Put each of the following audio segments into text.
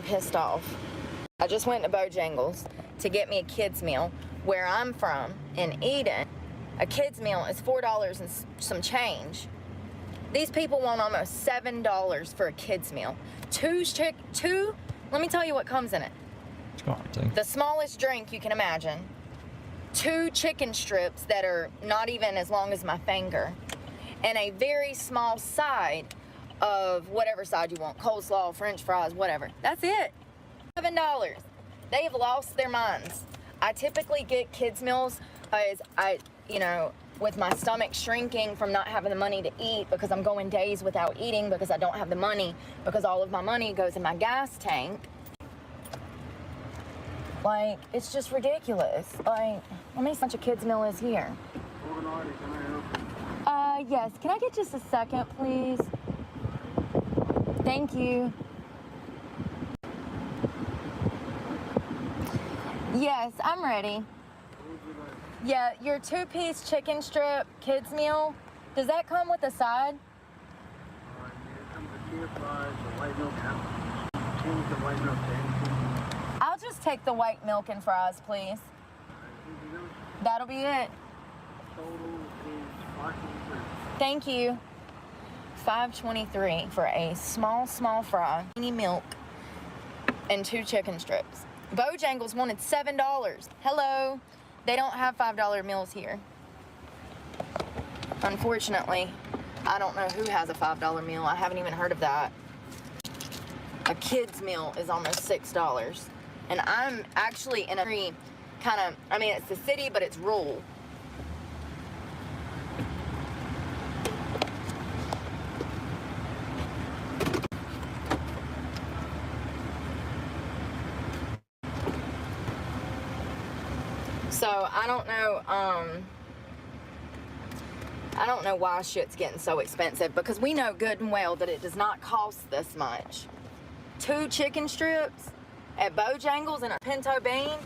pissed off. I just went to Bojangles to get me a kid's meal. Where I'm from, in Eden, a kid's meal is $4 and some change. These people want almost $7 for a kid's meal. Let me tell you what comes in it. The smallest drink you can imagine. 2 chicken strips that are not even as long as my finger. And a very small side of whatever side you want. Coleslaw, French fries, whatever. That's it. $7. They have lost their minds. I typically get kids' meals because with my stomach shrinking from not having the money to eat because I'm going days without eating because I don't have the money because all of my money goes in my gas tank. Like, it's just ridiculous. Like, how many such a kid's meal is here? Yes. Can I get just a second, please? Thank you. Yes, I'm ready. Yeah, your 2-piece chicken strip kids meal, does that come with a side? I'll just take the white milk and fries, please. That'll be it. Thank you. $5.23 for a small fry, milk, and 2 chicken strips. Bojangles wanted $7. Hello. They don't have $5 meals here. Unfortunately, I don't know who has a $5 meal. I haven't even heard of that. A kid's meal is almost $6. And I'm actually in a it's the city, but it's rural. So I don't know why shit's getting so expensive, because we know good and well that it does not cost this much. 2 chicken strips at Bojangles and a pinto bean,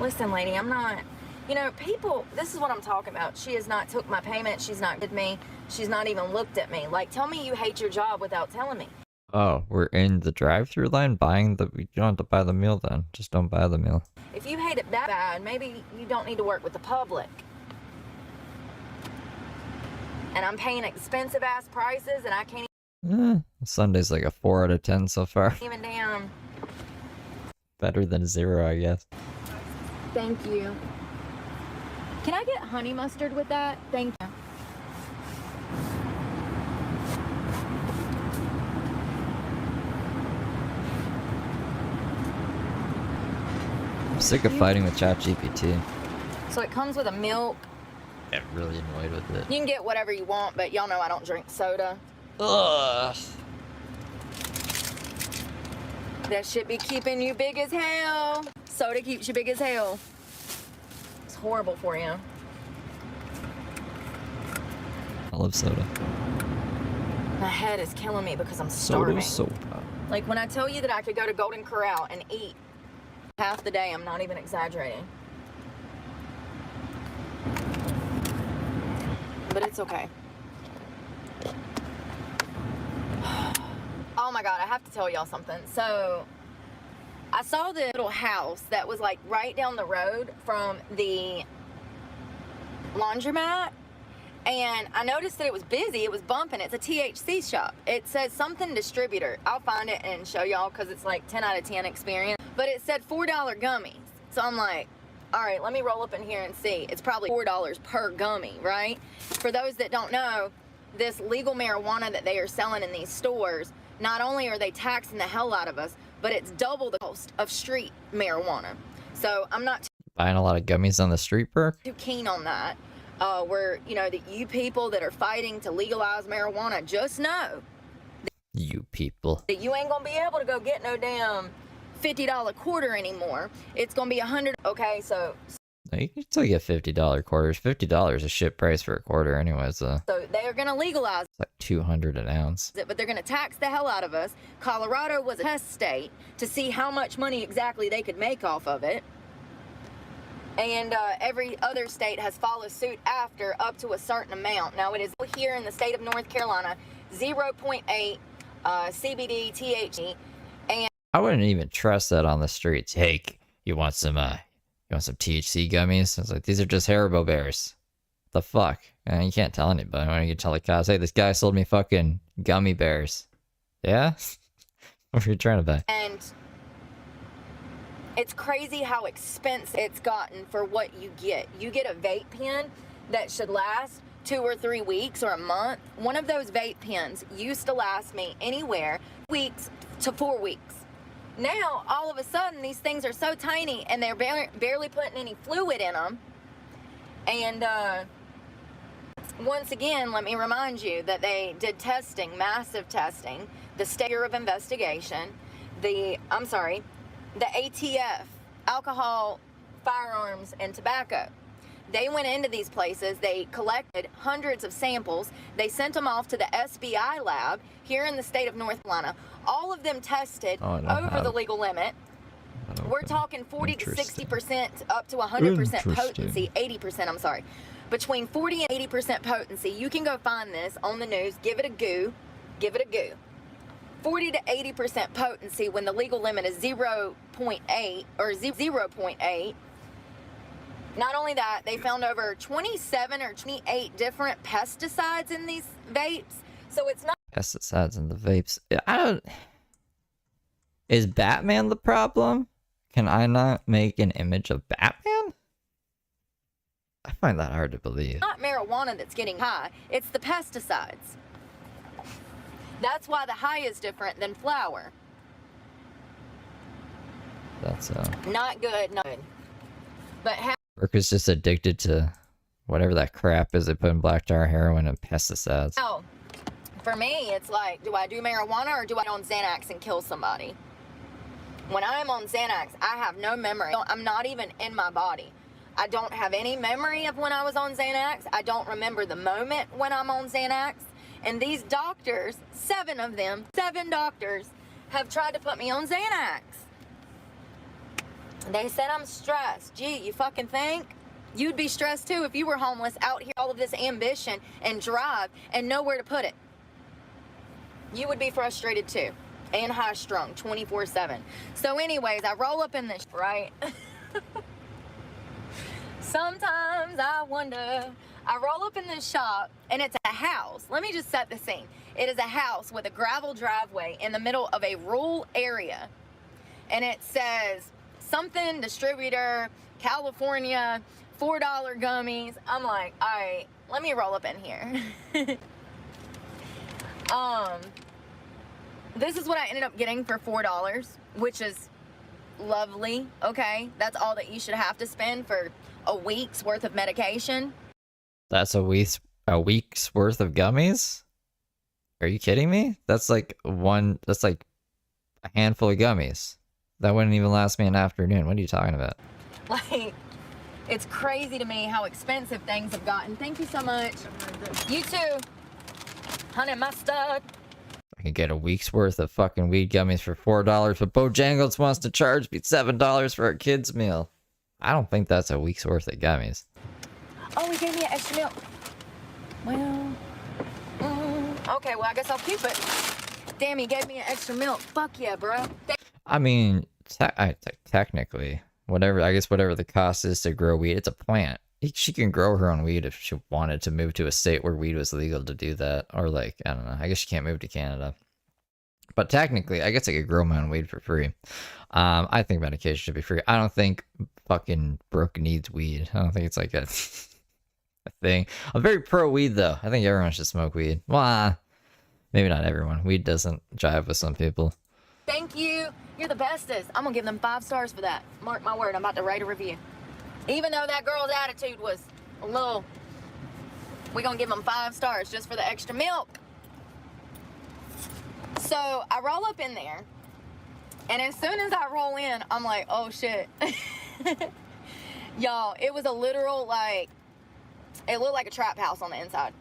listen, lady, I'm not, people, this is what I'm talking about. She has not took my payment. She's not with me. She's not even looked at me. Like, tell me you hate your job without telling me. Oh, we're in the drive-thru line you don't have to buy the meal then. Just don't buy the meal. If you hate it that bad, maybe you don't need to work with the public. And I'm paying expensive-ass prices, and I can't Sunday's like a 4 out of 10 so far. Even damn. Better than 0, I guess. Thank you. Can I get honey mustard with that? Thank you. I'm sick of fighting with ChatGPT. So it comes with a milk. I'm really annoyed with it. You can get whatever you want, but y'all know I don't drink soda. Ugh. That should be keeping you big as hell. Soda keeps you big as hell. It's horrible for you. I love soda. My head is killing me because I'm starving. Soda. Like, when I tell you that I could go to Golden Corral and eat half the day, I'm not even exaggerating. But it's okay. Oh my God, I have to tell y'all something. So, I saw this little house that was like right down the road from the laundromat. And I noticed that it was busy. It was bumping. It's a THC shop. It says something distributor. I'll find it and show y'all because it's like 10 out of 10 experience. But it said $4 gummies. So I'm like, all right, let me roll up in here and see. It's probably $4 per gummy, right? For those that don't know, this legal marijuana that they are selling in these stores, not only are they taxing the hell out of us, but it's double the cost of street marijuana. So I'm not buying a lot of gummies on the street, Brooke? Too keen on that. Where, that you people that are fighting to legalize marijuana, just know you people that you ain't gonna be able to go get no damn $50 quarter anymore. It's gonna be $100. Okay, so you can still get $50 quarters. $50 is a shit price for a quarter anyways. So they are gonna legalize. It's like $200 an ounce. But they're gonna tax the hell out of us. Colorado was a test state to see how much money exactly they could make off of it. And every other state has followed suit after up to a certain amount. Now, it is here in the state of North Carolina, 0.8 CBD, THC, and I wouldn't even trust that on the streets. Hey, you want some THC gummies? I was like, these are just Haribo bears. The fuck? You can't tell anybody. Why don't you tell the cops, hey, this guy sold me fucking gummy bears. Yeah? What are you trying to buy? And it's crazy how expensive it's gotten for what you get. You get a vape pen that should last 2 or 3 weeks or a month. One of those vape pens used to last me anywhere weeks to 4 weeks. Now, all of a sudden, these things are so tiny and they're barely putting any fluid in them. And once again, let me remind you that they did testing, massive testing, the State Bureau of Investigation, the ATF, alcohol, firearms, and tobacco. They went into these places, they collected hundreds of samples, they sent them off to the SBI lab here in the state of North Carolina. All of them tested over the legal limit. We're talking 40 to 60%, up to 100% potency, 80%, I'm sorry. Between 40 and 80% potency. You can go find this on the news, give it a goo. 40 to 80% potency when the legal limit is 0.8 or 0.8. Not only that, they found over 27 or 28 different pesticides in these vapes. So it's not pesticides in the vapes. Is Batman the problem? Can I not make an image of Batman? I find that hard to believe. Not marijuana that's getting high. It's the pesticides. That's why the high is different than flower. That's not good. But Brooke is just addicted to whatever that crap is they put in black tar, heroin, and pesticides. Oh, for me, it's like, do I do marijuana or do I go on Xanax and kill somebody? When I'm on Xanax, I have no memory. I'm not even in my body. I don't have any memory of when I was on Xanax. I don't remember the moment when I'm on Xanax. And these doctors, 7 of them, 7 doctors, have tried to put me on Xanax. They said I'm stressed. Gee, you fucking think? You'd be stressed too if you were homeless out here, all of this ambition and drive and nowhere to put it. You would be frustrated too. And high strung, 24/7. So anyways, I roll up in this, right? Sometimes I wonder. I roll up in this shop and it's a house. Let me just set the scene. It is a house with a gravel driveway in the middle of a rural area. And it says something distributor, California, $4 gummies. I'm like, all right, let me roll up in here. This is what I ended up getting for $4, which is lovely. Okay, that's all that you should have to spend for a week's worth of medication. That's a week's worth of gummies? Are you kidding me? That's like a handful of gummies. That wouldn't even last me an afternoon. What are you talking about? Like, it's crazy to me how expensive things have gotten. Thank you so much. You too. Honey mustard. I can get a week's worth of fucking weed gummies for $4, but Bojangles wants to charge me $7 for a kid's meal. I don't think that's a week's worth of gummies. Oh, he gave me an extra milk. Well, okay, well, I guess I'll keep it. Damn, he gave me an extra milk. Fuck yeah, bro. I mean, technically, whatever the cost is to grow weed, it's a plant. She can grow her own weed if she wanted to move to a state where weed was legal to do that. Or like, I don't know, I guess she can't move to Canada. But technically, I guess I could grow my own weed for free. I think medication should be free. I don't think fucking Brooke needs weed. I don't think it's like a thing. I'm very pro weed though. I think everyone should smoke weed. Well, maybe not everyone. Weed doesn't jive with some people. Thank you. You're the bestest. I'm gonna give them 5 stars for that. Mark my word, I'm about to write a review. Even though that girl's attitude was a little, we're gonna give them 5 stars just for the extra milk. So I roll up in there, and as soon as I roll in, I'm like, oh shit. Y'all, it was a literal, like, it looked like a trap house on the inside.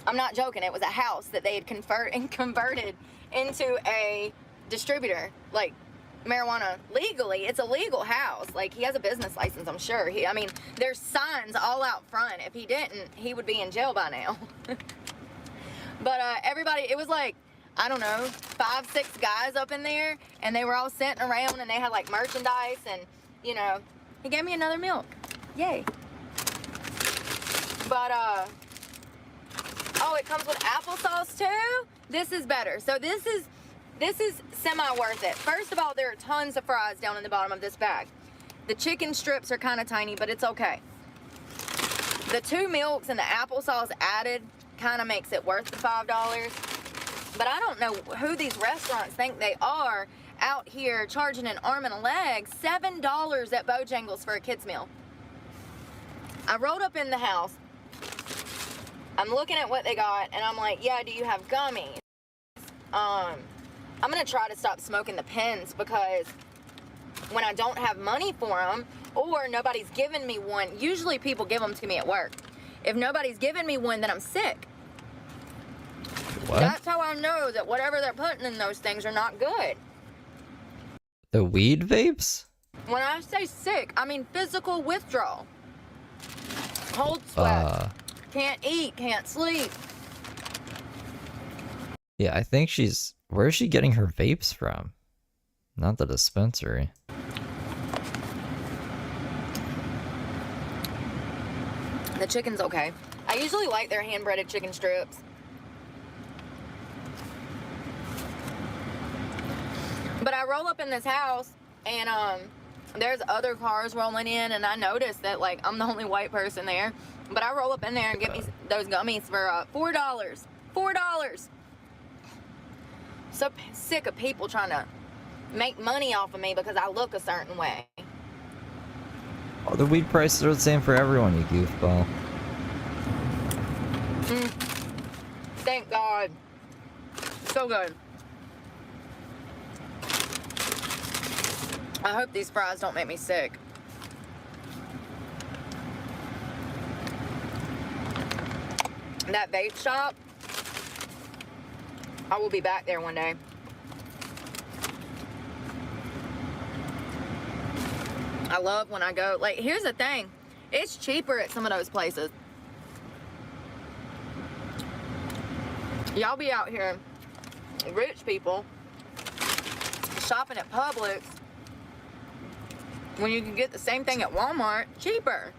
I'm not joking. It was a house that they had converted into a distributor, like marijuana legally. It's a legal house. Like, he has a business license, I'm sure. I mean, there's signs all out front. If he didn't, he would be in jail by now. But everybody, it was like I don't know, 5, 6 guys up in there, and they were all sitting around, and they had like merchandise, and you know, he gave me another milk. Yay. But oh, it comes with applesauce too. This is better. So this is semi worth it. First of all, there are tons of fries down in the bottom of this bag. The chicken strips are kind of tiny, but it's okay. The 2 milks and the applesauce added kind of makes it worth the $5. But I don't know who these restaurants think they are out here charging an arm and a leg $7 at Bojangles for a kid's meal. I rolled up in the house. I'm looking at what they got, and I'm like, yeah, do you have gummies? I'm going to try to stop smoking the pens, because when I don't have money for them, or nobody's giving me one, usually people give them to me at work. If nobody's giving me one, then I'm sick. What? That's how I know that whatever they're putting in those things are not good. The weed vapes? When I say sick, I mean physical withdrawal. Cold sweat. Can't eat, can't sleep. Yeah, I think she's... Where is she getting her vapes from? Not the dispensary. The chicken's okay. I usually like their hand-breaded chicken strips. But I roll up in this house, and there's other cars rolling in, and I notice that, like, I'm the only white person there. But I roll up in there and get me those gummies for $4. $4! So sick of people trying to make money off of me because I look a certain way. Oh, the weed prices are the same for everyone, you goofball. Thank God. So good. I hope these fries don't make me sick. That vape shop, I will be back there one day. I love when I go, like, here's the thing. It's cheaper at some of those places. Y'all be out here, rich people, shopping at Publix when you can get the same thing at Walmart cheaper.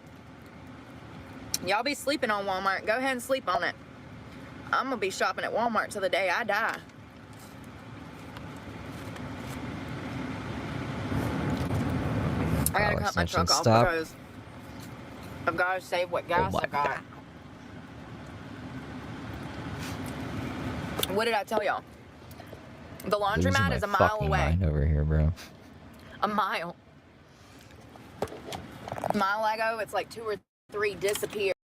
Y'all be sleeping on Walmart. Go ahead and sleep on it. I'm gonna be shopping at Walmart till the day I die. I gotta cut my truck off because I've gotta save what gas I got. What did I tell y'all? The laundromat is a mile away. Mind over here, bro. A mile. A mile I go, it's like 2 or 3 disappears.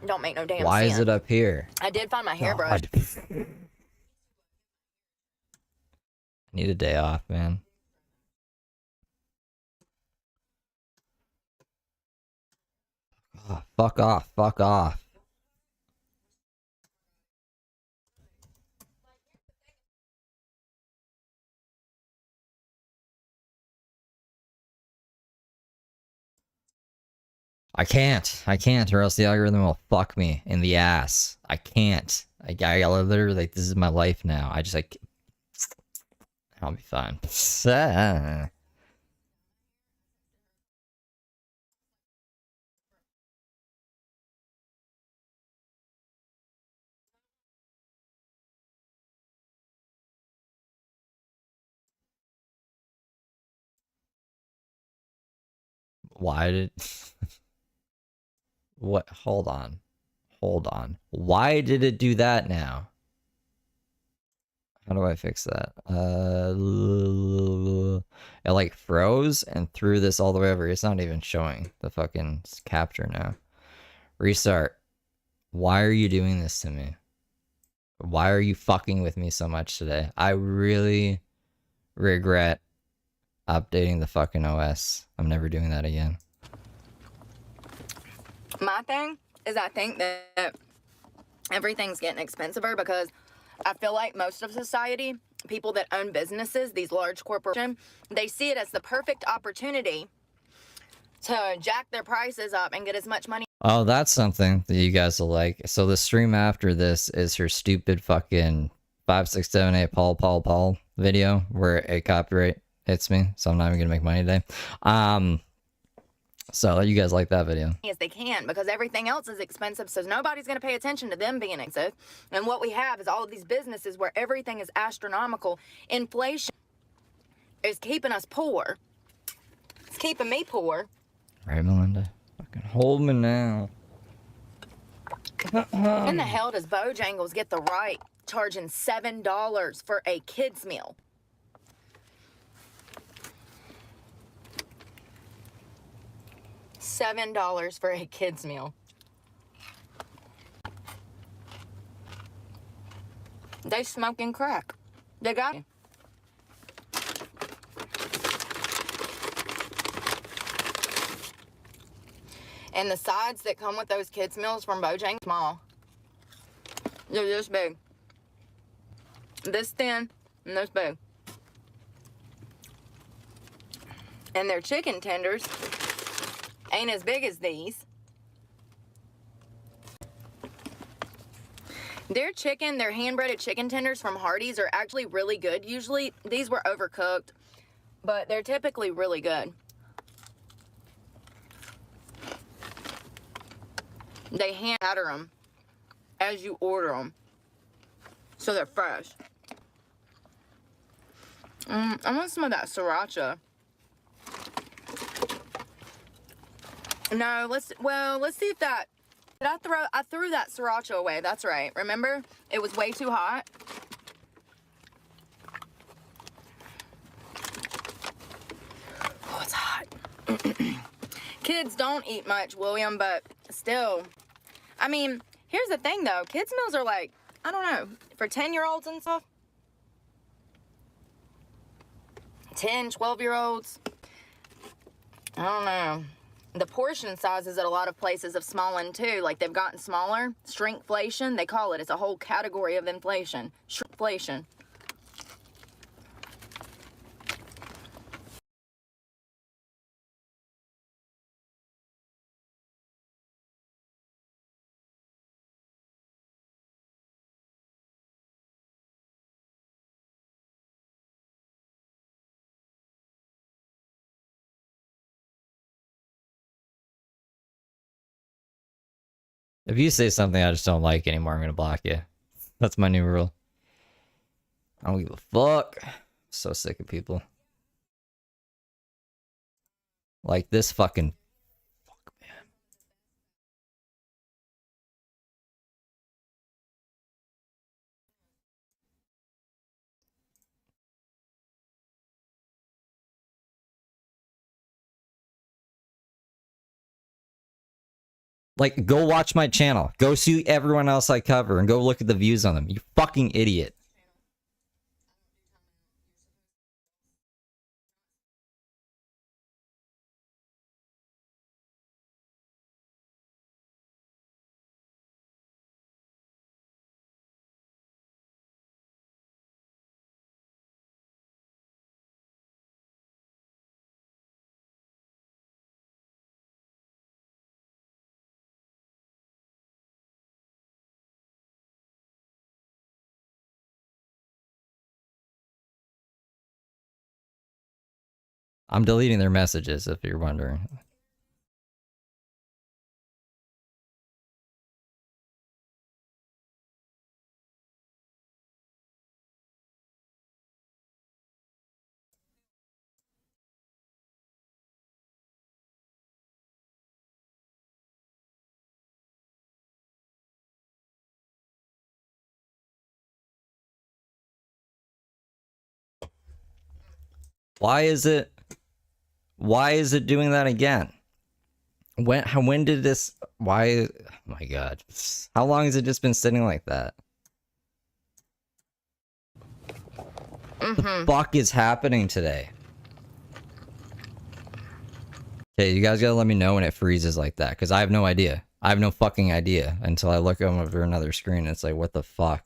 Don't make no damn sense. Why is it up here? I did find my hairbrush. I need a day off, man. Oh, fuck off, fuck off. I can't, or else the algorithm will fuck me in the ass. I can't. I literally, like, this is my life now. I just, like, I'll be fine. Why did... What? Hold on. Hold on. Why did it do that now? How do I fix that? It like froze and threw this all the way over. It's not even showing the fucking capture now. Restart. Why are you doing this to me? Why are you fucking with me so much today? I really regret updating the fucking OS. I'm never doing that again. My thing is I think that everything's getting expensiver because I feel like most of society, people that own businesses, these large corporations, they see it as the perfect opportunity to jack their prices up and get as much money Oh, that's something that you guys will like. So the stream after this is her stupid fucking 5678 Paul video where a copyright hits me, so I'm not even gonna make money today. So you guys like that video? As they can, because everything else is expensive, so nobody's going to pay attention to them being expensive. And what we have is all of these businesses where everything is astronomical. Inflation is keeping us poor. It's keeping me poor. Right, Melinda? Fucking hold me now. When the hell does Bojangles get the right charging $7 for a kid's meal? $7 for a kid's meal. They smoking crack. They got it. And the sides that come with those kids' meals from Bojangles, small. They're this big. This thin and this big. And their chicken tenders ain't as big as these. Their hand-breaded chicken tenders from Hardee's are actually really good. Usually, these were overcooked, but they're typically really good. They hand batter them as you order them, so they're fresh. I want some of that sriracha. No, let's see if that. I threw that sriracha away. That's right. Remember? It was way too hot. Oh, it's hot. Kids don't eat much, William, but still. I mean, here's the thing though. Kids meals are like, I don't know, for 10-year-olds and stuff. 10, 12-year-olds. I don't know. The portion sizes at a lot of places have fallen too. Like they've gotten smaller. Shrinkflation, they call it. It's a whole category of inflation. Shrinkflation. If you say something I just don't like anymore, I'm gonna block you. That's my new rule. I don't give a fuck. So sick of people. Like this fucking fuck, man. Like, go watch my channel. Go see everyone else I cover and go look at the views on them. You fucking idiot. I'm deleting their messages if you're wondering. Why is it doing that again? When did this, why, oh my god. How long has it just been sitting like that? What the fuck is happening today? Okay, you guys gotta let me know when it freezes like that, because I have no idea. I have no fucking idea until I look over another screen and it's like, what the fuck?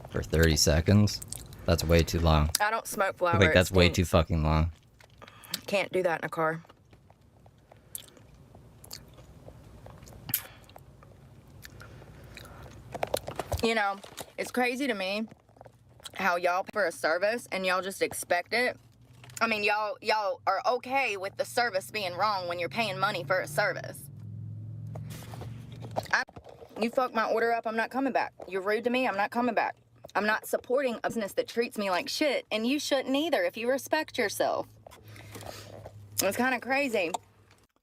For 30 seconds? That's way too long. I don't smoke flour. I think that's way too fucking long. Can't do that in a car. You know, it's crazy to me how y'all pay for a service and y'all just expect it. I mean, y'all are okay with the service being wrong when you're paying money for a service. You fuck my order up, I'm not coming back. You're rude to me, I'm not coming back. I'm not supporting a business that treats me like shit, and you shouldn't either if you respect yourself. It's kind of crazy.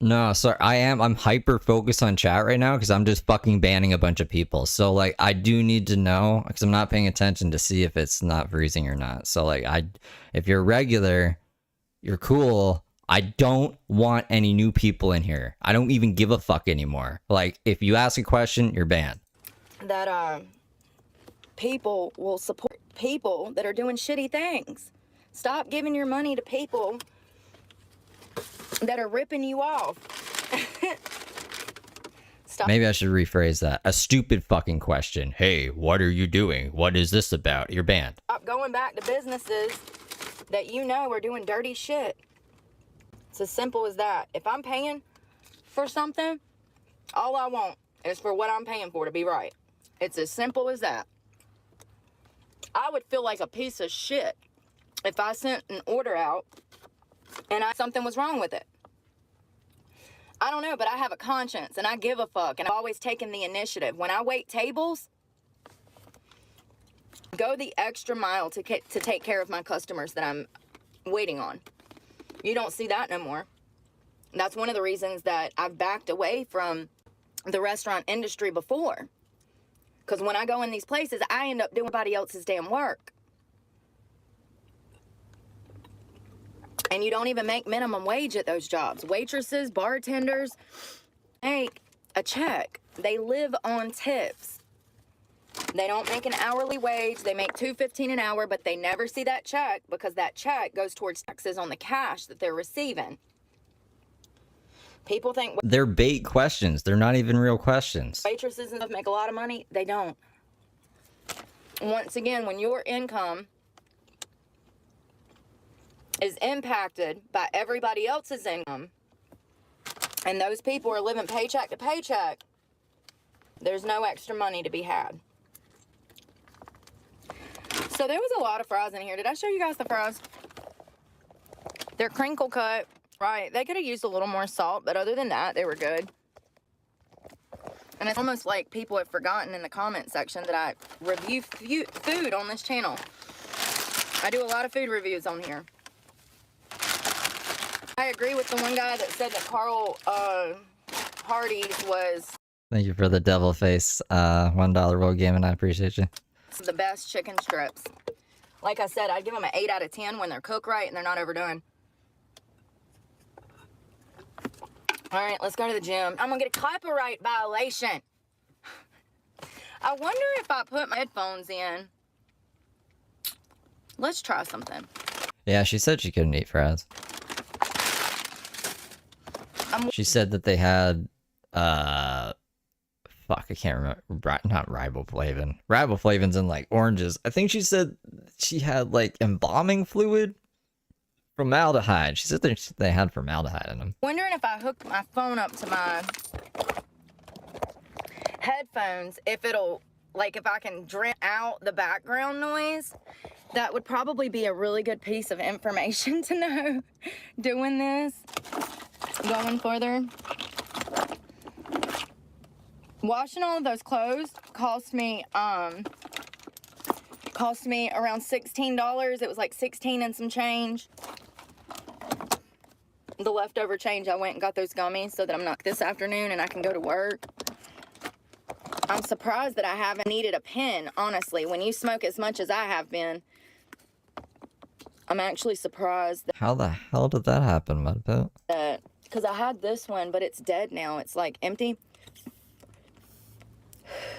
No, sorry, I'm hyper focused on chat right now because I'm just fucking banning a bunch of people. So like, I do need to know because I'm not paying attention to see if it's not freezing or not. So like, if you're regular, you're cool. I don't want any new people in here. I don't even give a fuck anymore. Like, if you ask a question, you're banned. That people will support people that are doing shitty things. Stop giving your money to people that are ripping you off. Stop. Maybe I should rephrase that. A stupid fucking question. Hey, what are you doing? What is this about? You're banned. Stop going back to businesses that you know are doing dirty shit. It's as simple as that. If I'm paying for something, all I want is for what I'm paying for to be right. It's as simple as that. I would feel like a piece of shit if I sent an order out and something was wrong with it. I don't know, but I have a conscience and I give a fuck, and I've always taken the initiative. When I wait tables, go the extra mile to take care of my customers that I'm waiting on. You don't see that no more. That's one of the reasons that I've backed away from the restaurant industry before. Because when I go in these places, I end up doing somebody else's damn work. And you don't even make minimum wage at those jobs. Waitresses, bartenders make a check. They live on tips. They don't make an hourly wage. They make $2.15 an hour, but they never see that check because that check goes towards taxes on the cash that they're receiving. People think they're bait questions. They're not even real questions. Waitresses and stuff make a lot of money. They don't. Once again, when your income is impacted by everybody else's income, and those people are living paycheck to paycheck, there's no extra money to be had. So there was a lot of fries in here. Did I show you guys the fries? They're crinkle cut. Right, they could have used a little more salt, but other than that, they were good. And it's almost like people have forgotten in the comment section that I review food on this channel. I do a lot of food reviews on here. I agree with the one guy that said that Carl Hardy's was... Thank you for the devil face, $1 roll game, and I appreciate you. The best chicken strips. Like I said, I'd give them an 8 out of 10 when they're cooked right and they're not overdone. All right, let's go to the gym. I'm gonna get a copyright violation. I wonder if I put my headphones in. Let's try something. Yeah, she said she couldn't eat fries. She said that they had, fuck, I can't remember, not riboflavin. Riboflavin's in, like, oranges. I think she said she had, like, embalming fluid. Formaldehyde. She said they had formaldehyde in them. Wondering if I hook my phone up to my headphones, if it'll, like, if I can drown out the background noise. That would probably be a really good piece of information to know doing this. Going further. Washing all of those clothes cost me around $16. It was like 16 and some change. The leftover change, I went and got those gummies so that I'm not this afternoon and I can go to work. I'm surprised that I haven't needed a pen, honestly. When you smoke as much as I have been, I'm actually surprised. How the hell did that happen, Mudpit? Because I had this one, but it's dead now. It's like empty.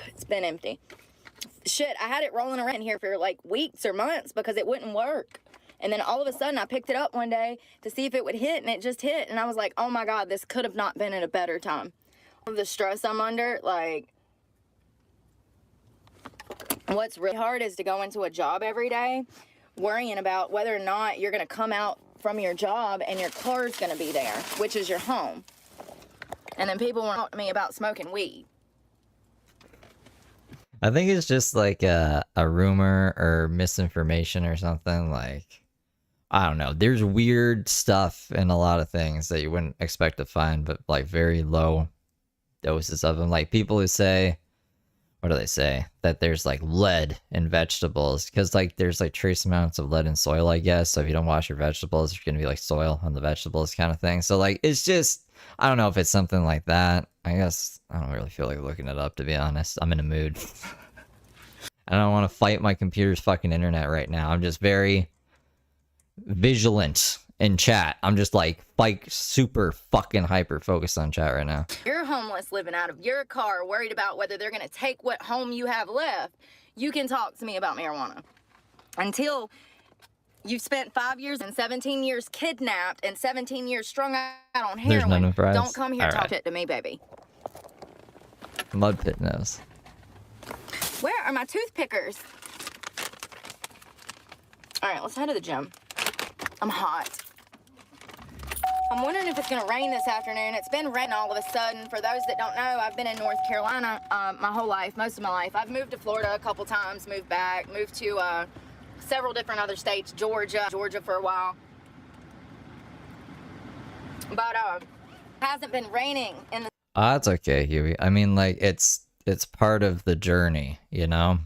It's been empty. Shit, I had it rolling around here for like weeks or months because it wouldn't work. And then all of a sudden I picked it up one day to see if it would hit, and it just hit. And I was like, oh my God, this could have not been at a better time. The stress I'm under, like, what's really hard is to go into a job every day worrying about whether or not you're going to come out from your job and your car's gonna be there, which is your home. And then people want to talk to me about smoking weed. I think it's just like a rumor or misinformation or something. Like, I don't know. There's weird stuff in a lot of things that you wouldn't expect to find, but like very low doses of them. Like people who say, what do they say? That there's like lead in vegetables because like there's like trace amounts of lead in soil, I guess. So if you don't wash your vegetables, there's gonna be like soil on the vegetables kind of thing. So like it's just, I don't know if it's something like that. I guess I don't really feel like looking it up, to be honest. I'm in a mood. I don't want to fight my computer's fucking internet right now. I'm just very vigilant in chat. I'm just like super fucking hyper focused on chat right now. You're homeless, living out of your car, worried about whether they're going to take what home you have left. You can talk to me about marijuana. Until you've spent 5 years and 17 years kidnapped and 17 years strung out on heroin, none of fries. don't come here and All talk right. shit to me, baby. Mud pit knows. Where are my toothpickers? All right, let's head to the gym. I'm hot. I'm wondering if it's gonna rain this afternoon. It's been raining all of a sudden. For those that don't know, I've been in North Carolina my whole life, most of my life. I've moved to Florida a couple times, moved back, moved to several different other states, Georgia for a while. But hasn't been raining in the That's okay, Huey. I mean, like, it's part of the journey, you know?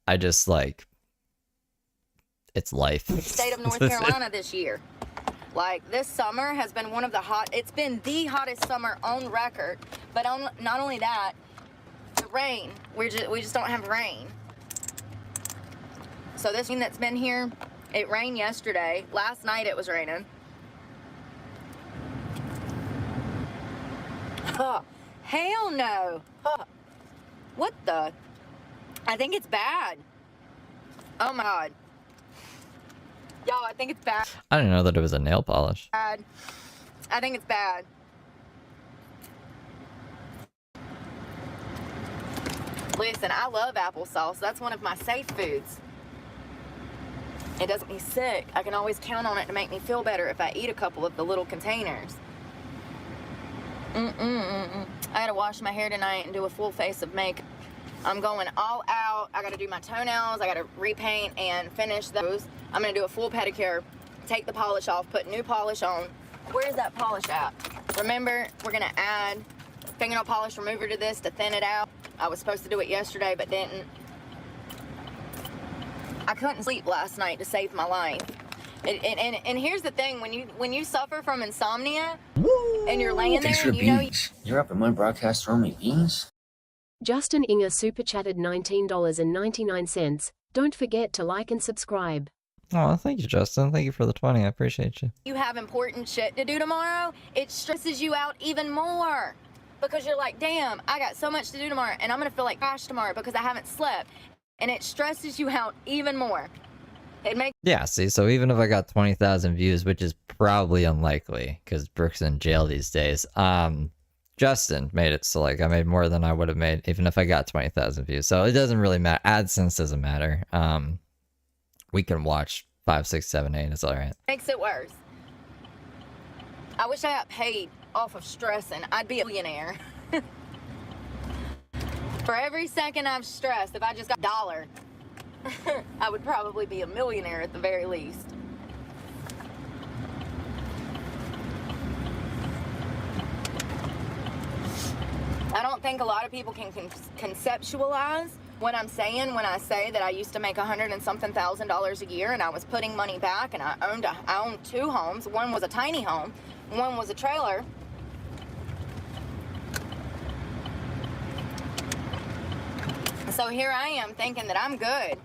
I just, like, it's life. state of North Carolina this year. Like, this summer has been one of the it's been the hottest summer on record. But not only that, the rain, we just don't have rain. So this rain that's been here, it rained yesterday. Last night it was raining. Huh. Hell no. Huh. What the? I think it's bad. Oh my God. Y'all, I think it's bad. I didn't know that it was a nail polish. Bad. I think it's bad. Listen, I love applesauce. That's one of my safe foods. It doesn't make me sick. I can always count on it to make me feel better if I eat a couple of the little containers. I gotta wash my hair tonight and do a full face of makeup. I'm going all out. I gotta do my toenails. I gotta repaint and finish those. I'm gonna do a full pedicure, take the polish off, put new polish on. Where is that polish at? Remember, we're gonna add fingernail polish remover to this to thin it out. I was supposed to do it yesterday, but didn't. I couldn't sleep last night to save my life. And here's the thing, when you suffer from insomnia and you're laying there and you know You're up in my broadcast throwing me beans? Justin Inger super chatted $19.99. Don't forget to like and subscribe. Oh, thank you, Justin. Thank you for the 20. I appreciate you. you have important shit to do tomorrow, it stresses you out even more. Because you're like, damn, I got so much to do tomorrow and I'm gonna feel like trash tomorrow because I haven't slept. And it stresses you out even more. It makes Yeah, see, so even if I got 20,000 views, which is probably unlikely because Brooke's in jail these days, Justin made it so like I made more than I would have made even if I got 20,000 views. So it doesn't really matter. AdSense doesn't matter. We can watch 5, 6, 7, 8. It's all right. makes it worse. I wish I got paid off of stressing. I'd be a millionaire. For every second I've stressed, if I just got $1, I would probably be a millionaire at the very least. I don't think a lot of people can conceptualize what I'm saying when I say that I used to make $100 and something thousand a year and I was putting money back and I owned 2 homes. One was a tiny home, one was a trailer. So here I am thinking that I'm good.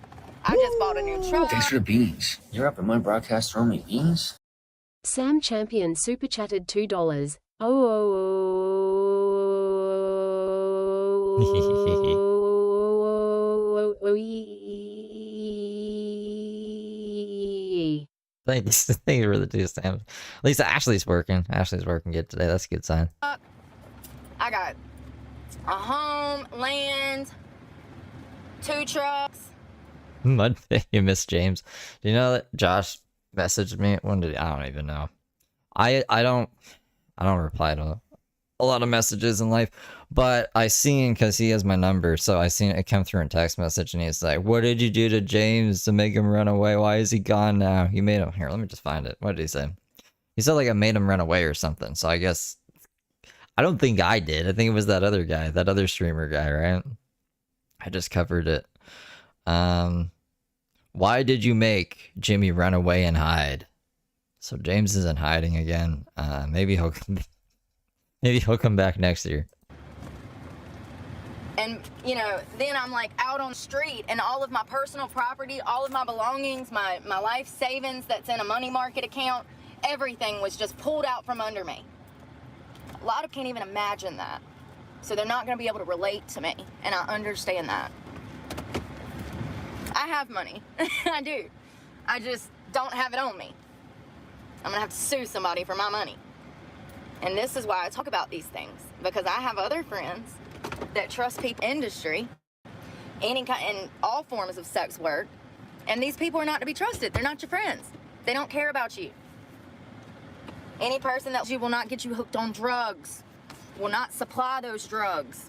I just bought a new truck. Thanks for the beans. You're up in my broadcast throwing me beans? Sam Champion super chatted $2. Thanks. Thank you for the 2 stamps. At least Ashley's working. Ashley's working good today. That's a good sign. I got a home, land, 2 trucks. Mud pit. You miss James. Do you know that Josh messaged me. When did I don't even know. I don't reply to a lot of messages in life, but I seen, because he has my number, so I seen it come through in text message, and he's like, "What did you do to James to make him run away? Why is he gone now? You made him." Here, let me just find it. What did he say? He said like I made him run away or something. So I guess I don't think I did. I think it was that other guy, that other streamer guy, right? I just covered it. Why did you make Jimmy run away and hide? So James isn't hiding again. Maybe he'll come back next year. And, you know, then I'm like out on the street, and all of my personal property, all of my belongings, my life savings that's in a money market account, everything was just pulled out from under me. A lot of can't even imagine that. So they're not going to be able to relate to me, and I understand that. I have money. I do. I just don't have it on me. I'm going to have to sue somebody for my money. And this is why I talk about these things, because I have other friends that trust people in the industry, any kind, in all forms of sex work, and these people are not to be trusted. They're not your friends. They don't care about you. Any person that you will not get you hooked on drugs, will not supply those drugs.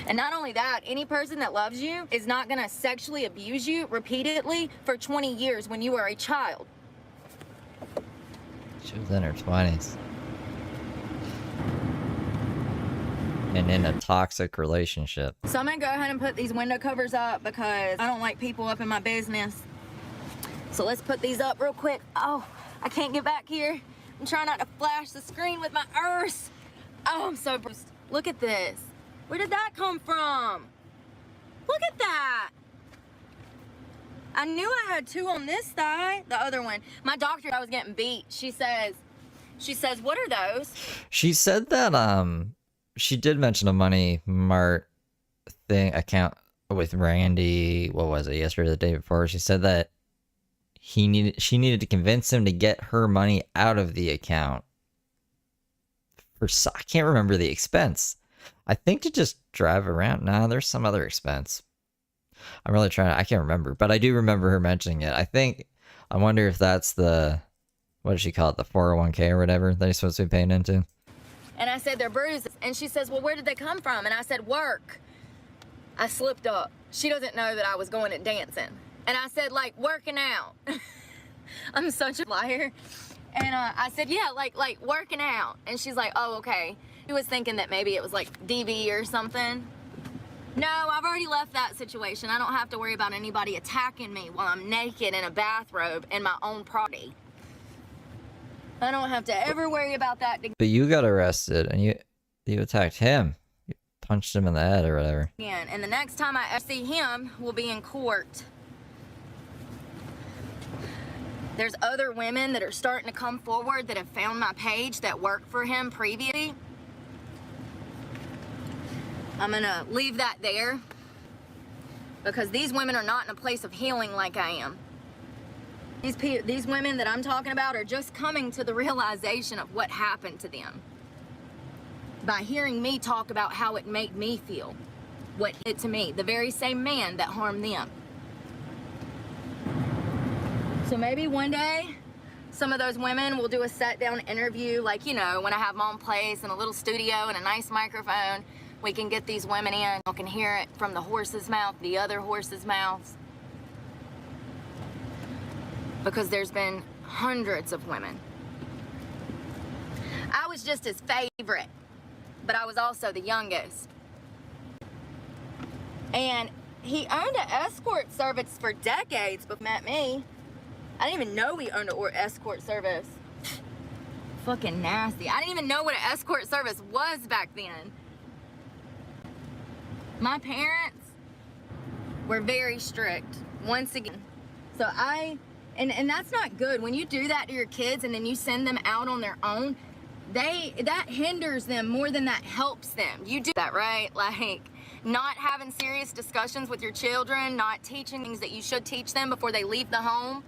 And not only that, any person that loves you is not going to sexually abuse you repeatedly for 20 years when you were a child. She was in her 20s. And in a toxic relationship. So I'm going to go ahead and put these window covers up because I don't like people up in my business. So let's put these up real quick. Oh, I can't get back here. I'm trying not to flash the screen with my earth. Oh, I'm so bruised. Look at this. Where did that come from? Look at that. I knew I had two on this thigh. The other one. My doctor, I was getting beat. She says, what are those? She said that, she did mention a money mart thing account with Randy. What was it, yesterday or the day before? She said that she needed to convince him to get her money out of the account. I can't remember the expense. I think to just drive around. Nah, there's some other expense. I'm really I can't remember, but I do remember her mentioning it. I wonder if that's the, what does she call it? The 401k or whatever that he's supposed to be paying into. And I said, they're bruises. And she says, well, where did they come from? And I said, work. I slipped up. She doesn't know that I was going and dancing. And I said, like, working out. I'm such a liar. And I said, yeah, like working out. And she's like, oh, okay. She was thinking that maybe it was like DV or something. No, I've already left that situation. I don't have to worry about anybody attacking me while I'm naked in a bathrobe in my own property. I don't have to ever worry about that. But you got arrested and you attacked him. You punched him in the head or whatever. Again, and the next time I see him, we'll be in court. There's other women that are starting to come forward that have found my page that worked for him previously. I'm gonna leave that there because these women are not in a place of healing like I am. These women that I'm talking about are just coming to the realization of what happened to them by hearing me talk about how it made me feel, what it did to me, the very same man that harmed them. So maybe one day some of those women will do a sit-down interview, like, you know, when I have my own place and a little studio and a nice microphone. We can get these women in. I can hear it from the horse's mouth, the other horse's mouths. Because there's been hundreds of women. I was just his favorite, but I was also the youngest. And he owned an escort service for decades before he met me. I didn't even know he owned an escort service. Fucking nasty. I didn't even know what an escort service was back then. My parents were very strict, once again. So and that's not good. When you do that to your kids and then you send them out on their own, that hinders them more than that helps them. You do that, right? Like, not having serious discussions with your children, not teaching things that you should teach them before they leave the home.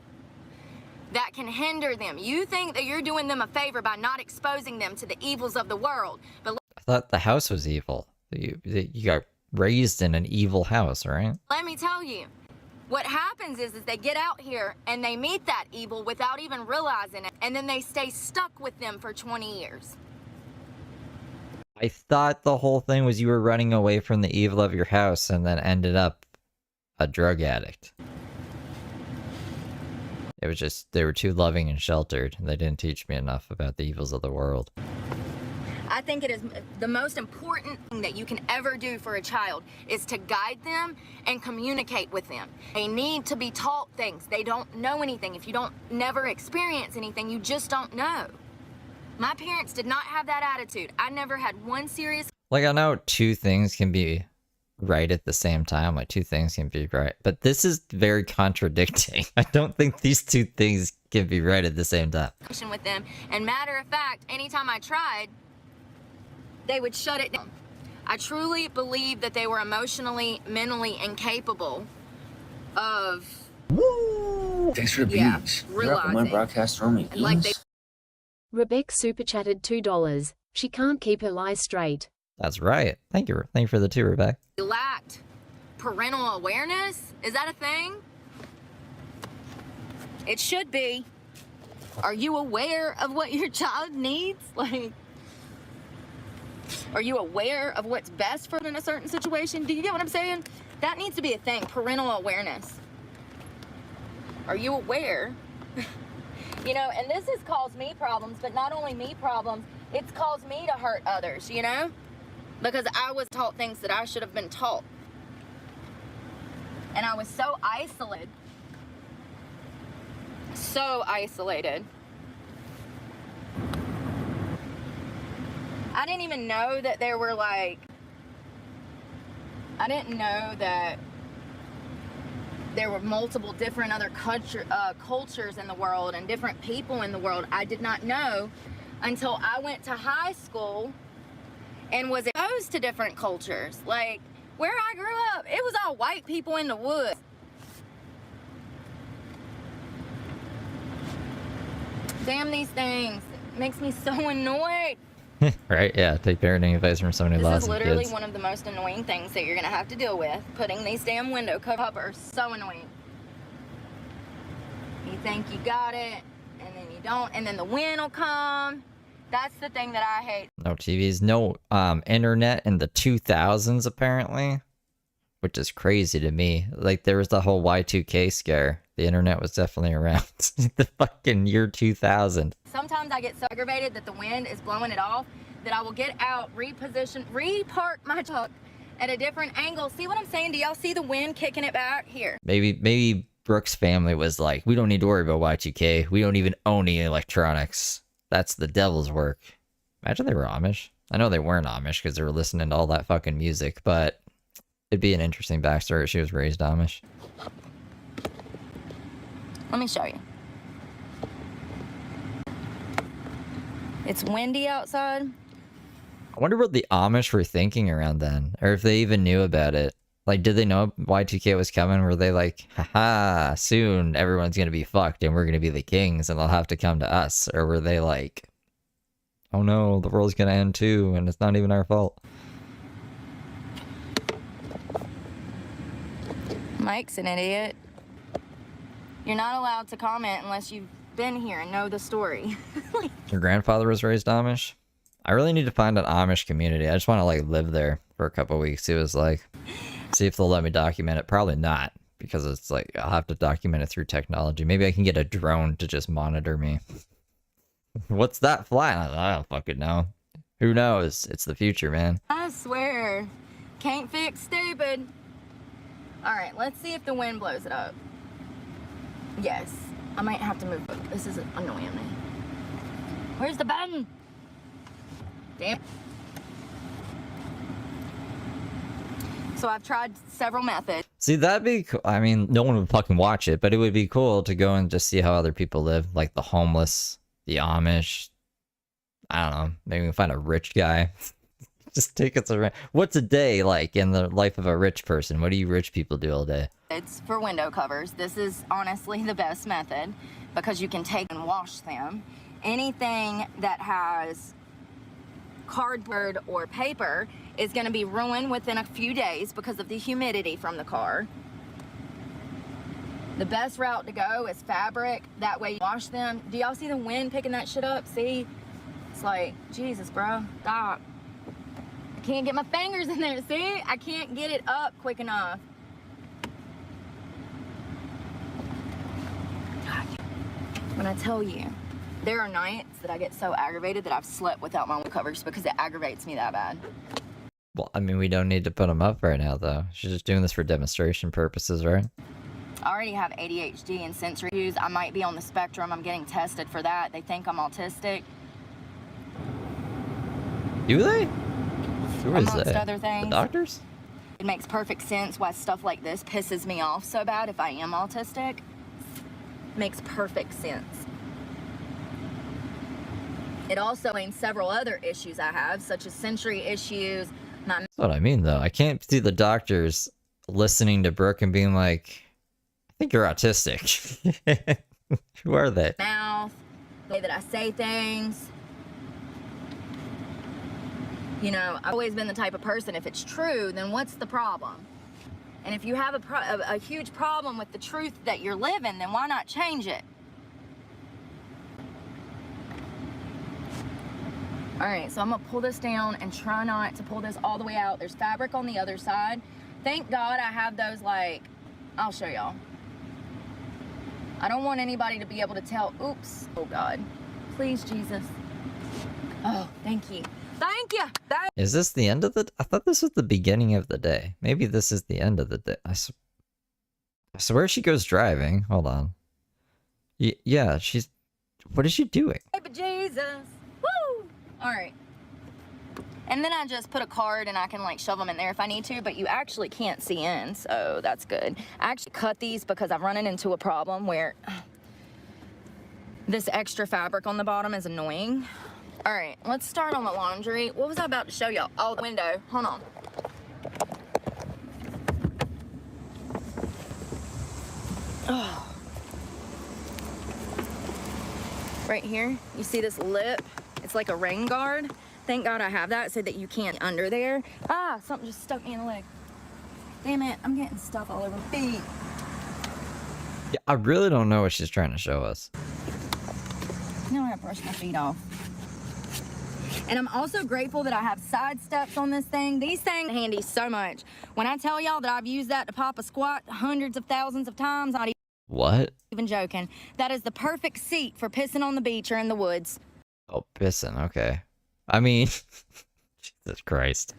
That can hinder them. You think that you're doing them a favor by not exposing them to the evils of the world. But I thought the house was evil. You got raised in an evil house, right? let me tell you, What happens is they get out here and they meet that evil without even realizing it, and then they stay stuck with them for 20 years. I thought the whole thing was you were running away from the evil of your house and then ended up a drug addict. It was just, they were too loving and sheltered. They didn't teach me enough about the evils of the world. I think it is the most important thing that you can ever do for a child is to guide them and communicate with them. They need to be taught things. They don't know anything. If you don't never experience anything, you just don't know. My parents did not have that attitude. I never had one serious... Like, I know two things can be right at the same time. Like, two things can be right. But this is very contradicting. I don't think these two things can be right at the same time. ...with them. And matter of fact, anytime I tried, they would shut it down. I truly believe that they were emotionally, mentally incapable of... Woo! Thanks for the beans. You're up on my realizing. broadcast throwing me beans? Like they Rebecca super chatted $2. She can't keep her lies straight. That's right. Thank you. Thank you for the two, Rebecca. lacked parental awareness. Is that a thing? It should be. Are you aware of what your child needs? Like, are you aware of what's best for them in a certain situation? Do you get what I'm saying? That needs to be a thing, parental awareness. Are you aware? You know, and this has caused me problems, but not only me problems, it's caused me to hurt others, you know? Because I was taught things that I should have been taught. And I was so isolated. So isolated. I didn't even know that there were like, I didn't know that there were multiple different other cultures in the world and different people in the world. I did not know until I went to high school and was exposed to different cultures. Like, where I grew up, it was all white people in the woods. Damn these things. It makes me so annoyed. Right? Yeah, take parenting advice from someone who This lost is some literally kids. one of the most annoying things that you're gonna have to deal with. Putting these damn window covers, so annoying. You think you got it, and then you don't, and then the wind will come. That's the thing that I hate. No TVs, no internet in the 2000s apparently, which is crazy to me. Like, there was the whole Y2K scare. The internet was definitely around the fucking year 2000. Sometimes I get so aggravated that the wind is blowing it off that I will get out, repark my truck at a different angle. See what I'm saying? Do y'all see the wind kicking it back? Here. Maybe Brooke's family was like, we don't need to worry about Y2K. We don't even own any electronics. That's the devil's work. Imagine they were Amish. I know they weren't Amish because they were listening to all that fucking music, but it'd be an interesting backstory if she was raised Amish. Let me show you. It's windy outside. I wonder what the Amish were thinking around then, or if they even knew about it. Like, did they know Y2K was coming? Were they like, haha, soon everyone's gonna be fucked and we're gonna be the kings and they'll have to come to us? Or were they like, oh no, the world's gonna end too and it's not even our fault? Mike's an idiot. You're not allowed to comment unless you've been here and know the story. Your grandfather was raised Amish? I really need to find an Amish community. I just want to like live there for a couple weeks, see what it's like. See if they'll let me document it. Probably not, because it's like I'll have to document it through technology. Maybe I can get a drone to just monitor me. What's that flying? I don't fucking know. Who knows? It's the future, man. I swear. Can't fix stupid. Alright, let's see if the wind blows it up. Yes. I might have to move. This is annoying me. Where's the button? Damn. So I've tried several methods. See, that'd be cool. I mean, no one would fucking watch it, but it would be cool to go and just see how other people live. Like the homeless, the Amish. I don't know. Maybe we can find a rich guy. Just take us around. What's a day like in the life of a rich person? What do you rich people do all day? It's for window covers. This is honestly the best method because you can take and wash them. Anything that has cardboard or paper is going to be ruined within a few days because of the humidity from the car. The best route to go is fabric. That way you wash them. Do y'all see the wind picking that shit up? See? It's like, Jesus, bro, stop. I can't get my fingers in there, see? I can't get it up quick enough. God. When I tell you, there are nights that I get so aggravated that I've slept without my covers because it aggravates me that bad. Well, I mean, we don't need to put them up right now, though. She's just doing this for demonstration purposes, right? I already have ADHD and sensory issues. I might be on the spectrum. I'm getting tested for that. They think I'm autistic. Do they? Who is Amongst that? other things. The doctors? It makes perfect sense why stuff like this pisses me off so bad if I am autistic. Makes perfect sense. It also means several other issues I have, such as sensory issues. That's what I mean, though. I can't see the doctors listening to Brooke and being like, I think you're autistic. Who are they? Mouth, the way that I say things. You know, I've always been the type of person, if it's true, then what's the problem? And if you have a huge problem with the truth that you're living, then why not change it? All right, so I'm gonna pull this down and try not to pull this all the way out. There's fabric on the other side. Thank God I have those, like, I'll show y'all. I don't want anybody to be able to tell, oops, oh God. Please, Jesus. Oh, thank you. Thank you. Is this the end of the... I thought this was the beginning of the day. Maybe this is the end of the day. I swear she goes driving. Hold on. Yeah, she's... What is she doing? Baby Jesus. Woo! All right. And then I just put a card and I can like shove them in there if I need to, but you actually can't see in, so that's good. I actually cut these because I'm running into a problem where this extra fabric on the bottom is annoying. All right, let's start on the laundry. What was I about to show y'all? Oh, the window. Hold on. Oh. Right here, you see this lip? It's like a rain guard. Thank God I have that so that you can't under there. Ah, something just stuck me in the leg. Damn it, I'm getting stuff all over my feet. Yeah, I really don't know what she's trying to show us. Now I gotta brush my feet off. And I'm also grateful that I have side steps on this thing. These things are handy so much. When I tell y'all that I've used that to pop a squat hundreds of thousands of times, I'm not What? even joking. That is the perfect seat for pissing on the beach or in the woods. Oh, pissing. Okay. I mean, Jesus Christ.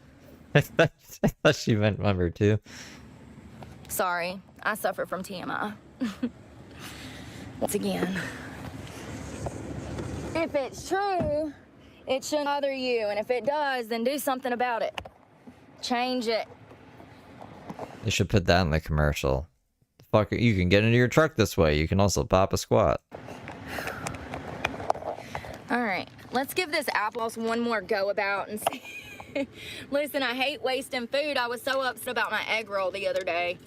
I thought she meant number two. Sorry, I suffer from TMI. Once again. If it's true, it shouldn't bother you. And if it does, then do something about it. Change it. They should put that in the commercial. Fuck, you can get into your truck this way. You can also pop a squat. All right, let's give this apple one more go about and see. Listen, I hate wasting food. I was so upset about my egg roll the other day.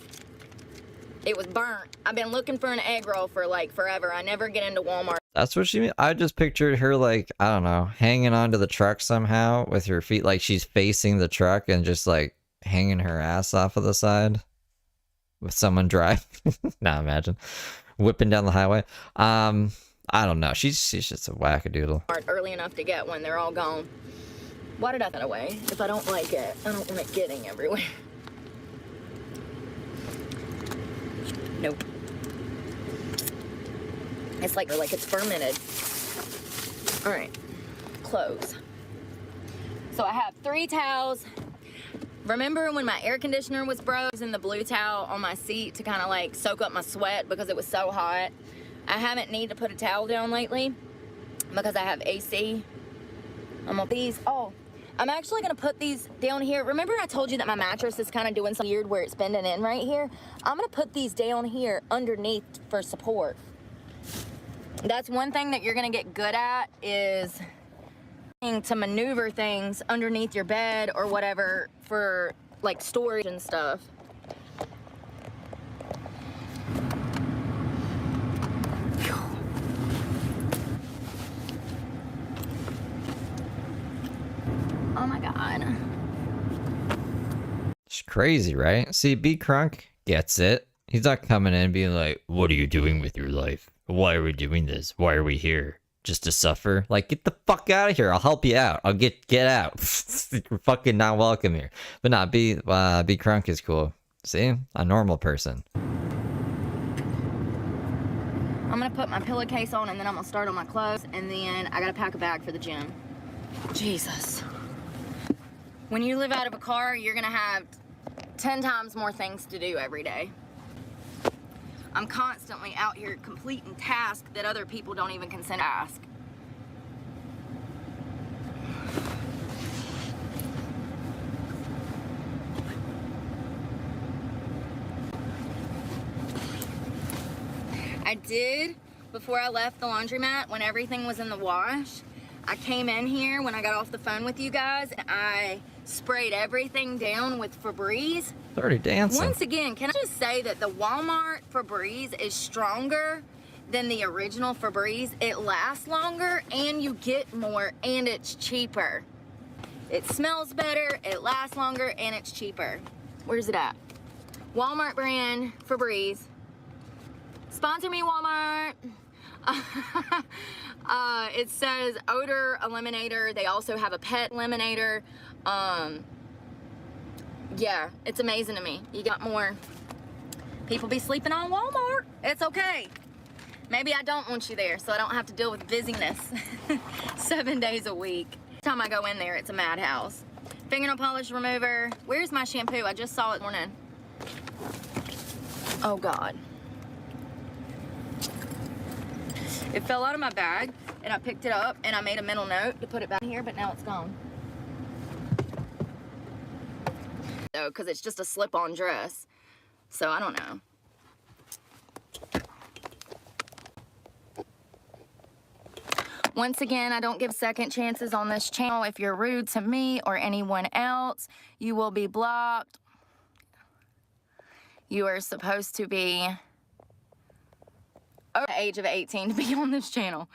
It was burnt. I've been looking for an egg roll for like forever. I never get into Walmart. That's what she mean. I just pictured her like, I don't know, hanging onto the truck somehow with her feet, like she's facing the truck and just like hanging her ass off of the side with someone driving. Nah, imagine whipping down the highway. I don't know. She's just a wackadoodle. Early enough to get when they're all gone. Why did I throw it away? If I don't like it, I don't want it getting everywhere. Nope. It's like it's fermented. All right, clothes. So I have 3 towels. Remember when my air conditioner was broke and the blue towel on my seat to kind of like soak up my sweat because it was so hot? I haven't needed to put a towel down lately because I have AC. I'm on these. Oh, I'm actually gonna put these down here. Remember I told you that my mattress is kind of doing something weird where it's bending in right here? I'm gonna put these down here underneath for support. That's one thing that you're gonna get good at is to maneuver things underneath your bed or whatever for like storage and stuff. Oh my God. It's crazy, right? See, B Crunk gets it. He's not coming in and being like, what are you doing with your life? Why are we doing this? Why are we here? Just to suffer? Like, get the fuck out of here. I'll help you out. I'll get out. You're fucking not welcome here. But not be crunk is cool. See? A normal person. I'm gonna put my pillowcase on and then I'm gonna start on my clothes and then I gotta pack a bag for the gym. Jesus. When you live out of a car, you're gonna have 10 times more things to do every day. I'm constantly out here completing tasks that other people don't even consider tasks. I did, before I left the laundromat, when everything was in the wash, I came in here when I got off the phone with you guys and I sprayed everything down with Febreze. Already dancing. Once again, can I just say that the Walmart Febreze is stronger than the original Febreze? It lasts longer and you get more and it's cheaper. It smells better, it lasts longer, and it's cheaper. Where's it at? Walmart brand Febreze. Sponsor me, Walmart. It says odor eliminator. They also have a pet eliminator. Yeah, it's amazing to me. You got more. People be sleeping on Walmart. It's okay. Maybe I don't want you there, so I don't have to deal with busyness 7 days a week. Every time I go in there, it's a madhouse. Fingernail polish remover. Where's my shampoo? I just saw it this morning. Oh, God. It fell out of my bag, and I picked it up, and I made a mental note to put it back here, but now it's gone. So, because it's just a slip-on dress. So, I don't know. Once again, I don't give second chances on this channel. If you're rude to me or anyone else, you will be blocked. You are supposed to be over the age of 18 to be on this channel.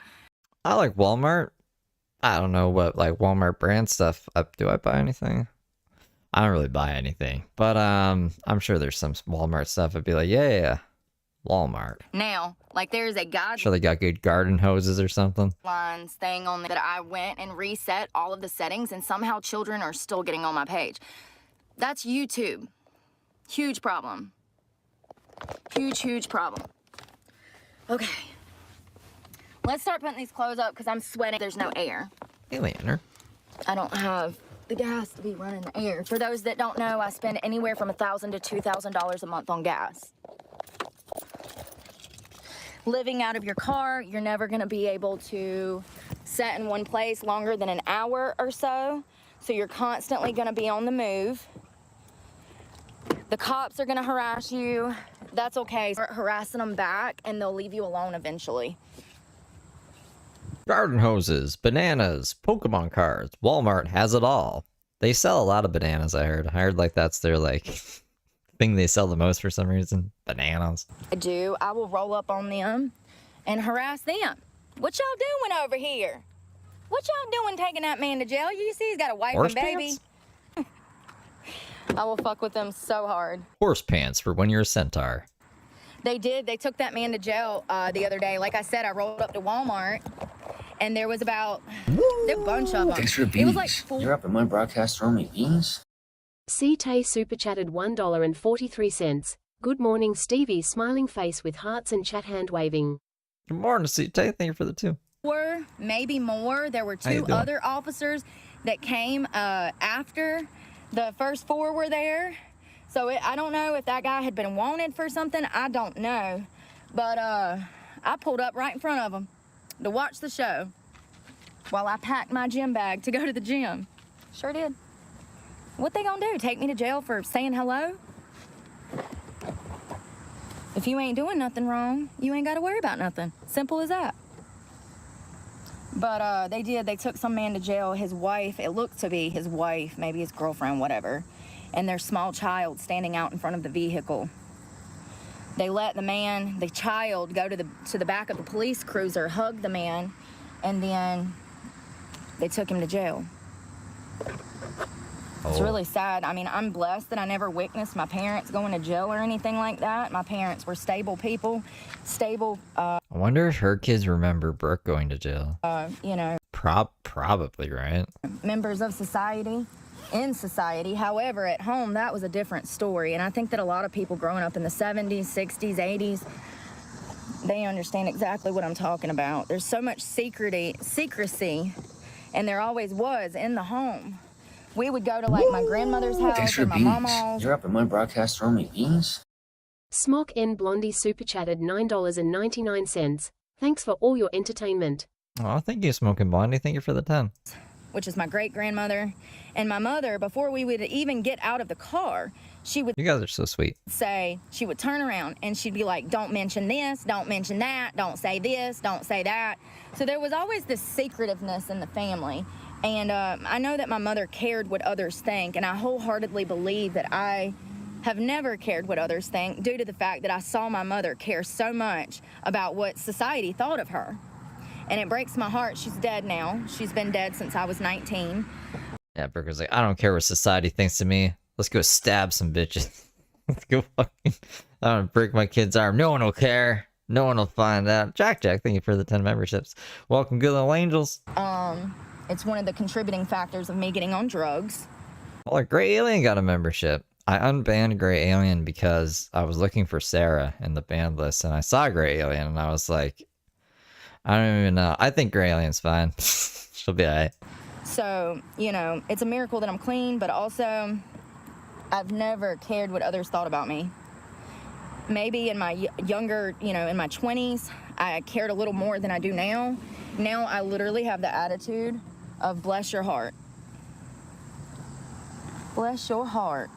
I like Walmart. I don't know what like Walmart brand stuff. Do I buy anything? I don't really buy anything, but I'm sure there's some Walmart stuff. I'd be like, yeah, Walmart. Now, like there's a guide. Sure, they got good garden hoses or something. Lines thing on that I went and reset all of the settings, and somehow children are still getting on my page. That's YouTube. Huge problem. Huge problem. Okay. Let's start putting these clothes up because I'm sweating. There's no air. Hey, Leander. I don't have the gas to be running the air. For those that don't know, I spend anywhere from $1,000 to $2,000 a month on gas. Living out of your car, you're never going to be able to sit in one place longer than an hour or so. So you're constantly going to be on the move. The cops are going to harass you. That's okay. Start harassing them back and they'll leave you alone eventually. Garden hoses, bananas, Pokemon cards. Walmart has it all. They sell a lot of bananas, I heard. I heard like that's their like thing they sell the most for some reason. Bananas. I do. I will roll up on them and harass them. What y'all doing over here? What y'all doing taking that man to jail? You see he's got a wife Horse and baby. pants? I will fuck with them so hard. Horse pants for when you're a centaur. They did. They took that man to jail the other day. Like I said, I rolled up to Walmart and there was about a bunch of them. Thanks for the It was beans. like 4. You're up in my broadcast throwing me beans? CT super chatted $1.43. Good morning, Stevie. Smiling face with hearts and chat hand waving. Good morning, CT. Thank you for the 2. Maybe more. There were How you 2 doing? other officers that came after the first 4 were there. So I don't know if that guy had been wanted for something. I don't know. But I pulled up right in front of them to watch the show while I packed my gym bag to go to the gym. Sure did. What they gonna do? Take me to jail for saying hello? If you ain't doing nothing wrong, you ain't gotta worry about nothing. Simple as that. But they did. They took some man to jail. His wife, it looked to be his wife, maybe his girlfriend, whatever, and their small child standing out in front of the vehicle. They let the child, go to the back of the police cruiser, hug the man, and then they took him to jail. Oh It's really sad. I mean, I'm blessed that I never witnessed my parents going to jail or anything like that. My parents were stable people, stable, I wonder if her kids remember Brooke going to jail. you know, Probably, right? members of society, in society. However, at home, that was a different story. And I think that a lot of people growing up in the 70s, 60s, 80s, they understand exactly what I'm talking about. There's so much secrecy, and there always was in the home. We would go to like my grandmother's Thanks house for or my beans. mama's. You're up at my broadcast throwing me beans? Smock N Blondie super chatted $9.99. Thanks for all your entertainment. Oh, thank you, Smoking Blondie. Thank you for the 10. Which is my great-grandmother. And my mother, before we would even get out of the car, she would You guys are so sweet. say, she would turn around and she'd be like, don't mention this, don't mention that, don't say this, don't say that. So there was always this secretiveness in the family. And I know that my mother cared what others think, and I wholeheartedly believe that I have never cared what others think due to the fact that I saw my mother care so much about what society thought of her. And it breaks my heart. She's dead now. She's been dead since I was 19. Yeah, Brooke was like, I don't care what society thinks of me. Let's go stab some bitches. Let's go fucking... I don't break my kid's arm. No one will care. No one will find out. Jack, thank you for the 10 memberships. Welcome, good little angels. It's one of the contributing factors of me getting on drugs. Well, Gray Alien got a membership. I unbanned Gray Alien because I was looking for Sarah in the banned list, and I saw Gray Alien, and I was like, I don't even know. I think Gray Alien's fine. She'll be alright. So, you know, it's a miracle that I'm clean, but also I've never cared what others thought about me. Maybe in my younger, you know, in my 20s, I cared a little more than I do now. Now I literally have the attitude of bless your heart. Bless your heart.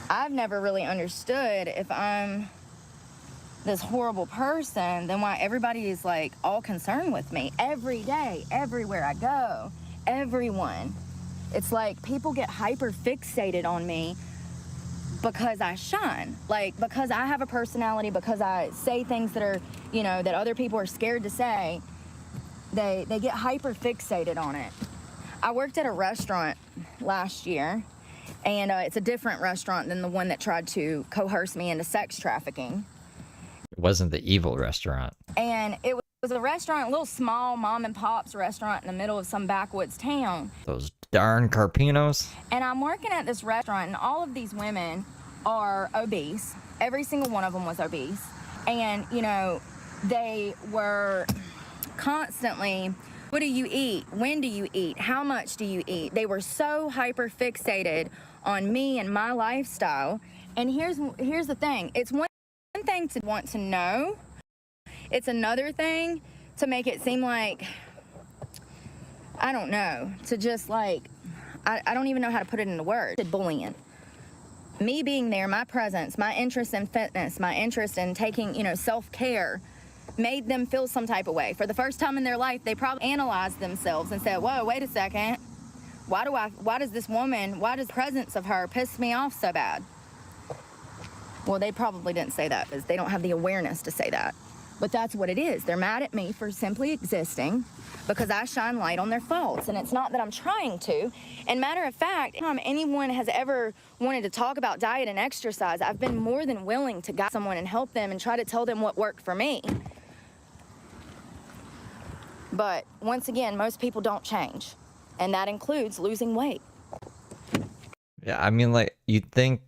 I've never really understood if I'm this horrible person, then why everybody is like all concerned with me every day, everywhere I go, everyone. It's like people get hyper fixated on me because I shine, like because I have a personality, because I say things that are, you know, that other people are scared to say. They get hyper fixated on it. I worked at a restaurant last year, and it's a different restaurant than the one that tried to coerce me into sex trafficking. It wasn't the evil restaurant. And it was a restaurant, a little small mom and pop's restaurant in the middle of some backwoods town. Those darn Carpinos. And I'm working at this restaurant, and all of these women are obese. Every single one of them was obese. And, you know, they were constantly, what do you eat? When do you eat? How much do you eat? They were so hyper fixated on me and my lifestyle. And here's the thing. It's one thing to want to know. It's another thing to make it seem like, I don't know, to just like, I don't even know how to put it into words. Bullying. Me being there, my presence, my interest in fitness, my interest in taking, you know, self-care made them feel some type of way. For the first time in their life, they probably analyzed themselves and said, whoa, wait a second. Why does the presence of her piss me off so bad? Well, they probably didn't say that because they don't have the awareness to say that. But that's what it is. They're mad at me for simply existing because I shine light on their faults. And it's not that I'm trying to. And matter of fact, anytime anyone has ever wanted to talk about diet and exercise, I've been more than willing to guide someone and help them and try to tell them what worked for me. But once again, most people don't change. And that includes losing weight. Yeah, I mean, like, you'd think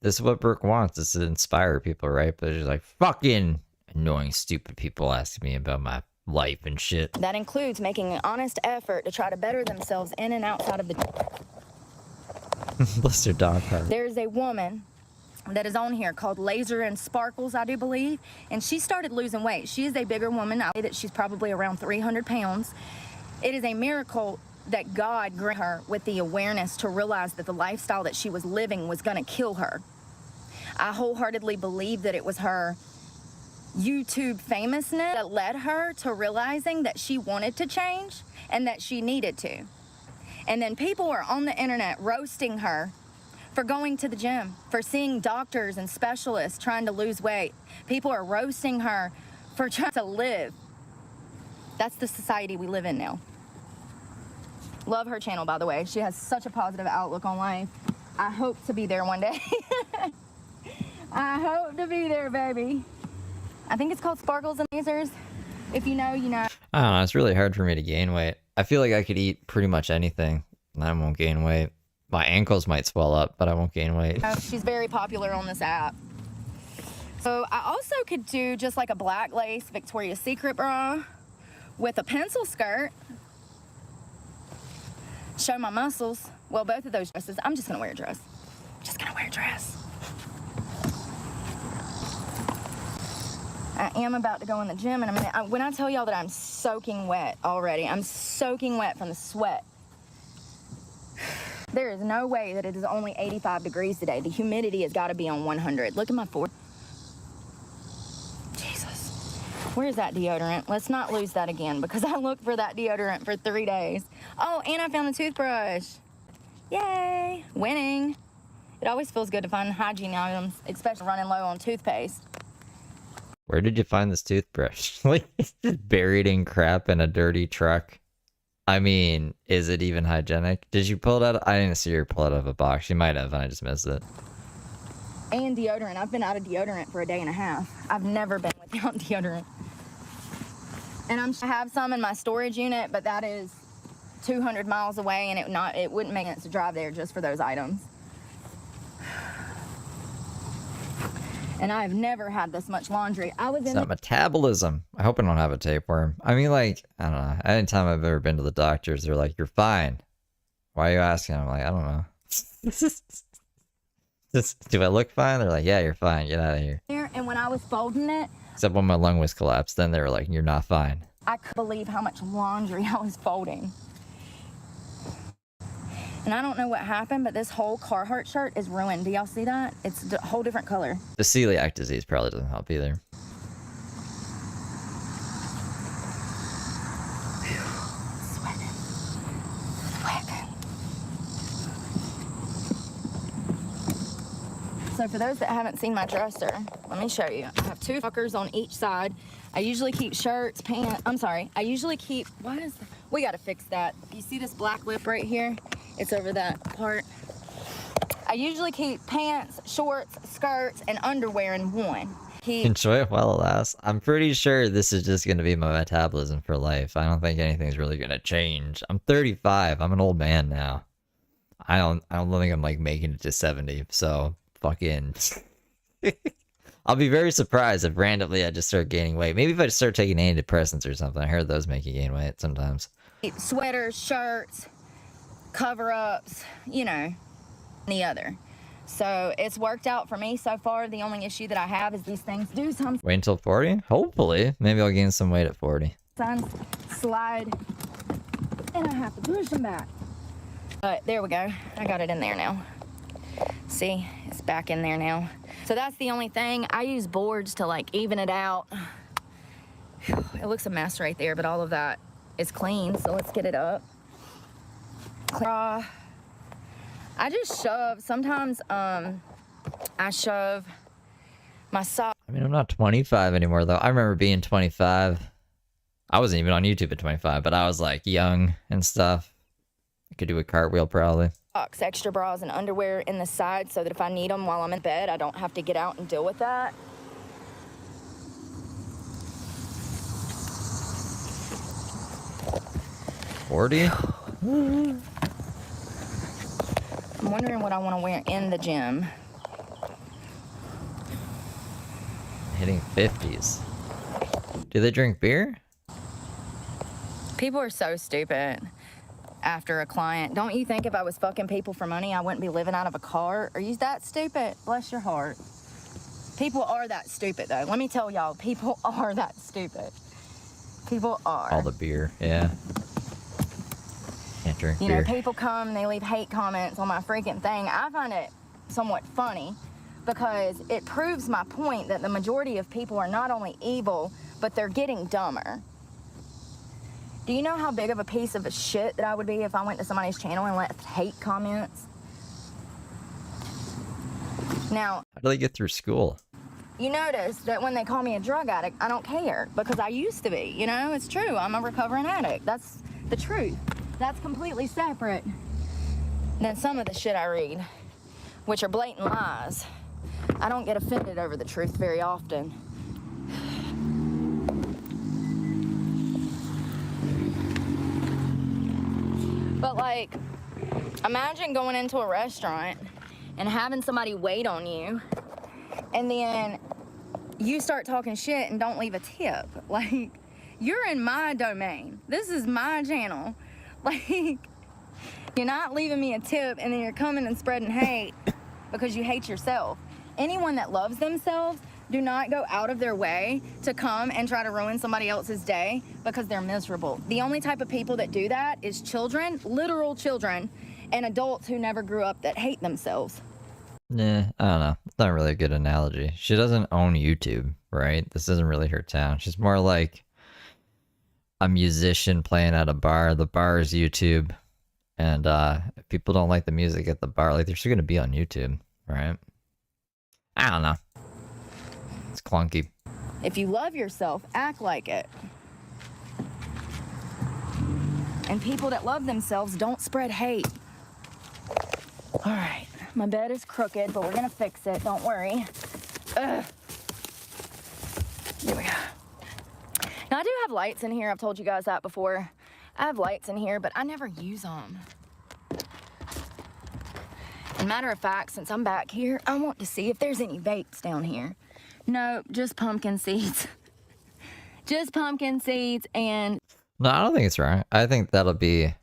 this is what Brooke wants, is to inspire people, right? But she's like, fucking annoying, stupid people asking me about my life and shit. That includes making an honest effort to try to better themselves in and outside of the... Bless their dog heart. There's a woman that is on here called Laser and Sparkles, I do believe, and she started losing weight. She is a bigger woman. I say that she's probably around 300 pounds. It is a miracle that God granted her with the awareness to realize that the lifestyle that she was living was going to kill her. I wholeheartedly believe that it was her YouTube famousness that led her to realizing that she wanted to change and that she needed to. And then people are on the internet roasting her for going to the gym, for seeing doctors and specialists trying to lose weight. People are roasting her for trying to live. That's the society we live in now. Love her channel, by the way. She has such a positive outlook on life. I hope to be there one day. I hope to be there, baby. I think it's called Sparkles and Lasers. If you know, you know. I don't know. It's really hard for me to gain weight. I feel like I could eat pretty much anything and I won't gain weight. My ankles might swell up, but I won't gain weight. She's very popular on this app. So I also could do just like a black lace Victoria's Secret bra with a pencil skirt. Show my muscles. Well, both of those dresses. I'm just gonna wear a dress. Just gonna wear a dress. I am about to go in the gym in a minute. When I tell y'all that I'm soaking wet already, I'm soaking wet from the sweat. There is no way that it is only 85 degrees today. The humidity has got to be on 100. Look at my forehead. Jesus. Where's that deodorant? Let's not lose that again because I looked for that deodorant for 3 days. Oh, and I found the toothbrush. Yay. Winning. It always feels good to find hygiene items, especially running low on toothpaste. Where did you find this toothbrush? Like, it's just buried in crap in a dirty truck. I mean, is it even hygienic? Did you pull it out? I didn't see her pull it out of a box. You might have, and I just missed it. And deodorant. I've been out of deodorant for a day and a half. I've never been without deodorant. And I have some in my storage unit, but that is 200 miles away, and it wouldn't make sense to drive there just for those items. And I've never had this much laundry. I was in It's metabolism. I hope I don't have a tapeworm. I mean, like, I don't know. Anytime I've ever been to the doctors, they're like, "You're fine." Why are you asking? I'm like, I don't know. Do I look fine? They're like, "Yeah, you're fine. Get out of here." and when I was folding it, Except when my lung was collapsed, then they were like, "You're not fine." I couldn't believe how much laundry I was folding. And I don't know what happened, but this whole Carhartt shirt is ruined. Do y'all see that? It's a whole different color. The celiac disease probably doesn't help either. Sweating. Sweating. So for those that haven't seen my dresser, let me show you. I have 2 fuckers on each side. I usually keep shirts, pants. I'm sorry. I usually keep, we gotta fix that. You see this black lip right here? It's over that part. I usually keep pants, shorts, skirts, and underwear in one. Enjoy it while it lasts. I'm pretty sure this is just going to be my metabolism for life. I don't think anything's really going to change. I'm 35. I'm an old man now. I don't think I'm like making it to 70. So fucking I'll be very surprised if randomly I just start gaining weight. Maybe if I just start taking antidepressants or something. I heard those make you gain weight sometimes. Sweaters, shirts, cover-ups, you know, the other. So it's worked out for me so far. The only issue that I have is these things do sometimes. Wait until 40? Hopefully. Maybe I'll gain some weight at 40. Slide, and I have to push them back. But there we go. I got it in there now. See, it's back in there now. So that's the only thing. I use boards to like even it out. It looks a mess right there, but all of that is clean. So let's get it up. I just shove. Sometimes I shove my sock. I mean, I'm not 25 anymore, though. I remember being 25. I wasn't even on YouTube at 25, but I was like young and stuff. I could do a cartwheel probably. Socks, extra bras, and underwear in the side so that if I need them while I'm in bed, I don't have to get out and deal with that. $40? I'm wondering what I want to wear in the gym. Hitting 50s. Do they drink beer? People are so stupid after a client. Don't you think if I was fucking people for money, I wouldn't be living out of a car? Are you that stupid? Bless your heart. People are that stupid, though. Let me tell y'all, people are that stupid. People are. All the beer, yeah. Can't drink You beer. know, people come, they leave hate comments on my freaking thing. I find it somewhat funny because it proves my point that the majority of people are not only evil, but they're getting dumber. Do you know how big of a piece of shit that I would be if I went to somebody's channel and left hate comments? Now, How do they get through school? you notice that when they call me a drug addict, I don't care because I used to be, you know? It's true. I'm a recovering addict. That's the truth. That's completely separate than some of the shit I read, which are blatant lies. I don't get offended over the truth very often. But like, imagine going into a restaurant and having somebody wait on you, and then you start talking shit and don't leave a tip. Like, you're in my domain. This is my channel. Like, you're not leaving me a tip, and then you're coming and spreading hate because you hate yourself. Anyone that loves themselves do not go out of their way to come and try to ruin somebody else's day because they're miserable. The only type of people that do that is children, literal children, and adults who never grew up that hate themselves. Nah, I don't know. It's not really a good analogy. She doesn't own YouTube, right? This isn't really her town. She's more like a musician playing at a bar. The bar is YouTube. And if people don't like the music at the bar, like, they're still going to be on YouTube, right? I don't know. It's clunky. If you love yourself, act like it. And people that love themselves don't spread hate. All right, my bed is crooked, but we're gonna fix it, don't worry. Ugh. Here we go. Now, I do have lights in here. I've told you guys that before. I have lights in here, but I never use them. And matter of fact, since I'm back here, I want to see if there's any vapes down here. No, just pumpkin seeds. Just pumpkin seeds and... No, I don't think it's wrong. I think that'll be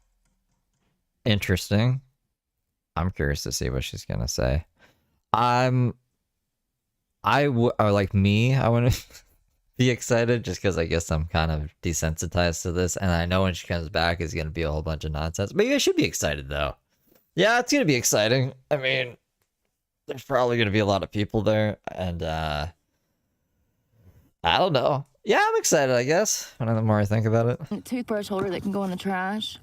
interesting. I'm curious to see what she's gonna say. I wouldn't be excited just because I guess I'm kind of desensitized to this, and I know when she comes back it's gonna be a whole bunch of nonsense. But I should be excited though. Yeah, it's gonna be exciting. I mean, there's probably gonna be a lot of people there, and I don't know. Yeah, I'm excited, I guess, when the more I think about it. A toothbrush holder that can go in the trash.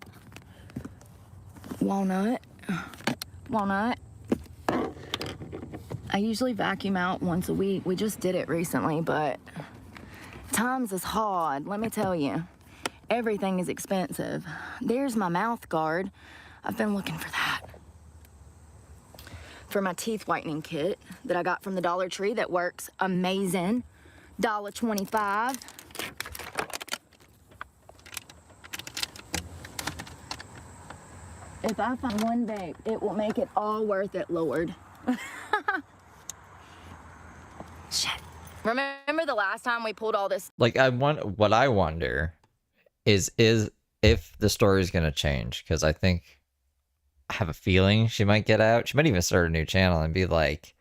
Walnut. Walnut. I usually vacuum out once a week. We just did it recently, but times is hard, let me tell you. Everything is expensive. There's my mouth guard. I've been looking for that. For my teeth whitening kit that I got from the Dollar Tree that works amazing. $1.25. If I find one vape, it will make it all worth it, Lord. Shit. Remember the last time we pulled all this? Like, what I wonder is if the story is going to change, because I have a feeling she might get out. She might even start a new channel and be like,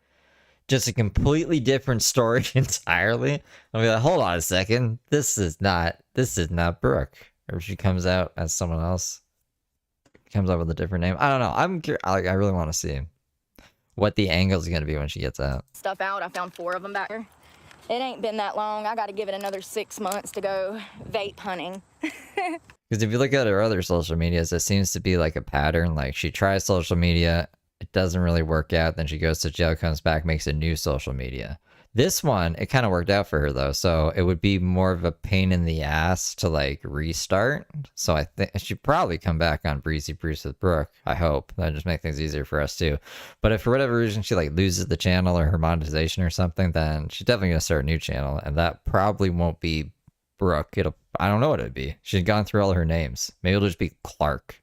just a completely different story entirely. I'll be like, hold on a second, this is not Brooke. Or she comes out as someone else, comes up with a different name. I don't know. I really want to see what the angle is going to be when she gets out. Stuff out. I found 4 of them back there. It ain't been that long. I got to give it another 6 months to go vape hunting. Because if you look at her other social medias, it seems to be like a pattern. Like, she tries social media, it doesn't really work out, then she goes to jail, comes back, makes a new social media. This one, it kind of worked out for her though, so it would be more of a pain in the ass to like restart. So I think she'd probably come back on Breezy Bruce with Brooke. I hope that'd just make things easier for us too. But if for whatever reason she like loses the channel or her monetization or something, then she's definitely gonna start a new channel, and that probably won't be Brooke. I don't know what it'd be. She's gone through all her names. Maybe it'll just be Clark.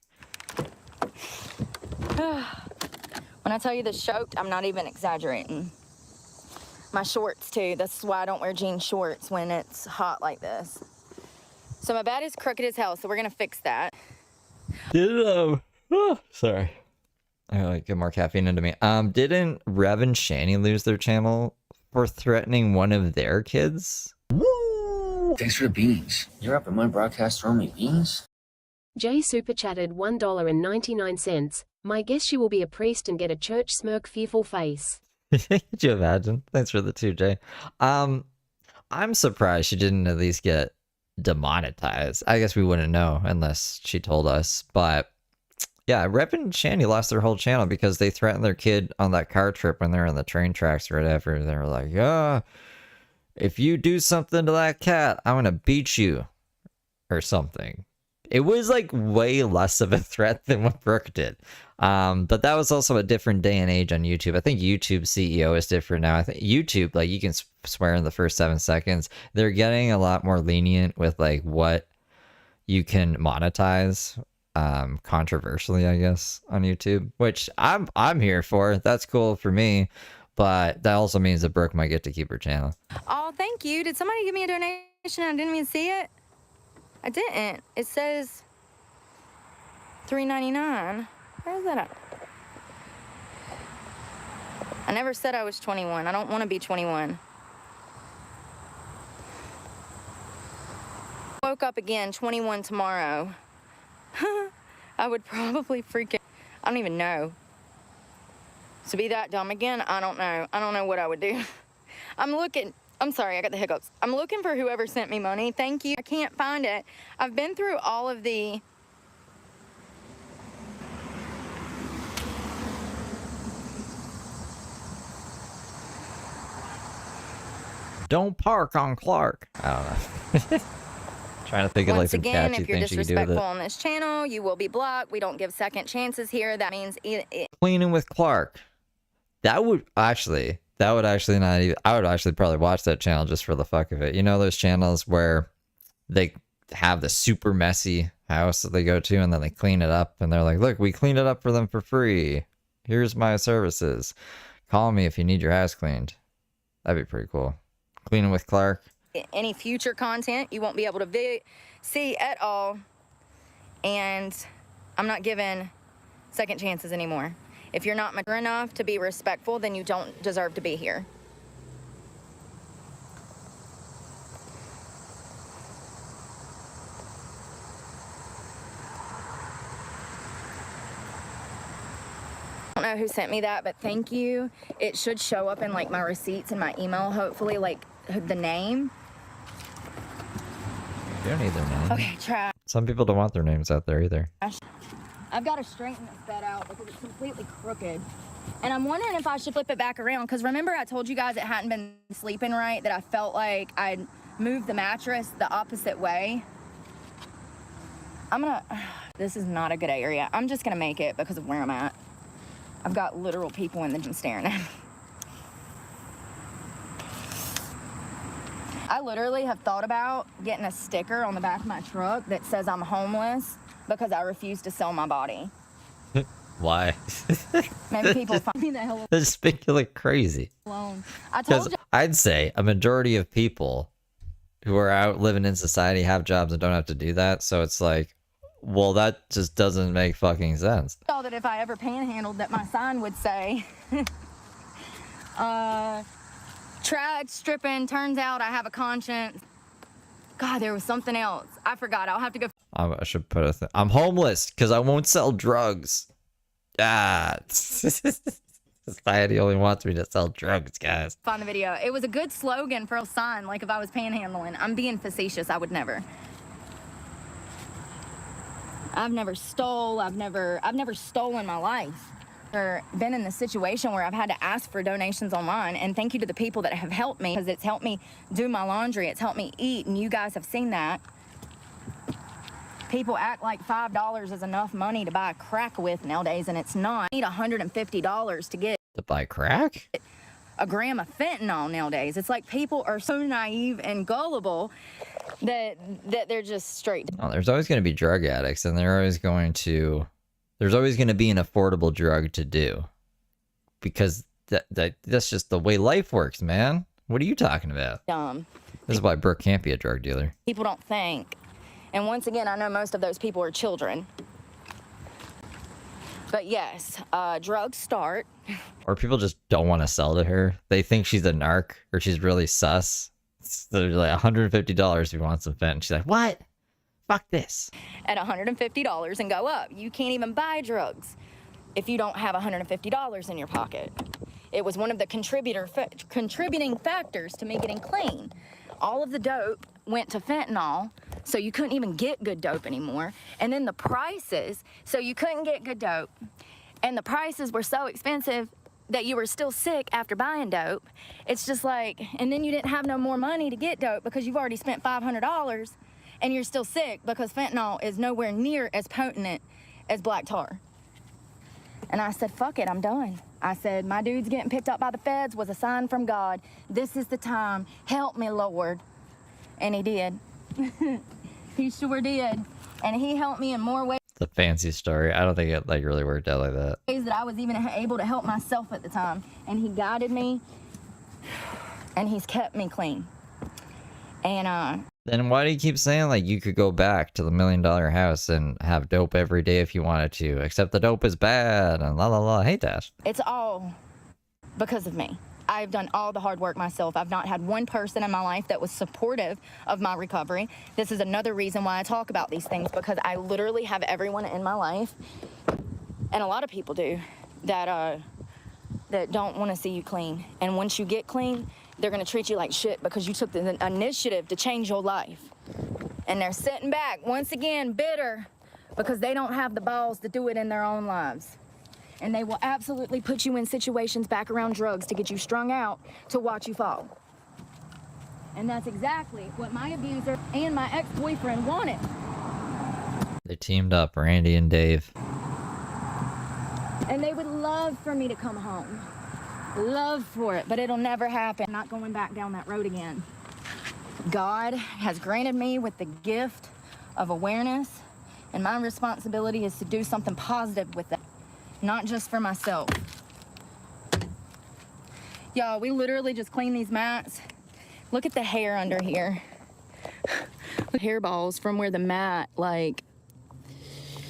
When I tell you this choked, I'm not even exaggerating. My shorts too. That's why I don't wear jean shorts when it's hot like this. So my bed is crooked as hell, so we're gonna fix that. Sorry. I gotta get more caffeine into me. Didn't Rev and Shani lose their channel for threatening one of their kids? Woo! Thanks for the beans. You're up in my broadcast throwing me beans? Jay super chatted $1.99. My guess she will be a priest and get a church smirk fearful face. Could you imagine? Thanks for the 2, Jay. I'm surprised she didn't at least get demonetized. I guess we wouldn't know unless she told us. But yeah, Rep and Shani lost their whole channel because they threatened their kid on that car trip when they were on the train tracks or whatever. They were like, if you do something to that cat, I'm gonna beat you or something. It was like way less of a threat than what Brooke did. But that was also a different day and age on YouTube. I think YouTube CEO is different now. I think YouTube, like, you can swear in the first 7 seconds. They're getting a lot more lenient with like what you can monetize, controversially, I guess, on YouTube, which I'm here for. That's cool for me. But that also means that Brooke might get to keep her channel. Oh, thank you. Did somebody give me a donation? I didn't even see it. I didn't. It says $3.99. Where's that at? I never said I was 21. I don't want to be 21. Woke up again, 21 tomorrow. I would probably freaking, I don't even know. To be that dumb again, I don't know. I don't know what I would do. I'm sorry, I got the hiccups. I'm looking for whoever sent me money. Thank you. I can't find it. I've been through all of the... Don't park on Clark. I don't know. Trying to think of like some again, catchy if you're things you can do with disrespectful it. on this channel, you will be blocked. We don't give second chances here. That means... Cleaning with Clark. That would actually not even, I would actually probably watch that channel just for the fuck of it. You know those channels where they have the super messy house that they go to and then they clean it up and they're like, look, we cleaned it up for them for free. Here's my services. Call me if you need your house cleaned. That'd be pretty cool. Cleaning with Clark. Any future content you won't be able to see at all. And I'm not giving second chances anymore. If you're not mature enough to be respectful, then you don't deserve to be here. I don't know who sent me that, but thank you. It should show up in like my receipts and my email, hopefully, like the name. You don't need their name. Okay, try. Some people don't want their names out there either. I've got to straighten this bed out because it's completely crooked. And I'm wondering if I should flip it back around because remember I told you guys it hadn't been sleeping right, that I felt like I'd moved the mattress the opposite way. This is not a good area. I'm just gonna make it because of where I'm at. I've got literal people in the gym staring at me. I literally have thought about getting a sticker on the back of my truck that says I'm homeless because I refuse to sell my body. Why? Maybe people find me the hell This make you look crazy. alone. I told you. I'd say a majority of people who are out living in society have jobs and don't have to do that. So it's like, well, that just doesn't make fucking sense. That if I ever panhandled, that my sign would say, tried stripping, turns out I have a conscience. God, there was something else. I forgot. I'll have to go. I should put a thing. I'm homeless because I won't sell drugs. Ah. Society only wants me to sell drugs, guys. Find the video. It was a good slogan for a sign, like if I was panhandling. I'm being facetious. I would never. I've never stole. I've never stolen my life or been in the situation where I've had to ask for donations online. And thank you to the people that have helped me because it's helped me do my laundry. It's helped me eat. And you guys have seen that. People act like $5 is enough money to buy crack with nowadays, and it's not. You need $150 to get To buy crack? a gram of fentanyl nowadays. It's like people are so naive and gullible that they're just straight. Oh, there's always going to be drug addicts, and there's always going to be an affordable drug to do, because that's just the way life works, man. What are you talking about? Dumb. This is why Brooke can't be a drug dealer. People don't think. And once again, I know most of those people are children. But yes, drugs start. Or people just don't want to sell to her. They think she's a narc or she's really sus. So they're like $150 if you want some fent. And she's like, what? Fuck this. At $150 and go up. You can't even buy drugs if you don't have $150 in your pocket. It was one of the contributing factors to me getting clean. All of the dope went to fentanyl, so you couldn't even get good dope anymore. And then the prices, so you couldn't get good dope. And the prices were so expensive that you were still sick after buying dope. It's just like, and then you didn't have no more money to get dope because you've already spent $500. and you're still sick because fentanyl is nowhere near as potent as black tar. And I said, fuck it, I'm done. I said, my dude's getting picked up by the feds was a sign from God. This is the time. Help me, Lord. And he did. He sure did. And he helped me in more ways It's a fancy story. I don't think it like really worked out like that. that I was even able to help myself at the time. And he guided me, and he's kept me clean. And Then why do you keep saying like you could go back to the $1 million house and have dope every day if you wanted to, except the dope is bad and la la la? Hey, Dash. it's all because of me. I've done all the hard work myself. I've not had one person in my life that was supportive of my recovery. This is another reason why I talk about these things, because I literally have everyone in my life, and a lot of people do, that don't want to see you clean. And once you get clean, they're going to treat you like shit because you took the initiative to change your life. And they're sitting back, once again, bitter because they don't have the balls to do it in their own lives. And they will absolutely put you in situations back around drugs to get you strung out to watch you fall. And that's exactly what my abuser and my ex-boyfriend wanted. They teamed up, Randy and Dave. And they would love for me to come home. Love for it, but it'll never happen. I'm not going back down that road again. God has granted me with the gift of awareness, and my responsibility is to do something positive with it, not just for myself. Y'all, we literally just cleaned these mats. Look at the hair under here. Look, hairballs from where the mat, like,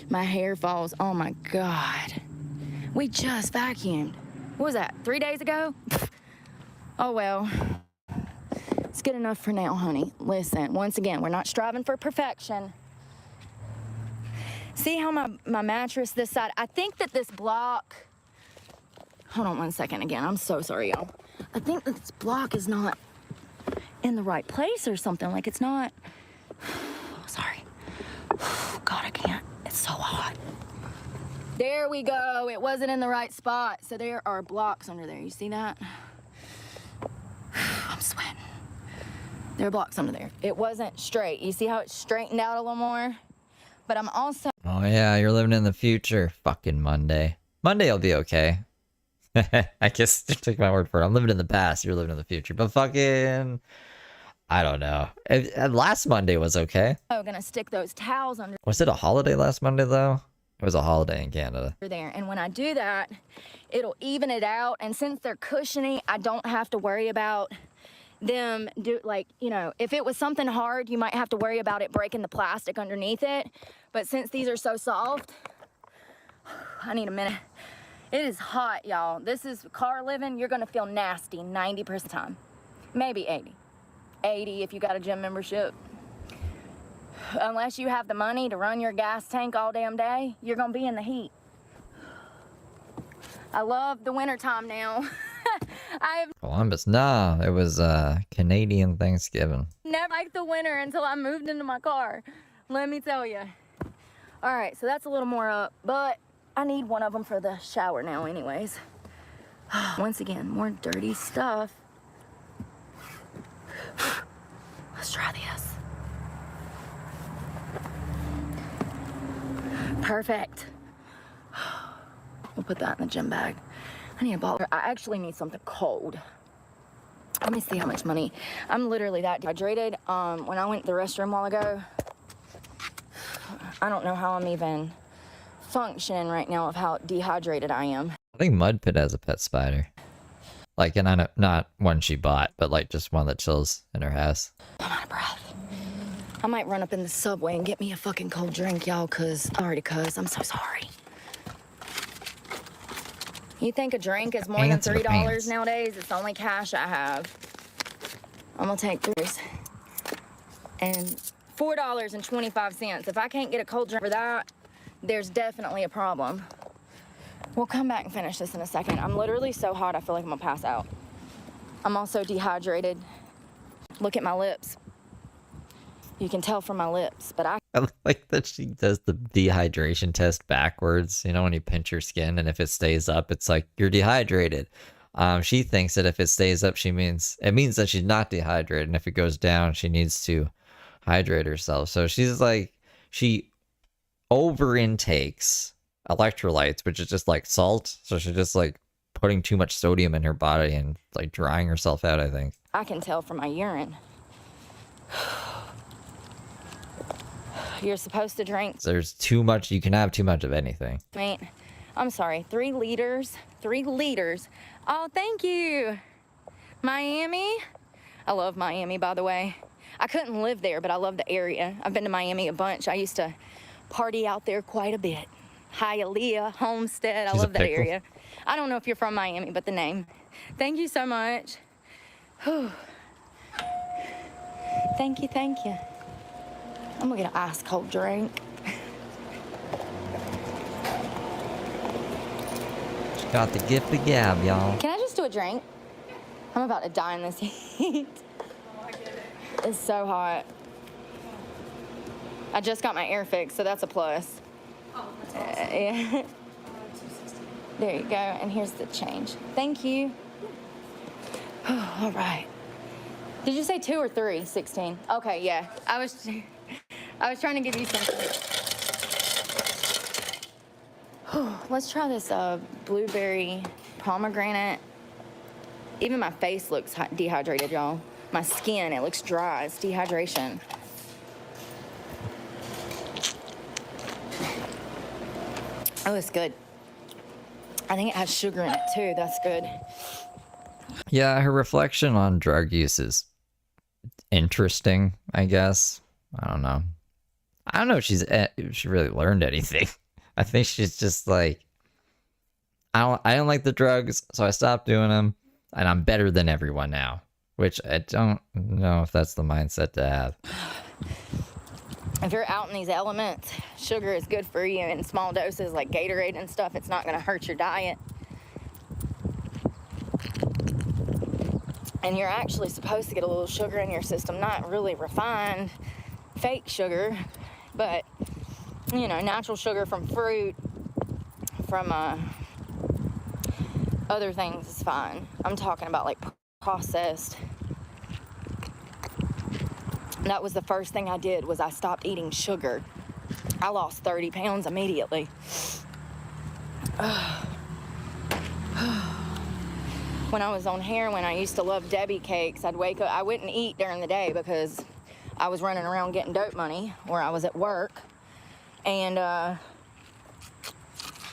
my hair falls. Oh my God. We just vacuumed. What was that, 3 days ago? Oh well. It's good enough for now, honey. Listen, once again, we're not striving for perfection. See how my mattress this side, I think that this block, hold on 1 second again, I'm so sorry, y'all. I think that this block is not in the right place or something, like it's not, sorry. God, I can't, it's so hot. There we go, it wasn't in the right spot. So there are blocks under there, you see that? I'm sweating. There are blocks under there. It wasn't straight. You see how it's straightened out a little more? But I'm also... Oh yeah, you're living in the future. Fucking Monday. Monday will be okay. I guess take my word for it. I'm living in the past. You're living in the future. But fucking... I don't know. Last Monday was okay. I'm gonna stick those towels under Was it a holiday last Monday though? It was a holiday in Canada. there. And when I do that, it'll even it out. And since they're cushiony, I don't have to worry about them like, you know, if it was something hard, you might have to worry about it breaking the plastic underneath it. But since these are so soft, I need a minute. It is hot, y'all. This is car living. You're gonna feel nasty 90% of the time. Maybe 80. 80 if you got a gym membership. Unless you have the money to run your gas tank all damn day, you're gonna be in the heat. I love the winter time now. I've Columbus. Nah, it was Canadian Thanksgiving. never liked the winter until I moved into my car. Let me tell you. All right, so that's a little more up, but I need one of them for the shower now anyways. Once again, more dirty stuff. Let's try this. Perfect. We'll put that in the gym bag. I need a bottle. I actually need something cold. Let me see how much money. I'm literally that dehydrated. When I went to the restroom a while ago, I don't know how I'm even functioning right now of how dehydrated I am. I think Mud Pit has a pet spider. Like, and I know, not one she bought, but like just one that chills in her house. I'm out of breath. I might run up in the subway and get me a fucking cold drink, y'all, I'm so sorry. You think a drink is more than $3 nowadays? It's the only cash I have. I'm gonna take $3 and $4.25. If I can't get a cold drink for that, there's definitely a problem. We'll come back and finish this in a second. I'm literally so hot, I feel like I'm gonna pass out. I'm also dehydrated. Look at my lips. You can tell from my lips, but I like that she does the dehydration test backwards. You know, when you pinch your skin and if it stays up, it's like you're dehydrated. She thinks that if it stays up, it means that she's not dehydrated. And if it goes down, she needs to hydrate herself. So she's like, she over intakes electrolytes, which is just like salt. So she's just like putting too much sodium in her body and like drying herself out, I think. I can tell from my urine. You're supposed to drink. There's too much. You can have too much of anything. Wait, I'm sorry. 3 liters. 3 liters. Oh, thank you. Miami. I love Miami, by the way. I couldn't live there, but I love the area. I've been to Miami a bunch. I used to party out there quite a bit. Hialeah, Homestead. I love that area. I don't know if you're from Miami, but the name. Thank you so much. Whew. Thank you, thank you. I'm gonna get an ice cold drink. Got the gift of gab, y'all. Can I just do a drink? I'm about to die in this heat. Oh, I get it. It's so hot. I just got my air fixed, so that's a plus. Oh, that's awesome. Yeah. 260. There you go, and here's the change. Thank you. All right. Did you say 2 or 3? 16. Okay, yeah. I was trying to give you something. Let's try this blueberry pomegranate. Even my face looks dehydrated, y'all. My skin, it looks dry. It's dehydration. Oh, it's good. I think it has sugar in it too. That's good. Yeah, her reflection on drug use is interesting, I guess. I don't know. I don't know if she really learned anything. I think she's just like, I don't like the drugs, so I stopped doing them, and I'm better than everyone now. Which I don't know if that's the mindset to have. If you're out in these elements, sugar is good for you in small doses like Gatorade and stuff. It's not going to hurt your diet. And you're actually supposed to get a little sugar in your system, not really refined, fake sugar, but, you know, natural sugar from fruit, from other things is fine. I'm talking about like processed. That was the first thing I did, was I stopped eating sugar. I lost 30 pounds immediately. When I was on heroin, I used to love Debbie cakes. I'd wake up, I wouldn't eat during the day because I was running around getting dope money, or I was at work. And What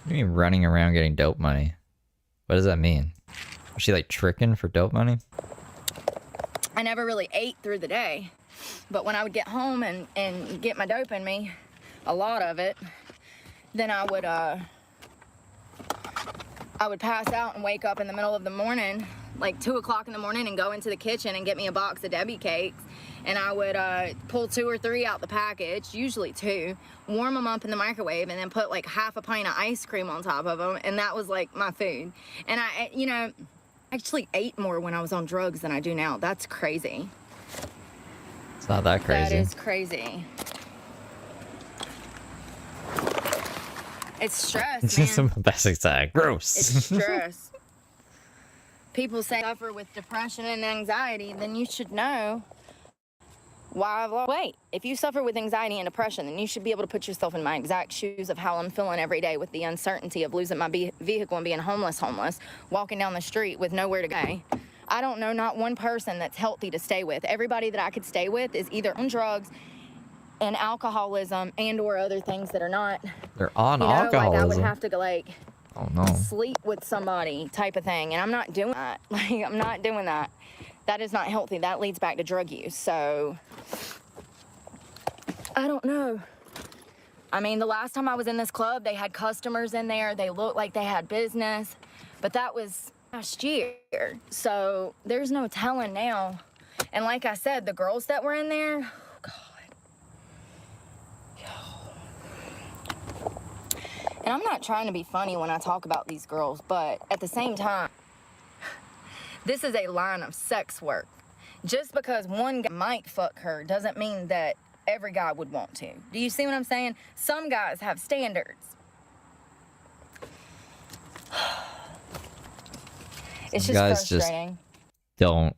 do you mean running around getting dope money? What does that mean? Was she like tricking for dope money? I never really ate through the day. But when I would get home and get my dope in me, a lot of it, then I would pass out and wake up in the middle of the morning, like 2 o'clock in the morning, and go into the kitchen and get me a box of Debbie cakes. And I would pull 2 or 3 out the package, usually 2, warm them up in the microwave, and then put like half a pint of ice cream on top of them. And that was like my food. And I, you know, actually ate more when I was on drugs than I do now. That's crazy. It's not that crazy. That is crazy. It's stress, man. Some basic side. Gross. It's stress. People say suffer with depression and anxiety, then you should know why I've lost weight. If you suffer with anxiety and depression, then you should be able to put yourself in my exact shoes of how I'm feeling every day with the uncertainty of losing my vehicle and being homeless, walking down the street with nowhere to go. I don't know not one person that's healthy to stay with. Everybody that I could stay with is either on drugs and alcoholism and or other things that are not. They're on you know, alcoholism. Like I would have to go like oh no. sleep with somebody type of thing, and I'm not doing that. Like, I'm not doing that. That is not healthy. That leads back to drug use. So I don't know. I mean, the last time I was in this club, they had customers in there. They looked like they had business, but that was last year. So there's no telling now. And like I said, the girls that were in there, oh God. And I'm not trying to be funny when I talk about these girls, but at the same time, this is a line of sex work. Just because one guy might fuck her doesn't mean that every guy would want to. Do you see what I'm saying? Some guys have standards. It's just guys frustrating. Don't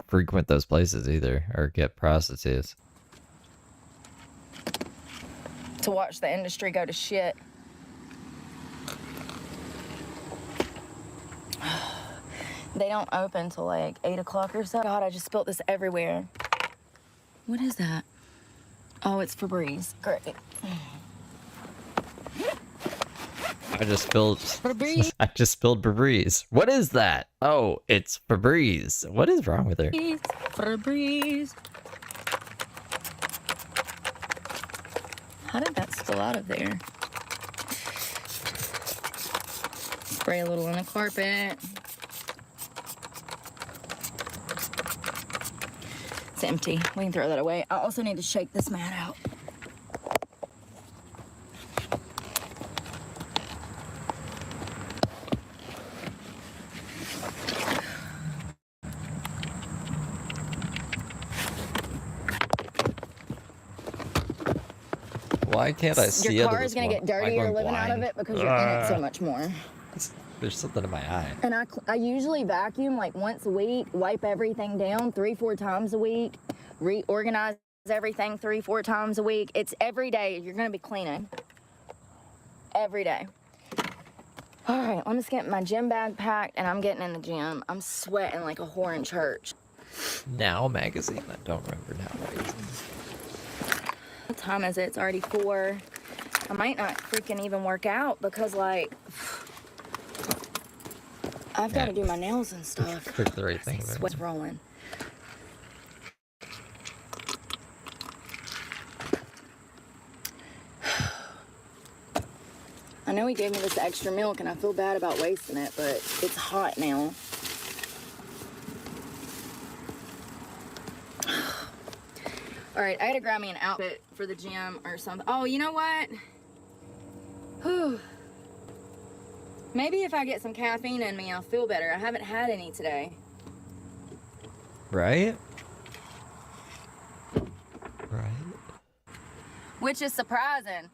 frequent those places either or get prostitutes. to watch the industry go to shit. They don't open till like 8 o'clock or so. God, I just spilled this everywhere. What is that? Oh, it's Febreze. Great. I just spilled. Febreze. I just spilled Febreze. What is that? Oh, it's Febreze. What is wrong with her? Febreze. How did that spill out of there? Spray a little on the carpet. It's empty. We can throw that away. I also need to shake this mat out. Why can't I see Your out of car is this going to one? get Am I dirtier going living out of blind? it because you're in it so much more. There's something in my eye. And I usually vacuum like once a week, wipe everything down 3-4 times a week, reorganize everything 3-4 times a week. It's every day you're going to be cleaning. Every day. All right, I'm just getting my gym bag packed and I'm getting in the gym. I'm sweating like a whore in church. Now magazine. I don't remember Now magazine. What time is it? It's already 4. I might not freaking even work out because like I've got to do my nails and stuff. Click the right thing. Sweat's rolling. I know he gave me this extra milk and I feel bad about wasting it, but it's hot now. All right, I gotta grab me an outfit for the gym or something. Oh, you know what? Whew. Maybe if I get some caffeine in me, I'll feel better. I haven't had any today. Right? Right. Which is surprising.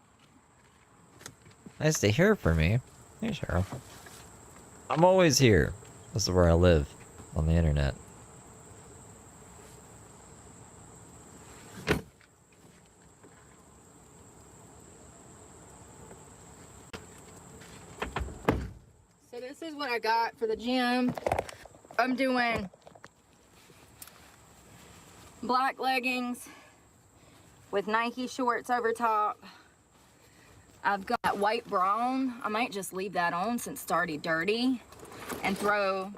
Nice to hear from me. Hey, Cheryl. I'm always here. This is where I live. On the internet. So this is what I got for the gym. I'm doing black leggings with Nike shorts over top. I've got white bra on. I might just leave that on since it's already dirty and throw...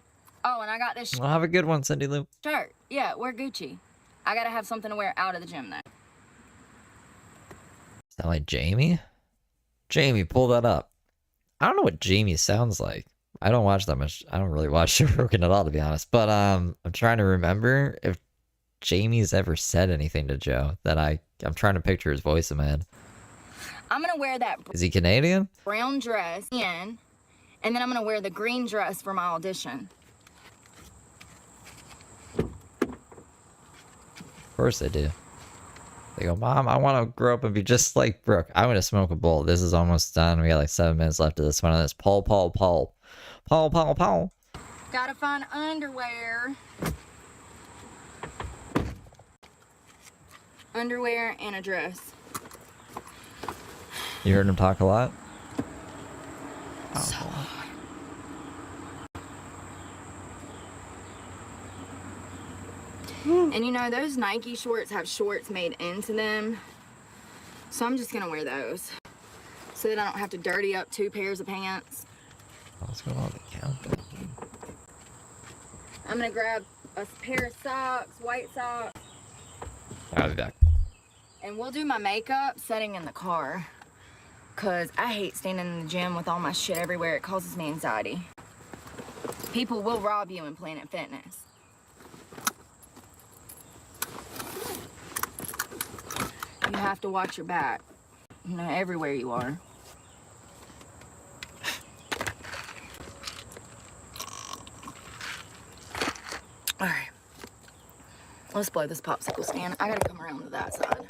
Oh, and I got this Well, have a good one, Cindy Lou. shirt. Yeah, wear Gucci. I gotta have something to wear out of the gym though. Sound like Jamie? Jamie, pull that up. I don't know what Jamie sounds like. I don't watch that much. I don't really watch Broken at all, to be honest. But I'm trying to remember if Jamie's ever said anything to Joe that I'm trying to picture his voice in my head. I'm gonna wear that Is he Canadian? brown dress in, and then I'm gonna wear the green dress for my audition. Of course they do. They go, Mom, I want to grow up and be just like Brooke. I'm going to smoke a bowl. This is almost done. We got like 7 minutes left of this one. This Paul. Gotta find underwear. Underwear and a dress. You heard him talk a lot? So And you know, those Nike shorts have shorts made into them. So I'm just gonna wear those. So that I don't have to dirty up 2 pairs of pants. What's going on with the countdown? I'm gonna grab a pair of socks, white socks. I'll be back. And we'll do my makeup sitting in the car. Cause I hate standing in the gym with all my shit everywhere. It causes me anxiety. People will rob you in Planet Fitness. You have to watch your back. You know, everywhere you are. All right. Let's blow this popsicle stand. I gotta come around to that side.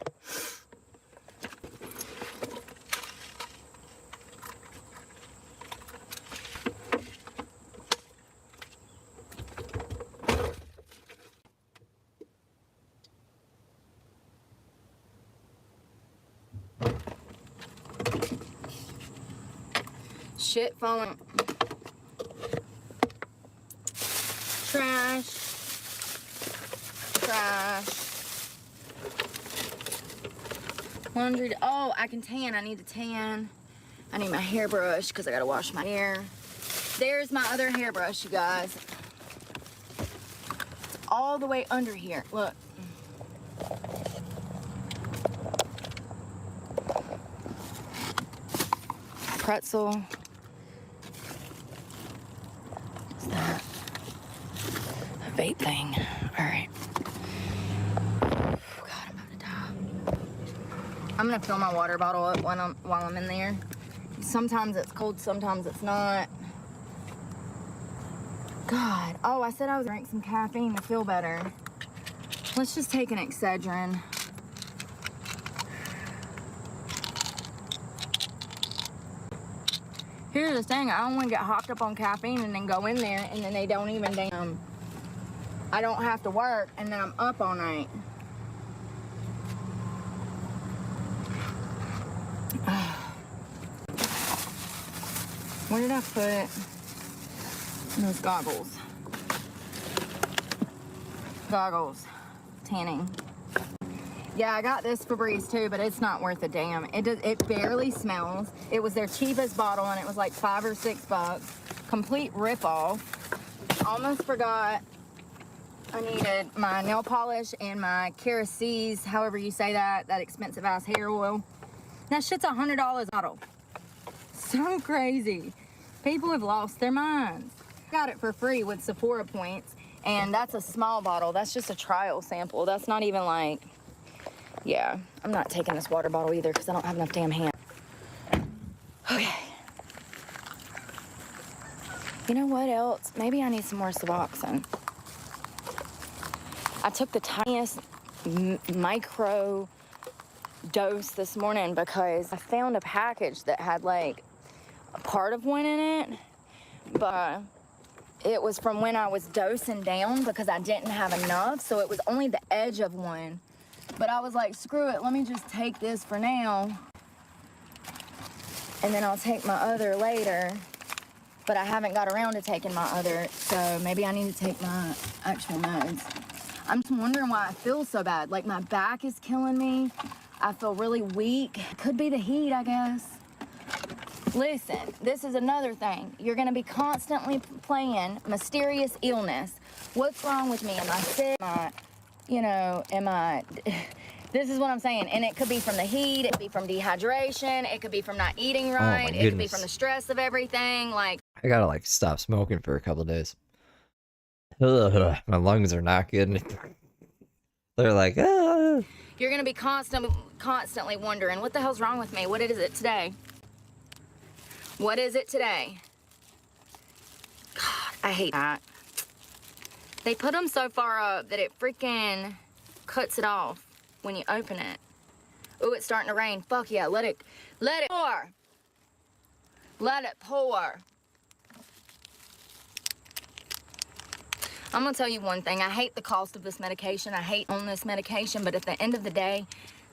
shit falling. Trash. Laundry. Oh, I can tan. I need to tan. I need my hairbrush because I gotta wash my hair. There's my other hairbrush, you guys. It's all the way under here. Look. Pretzel. What's that? A vape thing. All right. God, I'm about to die. I'm gonna fill my water bottle up while I'm in there. Sometimes it's cold, sometimes it's not. God. Oh, I said I was gonna drink some caffeine to feel better. Let's just take an Excedrin. Here's the thing, I don't want to get hopped up on caffeine and then go in there and then they don't even damn. I don't have to work and then I'm up all night. Where did I put those goggles? Goggles. Tanning. Yeah, I got this Febreze too, but it's not worth a damn. It barely smells. It was their cheapest bottle and it was like $5 or $6. Complete ripoff. Almost forgot I needed my nail polish and my Kerastase, however you say that expensive ass hair oil. That shit's $100 a bottle. So crazy. People have lost their minds. Got it for free with Sephora points, and that's a small bottle. That's just a trial sample. That's not even like, yeah, I'm not taking this water bottle either because I don't have enough damn hands. Okay. You know what else? Maybe I need some more Suboxone. I took the tiniest micro dose this morning because I found a package that had like a part of one in it, but it was from when I was dosing down because I didn't have enough, so it was only the edge of one. But I was like, screw it, let me just take this for now, and then I'll take my other later. But I haven't got around to taking my other, so maybe I need to take my actual meds. I'm just wondering why I feel so bad. Like my back is killing me. I feel really weak. Could be the heat, I guess. Listen, this is another thing. You're gonna be constantly playing mysterious illness. What's wrong with me? Am I sick? This is what I'm saying. And it could be from the heat, it could be from dehydration, it could be from not eating right, it could be from the stress of everything. Like, I gotta like stop smoking for a couple days. Ugh, my lungs are not good. They're like, ah. You're gonna be constantly wondering, what the hell's wrong with me? What is it today? What is it today? God, I hate that. They put them so far up that it freaking cuts it off when you open it. Ooh, it's starting to rain. Fuck yeah, let it pour. Let it pour. I'm gonna tell you one thing. I hate the cost of this medication. I hate on this medication, but at the end of the day,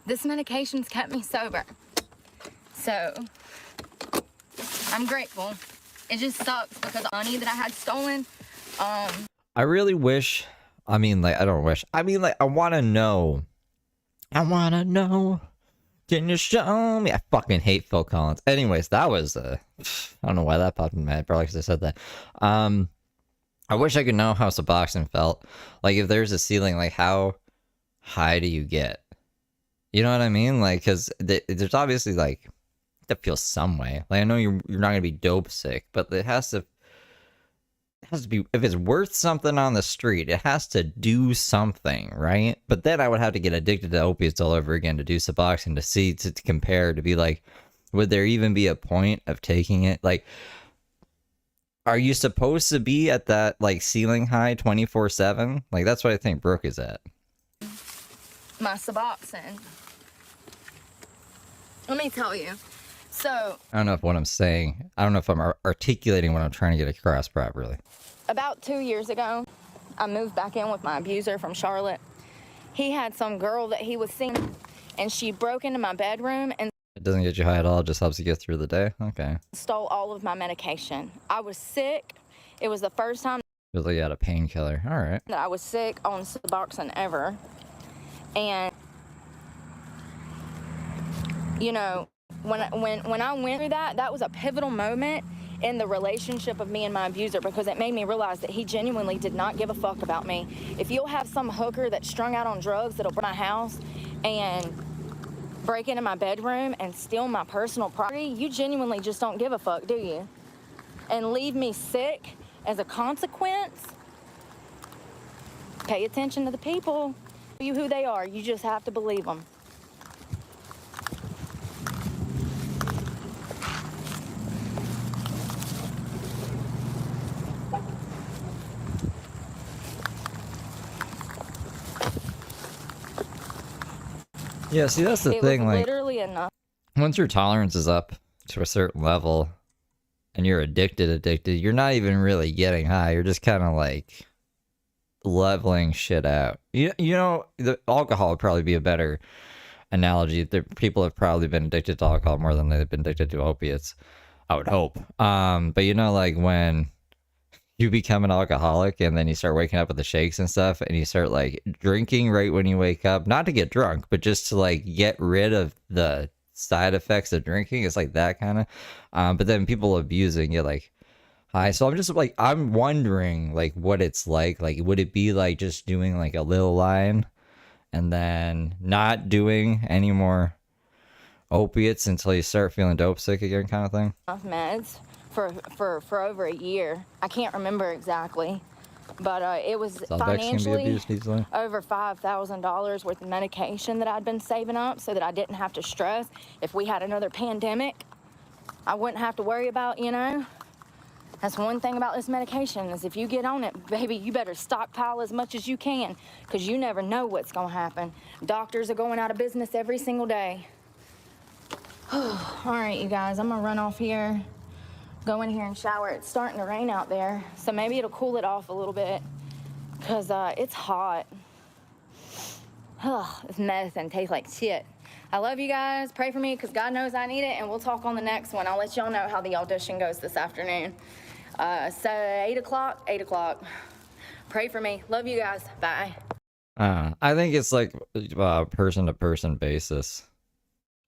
this medication's kept me sober. So, I'm grateful. It just sucks because the money that I had stolen, I really wish, I wanna know. Can you show me? I fucking hate Phil Collins. Anyways, that was, I don't know why that popped in my head, probably because I said that. I wish I could know how Suboxone felt. Like, if there's a ceiling, like, how high do you get? You know what I mean? Like, because there's obviously, like, that feels some way. Like, I know you're not going to be dope sick, but it has to be, if it's worth something on the street, it has to do something, right? But then I would have to get addicted to opiates all over again to do Suboxone to see, to compare, to be like, would there even be a point of taking it? Like, are you supposed to be at that, like, ceiling high 24/7? Like, that's what I think Brooke is at. my Suboxone. Let me tell you. So, I don't know if what I'm saying, I don't know if I'm articulating what I'm trying to get across properly. about 2 years ago, I moved back in with my abuser from Charlotte. He had some girl that he was seeing, and she broke into my bedroom and doesn't get you high at all. It just helps you get through the day. Okay. Stole all of my medication. I was sick. It was the first time Feels like you had a painkiller. All right. that I was sick on Suboxone ever. And, you know, when I went through that, that was a pivotal moment in the relationship of me and my abuser, because it made me realize that he genuinely did not give a fuck about me. If you'll have some hooker that's strung out on drugs that'll burn my house and break into my bedroom and steal my personal property, you genuinely just don't give a fuck, do you? And leave me sick as a consequence? Pay attention to the people. You who they are. You just have to believe them. Yeah, see, that's the It thing. was Like, literally enough. once your tolerance is up to a certain level and you're addicted, you're not even really getting high. You're just kind of like leveling shit out. You know, the alcohol would probably be a better analogy. People have probably been addicted to alcohol more than they've been addicted to opiates, I would hope. But you know, like when you become an alcoholic and then you start waking up with the shakes and stuff and you start like drinking right when you wake up, not to get drunk, but just to like get rid of the side effects of drinking. It's like that kind of, but then people abusing it like high. So I'm just like, I'm wondering like what it's like would it be like just doing like a little line and then not doing any more opiates until you start feeling dope sick again kind of thing? Meds for over a year. I can't remember exactly, but it was Zolbex can be financially abused easily. over $5,000 worth of medication that I'd been saving up so that I didn't have to stress. If we had another pandemic, I wouldn't have to worry about, you know. That's one thing about this medication is if you get on it, baby, you better stockpile as much as you can because you never know what's going to happen. Doctors are going out of business every single day. All right, you guys, I'm going to run off here. Go in here and shower. It's starting to rain out there, so maybe it'll cool it off a little bit because it's hot. This medicine tastes like shit. I love you guys. Pray for me because God knows I need it, and we'll talk on the next one. I'll let y'all know how the audition goes this afternoon. So 8 o'clock. Pray for me. Love you guys. Bye. I think it's like person to person basis.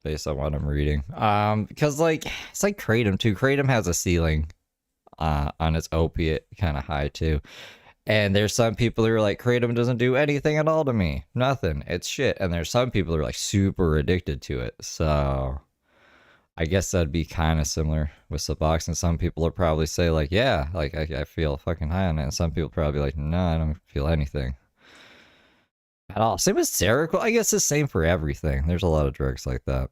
Based on what I'm reading, because like it's like kratom too. Kratom has a ceiling on its opiate kind of high too, and there's some people who are like kratom doesn't do anything at all to me, nothing, it's shit. And there's some people who are like super addicted to it. So I guess that'd be kind of similar with Suboxone. Some people will probably say like, yeah, like I feel fucking high on it, and some people probably like, no, I don't feel anything at all. Same with Seroquel. I guess the same for everything. There's a lot of drugs like that.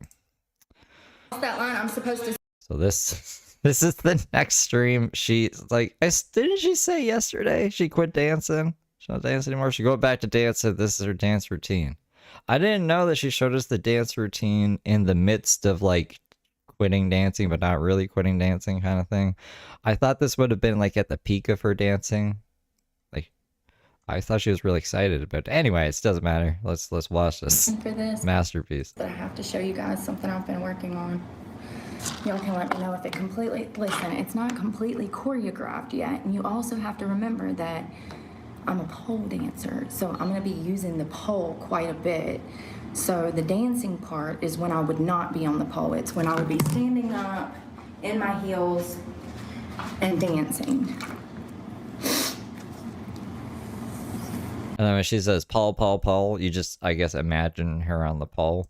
That line I'm supposed to. So this is the next stream. She's like, didn't she say yesterday she quit dancing? She don't dance anymore. She go back to dancing. This is her dance routine. I didn't know that she showed us the dance routine in the midst of like quitting dancing, but not really quitting dancing kind of thing. I thought this would have been like at the peak of her dancing. I thought she was really excited, but anyway, it doesn't matter. Let's watch this For this, masterpiece. but I have to show you guys something I've been working on. Y'all can let me know if it completely. Listen, it's not completely choreographed yet, and you also have to remember that I'm a pole dancer, so I'm gonna be using the pole quite a bit. So the dancing part is when I would not be on the pole. It's when I would be standing up in my heels and dancing. And then when she says pole, you just, I guess, imagine her on the pole.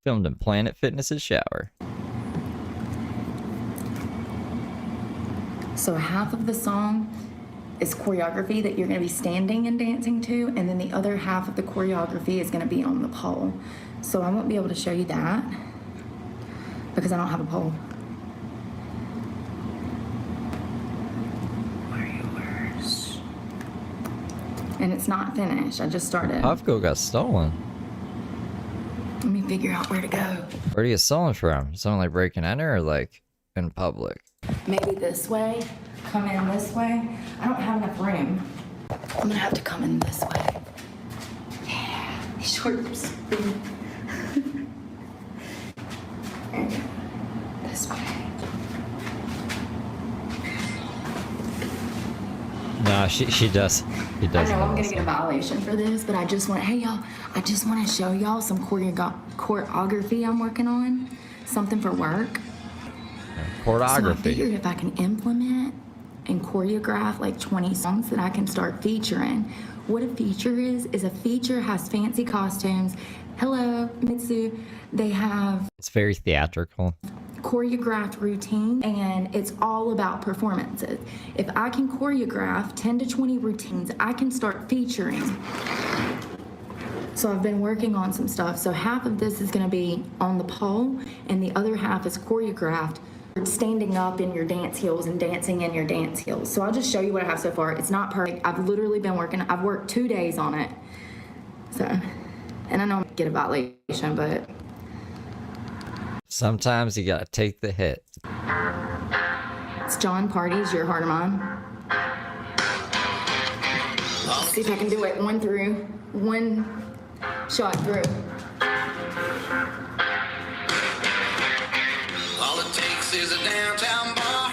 Filmed in Planet Fitness's shower. So half of the song is choreography that you're going to be standing and dancing to, and then the other half of the choreography is going to be on the pole. So I won't be able to show you that because I don't have a pole. And it's not finished. I just started. Puffco got stolen. Let me figure out where to go. Where do you get stolen from? Someone like break and enter or like in public? Maybe this way. Come in this way. I don't have enough room. I'm gonna have to come in this way. Yeah, these shorts. going this way. No, she does. She does. I know I'm gonna get a violation for this, but I just want, hey y'all, I just want to show y'all some choreography I'm working on, something for work. So I Choreography. figured if I can implement and choreograph like 20 songs that I can start featuring. What a feature is a feature has fancy costumes. Hello, Mitsu. They have It's very theatrical. choreographed routine, and it's all about performances. If I can choreograph 10 to 20 routines, I can start featuring. So I've been working on some stuff. So half of this is going to be on the pole, and the other half is choreographed, standing up in your dance heels and dancing in your dance heels. So I'll just show you what I have so far. It's not perfect. I've literally been working. I've worked 2 days on it. So, and I know I'm going to get a violation, but Sometimes you gotta take the hit. it's John Party's Your Heart of Mine. Let's see if I can do it one shot through. All it takes is a downtown bar.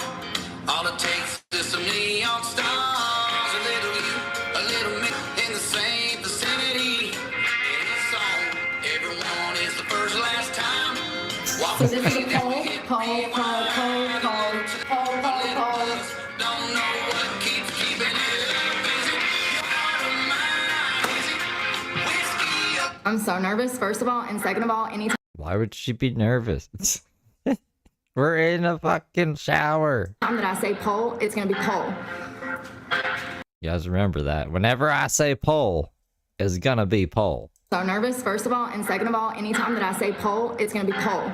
All it takes is some neon stars. A little you, a little me in the same vicinity. In this song, everyone is the first last time. So this is a pole. Don't know what keeps keeping it up. Is it your heart or mine? Is it whiskey up? I'm so nervous, first of all, and second of all, anytime Why would she be nervous? We're in a fucking shower. that I say pole, it's gonna be pole. You guys remember that. Whenever I say pole, it's gonna be pole. So nervous, first of all, and second of all, anytime that I say pole, it's gonna be pole.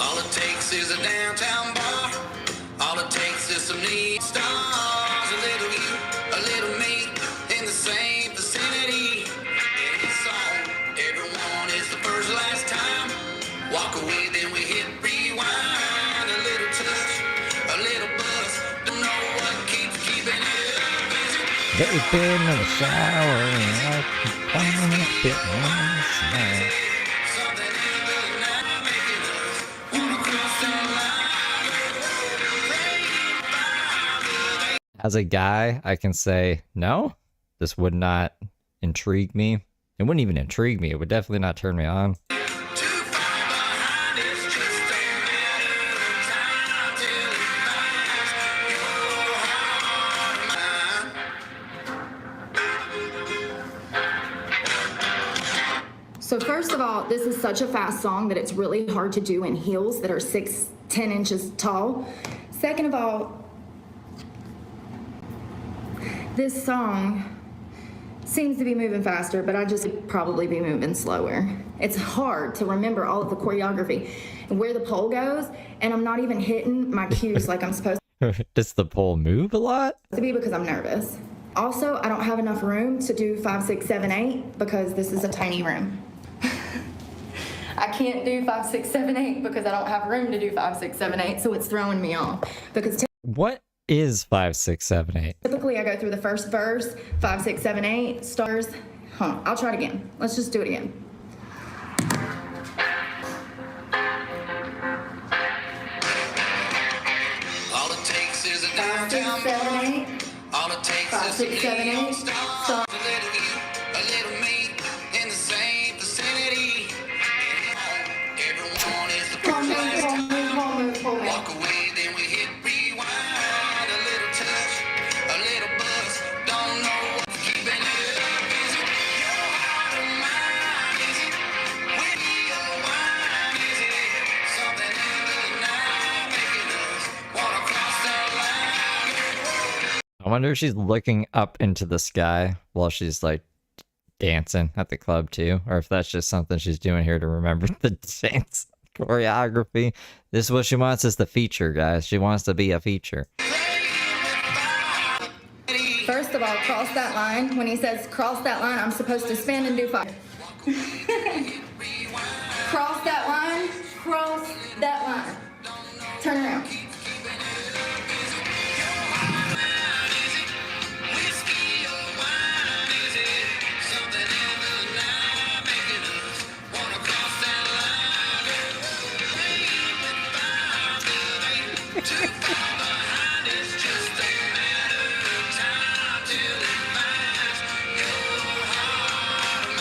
All it takes is a downtown bar. All it takes is some neon stars. A little you, a little me in the same vicinity. In this song, everyone is the first last time. Walk away, then we hit rewind. A little touch, a little buzz. Don't know what keeps keeping it up. Is it They've been in the shower and I can find a bit more smile. something in the night making us wanna cross that line? As a guy, I can say, no, this would not intrigue me. It wouldn't even intrigue me. It would definitely not turn me on. Too far behind, it's just a matter of time till it finds your heart of mine. So first of all, this is such a fast song that it's really hard to do in heels that are 10 inches tall. Second of all, this song seems to be moving faster, but I just probably be moving slower. It's hard to remember all of the choreography and where the pole goes, and I'm not even hitting my cues like I'm supposed Does the pole move a lot? to be because I'm nervous. Also, I don't have enough room to do 5, 6, 7, 8 because this is a tiny room. I can't do 5, 6, 7, 8 because I don't have room to do 5, 6, 7, 8, so it's throwing me off. Because What is 5, 6, 7, 8? typically I go through the first verse, 5, 6, 7, 8, stars. I'll try it again. Let's just do it again. All it takes is a 5, 6, downtown 7, bar. 8. All it takes 5, is 6, 7, 8. neon stars. Stop. A little you, a little me in the same vicinity. Everyone is the Pole first move, last pole time. move, pole move, pole move. Walk away, then we hit rewind. A little touch, a little buzz. Don't know what's keeping it up. Is it your heart or mine? Is it whiskey or wine? Is it something in the night making us wanna cross that line? I wonder if she's looking up into the sky while she's like dancing at the club too, or if that's just something she's doing here to remember the dance choreography. This is what she wants is the feature, guys. She wants to be a feature. First of all, cross that line. When he says cross that line, I'm supposed to spin and do 5. Cross that line, cross that line. Turn around. Whiskey or wine? Is it something in the night making us wanna cross that line? It's just a matter of time till it finds your heart of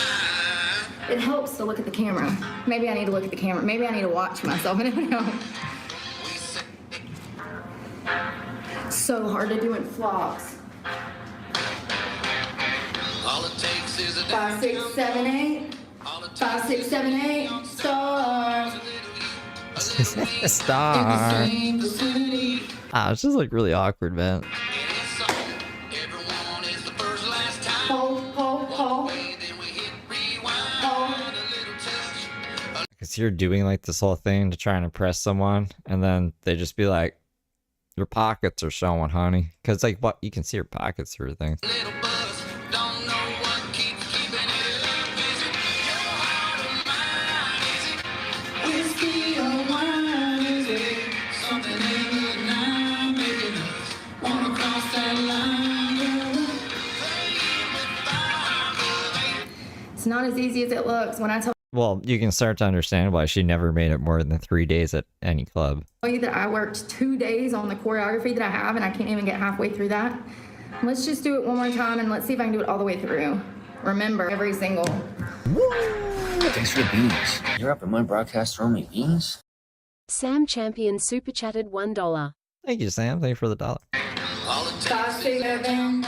mine. It helps to look at the camera. Maybe I need to look at the camera. Maybe I need to watch myself. I don't know. So hard to do in vlogs. All it takes is a 5, 6, 7, 8. 5, 6, 7, 8 stars. Star. Ah, it's just like really awkward, man. Everyone is the first last time. Hold, hold, hold. Then we hit rewind. A little touch. Because you're doing like this whole thing to try and impress someone, and then they just be like, your pockets are showing, honey. Because like, what, you can see your pockets through things. Little buzz. Don't know what keeps keeping it up. Is it your heart or mine? Is it whiskey or wine? Is it something in the night making us wanna cross that line? Playing with fire. It's not as easy as it looks. When I tell Well, you can start to understand why she never made it more than 3 days at any club. you that I worked 2 days on the choreography that I have and I can't even get halfway through that, let's just do it one more time and let's see if I can do it all the way through. Remember, every single. Thanks for the beans. You're up in my broadcast throwing me beans? Sam Champion super chatted $1. Thank you, Sam. Thank you for the $1. All it 5, takes 6, 7.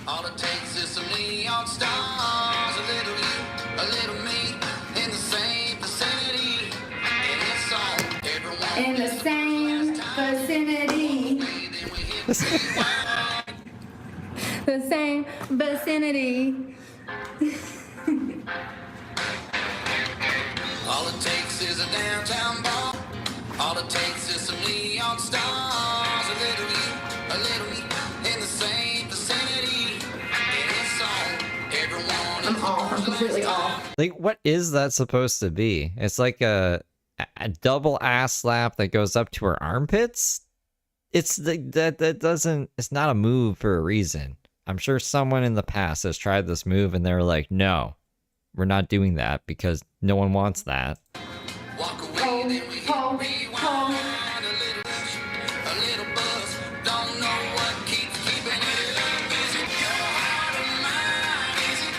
All it takes is some neon stars, a little you, a little me, in the same vicinity. And it's on everyone. In the same vicinity. The same vicinity. All it takes is a downtown bar. All it takes is some neon stars, a little you, a little me, in the same vicinity. And it's on everyone. I'm off. I'm completely off. Like, what is that supposed to be? It's like a double ass slap that goes up to her armpits. It's that doesn't. It's not a move for a reason. I'm sure someone in the past has tried this move and they're like, no, we're not doing that because no one wants that. Walk away, then we hit rewind. A little buzz, don't know what keeps keeping it up. Is it your heart or mine? Is it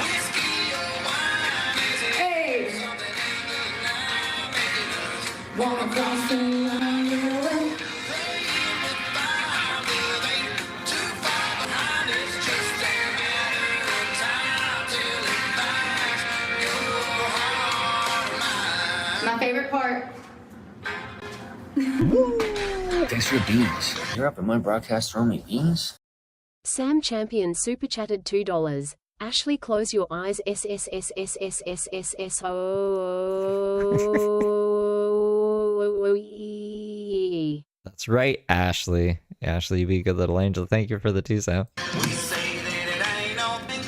whiskey or wine? Is it Hey, something in the night making us wanna cross the line, girl? playing with fire? But ain't too far behind. It's just a matter of time till it finds your heart or mine. My favorite part. Thanks for the beans. You're up in my broadcast throwing me beans? Sam Champion super chatted $2. Ashley, close your eyes. That's right, Ashley. Ashley, you be a good little angel. Thank you for the 2, Sam. We say that it ain't no thing.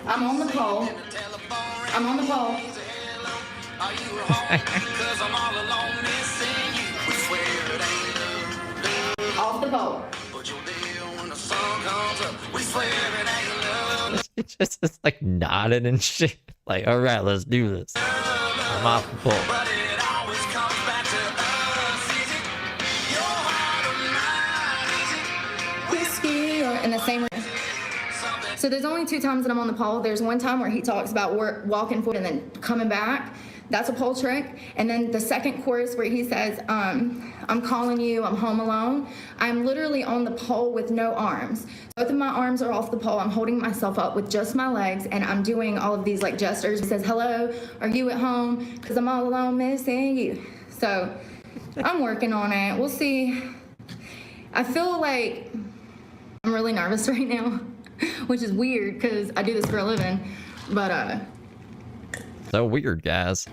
I'm on the pole. Telephone I'm on the pole. rings, hello. Are you home? Cause I'm all alone missing you. We swear it ain't love, Off the pole. but you'll deal when the sun comes up. We swear it ain't love. She just is like nodding and shit. Like, all right, let's do this. I'm off the pole. But it always comes back to us. Is it your heart or mine? Is it Whiskey or in the same. So there's only 2 times that I'm on the pole. There's one time where he talks about walking forward and then coming back. That's a pole trick. And then the second chorus where he says, I'm calling you, I'm home alone. I'm literally on the pole with no arms. Both of my arms are off the pole. I'm holding myself up with just my legs and I'm doing all of these like gestures. He says, hello, are you at home? Because I'm all alone missing you. So I'm working on it. We'll see. I feel like I'm really nervous right now, which is weird because I do this for a living. But So weird, guys.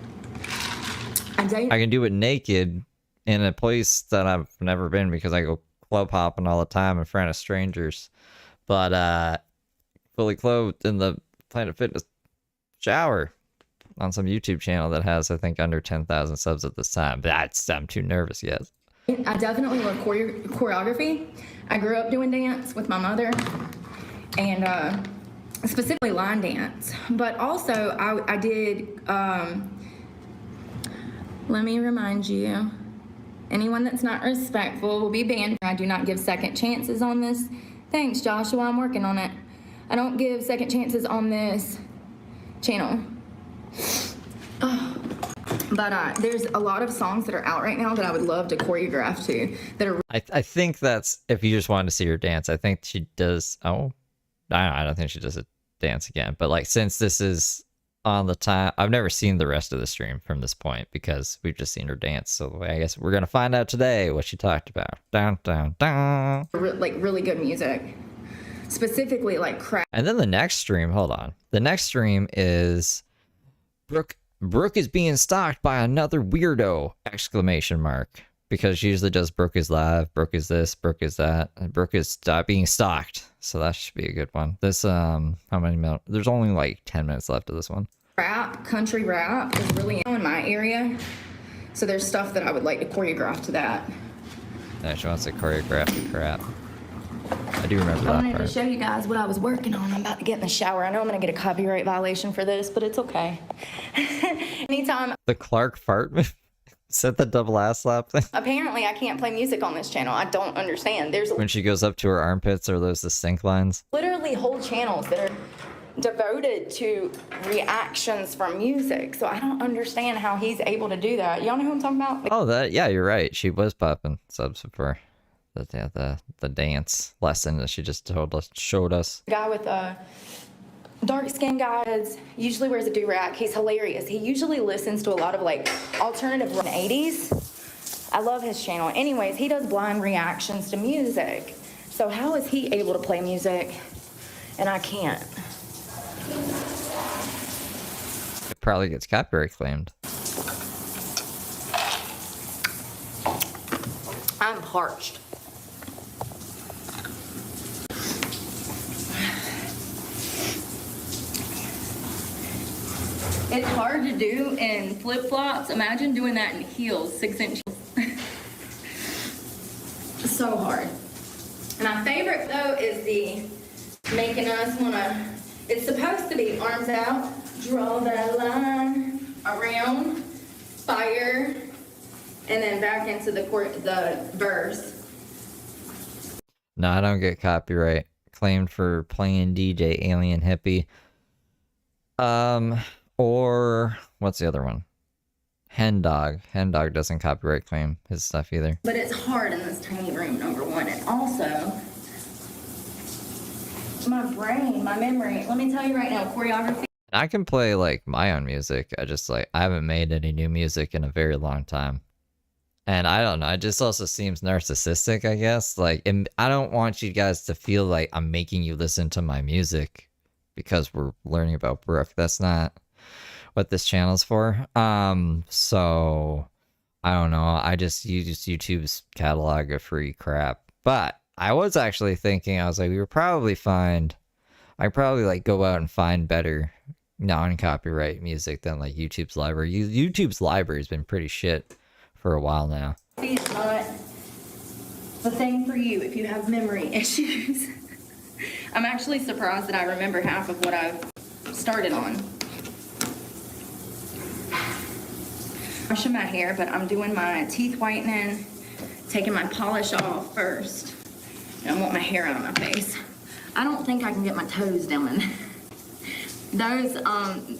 I can do it naked in a place that I've never been because I go club hopping all the time in front of strangers. But fully clothed in the Planet Fitness shower on some YouTube channel that has, I think, under 10,000 subs at this time. I'm too nervous, yes. I definitely love choreography. I grew up doing dance with my mother, and specifically line dance. But also, I did, let me remind you, Anyone that's not respectful will be banned. I do not give second chances on this. Thanks, Joshua. I'm working on it. I don't give second chances on this channel. But there's a lot of songs that are out right now that I would love to choreograph to. That are. I think that's if you just wanted to see her dance. I think she does. Oh, I don't think she does a dance again. But like since this is on the time, I've never seen the rest of the stream from this point because we've just seen her dance. So I guess we're gonna find out today what she talked about. Down, down, down. Like really good music, specifically like crap. And then the next stream. Hold on. The next stream is Brooke is being stalked by another weirdo! Exclamation mark. Because she usually does Brooke is live, Brooke is this, Brooke is that, and Brooke is being stalked. So that should be a good one. This, how many minutes? There's only like 10 minutes left of this one. Rap, country rap is really in my area. So there's stuff that I would like to choreograph to that. Yeah, she wants to choreograph the crap. I do remember that I wanted part. to show you guys what I was working on. I'm about to get in the shower. I know I'm going to get a copyright violation for this, but it's okay. Anytime. The Clark fart move? Is that the double ass slap thing? Apparently, I can't play music on this channel. I don't understand. There's When she goes up to her armpits, are those the sync lines? literally whole channels that are devoted to reactions from music. So I don't understand how he's able to do that. Y'all know who I'm talking about? Oh, that, yeah, you're right. She was popping subs before. The dance lesson that she just showed us. The guy with dark skin guys usually wears a do-rag. He's hilarious. He usually listens to a lot of like alternative 80s. I love his channel. Anyways, he does blind reactions to music. So how is he able to play music and I can't? It probably gets copyright claimed. I'm parched. It's hard to do in flip-flops. Imagine doing that in heels, 6 inches. So hard. And my favorite though is the making us wanna, it's supposed to be arms out, draw that line around, fire, and then back into the verse. No, I don't get copyright claimed for playing DJ Alien Hippie. Or what's the other one? Hen Dog. Hen Dog doesn't copyright claim his stuff either. But it's hard in this tiny room, number one. And also, my brain, my memory. Let me tell you right now, choreography. I can play like my own music. I haven't made any new music in a very long time. And I don't know, it just also seems narcissistic, I guess. Like, and I don't want you guys to feel like I'm making you listen to my music because we're learning about Brooke. That's not what this channel's for. So I don't know. I just use YouTube's catalog of free crap. But I was actually thinking, I was like, I'd probably like go out and find better non-copyright music than like YouTube's library. YouTube's library has been pretty shit for a while now. It's not the thing for you if you have memory issues. I'm actually surprised that I remember half of what I've started on. Brushing my hair, but I'm doing my teeth whitening, taking my polish off first. And I want my hair out of my face. I don't think I can get my toes done. Those,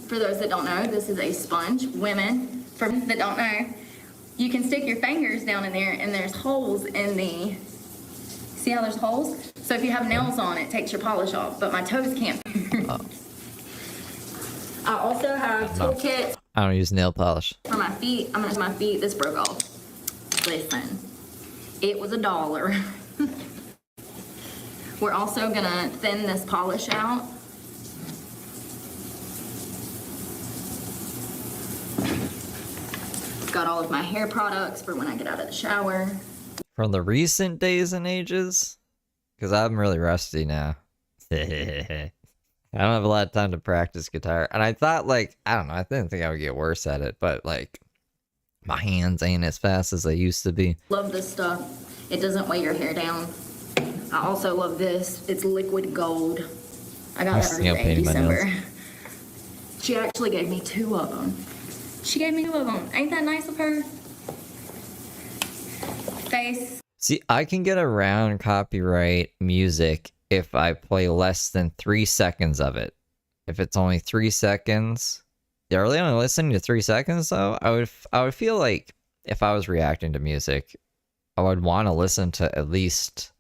for those that don't know, this is a sponge. Women, for that don't know, you can stick your fingers down in there and there's holes in the, see how there's holes? So if you have nails on, it takes your polish off, but my toes can't. I also have toolkits. I don't use nail polish. For my feet, I'm gonna use my feet. This broke off. Listen, it was $1. We're also gonna thin this polish out. Got all of my hair products for when I get out of the shower. From the recent days and ages? Because I'm really rusty now. I don't have a lot of time to practice guitar. And I thought, like, I don't know, I didn't think I would get worse at it, but, like, my hands ain't as fast as they used to be. Love this stuff. It doesn't weigh your hair down. I also love this. It's liquid gold. I got that in December. She actually gave me 2 of them. She gave me 2 of them. Ain't that nice of her? face. See, I can get around copyright music if I play less than 3 seconds of it. If it's only 3 seconds, are they only listening to 3 seconds though? I would feel like if I was reacting to music, I would want to listen to at least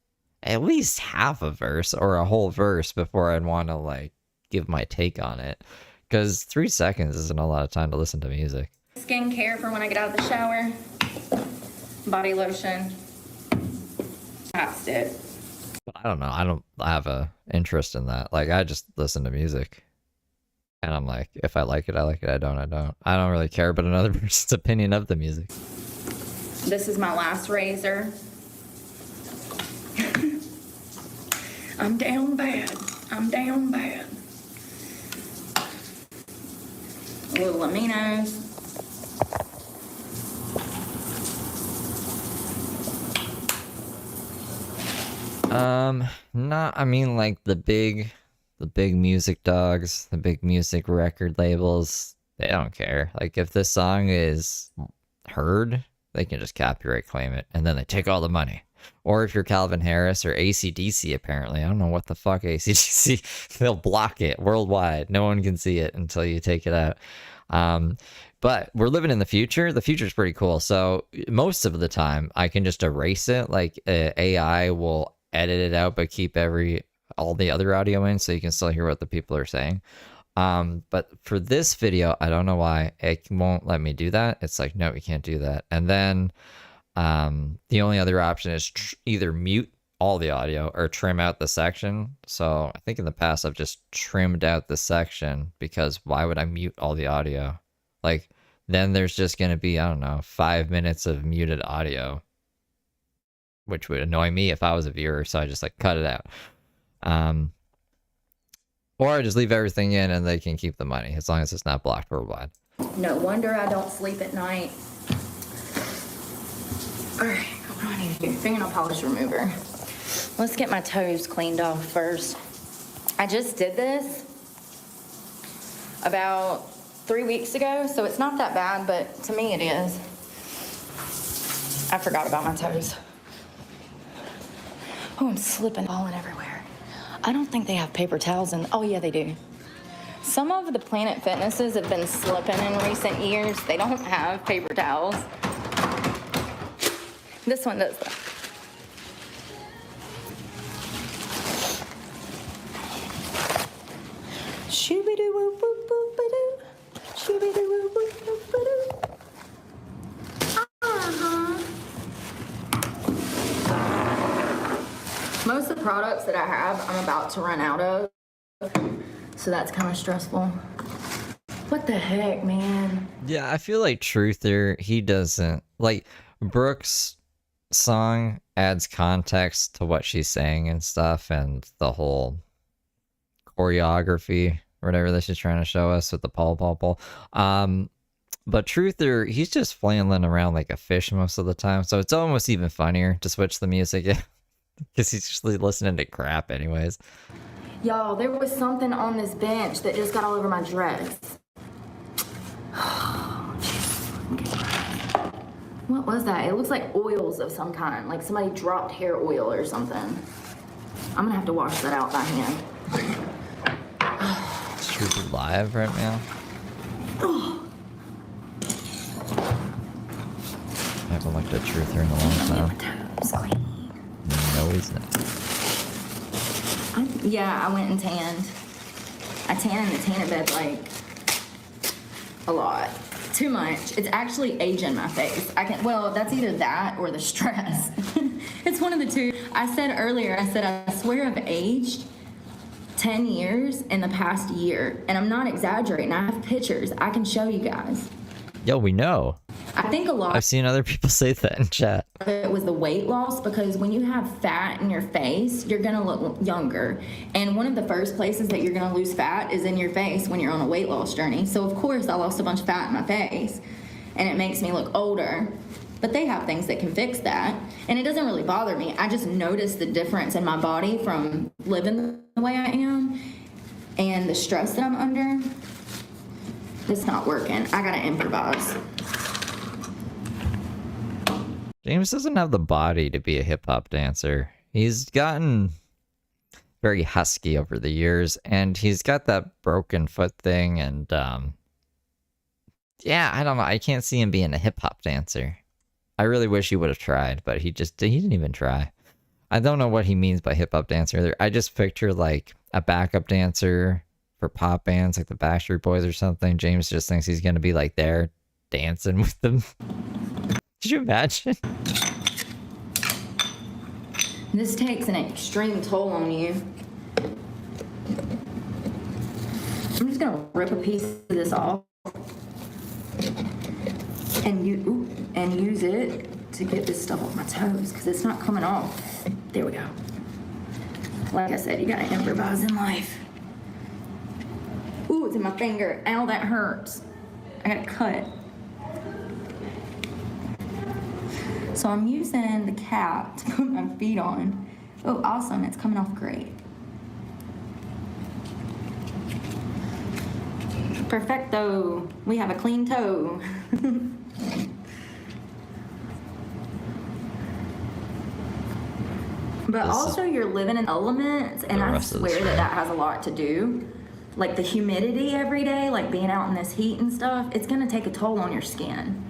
half a verse or a whole verse before I'd want to like give my take on it. Because 3 seconds isn't a lot of time to listen to music. Skincare for when I get out of the shower. Body lotion. That's it. But I don't know. I don't have a interest in that. Like, I just listen to music. And I'm like, if I like it, I like it. I don't, I don't. I don't really care about another person's opinion of the music. This is my last razor. I'm down bad. I'm down bad. Little aminos. I mean like the big music dogs, the big music record labels, they don't care. Like if this song is heard, they can just copyright claim it and then they take all the money. Or if you're Calvin Harris or AC/DC, apparently, I don't know what the fuck AC/DC, they'll block it worldwide. No one can see it until you take it out. But we're living in the future. The future is pretty cool. So most of the time I can just erase it. Like AI will edit it out, but keep all the other audio in so you can still hear what the people are saying. But for this video, I don't know why it won't let me do that. It's like, no, you can't do that. And then the only other option is either mute all the audio or trim out the section. So I think in the past I've just trimmed out the section because why would I mute all the audio? Like then there's just going to be, I don't know, 5 minutes of muted audio, which would annoy me if I was a viewer. So I just like cut it out. Or I just leave everything in and they can keep the money as long as it's not blocked worldwide. No wonder I don't sleep at night. All right, what do I need to do? Fingernail polish remover. Let's get my toes cleaned off first. I just did this about 3 weeks ago, so it's not that bad, but to me it is. I forgot about my toes. Oh, I'm slipping, falling everywhere. I don't think they have paper towels in. Oh, yeah, they do. Some of the Planet Fitnesses have been slipping in recent years. They don't have paper towels. This one does that. Shooby-doo-woo-boop-boop-ba-doo. Shooby-doo-woo-boop-boop-ba-doo. Most of the products that I have, I'm about to run out of. So that's kind of stressful. What the heck, man? Yeah, I feel like Truther, he doesn't... Like, Brooke's song adds context to what she's saying and stuff, and the whole choreography, or whatever that she's trying to show us with the Paul. But Truther, he's just flailing around like a fish most of the time, so it's almost even funnier to switch the music because he's just listening to crap anyways. Y'all, there was something on this bench that just got all over my dress. What was that? It looks like oils of some kind, like somebody dropped hair oil or something. I'm gonna have to wash that out by hand. Is Truther live right now? I haven't looked at Truther in a long time. No, he's not. Yeah, I went and tanned. I tan in the tanning bed like a lot. Too much. It's actually aging my face. Well, that's either that or the stress. It's one of the two. I said earlier, I swear I've aged 10 years in the past year. And I'm not exaggerating. I have pictures. I can show you guys. Yo, we know. I think a lot I've seen other people say that in chat. it was the weight loss, because when you have fat in your face, you're gonna look younger. And one of the first places that you're gonna lose fat is in your face when you're on a weight loss journey. So of course I lost a bunch of fat in my face and it makes me look older. But they have things that can fix that. And it doesn't really bother me. I just notice the difference in my body from living the way I am and the stress that I'm under. It's not working. I gotta improvise. James doesn't have the body to be a hip hop dancer. He's gotten very husky over the years, and he's got that broken foot thing, and yeah, I don't know. I can't see him being a hip hop dancer. I really wish he would have tried, but he didn't even try. I don't know what he means by hip hop dancer. I just picture like a backup dancer for pop bands like the Backstreet Boys or something. James just thinks he's gonna be like there dancing with them. Could you imagine? This takes an extreme toll on you. I'm just gonna rip a piece of this off and use it to get this stuff off my toes because it's not coming off. There we go. Like I said, you gotta improvise in life. Ooh, it's in my finger. Ow, that hurts. I got cut. So I'm using the cap to put my feet on. Oh, awesome, it's coming off great. Perfecto. We have a clean toe. But also you're living in elements, and I swear that has a lot to do. Like the humidity every day, like being out in this heat and stuff, it's gonna take a toll on your skin.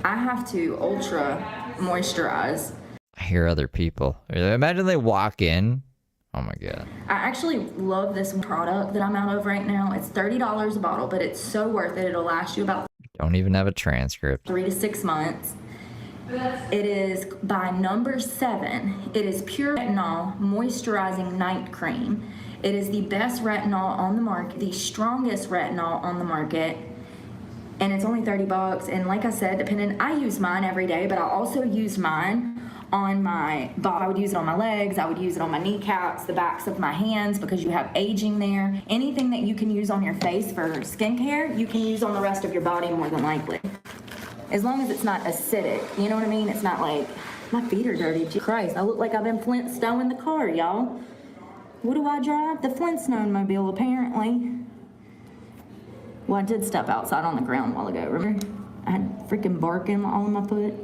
I have to ultra moisturize. I hear other people. Imagine they walk in. Oh my god. I actually love this product that I'm out of right now. It's $30 a bottle, but it's so worth it. It'll last you about Don't even have a transcript. 3 to 6 months. It is by number 7. It is pure retinol moisturizing night cream. It is the best retinol on the market, the strongest retinol on the market. And it's only $30. And like I said, I use mine every day, but I also use mine on my body. I would use it on my legs. I would use it on my kneecaps, the backs of my hands, because you have aging there. Anything that you can use on your face for skincare, you can use on the rest of your body more than likely. As long as it's not acidic, you know what I mean? It's not like, my feet are dirty. Jesus Christ, I look like I've been Flintstone in the car, y'all. What do I drive? The Flintstone mobile, apparently. Well, I did step outside on the ground a while ago, remember? I had freaking bark all in my foot.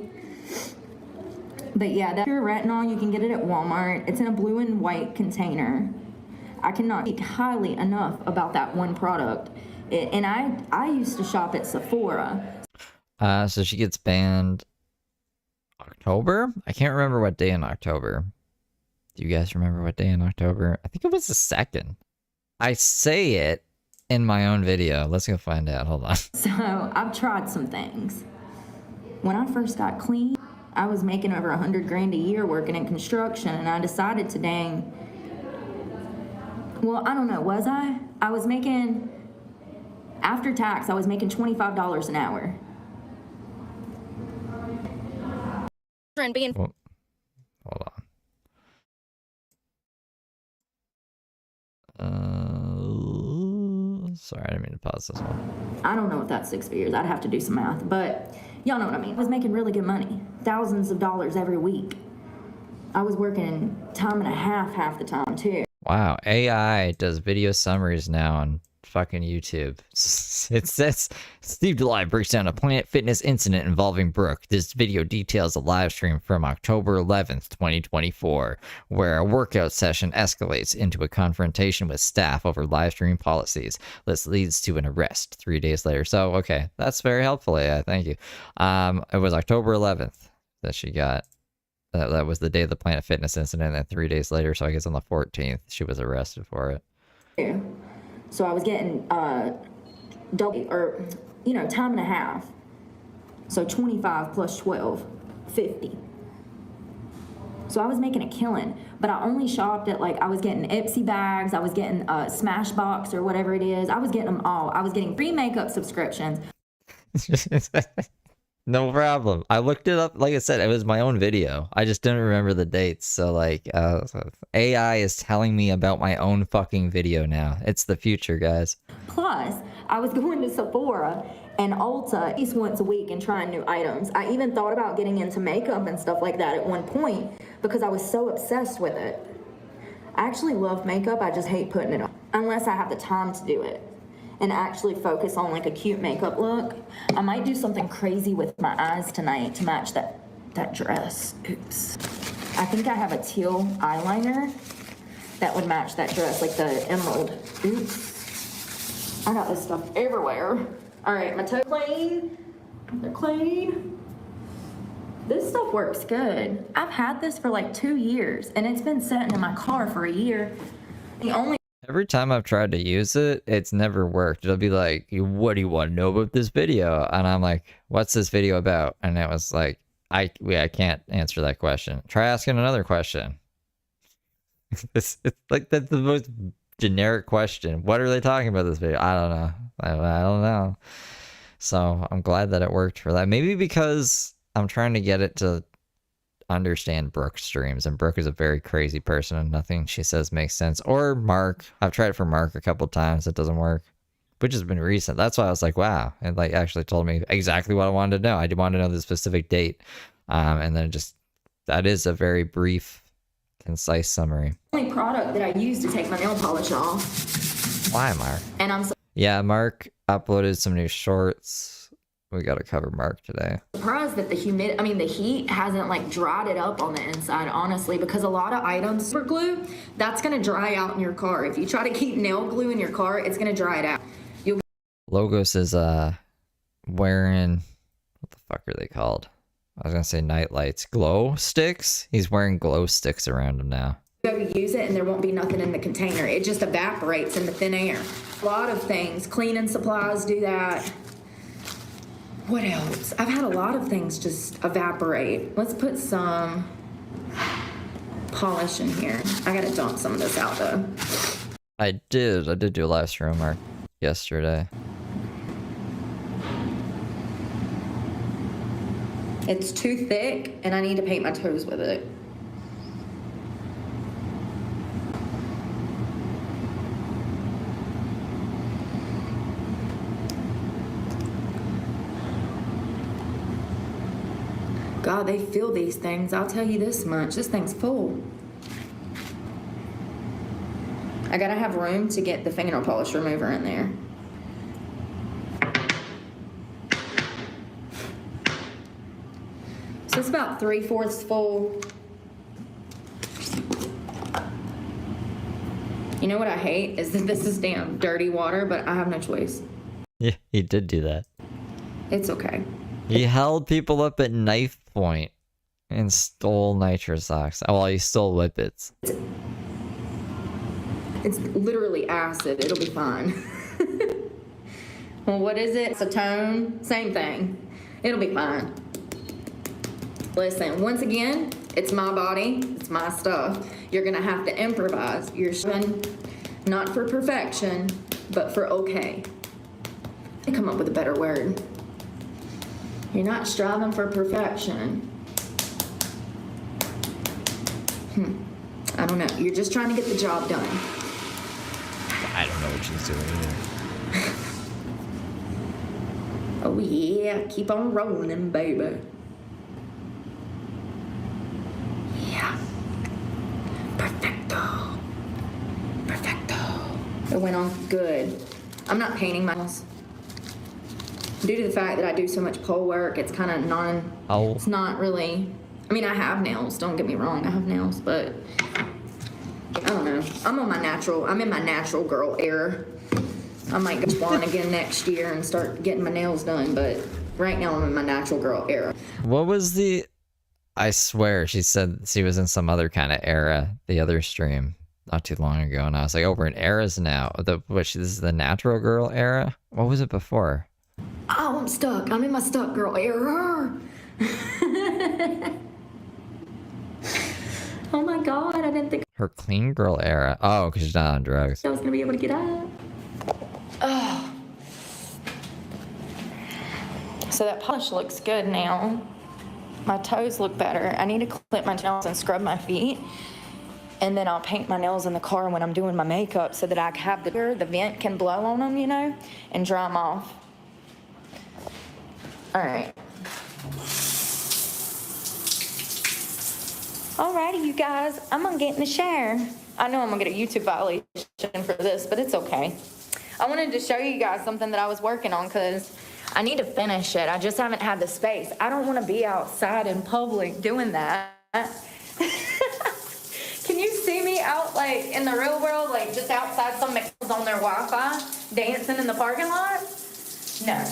But yeah, that pure retinol, you can get it at Walmart. It's in a blue and white container. I cannot speak highly enough about that one product. And I used to shop at Sephora. So she gets banned October? I can't remember what day in October. Do you guys remember what day in October? I think it was the 2nd. I say it in my own video. Let's go find out. Hold on. So I've tried some things. When I first got clean, I was making over $100,000 a year working in construction, and I decided to well, I don't know, was I? I was making, after tax, I was making $25 an hour. And being Hold on. Sorry, I didn't mean to pause this one. I don't know if that's 6 figures. I'd have to do some math, but y'all know what I mean. I was making really good money, thousands of dollars every week. I was working time and a half the time too. Wow, AI does video summaries now on fucking YouTube. It says Steve Delive breaks down a Planet Fitness incident involving Brooke. This video details a live stream from October 11th, 2024, where a workout session escalates into a confrontation with staff over live stream policies. This leads to an arrest 3 days later. So, okay, that's very helpful, AI. Thank you. It was October 11th that she got. That was the day of the Planet Fitness incident, and 3 days later, so I guess on the 14th, she was arrested for it. So I was getting double, or time and a half. So 25 plus 12, 50. So I was making a killing, but I only shopped at I was getting Ipsy bags, I was getting Smashbox or whatever it is. I was getting them all. I was getting free makeup subscriptions. No problem. I looked it up. Like I said, it was my own video. I just didn't remember the dates. So AI is telling me about my own fucking video now. It's the future, guys. Plus, I was going to Sephora and Ulta at least once a week and trying new items. I even thought about getting into makeup and stuff like that at one point because I was so obsessed with it. I actually love makeup. I just hate putting it on unless I have the time to do it and actually focus on a cute makeup look. I might do something crazy with my eyes tonight to match that that dress. Oops. I think I have a teal eyeliner that would match that dress, like the emerald. Oops. I got this stuff everywhere. All right, my toes clean. They're clean. This stuff works good. I've had this for like 2 years, and it's been sitting in my car for a year. The only Every time I've tried to use it, it's never worked. It'll be like, what do you want to know about this video? And I'm like, what's this video about? And it was like, I can't answer that question. Try asking another question. It's like that's the most generic question. What are they talking about this video? I don't know. I don't know. So I'm glad that it worked for that. Maybe because I'm trying to get it to understand Brooke's streams, and Brooke is a very crazy person and nothing she says makes sense. Or Mark. I've tried it for Mark a couple times. It doesn't work, which has been recent. That's why I was like, wow. It like actually told me exactly what I wanted to know. I did want to know the specific date. And then just, that is a very brief, concise summary. only product that I use to take my nail polish off. Why, Mark? And I'm Yeah, Mark uploaded some new shorts. We got to cover Mark today. surprised that the heat hasn't like dried it up on the inside, honestly, because a lot of items, super glue, that's gonna dry out in your car. If you try to keep nail glue in your car, it's gonna dry it out. Logos is wearing, what the fuck are they called? I was gonna say night lights. Glow sticks? He's wearing glow sticks around him now. Go to use it and there won't be nothing in the container. It just evaporates in the thin air. A lot of things, cleaning supplies do that. What else? I've had a lot of things just evaporate. Let's put some polish in here. I gotta dump some of this out though. I did do a live stream, Mark, yesterday. It's too thick and I need to paint my toes with it. God, they fill these things. I'll tell you this much. This thing's full. I gotta have room to get the fingernail polish remover in there. So it's about 3/4 full. You know what I hate is that this is damn dirty water, but I have no choice. Yeah, he did do that. It's okay. He held people up at knife point and stole nitro socks. Oh, well, he stole whippets. It's literally acid. It'll be fine. Well, what is it? Acetone? Same thing. It'll be fine. Listen, once again, it's my body. It's my stuff. You're going to have to improvise. You're striving not for perfection, but for okay. I come up with a better word. You're not striving for perfection. I don't know. You're just trying to get the job done. I don't know what she's doing either. Oh yeah, keep on rolling, baby. Yeah. Perfecto. Perfecto. It went on good. I'm not painting my nails. Due to the fact that I do so much pole work, it's kind of Oh. It's not really. I mean, I have nails. Don't get me wrong. I have nails, but I don't know. I'm in my natural girl era. I might go spawn again next year and start getting my nails done, but right now I'm in my natural girl era. What was the... I swear she said she was in some other kind of era, the other stream, not too long ago, and I was like, oh, we're in eras now. This is the natural girl era? What was it before? Oh, I'm stuck. I'm in my stuck girl era. Oh my God, I didn't think Her clean girl era. Oh, because she's not on drugs. I was gonna be able to get out. Oh. So that polish looks good now. My toes look better. I need to clip my nails and scrub my feet. And then I'll paint my nails in the car when I'm doing my makeup so that I have the vent can blow on them, you know, and dry them off. All right. Alrighty, you guys, I'm gonna get in the shower. I know I'm gonna get a YouTube violation for this, but it's okay. I wanted to show you guys something that I was working on because I need to finish it. I just haven't had the space. I don't want to be outside in public doing that. Can you see me out, like, in the real world, like, just outside some McDonald's on their Wi-Fi, dancing in the parking lot? No.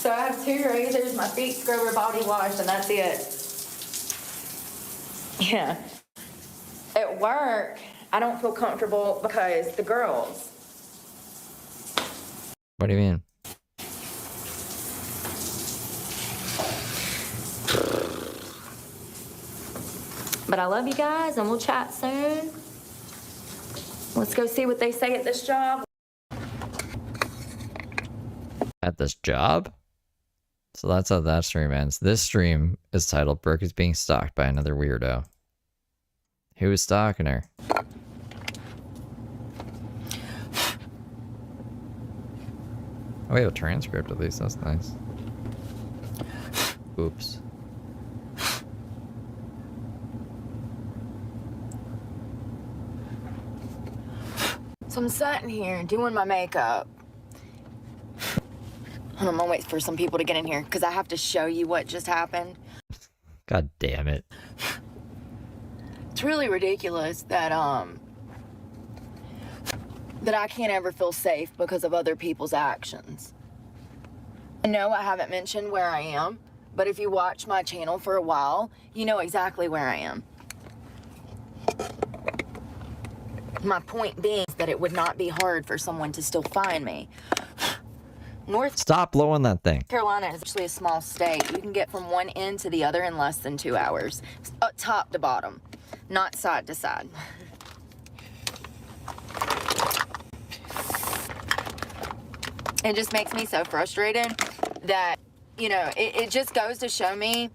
So I have 2 razors, my feet scrubber, body wash, and that's it. Yeah. At work, I don't feel comfortable because the girls. What do you mean? But I love you guys, and we'll chat soon. Let's go see what they say at this job. At this job? So that's how that stream ends. This stream is titled Brooke is being stalked by another weirdo. Who is stalking her? Oh, we have a transcript at least. That's nice. Oops. So I'm sitting here doing my makeup. Hold on, I'm gonna wait for some people to get in here because I have to show you what just happened. God damn it. It's really ridiculous that that I can't ever feel safe because of other people's actions. No, I haven't mentioned where I am, but if you watch my channel for a while, you know exactly where I am. My point being that it would not be hard for someone to still find me. North Stop blowing that thing. Carolina is actually a small state. You can get from one end to the other in less than 2 hours. Top to bottom, not side to side. It just makes me so frustrated that, you know, it just goes to show me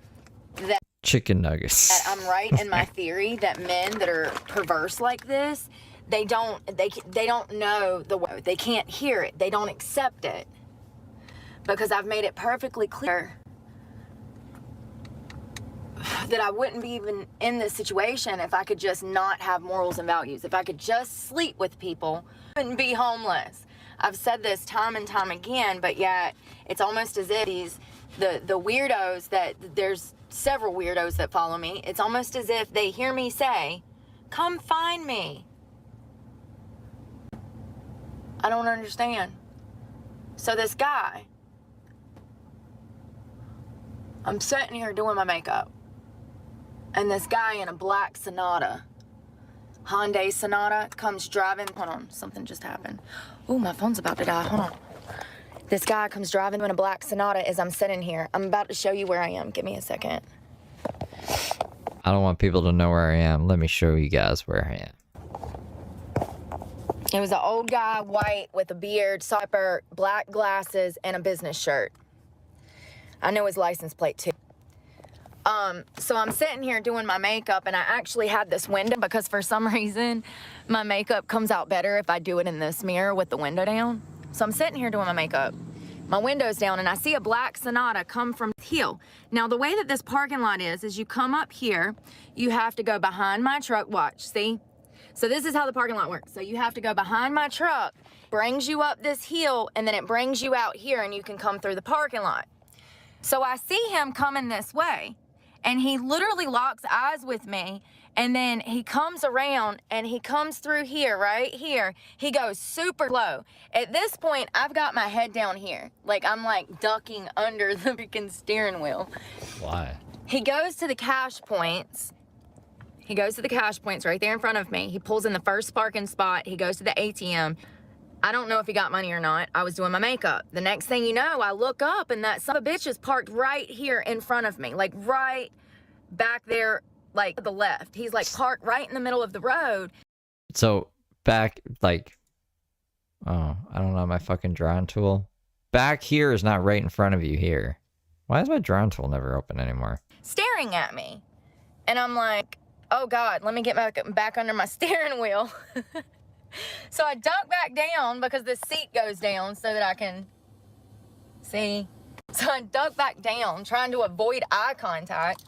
that Chicken nuggets. that I'm right in my theory that men that are perverse like this, they don't know the way. They can't hear it. They don't accept it. Because I've made it perfectly clear that I wouldn't be even in this situation if I could just not have morals and values. If I could just sleep with people, I wouldn't be homeless. I've said this time and time again, but yet it's almost as if the weirdos that, there's several weirdos that follow me, it's almost as if they hear me say, come find me. I don't understand. So this guy, I'm sitting here doing my makeup, and this guy in a black Sonata, Hyundai Sonata, comes driving. Hold on, something just happened. Ooh, my phone's about to die. Hold on. This guy comes driving in a black Sonata as I'm sitting here. I'm about to show you where I am. Give me a second. I don't want people to know where I am. Let me show you guys where I am. It was an old guy, white, with a beard, sniper, black glasses, and a business shirt. I know his license plate, too. So I'm sitting here doing my makeup, and I actually had this window because for some reason, my makeup comes out better if I do it in this mirror with the window down. So I'm sitting here doing my makeup. My window's down, and I see a black Sonata come from the hill. Now, the way that this parking lot is you come up here, you have to go behind my truck. Watch, see? So this is how the parking lot works. So you have to go behind my truck, brings you up this hill, and then it brings you out here, and you can come through the parking lot. So I see him coming this way, and he literally locks eyes with me, and then he comes around, and he comes through here, right here. He goes super low. At this point, I've got my head down here. Like, I'm like ducking under the freaking steering wheel. Why? He goes to the cash points. He goes to the cash points right there in front of me. He pulls in the first parking spot. He goes to the ATM. I don't know if he got money or not. I was doing my makeup. The next thing you know, I look up and that son of a bitch is parked right here in front of me. Like right back there, like to the left. He's like parked right in the middle of the road. So back, like, oh, I don't know, my fucking drawing tool. Back here is not right in front of you here. Why is my drawing tool never open anymore? Staring at me. And I'm like, oh God, let me get back under my steering wheel. So I duck back down because the seat goes down so that I can see. So I duck back down trying to avoid eye contact.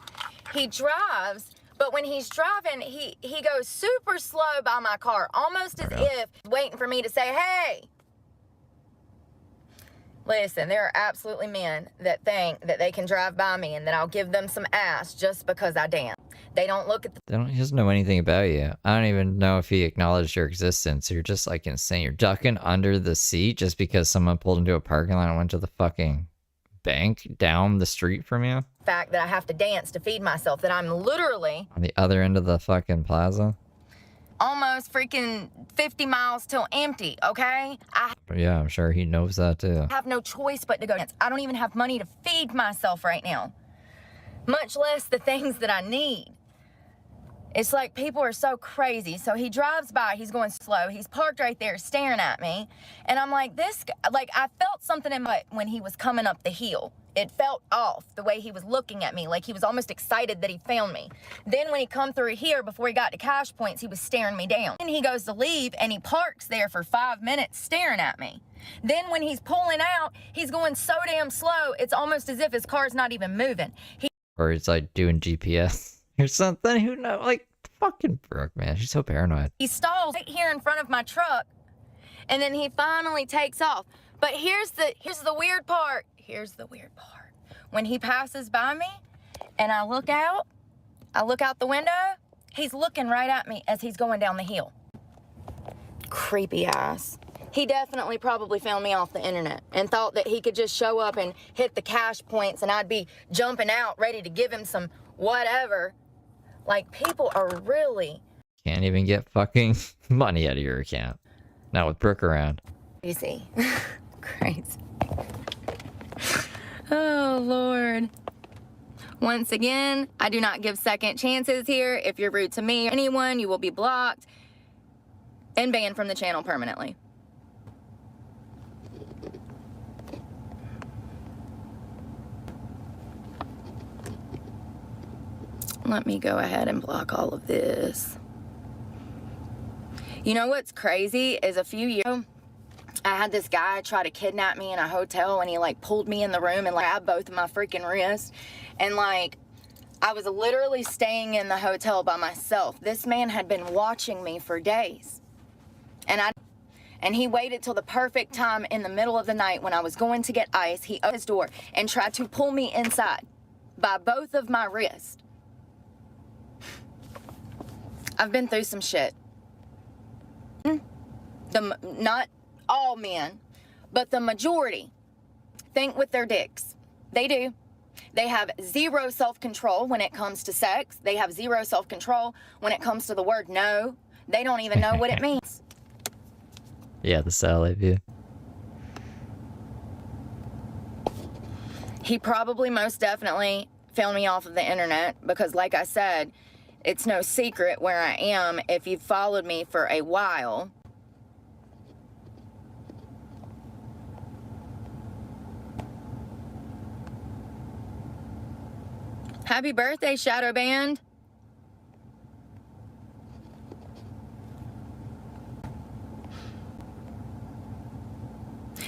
He drives, but when he's driving, he goes super slow by my car, almost as if waiting for me to say, hey. Listen, there are absolutely men that think that they can drive by me and that I'll give them some ass just because I dance. They don't look at the He doesn't know anything about you. I don't even know if he acknowledged your existence. You're just like insane. You're ducking under the seat just because someone pulled into a parking lot and went to the fucking bank down the street from you. fact that I have to dance to feed myself, that I'm literally On the other end of the fucking plaza. almost freaking 50 miles till empty, okay? I Yeah, I'm sure he knows that too. have no choice but to go dance. I don't even have money to feed myself right now, much less the things that I need. It's like people are so crazy. So he drives by, he's going slow, he's parked right there staring at me, and I'm like, this guy, like, I felt something in my, when he was coming up the hill. It felt off, the way he was looking at me, like he was almost excited that he found me. Then when he come through here, before he got to cash points, he was staring me down. And he goes to leave, and he parks there for 5 minutes staring at me. Then when he's pulling out, he's going so damn slow, it's almost as if his car's not even moving. Or it's like doing GPS or something. Who knows? Like, fucking Brooke, man. She's so paranoid. He stalls right here in front of my truck, and then he finally takes off. But here's the weird part. Here's the weird part. When he passes by me, and I look out the window, he's looking right at me as he's going down the hill. Creepy ass. He definitely probably found me off the internet and thought that he could just show up and hit the cash points and I'd be jumping out ready to give him some whatever. Like, people are really Can't even get fucking money out of your account. Not with Brooke around. crazy. Crazy. Oh, Lord. Once again, I do not give second chances here. If you're rude to me or anyone, you will be blocked and banned from the channel permanently. Let me go ahead and block all of this. You know what's crazy is a few years ago, I had this guy try to kidnap me in a hotel, and he like pulled me in the room and like grabbed both of my freaking wrists. And like, I was literally staying in the hotel by myself. This man had been watching me for days. And he waited till the perfect time in the middle of the night when I was going to get ice. He opened his door and tried to pull me inside by both of my wrists. I've been through some shit. Not all men, but the majority think with their dicks. They do. They have zero self-control when it comes to sex. They have zero self-control when it comes to the word no. They don't even know what it means. Yeah, the Sally view. He probably most definitely found me off of the internet because, like I said, it's no secret where I am if you've followed me for a while. Happy birthday, Shadow Band.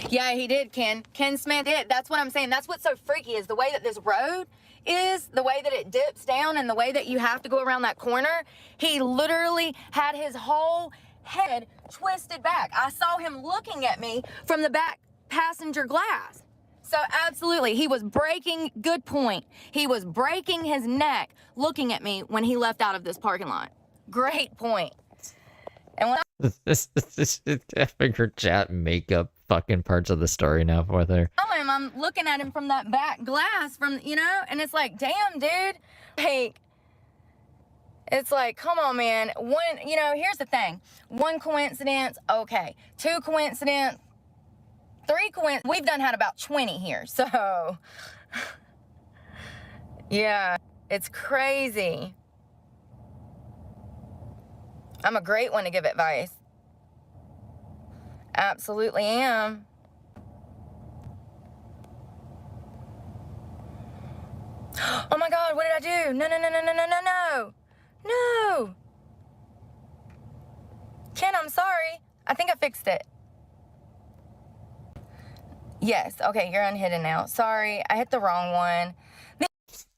Yeah, he did, Ken. Ken Smith did. That's what I'm saying. That's what's so freaky is the way that this road is, the way that it dips down and the way that you have to go around that corner. He literally had his whole head twisted back. I saw him looking at me from the back passenger glass. So absolutely, he was breaking, good point. He was breaking his neck looking at me when he left out of this parking lot. Great point. And when This is having her chat make up fucking parts of the story now for her. I saw him, I'm looking at him from that back glass from, you know, and it's like, damn, dude. Like, it's like, come on, man. One, you know, here's the thing. One coincidence, okay. Two coincidence, three coincidence. We've done had about 20 here, so. Yeah, it's crazy. I'm a great one to give advice. Absolutely am. Oh my God, what did I do? No, no, no, no, no, no, no, no. No. Ken, I'm sorry. I think I fixed it. Yes, okay, you're unhidden now. Sorry, I hit the wrong one.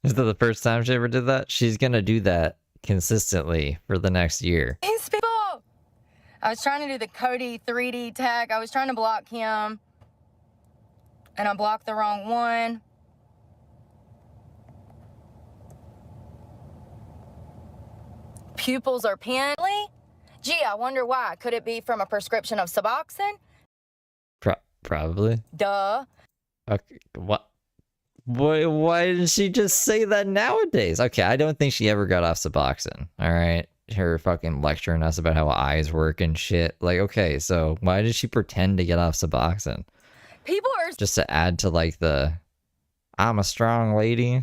Is that the first time she ever did that? She's gonna do that consistently for the next year. These people. I was trying to do the Cody 3D tag. I was trying to block him. And I blocked the wrong one. Pupils are pinned. Gee, I wonder why. Could it be from a prescription of Suboxone? Probably. Duh. Okay, what? Why didn't she just say that nowadays? Okay, I don't think she ever got off Suboxone. All right, her fucking lecturing us about how eyes work and shit. Like, okay, so why did she pretend to get off Suboxone? People are Just to add to like the "I'm a strong lady,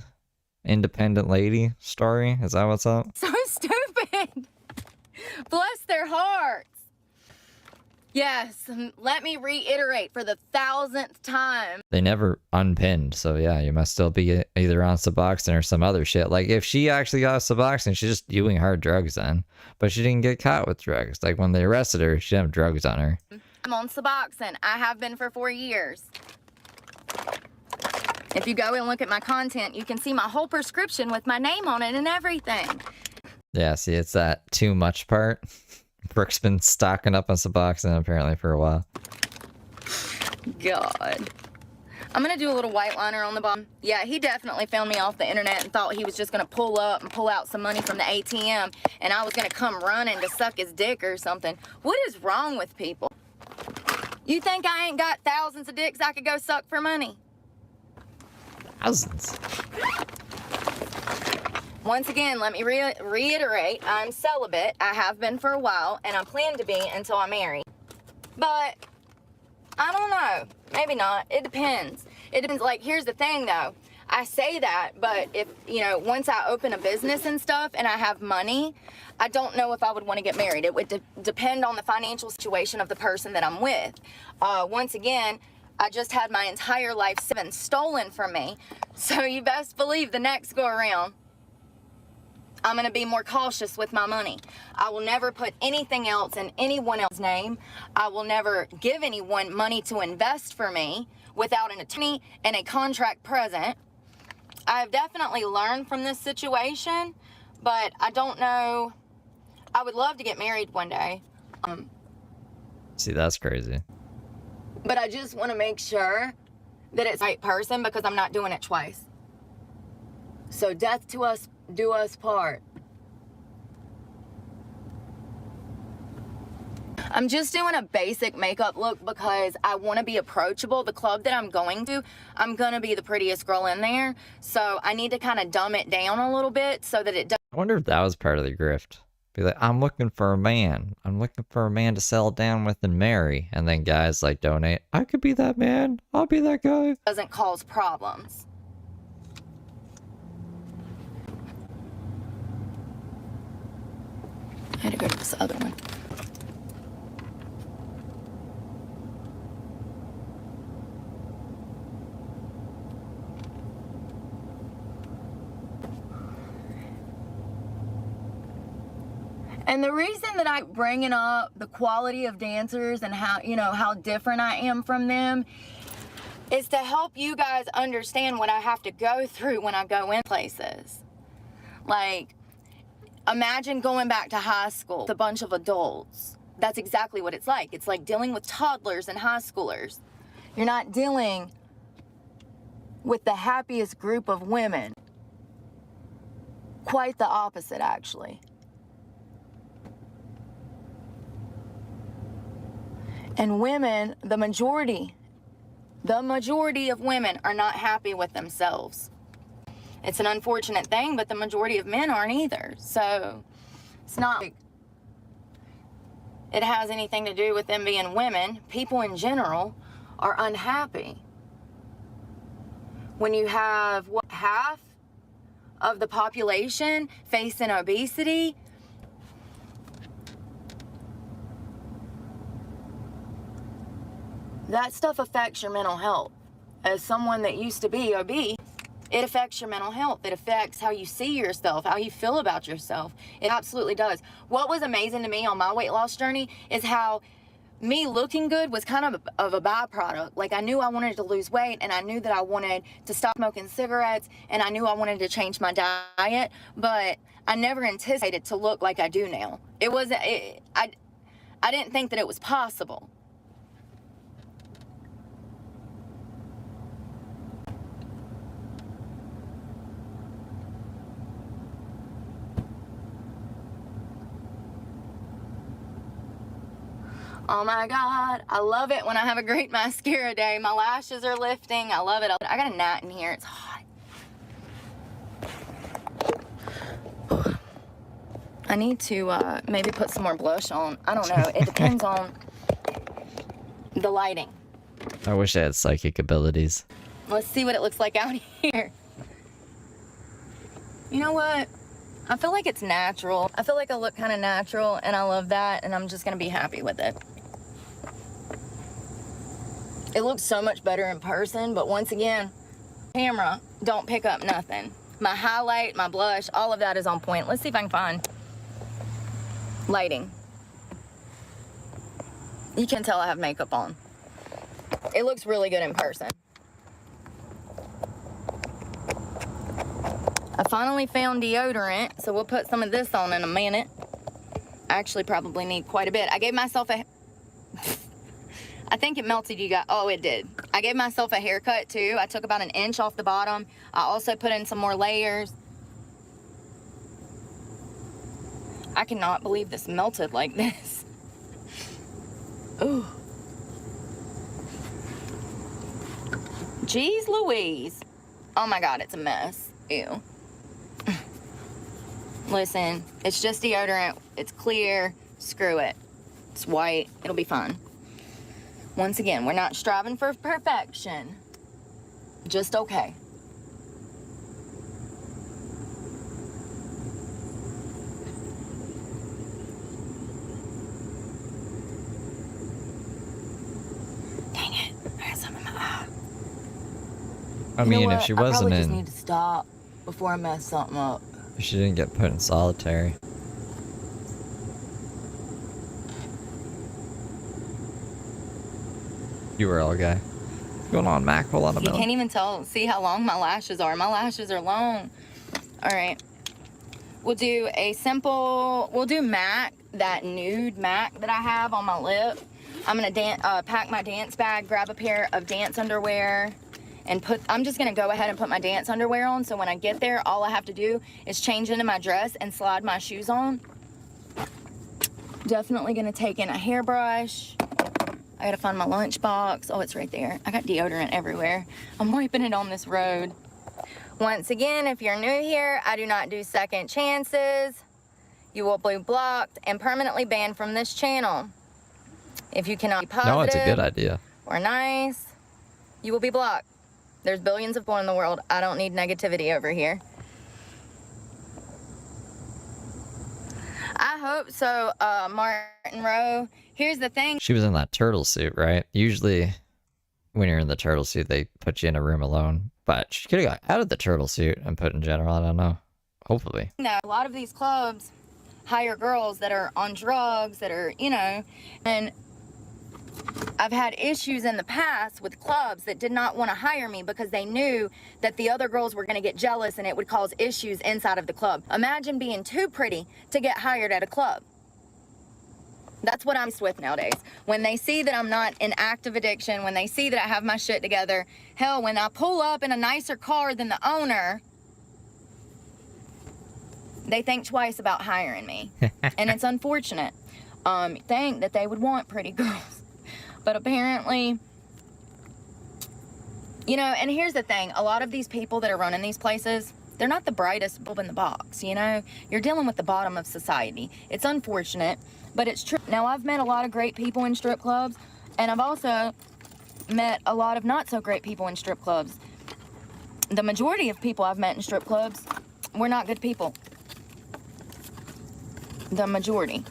independent lady" story. Is that what's up? so stupid. Bless their hearts. Yes, let me reiterate for the 1000th time. They never unpinned, so yeah, you must still be either on Suboxone or some other shit. Like, if she actually got Suboxone, she's just doing hard drugs then. But she didn't get caught with drugs. Like, when they arrested her, she didn't have drugs on her. I'm on Suboxone. I have been for 4 years. If you go and look at my content, you can see my whole prescription with my name on it and everything. Yeah, see, it's that too much part. Brooke's been stocking up on Suboxone apparently for a while. God. I'm gonna do a little white liner on the bottom. Yeah, he definitely found me off the internet and thought he was just gonna pull up and pull out some money from the ATM and I was gonna come running to suck his dick or something. What is wrong with people? You think I ain't got thousands of dicks I could go suck for money? Thousands. Once again, let me reiterate, I'm celibate. I have been for a while, and I plan to be until I'm married. But, I don't know. Maybe not. It depends. It depends. Like, here's the thing, though. I say that, but if, you know, once I open a business and stuff and I have money, I don't know if I would want to get married. It would depend on the financial situation of the person that I'm with. Once again, I just had my entire life stolen from me. So you best believe the next go around, I'm going to be more cautious with my money. I will never put anything else in anyone else's name. I will never give anyone money to invest for me without an attorney and a contract present. I have definitely learned from this situation, but I don't know. I would love to get married one day. See, that's crazy. But I just want to make sure that it's the right person because I'm not doing it twice. So death to us do us part. I'm just doing a basic makeup look because I want to be approachable. The club that I'm going to, I'm going to be the prettiest girl in there. So I need to kind of dumb it down a little bit so that it doesn't. I wonder if that was part of the grift. Be like, I'm looking for a man. I'm looking for a man to settle down with and marry. And then guys like donate. I could be that man. I'll be that guy. Doesn't cause problems. I had to go to this other one. And the reason that I'm bringing up the quality of dancers and how, you know, how different I am from them is to help you guys understand what I have to go through when I go in places. Like, imagine going back to high school with a bunch of adults. That's exactly what it's like. It's like dealing with toddlers and high schoolers. You're not dealing with the happiest group of women. Quite the opposite, actually. And women, the majority of women are not happy with themselves. It's an unfortunate thing, but the majority of men aren't either. So it's not like it has anything to do with them being women. People in general are unhappy. When you have half of the population facing obesity, that stuff affects your mental health. As someone that used to be obese, it affects your mental health. It affects how you see yourself, how you feel about yourself. It absolutely does. What was amazing to me on my weight loss journey is how me looking good was kind of a byproduct. Like, I knew I wanted to lose weight, and I knew that I wanted to stop smoking cigarettes, and I knew I wanted to change my diet, but I never anticipated to look like I do now. It wasn't, I didn't think that it was possible. Oh my God, I love it when I have a great mascara day. My lashes are lifting. I love it. I got a gnat in here. It's hot. I need to maybe put some more blush on. I don't know. It depends on the lighting. I wish I had psychic abilities. Let's see what it looks like out here. You know what? I feel like it's natural. I feel like I look kind of natural, and I love that, and I'm just going to be happy with it. It looks so much better in person, but once again, camera don't pick up nothing. My highlight, my blush, all of that is on point. Let's see if I can find lighting. You can tell I have makeup on. It looks really good in person. I finally found deodorant, so we'll put some of this on in a minute. I actually probably need quite a bit. I gave myself a... I think it melted you guys. Oh, it did. I gave myself a haircut too. I took about an inch off the bottom. I also put in some more layers. I cannot believe this melted like this. Ooh. Jeez Louise. Oh my God, it's a mess. Ew. Listen, it's just deodorant. It's clear. Screw it. It's white. It'll be fine. Once again, we're not striving for perfection. Just okay. Dang it. I got some in my eye. I mean, if she I probably wasn't just in, need to stop before I mess something up. if she didn't get put in solitary. URL guy. What's going on, Mac? Hold on a You minute. can't even see how long my lashes are. My lashes are long. All right. We'll do MAC, that nude MAC that I have on my lip. I'm gonna pack my dance bag, grab a pair of dance underwear, and I'm just gonna go ahead and put my dance underwear on, so when I get there, all I have to do is change into my dress and slide my shoes on. Definitely gonna take in a hairbrush. I gotta find my lunchbox. Oh, it's right there. I got deodorant everywhere. I'm wiping it on this road. Once again, if you're new here, I do not do second chances. You will be blocked and permanently banned from this channel. If you cannot be positive No, it's a good idea. or nice, you will be blocked. There's billions of people in the world. I don't need negativity over here. I hope so, Martin Rowe. Here's the thing. She was in that turtle suit, right? Usually, when you're in the turtle suit, they put you in a room alone. But she could have got out of the turtle suit and put in general. I don't know. Hopefully. No, a lot of these clubs hire girls that are on drugs, that are, and I've had issues in the past with clubs that did not want to hire me because they knew that the other girls were going to get jealous and it would cause issues inside of the club. Imagine being too pretty to get hired at a club. That's what I'm with nowadays. When they see that I'm not in active addiction, when they see that I have my shit together, hell, when I pull up in a nicer car than the owner, they think twice about hiring me. And it's unfortunate. Think that they would want pretty girls. But apparently, and here's the thing. A lot of these people that are running these places, they're not the brightest bulb in the box, You're dealing with the bottom of society. It's unfortunate, but it's true. Now, I've met a lot of great people in strip clubs, and I've also met a lot of not so great people in strip clubs. The majority of people I've met in strip clubs were not good people. The majority.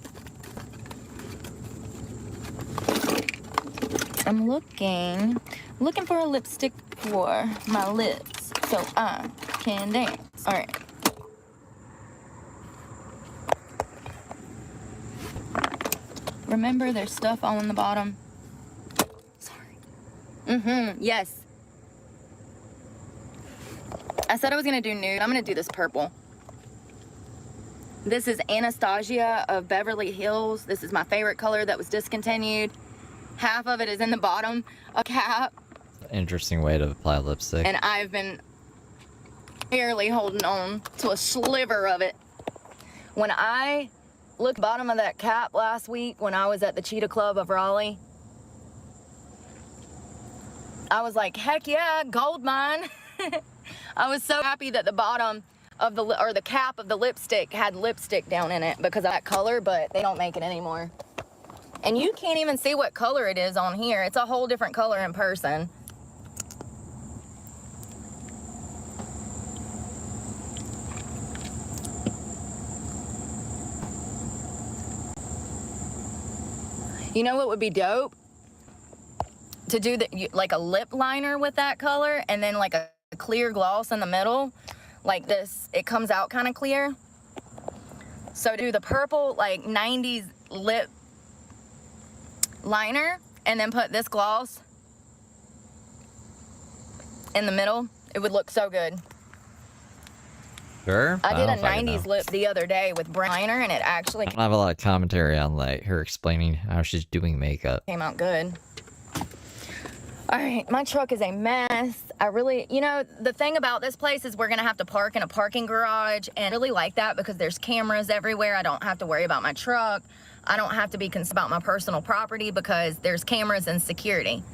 I'm looking for a lipstick for my lips so I can dance. All right. Remember, there's stuff all on the bottom. Sorry. Yes. I said I was gonna do nude. I'm gonna do this purple. This is Anastasia of Beverly Hills. This is my favorite color that was discontinued. Half of it is in the bottom, a cap. Interesting way to apply lipstick. And I've been barely holding on to a sliver of it. When I look bottom of that cap last week when I was at the Cheetah Club of Raleigh. I was like, heck yeah, gold mine. I was so happy that the bottom of the cap of the lipstick had lipstick down in it because of that color, but they don't make it anymore. And you can't even see what color it is on here. It's a whole different color in person. You know what would be dope? To do like a lip liner with that color and then like a clear gloss in the middle. Like this, it comes out kind of clear. So do the purple like 90s lip liner and then put this gloss in the middle. It would look so good. Sure. I did a don't 90s lip the other day with brown liner and it actually I don't have a lot of commentary on like her explaining how she's doing makeup. came out good. All right, my truck is a mess. I really, you know, the thing about this place is we're gonna have to park in a parking garage, and I really like that because there's cameras everywhere. I don't have to worry about my truck. I don't have to be concerned about my personal property because there's cameras and security.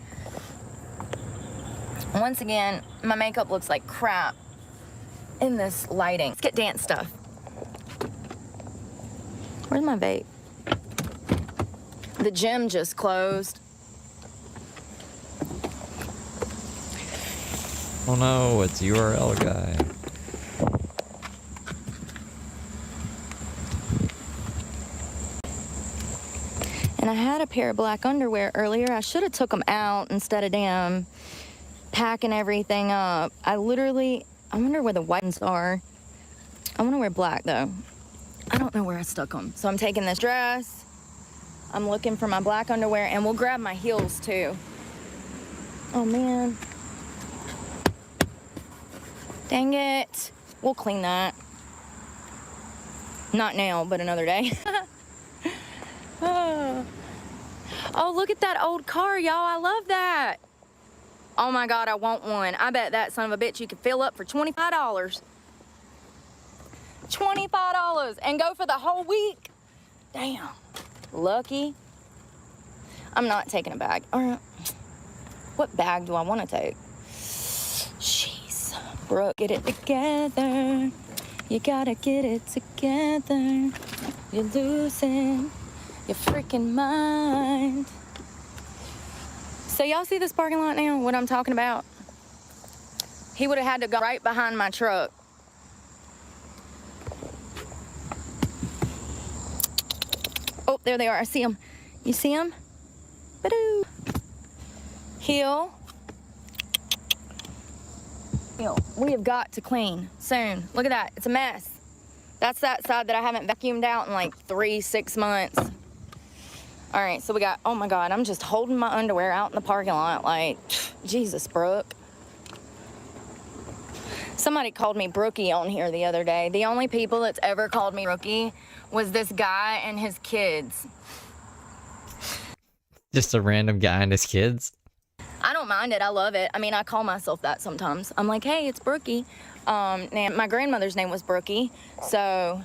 Once again, my makeup looks like crap in this lighting. Let's get dance stuff. Where's my vape? The gym just closed. Oh no, it's URL guy. And I had a pair of black underwear earlier. I should have took them out instead of damn packing everything up. I wonder where the white ones are. I want to wear black though. I don't know where I stuck them. So I'm taking this dress. I'm looking for my black underwear and we'll grab my heels too. Oh man. Dang it. We'll clean that. Not now, but another day. Oh, look at that old car, y'all. I love that. Oh my God, I want one. I bet that son of a bitch you could fill up for $25. $25 and go for the whole week. Damn. Lucky. I'm not taking a bag. All right. What bag do I want to take? Jeez. Brooke, get it together. You gotta get it together. You're losing your freaking mind. So y'all see this parking lot now? What I'm talking about? He would have had to go right behind my truck. Oh, there they are. I see them. You see them? Ba-doo. Heel. Heel. We have got to clean soon. Look at that. It's a mess. That's that side that I haven't vacuumed out in like 6 months. All right, so we got, oh my God, I'm just holding my underwear out in the parking lot like, Jesus, Brooke. Somebody called me Brookie on here the other day. The only people that's ever called me Brookie was this guy and his kids. Just a random guy and his kids? I don't mind it. I love it. I mean, I call myself that sometimes. I'm like, hey, it's Brookie. And my grandmother's name was Brookie, so...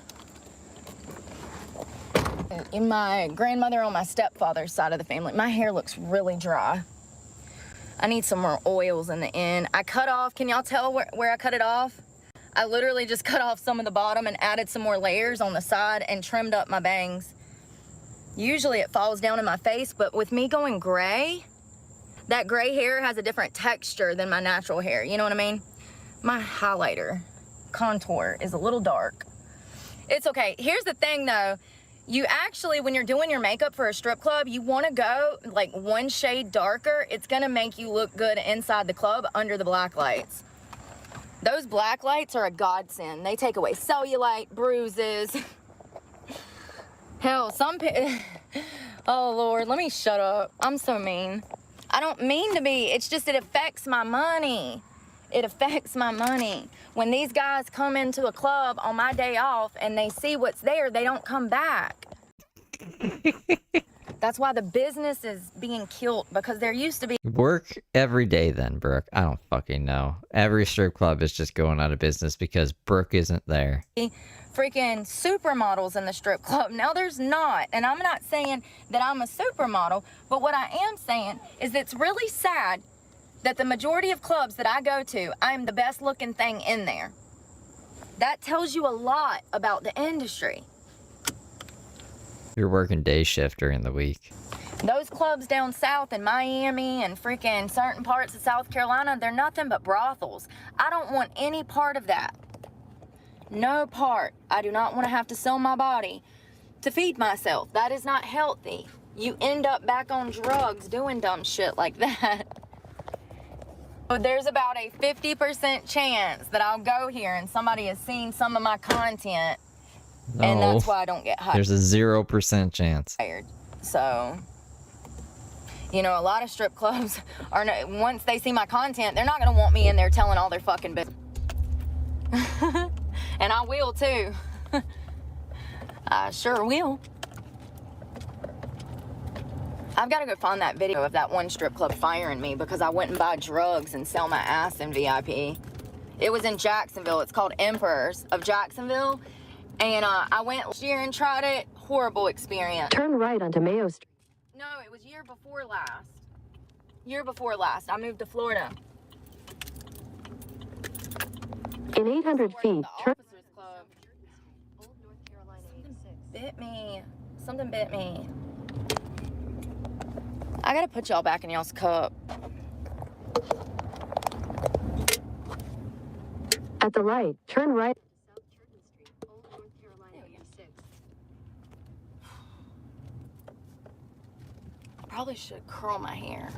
In my grandmother on my stepfather's side of the family, my hair looks really dry. I need some more oils in the end. I cut off, can y'all tell where I cut it off? I literally just cut off some of the bottom and added some more layers on the side and trimmed up my bangs. Usually it falls down in my face, but with me going gray, that gray hair has a different texture than my natural hair, you know what I mean? My highlighter contour is a little dark. It's okay. Here's the thing though. You actually, when you're doing your makeup for a strip club, you want to go like one shade darker. It's going to make you look good inside the club under the black lights. Those black lights are a godsend. They take away cellulite, bruises. Hell, oh Lord, let me shut up. I'm so mean. I don't mean to be. It's just it affects my money. It affects my money. When these guys come into a club on my day off and they see what's there, they don't come back. That's why the business is being killed, because there used to be... Work every day then, Brooke. I don't fucking know. Every strip club is just going out of business because Brooke isn't there. freaking supermodels in the strip club. Now there's not, and I'm not saying that I'm a supermodel, but what I am saying is it's really sad that the majority of clubs that I go to, I'm the best looking thing in there. That tells you a lot about the industry. You're working day shift during the week. Those clubs down south in Miami and freaking certain parts of South Carolina, they're nothing but brothels. I don't want any part of that. No part. I do not want to have to sell my body to feed myself. That is not healthy. You end up back on drugs doing dumb shit like that. There's about a 50% chance that I'll go here and somebody has seen some of my content, No, and that's why I don't get hired. there's a 0% chance. So, you know, a lot of strip clubs are, once they see my content, they're not going to want me in there telling all their fucking business. And I will too. I sure will. I've got to go find that video of that one strip club firing me because I wouldn't buy drugs and sell my ass in VIP. It was in Jacksonville. It's called Emperors of Jacksonville. And I went last year and tried it. Horrible experience. Turn right onto Mayo Street. No, it was year before last. Year before last. I moved to Florida. In 800 feet, turn. Officers Club. Something bit me. Something bit me. I gotta put y'all back in y'all's cup. At the light, turn right. I probably should curl my hair.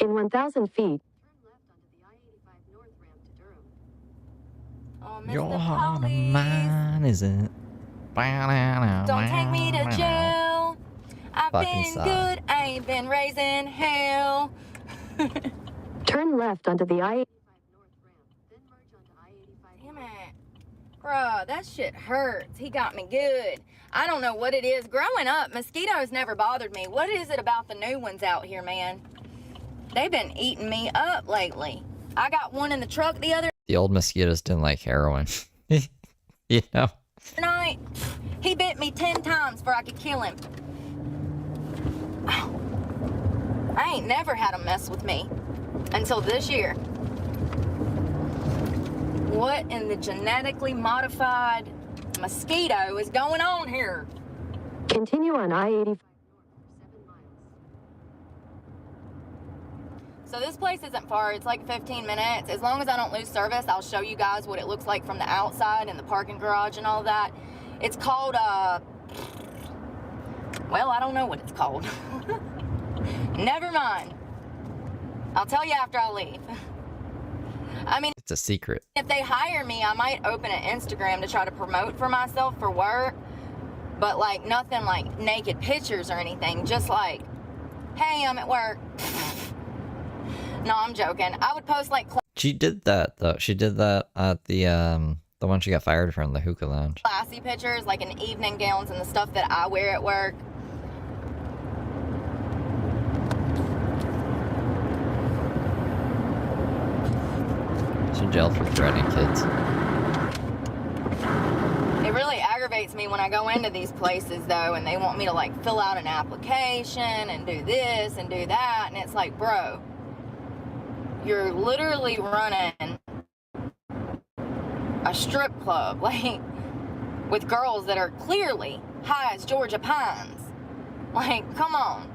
In 1,000 feet. Oh, Mr. Your heart of Police. mine, is it? Don't take me to jail. I've Fucking been sigh. good, I ain't been raising hell. Turn left onto the I-85 north ramp, then merge onto I-85. Damn it. Bruh, that shit hurts. He got me good. I don't know what it is. Growing up, mosquitoes never bothered me. What is it about the new ones out here, man? They've been eating me up lately. I got one in the truck the other The old mosquitoes didn't like heroin. You know? night. He bit me 10 times before I could kill him. I ain't never had him mess with me until this year. What in the genetically modified mosquito is going on here? Continue on I-85 north for 7 miles. So this place isn't far. It's like 15 minutes. As long as I don't lose service, I'll show you guys what it looks like from the outside and the parking garage and all that. It's called, well, I don't know what it's called. Never mind. I'll tell you after I leave. I mean, It's a secret. if they hire me, I might open an Instagram to try to promote for myself for work. But like nothing like naked pictures or anything. Just like, hey, I'm at work. No, I'm joking. I would post like She did that though. She did that at the one she got fired from, the hookah lounge. classy pictures, like in evening gowns and the stuff that I wear at work. She's in jail for threatening kids. It really aggravates me when I go into these places though and they want me to like fill out an application and do this and do that, and it's like, bro, you're literally running a strip club, like, with girls that are clearly high as Georgia pines. Like, come on.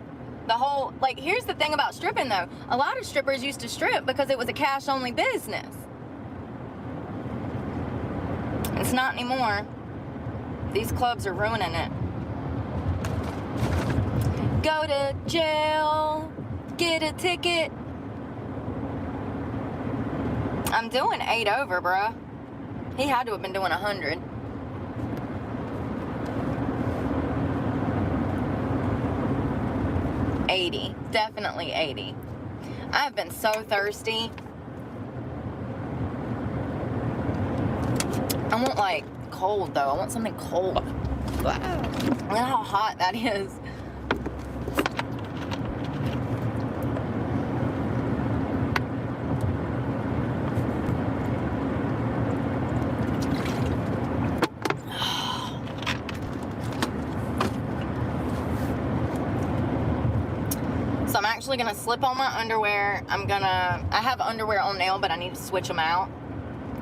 The whole, like, here's the thing about stripping though. A lot of strippers used to strip because it was a cash-only business. It's not anymore. These clubs are ruining it. Go to jail, get a ticket. I'm doing 8 over, bruh. He had to have been doing 100. $80, definitely 80. I've been so thirsty. I want like cold though. I want something cold. Look at how hot that is. actually gonna slip on my underwear. I have underwear on now, but I need to switch them out.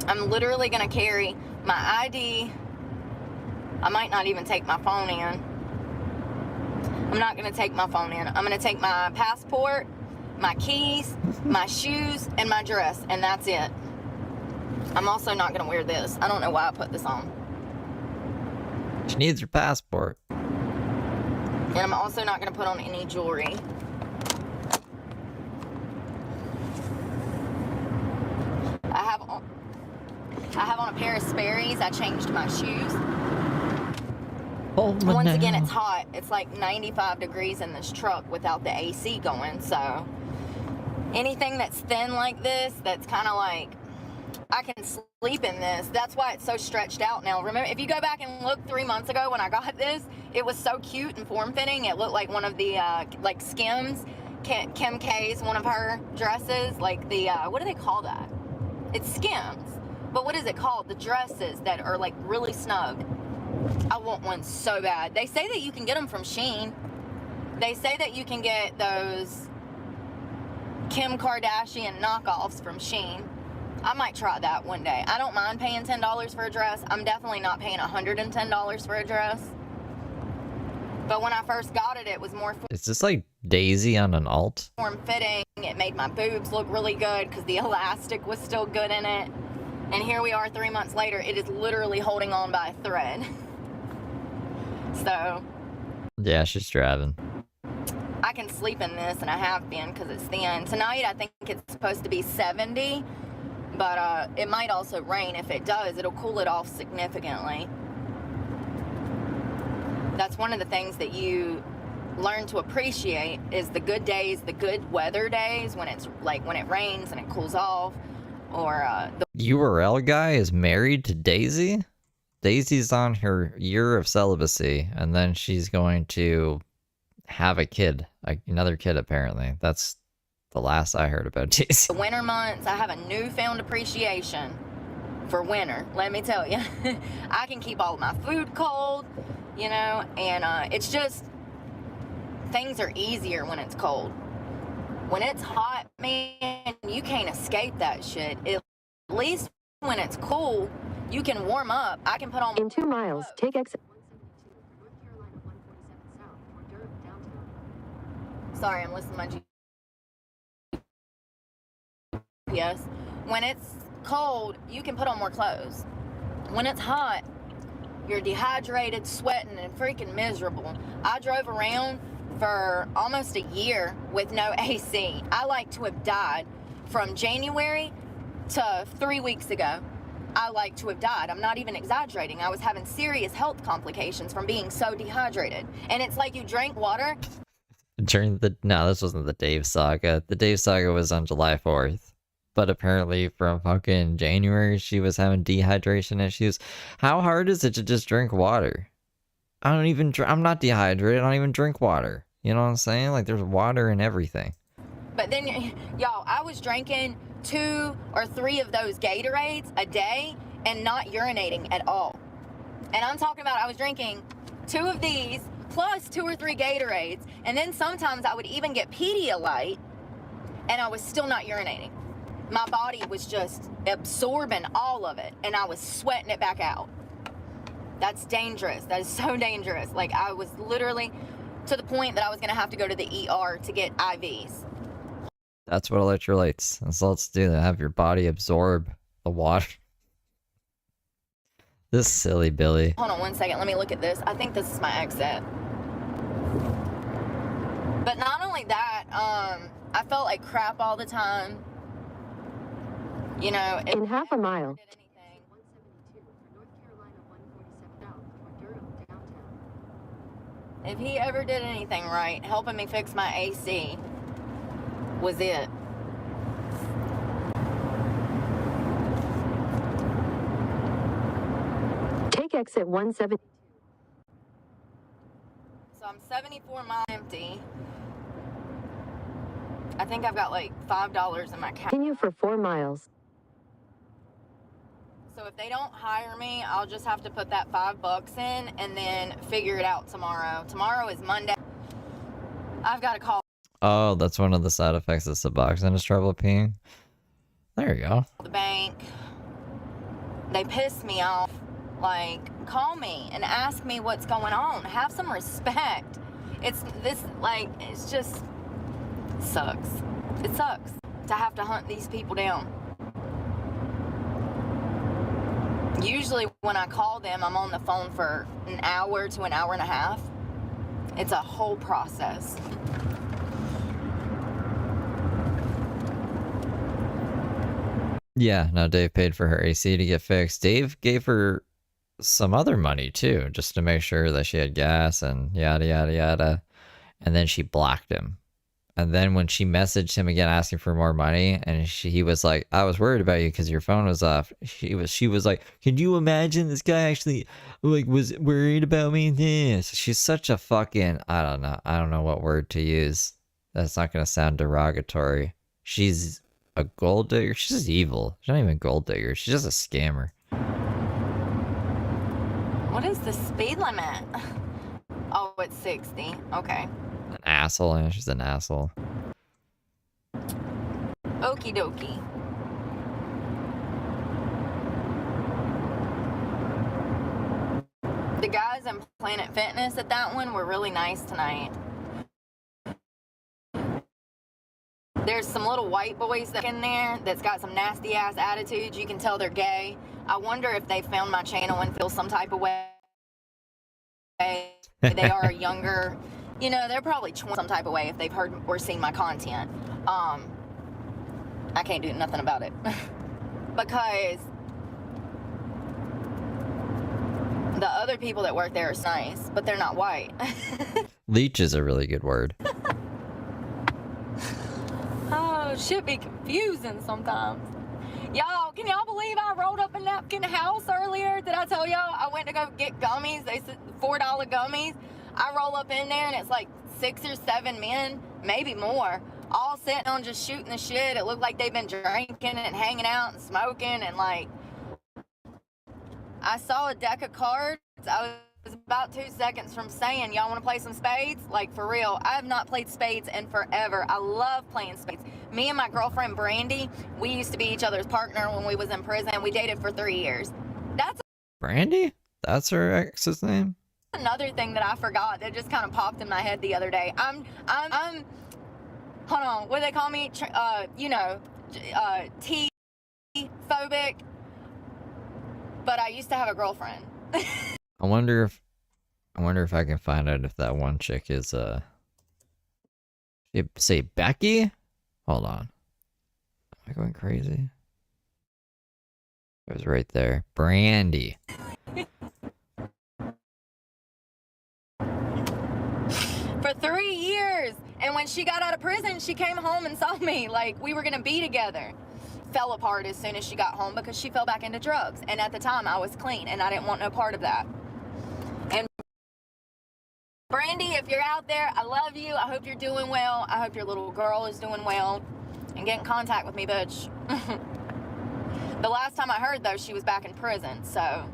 I'm literally gonna carry my ID. I might not even take my phone in. I'm not gonna take my phone in. I'm gonna take my passport, my keys, my shoes, and my dress, and that's it. I'm also not gonna wear this. I don't know why I put this on. She needs her passport. And I'm also not gonna put on any jewelry. I have on a pair of Sperry's. I changed my shoes. Once again, it's hot. It's like 95 degrees in this truck without the AC going. So anything that's thin like this, that's kind of like, I can sleep in this. That's why it's so stretched out now. Remember, if you go back and look 3 months ago when I got this, it was so cute and form-fitting. It looked like one of the like Skims, Kim K's, one of her dresses, like the what do they call that? It's Skims, but what is it called? The dresses that are like really snug. I want one so bad. They say that you can get them from Shein. They say that you can get those Kim Kardashian knockoffs from Shein. I might try that one day. I don't mind paying $10 for a dress. I'm definitely not paying $110 for a dress. But when I first got it, it was more Is this like Daisy on an alt? form-fitting. It made my boobs look really good because the elastic was still good in it. And here we are 3 months later. It is literally holding on by a thread. So Yeah, she's driving. I can sleep in this, and I have been because it's thin. Tonight, I think it's supposed to be 70, but it might also rain. If it does, it'll cool it off significantly. That's one of the things that you learn to appreciate is the good days, the good weather days, when it's like when it rains and it cools off, or the URL guy is married to Daisy? Daisy's on her year of celibacy, and then she's going to have a kid, another kid apparently. That's the last I heard about Daisy. winter months. I have a newfound appreciation for winter, let me tell you. I can keep all of my food cold, you know, and it's just, things are easier when it's cold. When it's hot, man, you can't escape that shit. At least when it's cool, you can warm up. I can put on. In 2 miles, take exit. Sorry, I'm listening to my GPS. When it's cold, you can put on more clothes. When it's hot, you're dehydrated, sweating, and freaking miserable. I drove around for almost a year with no AC. I like to have died from January to 3 weeks ago. I like to have died. I'm not even exaggerating. I was having serious health complications from being so dehydrated. And it's like you drank water. No, this wasn't the Dave saga. The Dave saga was on July 4th. But apparently from fucking January, she was having dehydration issues. How hard is it to just drink water? I'm not dehydrated. I don't even drink water. You know what I'm saying? Like, there's water in everything. But then, y'all, I was drinking 2 or 3 of those Gatorades a day and not urinating at all. And I'm talking about I was drinking 2 of these plus 2 or 3 Gatorades. And then sometimes I would even get Pedialyte and I was still not urinating. My body was just absorbing all of it and I was sweating it back out. That's dangerous. That is so dangerous. Like, I was literally to the point that I was going to have to go to the ER to get IVs. That's what electrolytes and salts do. They have your body absorb the water. This silly Billy. Hold on one second. Let me look at this. I think this is my exit. But not only that, I felt like crap all the time. You know, In half a mile. If he ever did anything right, helping me fix my AC was it. Take exit 170. So I'm 74 miles empty. I think I've got like $5 in my account. Continue for 4 miles. So if they don't hire me, I'll just have to put that $5 in and then figure it out tomorrow. Tomorrow is Monday. I've got to call. Oh, that's one of the side effects of Suboxone is trouble peeing. There you go. The bank, they piss me off. Like, call me and ask me what's going on. Have some respect. It's just sucks. It sucks to have to hunt these people down. Usually when I call them, I'm on the phone for an hour to an hour and a half. It's a whole process. Yeah, no, Dave paid for her AC to get fixed. Dave gave her some other money too, just to make sure that she had gas and yada yada yada. And then she blocked him. And then when she messaged him again asking for more money, and he was like, "I was worried about you because your phone was off." She was like, "Can you imagine this guy actually like was worried about me?" This. She's such a fucking I don't know what word to use. That's not gonna sound derogatory. She's a gold digger. She's just evil. She's not even a gold digger. She's just a scammer. What is the speed limit? Oh, it's 60. Okay. An asshole. Yeah, she's an asshole. Okie dokie. The guys in Planet Fitness at that one were really nice tonight. There's some little white boys that in there that's got some nasty ass attitudes. You can tell they're gay. I wonder if they found my channel and feel some type of way. They are younger. You know, they're probably some type of way if they've heard or seen my content. I can't do nothing about it. Because the other people that work there are nice, but they're not white. Leech is a really good word. Oh, shit be confusing sometimes. Y'all, can y'all believe I rolled up a napkin house earlier? Did I tell y'all I went to go get gummies? They said $4 gummies. I roll up in there and it's like 6 or 7 men, maybe more, all sitting on just shooting the shit. It looked like they've been drinking and hanging out and smoking, and like, I saw a deck of cards. I was about 2 seconds from saying, y'all want to play some spades? Like, for real, I have not played spades in forever. I love playing spades. Me and my girlfriend Brandy, we used to be each other's partner when we was in prison. We dated for 3 years. That's Brandy? That's her ex's name? another thing that I forgot that just kind of popped in my head the other day. I'm hold on, what do they call me? T-phobic. But I used to have a girlfriend. I wonder if I can find out if that one chick is say Becky? Hold on. Am I going crazy? It was right there. Brandy. For 3 years. And when she got out of prison, she came home and saw me. Like, we were gonna be together. Fell apart as soon as she got home because she fell back into drugs. And at the time, I was clean and I didn't want no part of that. And Brandy, if you're out there, I love you. I hope you're doing well. I hope your little girl is doing well. And get in contact with me, bitch. The last time I heard, though, she was back in prison, so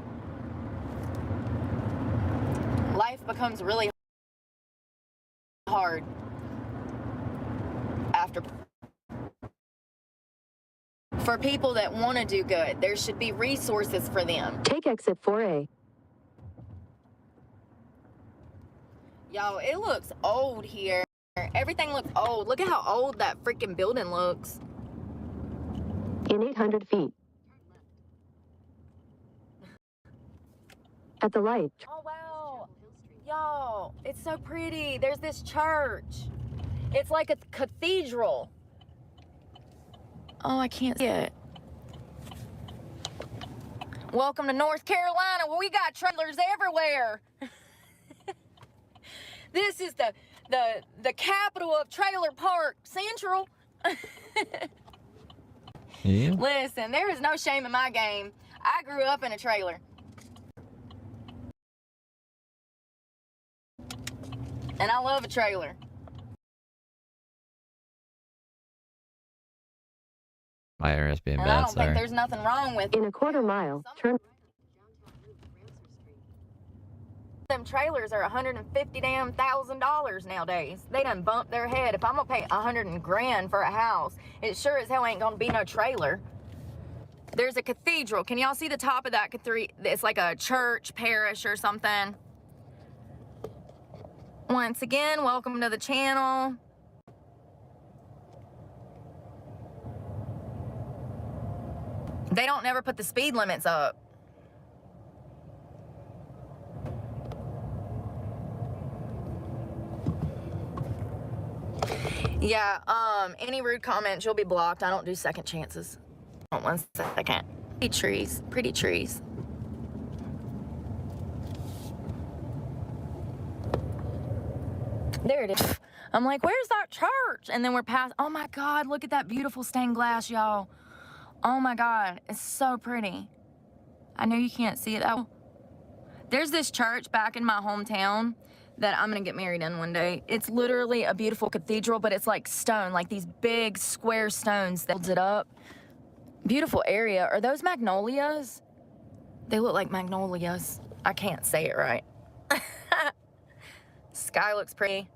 life becomes really hard after. For people that want to do good, there should be resources for them. Take exit 4A. Yo, it looks old here. Everything looks old. Look at how old that freaking building looks. In 800 feet. At the light. Oh, wow. Y'all, it's so pretty. There's this church. It's like a cathedral. Oh, I can't see it. Welcome to North Carolina, where we got trailers everywhere. This is the capital of Trailer Park Central. Yeah. Listen, there is no shame in my game. I grew up in a trailer. And I love a trailer. My internet's being And I bad, don't think sorry. there's nothing wrong with In a quarter mile, turn. them trailers are $150,000 nowadays. They done bumped their head. If I'm gonna pay $100,000 for a house, it sure as hell ain't gonna be no trailer. There's a cathedral. Can y'all see the top of that cathedral? It's like a church, parish, or something. Once again, welcome to the channel. They don't never put the speed limits up. Yeah, any rude comments, you'll be blocked. I don't do second chances. Hold on 1 second. Pretty trees, pretty trees. There it is. I'm like, where's that church? And then we're past, oh my God, look at that beautiful stained glass, y'all. Oh my God, it's so pretty. I know you can't see it. Oh, there's this church back in my hometown that I'm gonna get married in one day. It's literally a beautiful cathedral, but it's like stone, like these big square stones that holds it up. Beautiful area. Are those magnolias? They look like magnolias. I can't say it right. Sky looks pretty.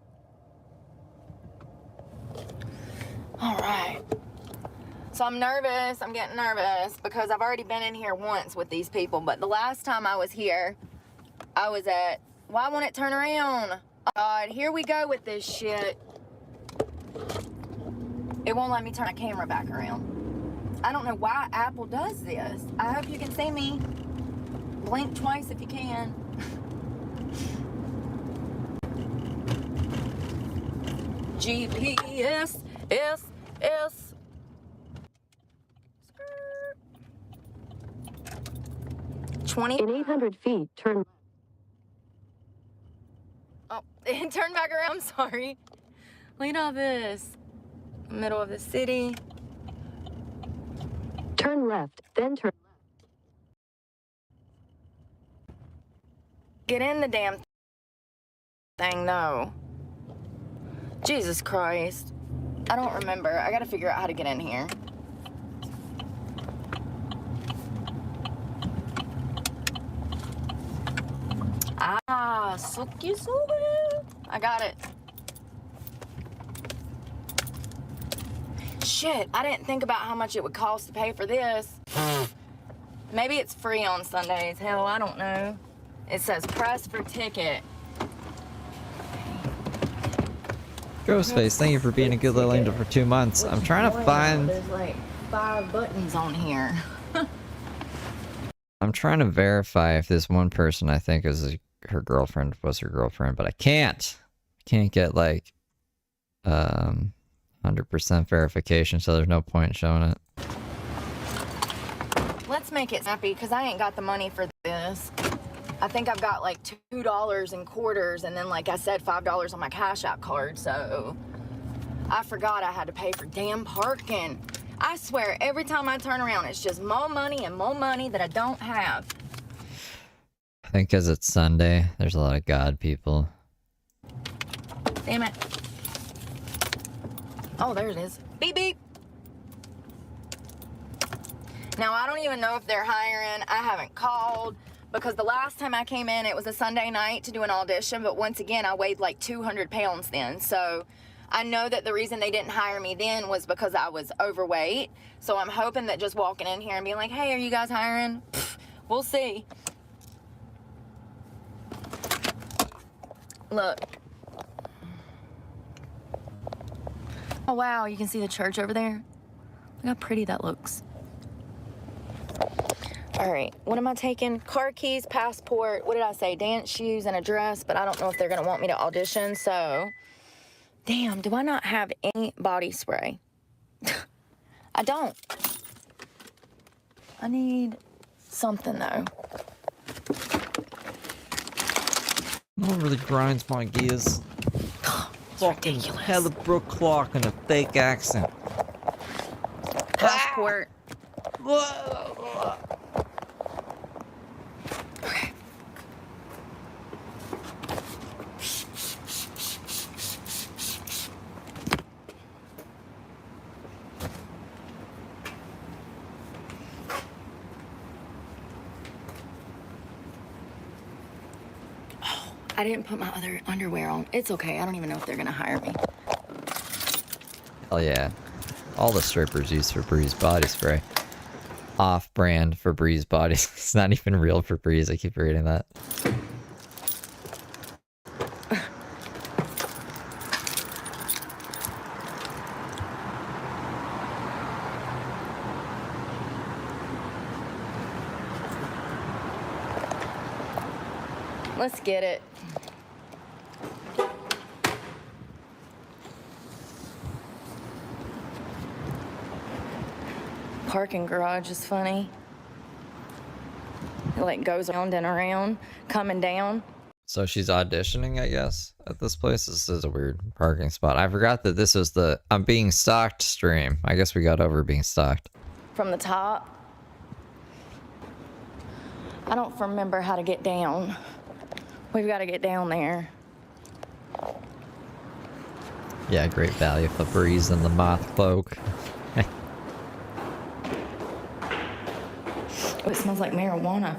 All right. So I'm nervous. I'm getting nervous because I've already been in here once with these people, but the last time I was here, I was at, why won't it turn around? Oh God, here we go with this shit. It won't let me turn my camera back around. I don't know why Apple does this. I hope you can see me. Blink twice if you can. GPS, S. 20. In 800 feet, turn. Oh, it turned back around. I'm sorry. Look at all this. Middle of the city. Turn left, then turn. Get in the damn thing, though. Jesus Christ. I don't remember. I gotta figure out how to get in here. Ah, suki sube. I got it. Shit, I didn't think about how much it would cost to pay for this. Maybe it's free on Sundays. Hell, I don't know. It says press for ticket. Ghostface, thank you for being a good little angel for 2 months. I'm trying to find... There's like 5 buttons on here. I'm trying to verify if this one person I think is her girlfriend was her girlfriend, but I can't. I can't get like 100% verification, so there's no point in showing it. Let's make it snappy because I ain't got the money for this. I think I've got like $2 in quarters and then, like I said, $5 on my Cash App card, so I forgot I had to pay for damn parking. I swear, every time I turn around, it's just more money and more money that I don't have. I think because it's Sunday, there's a lot of God people. Damn it. Oh, there it is. Beep, beep. Now, I don't even know if they're hiring. I haven't called because the last time I came in, it was a Sunday night to do an audition, but once again, I weighed like 200 pounds then, so I know that the reason they didn't hire me then was because I was overweight, so I'm hoping that just walking in here and being like, hey, are you guys hiring? Pfft, we'll see. Look. Oh, wow, you can see the church over there? Look how pretty that looks. All right, what am I taking? Car keys, passport, what did I say? Dance shoes and a dress, but I don't know if they're gonna want me to audition, so. Damn, do I not have any body spray? I don't. I need something, though. What really grinds my gears? It's ridiculous. Hella Brooke Clark and a fake accent. Passport. Oh, I didn't put my other underwear on. It's okay. I don't even know if they're gonna hire me. Hell yeah. All the strippers use Febreze body spray. Off-brand Febreze body. It's not even real Febreze. I keep reading that. Let's get it. Parking garage is funny. It like goes around and around, coming down. So she's auditioning, I guess, at this place. This is a weird parking spot. I forgot that this was the I'm being stalked stream. I guess we got over being stalked. From the top. I don't remember how to get down. We've got to get down there. Yeah, great value. Febreze and the moth cloak. Oh, it smells like marijuana.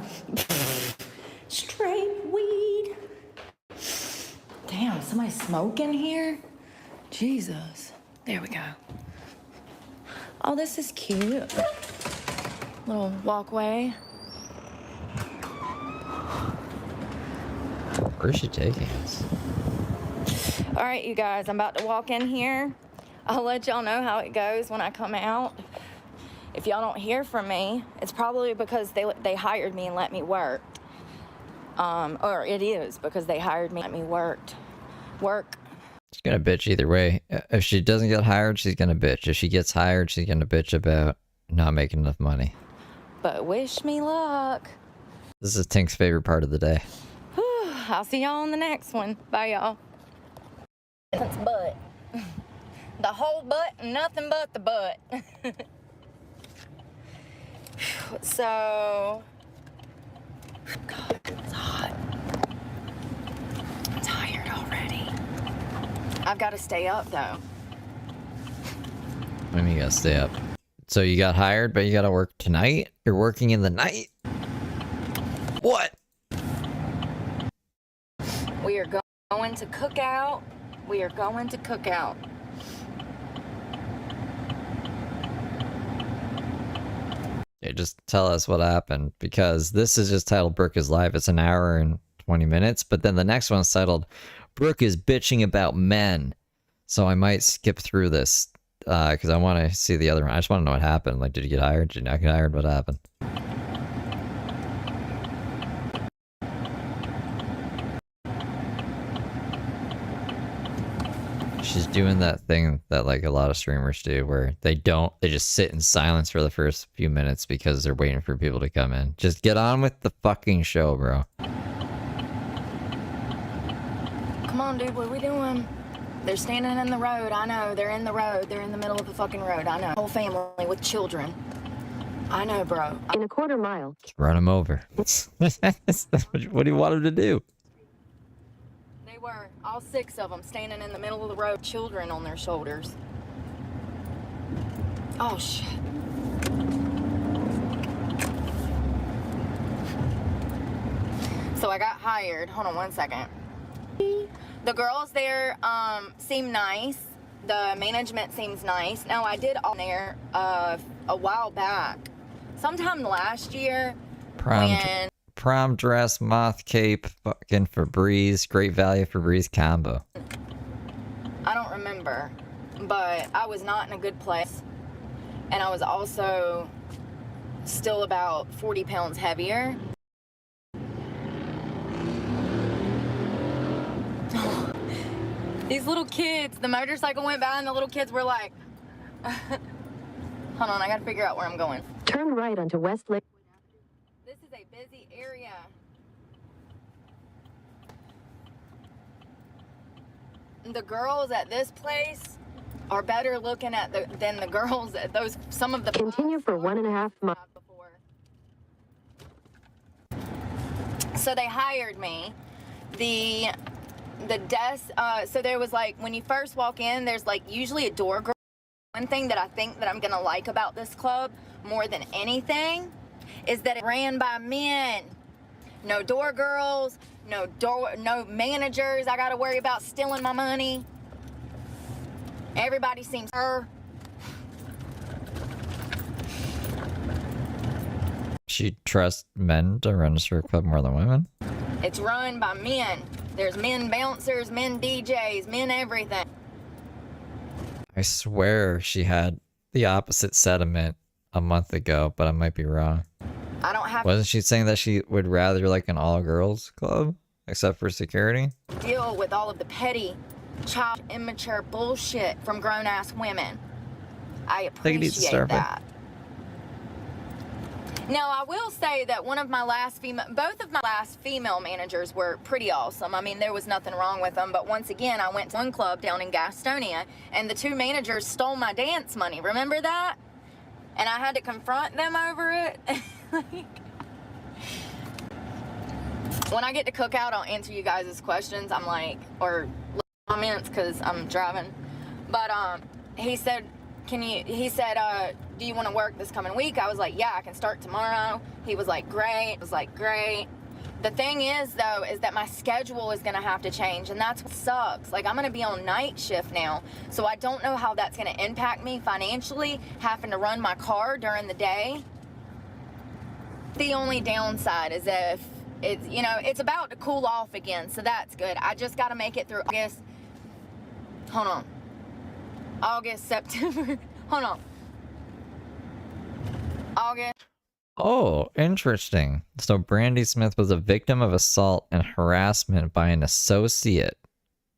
Straight weed. Damn, somebody smoking here? Jesus. There we go. Oh, this is cute. Little walkway. Where's she taking us? All right, you guys, I'm about to walk in here. I'll let y'all know how it goes when I come out. If y'all don't hear from me, it's probably because they hired me and let me work. Or it is because they hired me and let me work. She's gonna bitch either way. If she doesn't get hired, she's gonna bitch. If she gets hired, she's gonna bitch about not making enough money. But wish me luck. This is Tink's favorite part of the day. I'll see y'all on the next one. Bye, y'all. It's butt. The whole butt and nothing but the butt. So, God, it's hot. I'm tired already. I've got to stay up, though. What do you mean you gotta stay up? So you got hired, but you gotta work tonight? You're working in the night? What? We are going to cookout. We are going to cookout. Yeah, just tell us what happened, because this is just titled Brooke is Live. It's an hour and 20 minutes, but then the next one's titled Brooke is bitching about men. So I might skip through this because I want to see the other one. I just want to know what happened. Like, did you get hired? Did you not get hired? What happened? She's doing that thing that like a lot of streamers do where they just sit in silence for the first few minutes because they're waiting for people to come in. Just get on with the fucking show, bro. Come on, dude, what are we doing? They're standing in the road. I know, they're in the road. They're in the middle of the fucking road. I know. Whole family with children. I know, bro. In a quarter mile. Just run them over. What do you want them to do? They were, all 6 of them, standing in the middle of the road, children on their shoulders. Oh, shit. So I got hired. Hold on one second. The girls there seem nice. The management seems nice. Now, I did on there a while back. Sometime last year. Prom dress, moth cape, fucking Febreze, great value Febreze combo. I don't remember, but I was not in a good place. And I was also still about 40 pounds heavier. These little kids, the motorcycle went by and the little kids were like, hold on, I gotta figure out where I'm going. Turn right onto West Lake. This is a busy area. The girls at this place are better looking than the girls at those, some of the... Continue for 1.5 miles. So they hired me. The desk, so there was like, when you first walk in, there's like usually a door girl. One thing that I think that I'm gonna like about this club more than anything is that it ran by men. No door girls, no managers I gotta worry about stealing my money. Everybody seems her. She trusts men to run a strip club more than women? It's run by men. There's men bouncers, men DJs, men everything. I swear she had the opposite sentiment a month ago, but I might be wrong. I don't have Wasn't she saying that she would rather like an all-girls club, except for security? to deal with all of the petty, child, immature bullshit from grown-ass women. I Take it easy, appreciate Starfy. that. Now, I will say that both of my last female managers were pretty awesome. I mean, there was nothing wrong with them, but once again, I went to one club down in Gastonia, and the two managers stole my dance money. Remember that? And I had to confront them over it. When I get to Cookout, I'll answer you guys' questions. I'm like, or comments, because I'm driving. But he said, do you want to work this coming week? I was like, yeah, I can start tomorrow. He was like, great. I was like, great. The thing is, though, is that my schedule is going to have to change, and that's what sucks. Like, I'm going to be on night shift now, so I don't know how that's going to impact me financially, having to run my car during the day. The only downside is if it's, it's about to cool off again, so that's good. I just got to make it through August. Hold on. August, September. Hold on. August. Oh, interesting. So Brandy Smith was a victim of assault and harassment by an associate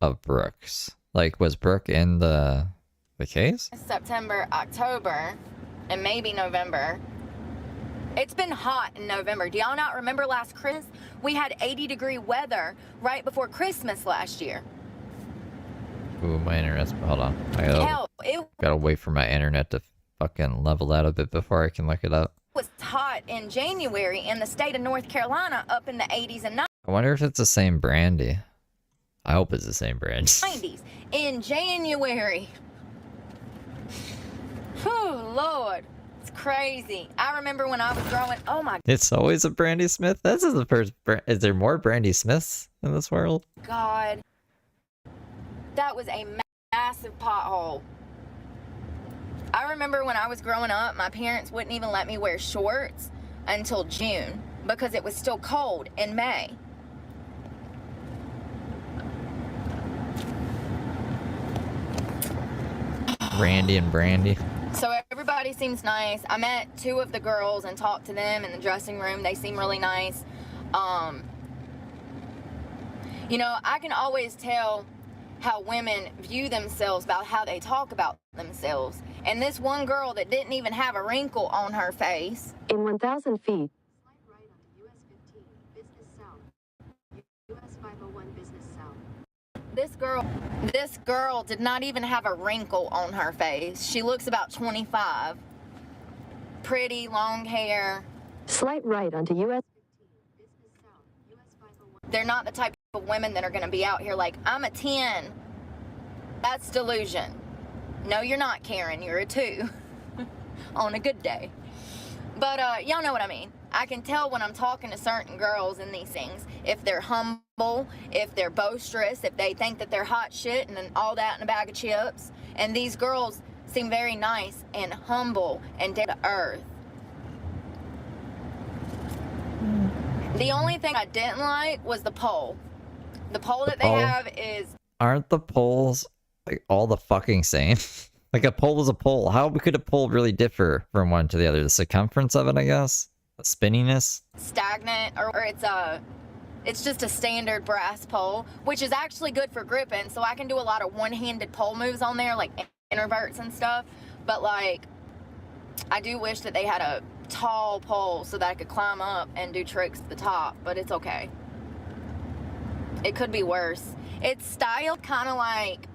of Brooke's. Like, was Brooke in the case? September, October, and maybe November. It's been hot in November. Do y'all not remember last Christmas? We had 80-degree weather right before Christmas last year. Ooh, my internet's... Hold on. Hell, it Gotta wait for my internet to fucking level out a bit before I can look it up. was hot in January in the state of North Carolina, up in the 80s and I wonder if it's the same Brandy. I hope it's the same Brandy. 90s. In January. Whew, Lord. It's crazy. I remember when I was growing... Oh, my It's always a Brandy Smith? This is the first... Is there more Brandy Smiths in this world? God. That was a massive pothole. I remember when I was growing up, my parents wouldn't even let me wear shorts until June because it was still cold in May. Randy and Brandy. So everybody seems nice. I met two of the girls and talked to them in the dressing room. They seem really nice. I can always tell how women view themselves about how they talk about themselves. And this one girl that didn't even have a wrinkle on her face. In 1,000 feet. Slight right onto US 15, Business South. US 501 Business South. This girl did not even have a wrinkle on her face. She looks about 25. Pretty, long hair. Slight right onto US 15, Business South. US 501. They're not the type of women that are going to be out here like, I'm a 10. That's delusion. No, you're not, Karen. You're a 2 on a good day. But y'all know what I mean. I can tell when I'm talking to certain girls in these things, if they're humble, if they're boisterous, if they think that they're hot shit and all that in a bag of chips. And these girls seem very nice and humble and down to earth. The only thing I didn't like was the pole. The pole that they have is... Aren't the poles like all the fucking same? Like a pole is a pole. How could a pole really differ from one to the other? The circumference of it, I guess? The spinniness? Stagnant, or it's just a standard brass pole, which is actually good for gripping, so I can do a lot of one-handed pole moves on there, like introverts and stuff. But like, I do wish that they had a tall pole so that I could climb up and do tricks at the top, but it's okay. It could be worse. It's styled kind of like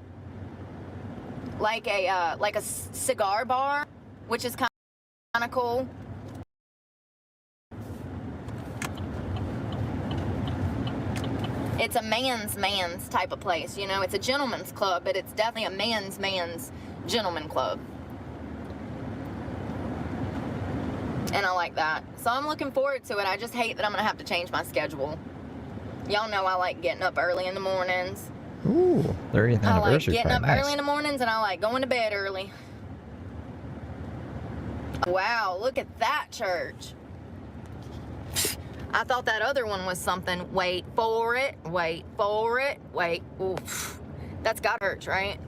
a cigar bar, which is kind of cool. It's a man's type of place, It's a gentleman's club, but it's definitely a man's gentleman club. And I like that. So I'm looking forward to it. I just hate that I'm going to have to change my schedule. Y'all know I like getting up early in the mornings. Ooh, 30th I like anniversary getting party. up Nice. early in the mornings, and I like going to bed early. Wow, look at that church. I thought that other one was something. Wait for it, wait for it, wait. Oof. That's God church, right?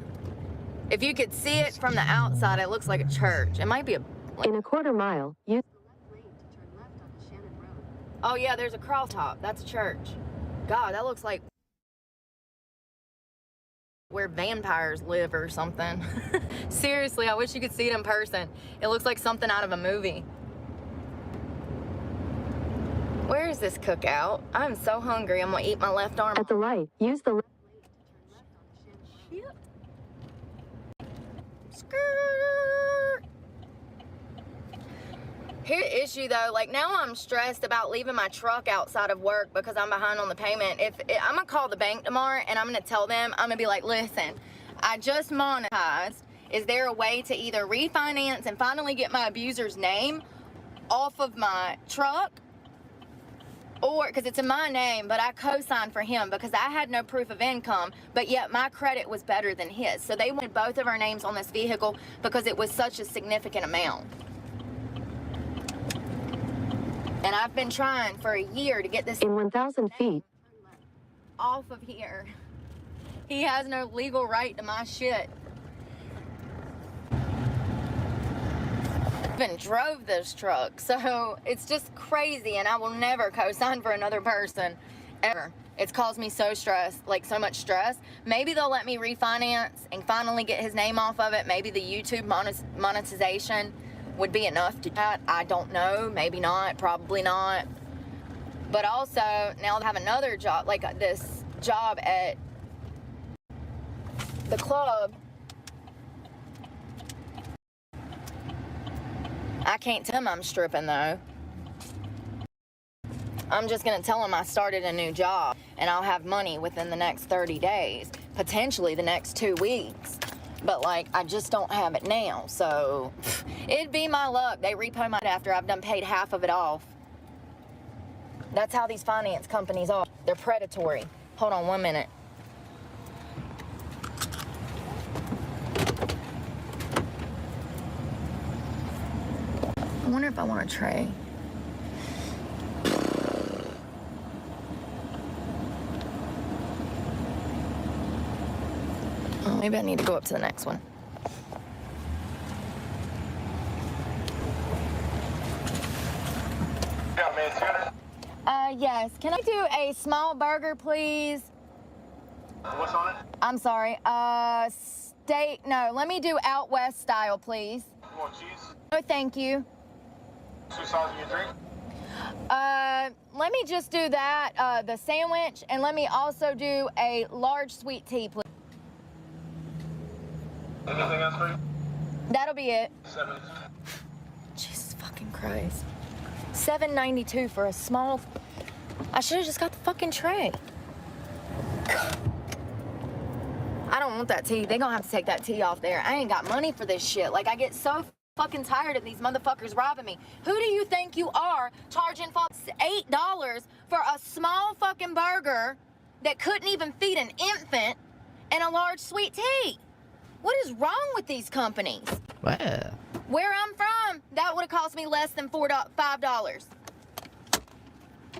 If you could see it from the outside, it looks like a church. It might be a... In a quarter mile, use The left lane to turn left onto Shannon Road. Oh yeah, there's a cross-top. That's a church. God, that looks like where vampires live or something. Seriously, I wish you could see it in person. It looks like something out of a movie. Where is this cookout? I'm so hungry. I'm gonna eat my left arm. at the light. Use the left Lane to turn left onto Shannon Road. Skirt. Here the issue though, like now I'm stressed about leaving my truck outside of work because I'm behind on the payment. I'm gonna call the bank tomorrow and I'm gonna tell them, I'm gonna be like, listen, I just monetized. Is there a way to either refinance and finally get my abuser's name off of my truck? Or, because it's in my name, but I co-signed for him because I had no proof of income, but yet my credit was better than his. So they wanted both of our names on this vehicle because it was such a significant amount. And I've been trying for a year to get this in 1,000 feet. off of here. He has no legal right to my shit. Even drove this truck, so it's just crazy, and I will never co-sign for another person ever. It's caused me so much stress. Maybe they'll let me refinance and finally get his name off of it. Maybe the YouTube monetization would be enough to do that. I don't know, maybe not, probably not. But also now I have another job, like this job at the club. I can't tell him I'm stripping though. I'm just gonna tell him I started a new job and I'll have money within the next 30 days, potentially the next 2 weeks. But like, I just don't have it now, so it'd be my luck. They repo my after I've done paid half of it off. That's how these finance companies are. They're predatory. Hold on 1 minute. I wonder if I want a tray. Oh, maybe I need to go up to the next one. Yes. Can I do a small burger, please? What's on it? I'm sorry. Steak. No, let me do out west style, please. You want cheese? No, thank you. 2 sides of your drink? Let me just do that, the sandwich, and let me also do a large sweet tea, please. Anything else for you? That'll be it. 7. Jesus fucking Christ. $7.92 for a small... I should have just got the fucking tray. I don't want that tea. They gonna have to take that tea off there. I ain't got money for this shit. Like, I get so fucking tired of these motherfuckers robbing me. Who do you think you are charging folks $8 for a small fucking burger that couldn't even feed an infant and a large sweet tea? What is wrong with these companies? Wow. Where I'm from, that would have cost me less than $5.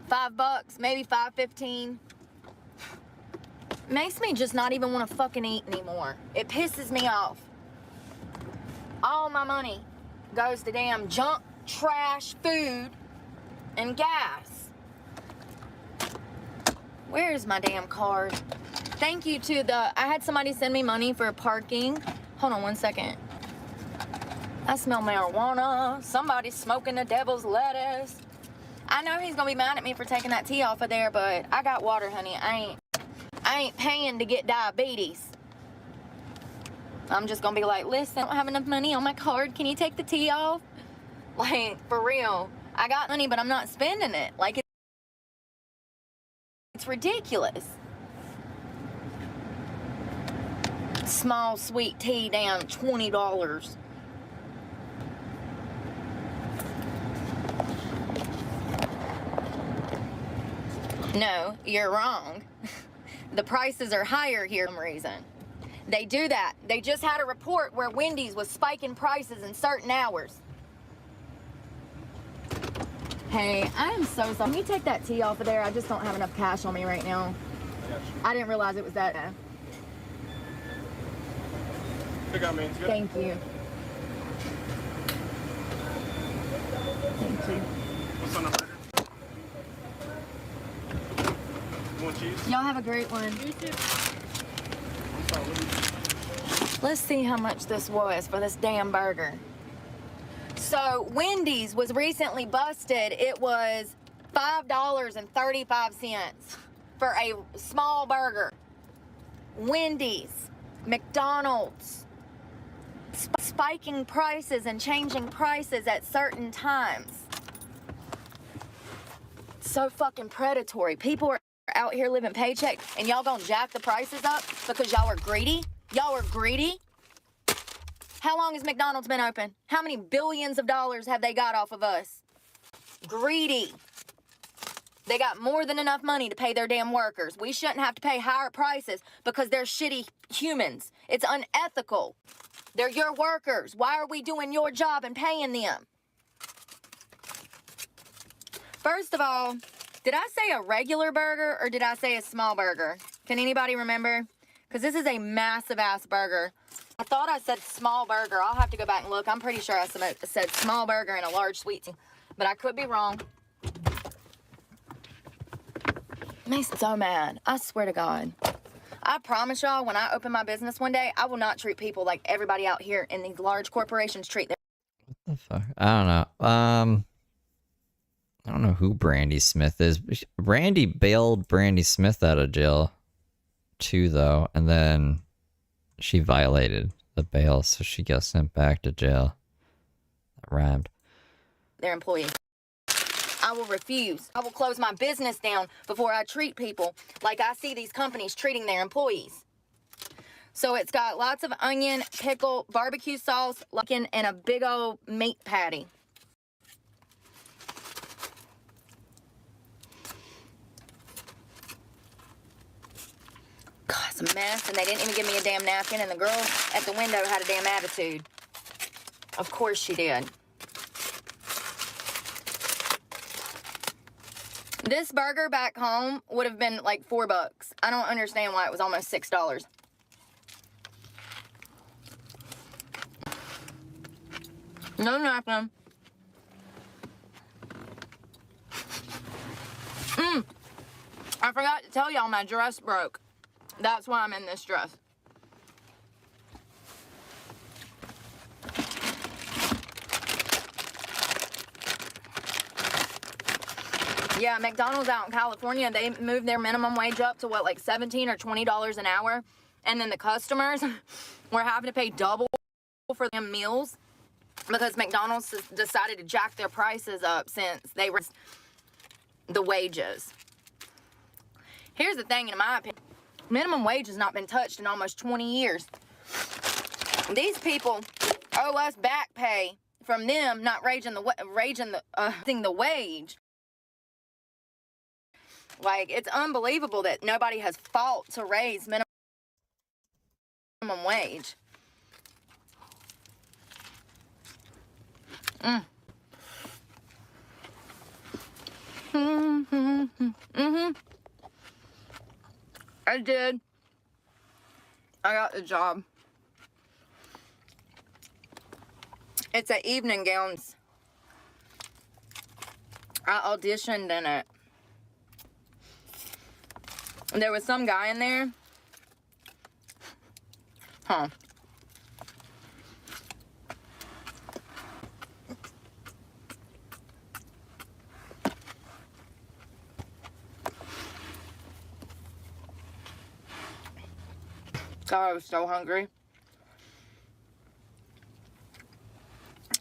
$5, maybe $5.15. Makes me just not even want to fucking eat anymore. It pisses me off. All my money goes to damn junk, trash, food, and gas. Where's my damn card? Thank you to I had somebody send me money for parking. Hold on 1 second. I smell marijuana. Somebody's smoking the devil's lettuce. I know he's gonna be mad at me for taking that tea off of there, but I got water, honey. I ain't paying to get diabetes. I'm just gonna be like, listen, I don't have enough money on my card. Can you take the tea off? Like, for real. I got money, but I'm not spending it. Like, it's ridiculous. Small sweet tea down $20. No, you're wrong. The prices are higher here for some reason. They do that. They just had a report where Wendy's was spiking prices in certain hours. Hey, I am so sorry. Can you take that tea off of there? I just don't have enough cash on me right now. I didn't realize it was that. Pick up, man. Thank you. Thank you. What's on the burger? You want cheese? Y'all have a great one. Let's see how much this was for this damn burger. So Wendy's was recently busted. It was $5.35 for a small burger. Wendy's, McDonald's, spiking prices and changing prices at certain times. So fucking predatory. People are out here living paycheck and y'all gonna jack the prices up because y'all are greedy? Y'all are greedy? How long has McDonald's been open? How many billions of dollars have they got off of us? Greedy. They got more than enough money to pay their damn workers. We shouldn't have to pay higher prices because they're shitty humans. It's unethical. They're your workers. Why are we doing your job and paying them? First of all, did I say a regular burger or did I say a small burger? Can anybody remember? Because this is a massive ass burger. I thought I said small burger. I'll have to go back and look. I'm pretty sure I said small burger and a large sweet tea, but I could be wrong. Makes me so mad. I swear to God. I promise y'all, when I open my business one day, I will not treat people like everybody out here in these large corporations treat them. What the fuck? I don't know. I don't know who Brandy Smith is. Randy bailed Brandy Smith out of jail too, though, and then she violated the bail, so she got sent back to jail. That rhymed. Their employees. I will refuse. I will close my business down before I treat people like I see these companies treating their employees. So it's got lots of onion, pickle, barbecue sauce, and a big old meat patty. God, it's a mess, and they didn't even give me a damn napkin, and the girl at the window had a damn attitude. Of course she did. This burger back home would have been like $4. I don't understand why it was almost $6. No napkin. I forgot to tell y'all my dress broke. That's why I'm in this dress. Yeah, McDonald's out in California, they moved their minimum wage up to what, like $17 or $20 an hour? And then the customers were having to pay double for them meals because McDonald's decided to jack their prices up since they were the wages. Here's the thing, in my opinion, minimum wage has not been touched in almost 20 years. These people owe us back pay from them not raising the wage. Like, it's unbelievable that nobody has fought to raise minimum wage. I did. I got the job. It's an evening gowns. I auditioned in it. There was some guy in there. Huh. God, I was so hungry.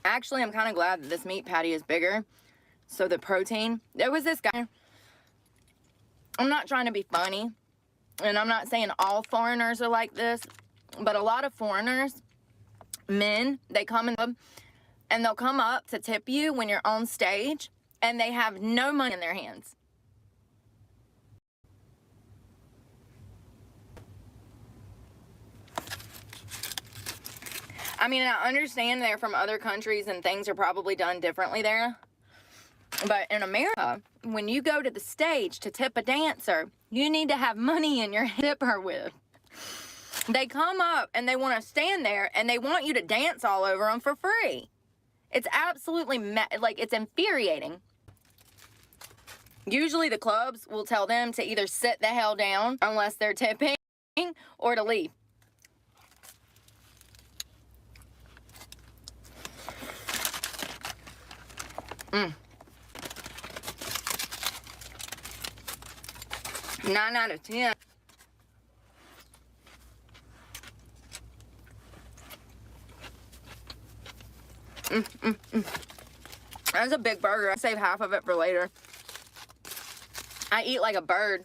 Actually, I'm kind of glad that this meat patty is bigger. So the protein. There was this guy. I'm not trying to be funny. And I'm not saying all foreigners are like this. But a lot of foreigners, men, they come in and they'll come up to tip you when you're on stage. And they have no money in their hands. I mean, I understand they're from other countries and things are probably done differently there. But in America, when you go to the stage to tip a dancer, you need to have money in your tip her with. They come up and they want to stand there and they want you to dance all over them for free. It's absolutely, like, it's infuriating. Usually the clubs will tell them to either sit the hell down unless they're tipping or to leave. Mm. 9 out of 10. That's a big burger. I save half of it for later. I eat like a bird.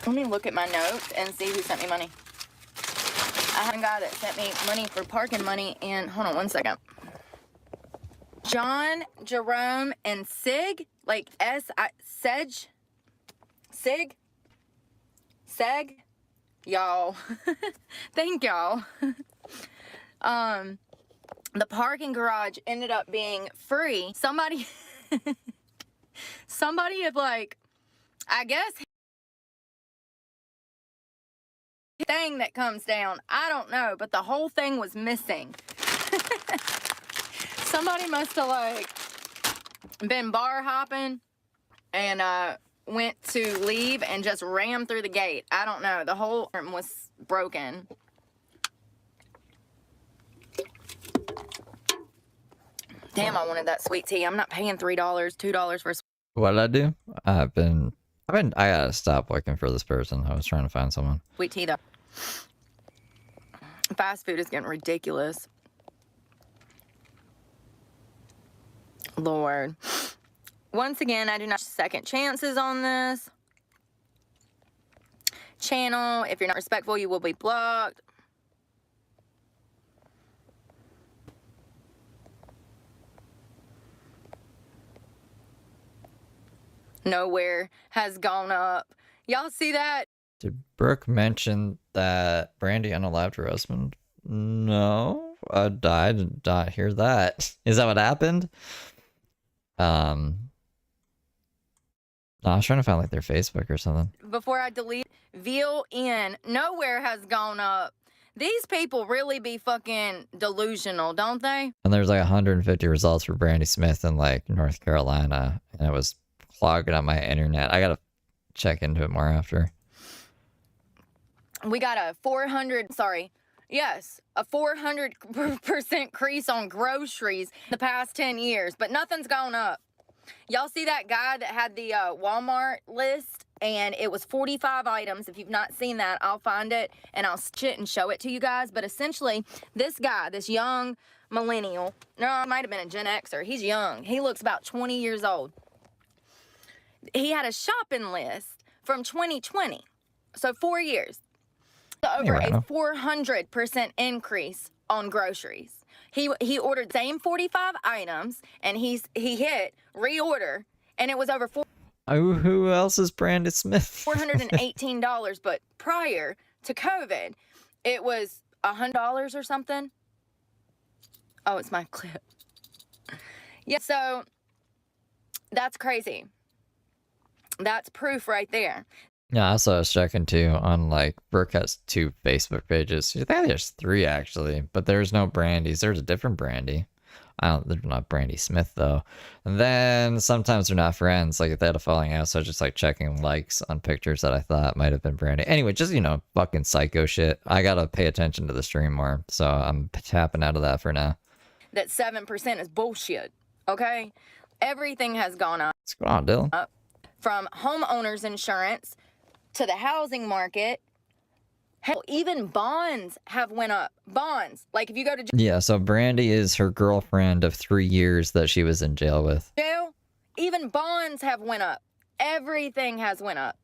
Let me look at my notes and see who sent me money. I had a guy that sent me money for parking money in, hold on one second. John, Jerome, and Sig, like Seg, Seg, y'all. Thank y'all. The parking garage ended up being free. Somebody had, like, I guess, thing that comes down. I don't know, but the whole thing was missing. Somebody must have, like, been bar hopping and went to leave and just rammed through the gate. I don't know. The whole arm was broken. Damn, I wanted that sweet tea. I'm not paying $3, $2 for. What did I do? I gotta stop looking for this person. I was trying to find someone. Sweet tea, though. Fast food is getting ridiculous. Lord. Once again, I do not second chances on this channel. If you're not respectful, you will be blocked. Nowhere has gone up. Y'all see that? Did Brooke mention that Brandy unalived her husband? No, I did not hear that. Is that what happened? No, I was trying to find like their Facebook or something. Before I delete, veal in, nowhere has gone up. These people really be fucking delusional, don't they? And there's like 150 results for Brandy Smith in like North Carolina, and it was clogging up my internet. I gotta check into it more after. We got a 400% increase on groceries in the past 10 years, but nothing's gone up. Y'all see that guy that had the Walmart list, and it was 45 items. If you've not seen that, I'll find it and I'll sit and show it to you guys. But essentially, this guy, this young millennial, no, it might have been a Gen Xer. He's young. He looks about 20 years old. He had a shopping list from 2020, so 4 years. Over a 400% increase on groceries. He ordered the same 45 items, and he hit reorder, and it was over who else is Brandy Smith? $418. But prior to COVID, it was $100 or something. Oh, it's my clip. Yeah, so that's crazy. That's proof right there. Yeah, also I was checking too on like Brooke has 2 Facebook pages. I think there's 3 actually, but there's no Brandy's. There's a different Brandy. They're not Brandy Smith though. And then sometimes they're not friends. Like if they had a falling out, so I was just like checking likes on pictures that I thought might have been Brandy. Anyway, just fucking psycho shit. I gotta pay attention to the stream more, so I'm tapping out of that for now. That 7% is bullshit. Okay, everything has gone up. What's going on, Dylan? From homeowners insurance to the housing market. Hell, even bonds have went up. Bonds, like if you go to Yeah, so Brandy is her girlfriend of 3 years that she was in jail with. jail, even bonds have went up. Everything has went up.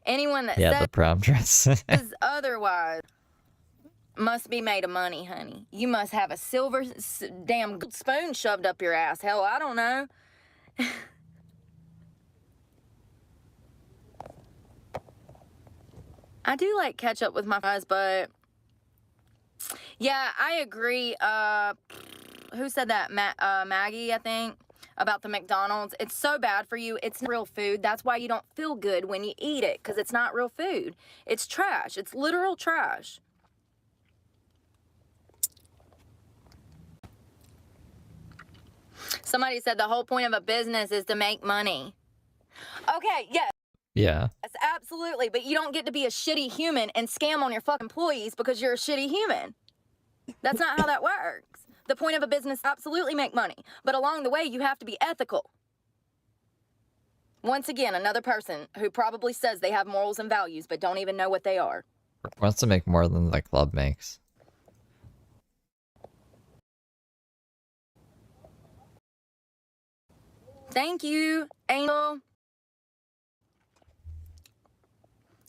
Anyone that Yeah, the prom dress. says otherwise must be made of money, honey. You must have a silver damn spoon shoved up your ass. Hell, I don't know. I do like ketchup with my fries, but yeah, I agree. Who said that? Maggie, I think, about the McDonald's. It's so bad for you. It's not real food. That's why you don't feel good when you eat it, because it's not real food. It's trash. It's literal trash. Somebody said the whole point of a business is to make money. Okay, yes. Yeah. Yes, absolutely. But you don't get to be a shitty human and scam on your fucking employees because you're a shitty human. That's not how that works. The point of a business, absolutely make money. But along the way, you have to be ethical. Once again, another person who probably says they have morals and values, but don't even know what they are. Wants to make more than the club makes. Thank you, Angel.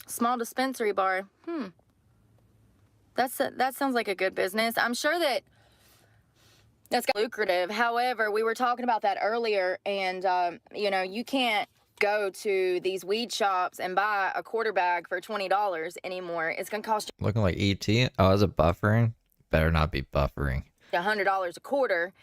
Small dispensary bar. That sounds like a good business. I'm sure that's lucrative. However, we were talking about that earlier, and you can't go to these weed shops and buy a quarter bag for $20 anymore. It's gonna cost you Looking like ET. Oh, is it buffering? Better not be buffering. $100 a quarter.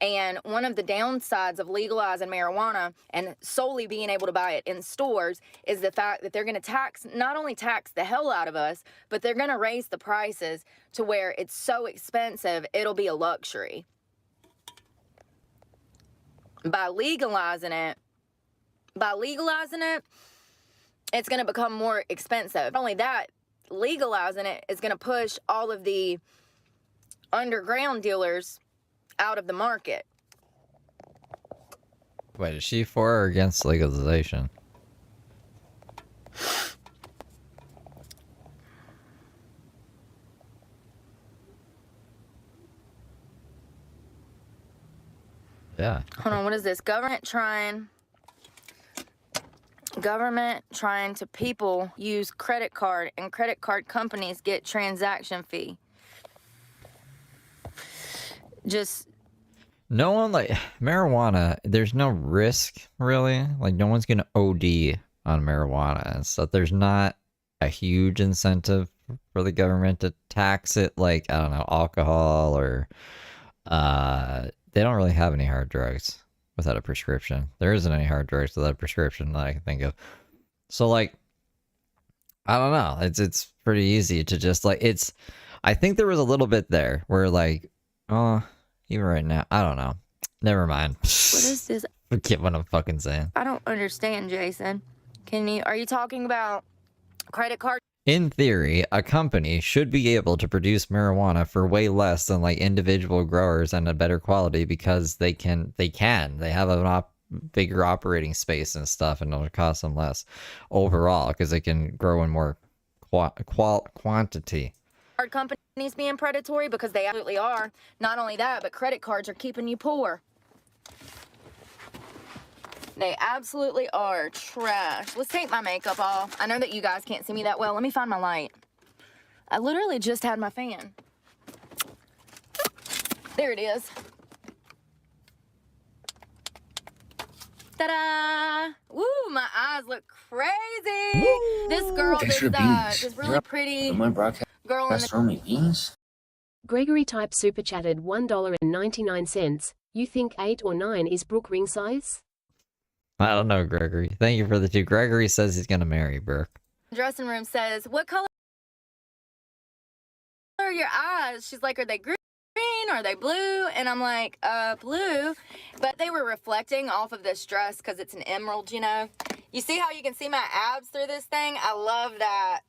And one of the downsides of legalizing marijuana and solely being able to buy it in stores is the fact that they're going to not only tax the hell out of us, but they're going to raise the prices to where it's so expensive, it'll be a luxury. By legalizing it, it's going to become more expensive. Not only that, legalizing it is going to push all of the underground dealers out of the market. Wait, is she for or against legalization? Yeah. Hold on, what is this? Government trying to people use credit card and credit card companies get transaction fee. Just no one, like, marijuana, there's no risk, really. Like, no one's gonna OD on marijuana and stuff. There's not a huge incentive for the government to tax it like, I don't know, alcohol or, they don't really have any hard drugs without a prescription. There isn't any hard drugs without a prescription that I can think of. So, like, I don't know. It's pretty easy to just, like, I think there was a little bit there where, like, even right now, I don't know. Never mind. what is this? Forget what I'm fucking saying. I don't understand, Jason. Are you talking about credit card? In theory, a company should be able to produce marijuana for way less than, like, individual growers and a better quality because they have a bigger operating space and stuff, and it'll cost them less overall because they can grow in more quantity. Card companies being predatory because they absolutely are. Not only that, but credit cards are keeping you poor. They absolutely are trash. Let's take my makeup off. I know that you guys can't see me that well. Let me find my light. I literally just had my fan. There it is. Ta-da! Woo, my eyes look crazy. Woo! This girl, Thanks for the beans. this really pretty My broadcast girl in the throwing me beans? Gregory type super chatted $1.99. You think 8 or 9 is Brooke ring size? I don't know, Gregory. Thank you for the 2. Gregory says he's gonna marry Brooke. dressing room says, "What color are your eyes?" She's like, "Are they green? Are they blue?" And I'm like, blue. But they were reflecting off of this dress because it's an emerald, you know. You see how you can see my abs through this thing? I love that.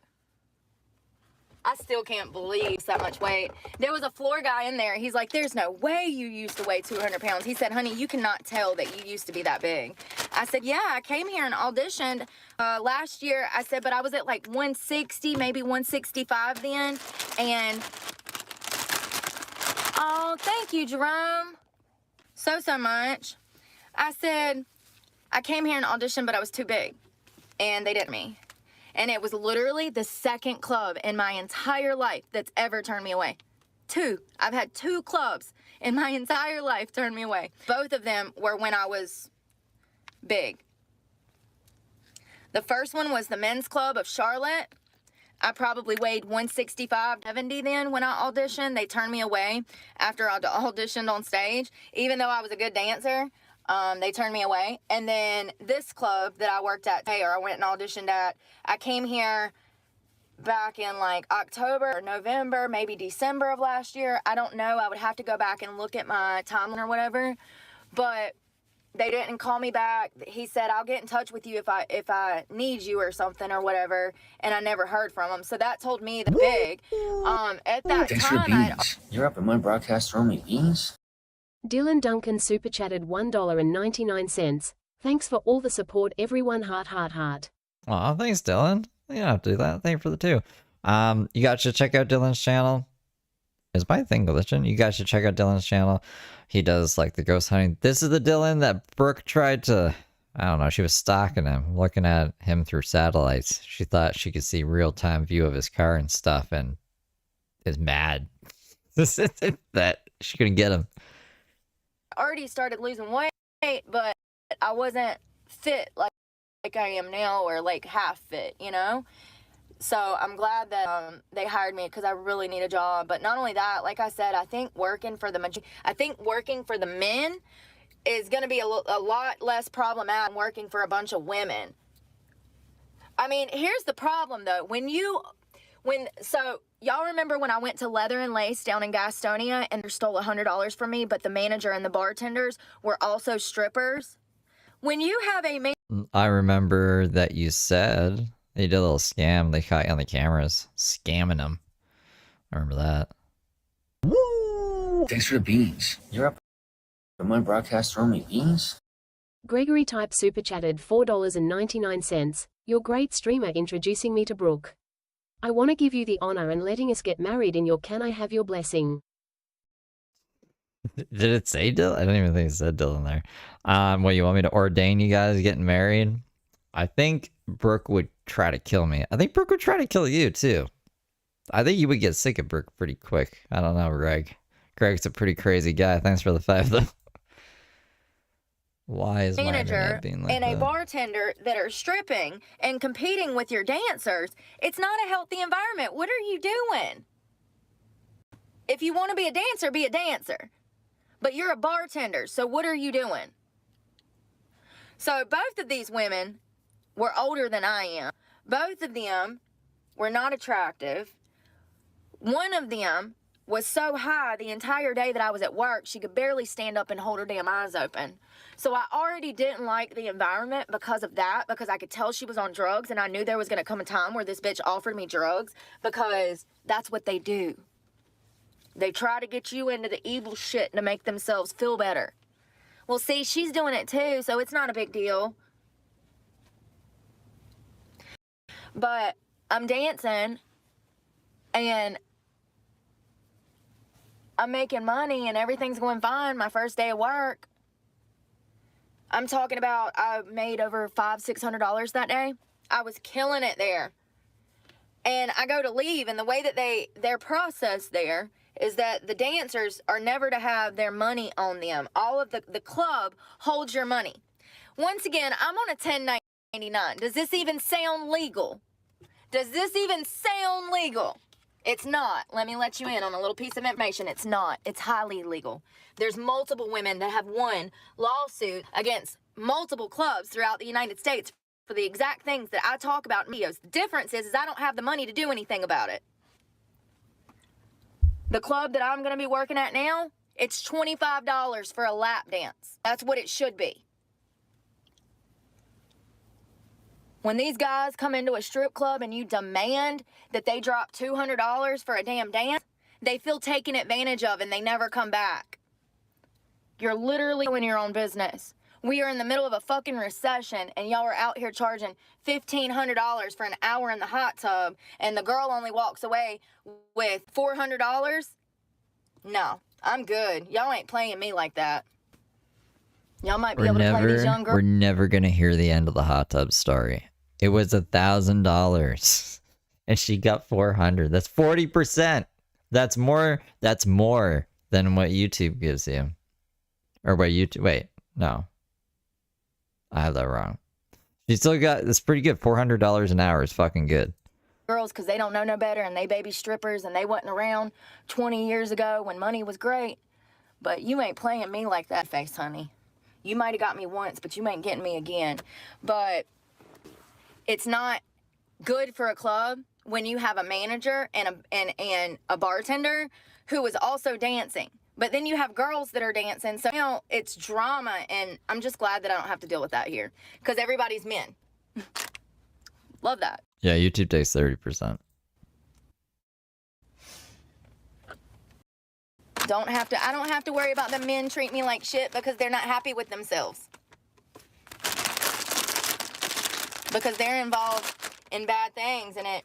I still can't believe it's that much weight. There was a floor guy in there. He's like, "There's no way you used to weigh 200 pounds. He said, "Honey, you cannot tell that you used to be that big." I said, "Yeah, I came here and auditioned last year." I said, "But I was at like 160, maybe 165 then." And, oh, thank you, Jerome. So much. I said, "I came here and auditioned, but I was too big." And they did me. And it was literally the second club in my entire life that's ever turned me away. 2. I've had 2 clubs in my entire life turn me away. Both of them were when I was big. The first one was the men's club of Charlotte. I probably weighed 165, 70 then when I auditioned. They turned me away after I auditioned on stage. Even though I was a good dancer, they turned me away. And then this club that I worked at, or I went and auditioned at, I came here back in like October or November, maybe December of last year. I don't know. I would have to go back and look at my timeline or whatever. But they didn't call me back. He said, I'll get in touch with you if I need you or something or whatever. And I never heard from him. So that told me the big. At that Thanks for time, beans. You're up at my broadcast throwing me beans? Dylan Duncan super chatted $1.99. Thanks for all the support, everyone. Heart, heart, heart. Aw, thanks, Dylan. You don't have to do that. Thank you for the 2. You guys should check out Dylan's channel. Is my thing glitching? You guys should check out Dylan's channel. He does like the ghost hunting. This is the Dylan that Brooke tried to, I don't know, she was stalking him, looking at him through satellites. She thought she could see real-time view of his car and stuff and is mad that she couldn't get him. already started losing weight, but I wasn't fit like I am now, or like half fit, you know? So I'm glad that they hired me because I really need a job. But not only that, like I said, I think working for the men is going to be a lot less problematic than working for a bunch of women. I mean, here's the problem though. So y'all remember when I went to Leather and Lace down in Gastonia and they stole $100 from me, but the manager and the bartenders were also strippers? When you have a I remember that you said they did a little scam. They caught you on the cameras scamming them. I remember that. Woo! Thanks for the beans. You're up at my broadcast throwing me beans? Gregory Type super chatted $4.99. You're great streamer introducing me to Brooke. I want to give you the honor and letting us get married in your Can I Have Your Blessing? Did it say Dylan? I don't even think it said Dylan there. What, you want me to ordain you guys getting married? I think Brooke would try to kill me. I think Brooke would try to kill you too. I think you would get sick of Brooke pretty quick. I don't know, Greg. Greg's a pretty crazy guy. Thanks for the 5 though. Why is my manager internet being like and that? a bartender that are stripping and competing with your dancers, it's not a healthy environment. What are you doing? If you want to be a dancer, be a dancer. But you're a bartender, so what are you doing? So both of these women were older than I am. Both of them were not attractive. One of them was so high the entire day that I was at work, she could barely stand up and hold her damn eyes open. So I already didn't like the environment because of that, because I could tell she was on drugs, and I knew there was going to come a time where this bitch offered me drugs, because that's what they do. They try to get you into the evil shit to make themselves feel better. Well, see, she's doing it too, so it's not a big deal. But I'm dancing, and I'm making money, and everything's going fine my first day of work. I'm talking about I made over $500-600 that day. I was killing it there. And I go to leave, and the way that their process there is that the dancers are never to have their money on them. All of the club holds your money. Once again, I'm on a 1099. Does this even sound legal? Does this even sound legal? It's not. Let me let you in on a little piece of information. It's not. It's highly illegal. There's multiple women that have won lawsuits against multiple clubs throughout the United States for the exact things that I talk about in videos. The difference is I don't have the money to do anything about it. The club that I'm going to be working at now, it's $25 for a lap dance. That's what it should be. When these guys come into a strip club and you demand that they drop $200 for a damn dance, they feel taken advantage of and they never come back. You're literally doing your own business. We are in the middle of a fucking recession, and y'all are out here charging $1,500 for an hour in the hot tub, and the girl only walks away with $400? No, I'm good. Y'all ain't playing me like that. Y'all might be able to play these young girls. We're never gonna hear the end of the hot tub story. It was $1,000, and she got $400. That's 40%. That's more than what YouTube gives you. Or what YouTube? Wait, no. I have that wrong. She still got, it's pretty good. $400 an hour is fucking good. girls because they don't know no better and they baby strippers and they wasn't around 20 years ago when money was great. But you ain't playing me like that, face, honey. You might have got me once, but you ain't getting me again. But it's not good for a club when you have a manager and a bartender who is also dancing. But then you have girls that are dancing. So, you know, it's drama, and I'm just glad that I don't have to deal with that here because everybody's men. Love that. Yeah, YouTube takes 30%. I don't have to worry about the men treat me like shit because they're not happy with themselves. Because they're involved in bad things, and it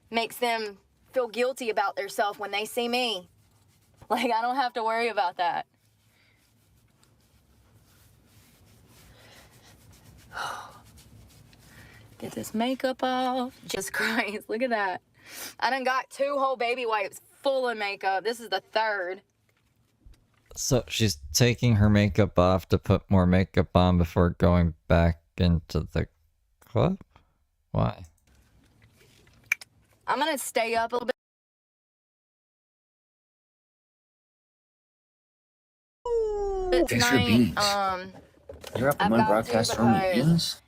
makes them feel guilty about themselves when they see me. Like, I don't have to worry about that. Get this makeup off. Jesus Christ, look at that. I done got 2 whole baby wipes full of makeup. This is the 3rd. So she's taking her makeup off to put more makeup on before going back into the club? Why? I'm gonna stay up a little bit. Thanks for the beans. You're up in my broadcast room with beans?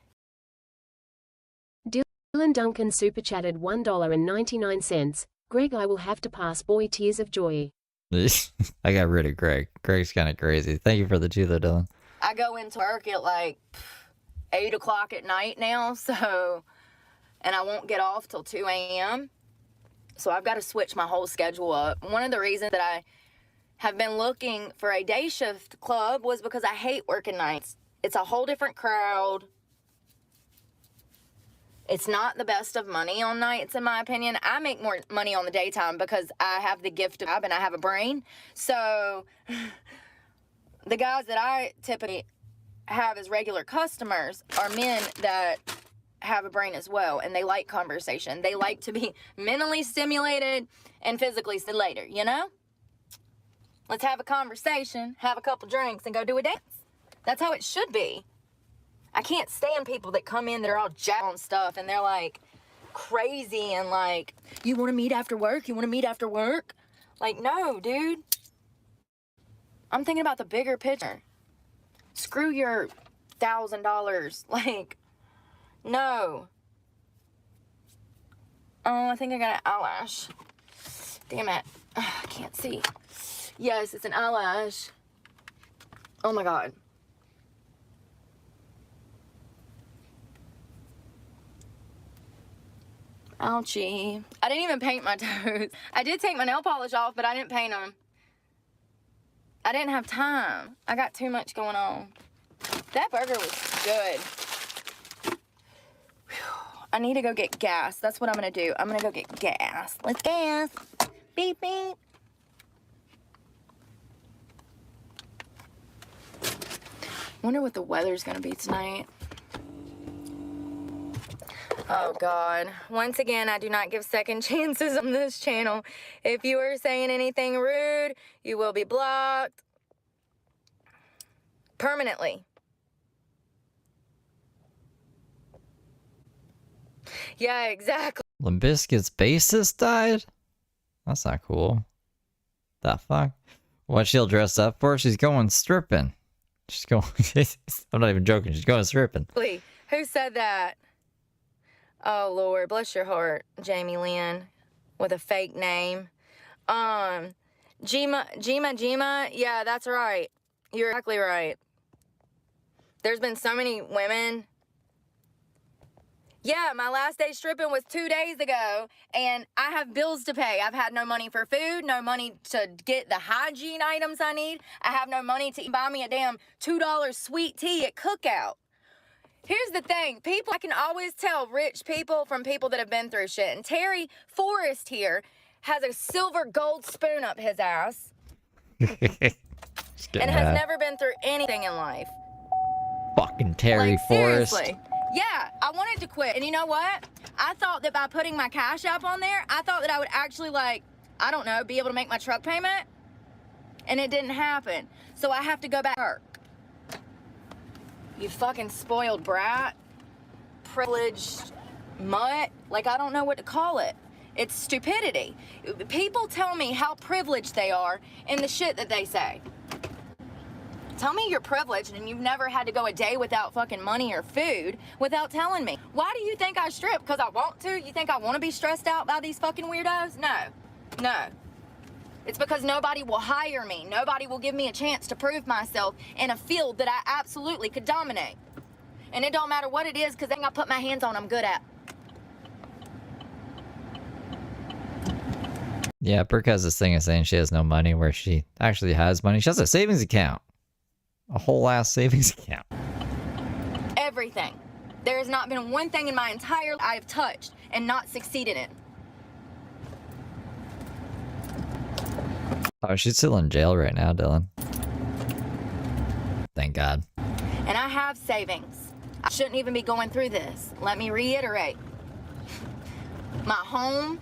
Dylan Duncan super chatted $1.99. Greg, I will have to pass. Boy, tears of joy. I got rid of Greg. Greg's kind of crazy. Thank you for the 2 though, Dylan. I go into work at like 8 o'clock at night now, so, and I won't get off till 2 a.m. So I've got to switch my whole schedule up. One of the reasons that I have been looking for a day shift club was because I hate working nights. It's a whole different crowd. It's not the best of money on nights, in my opinion. I make more money on the daytime because I have the gift of gab and I have a brain. So the guys that I typically have as regular customers are men that have a brain as well, and they like conversation. They like to be mentally stimulated and physically stimulated, you know? Let's have a conversation, have a couple drinks, and go do a dance. That's how it should be. I can't stand people that come in that are all jacked on stuff and they're like crazy and like, you want to meet after work? You want to meet after work? Like, no, dude. I'm thinking about the bigger picture. Screw your $1,000. Like, no. Oh, I think I got an eyelash. Damn it. I can't see. Yes, it's an eyelash. Oh my God. Ouchie. I didn't even paint my toes. I did take my nail polish off, but I didn't paint them. I didn't have time. I got too much going on. That burger was good. I need to go get gas. That's what I'm going to do. I'm going to go get gas. Let's gas. Beep, beep. Wonder what the weather's going to be tonight. Oh, God. Once again, I do not give second chances on this channel. If you are saying anything rude, you will be blocked permanently. Yeah, exactly. Limp Bizkit's bassist died? That's not cool. The fuck? What she'll dress up for? She's going stripping. She's going... I'm not even joking. She's going stripping. Who said that? Oh, Lord, bless your heart, Jamie Lynn, with a fake name. Jima, yeah, that's right. You're exactly right. There's been so many women. Yeah, my last day stripping was 2 days ago, and I have bills to pay. I've had no money for food, no money to get the hygiene items I need. I have no money to buy me a damn $2 sweet tea at Cookout. Here's the thing. People, I can always tell rich people from people that have been through shit. And Terry Forrest here has a silver gold spoon up his ass. And has never been through anything in life. Fucking Terry Like, Forrest. seriously. Yeah, I wanted to quit. And you know what? I thought that by putting my Cash App on there, I thought that I would actually, like, I don't know, be able to make my truck payment. And it didn't happen. So I have to go back to work. You fucking spoiled brat. Privileged mutt. Like, I don't know what to call it. It's stupidity. People tell me how privileged they are in the shit that they say. Tell me you're privileged and you've never had to go a day without fucking money or food without telling me. Why do you think I strip? Because I want to? You think I want to be stressed out by these fucking weirdos? No. No. It's because nobody will hire me. Nobody will give me a chance to prove myself in a field that I absolutely could dominate. And it don't matter what it is, because then I put my hands on, I'm good at. Yeah, Brooke has this thing of saying she has no money where she actually has money. She has a savings account. A whole ass savings account. Everything. There has not been one thing in my entire life I've touched and not succeeded in. Oh, she's still in jail right now, Dylan. Thank God. And I have savings. I shouldn't even be going through this. Let me reiterate. My home,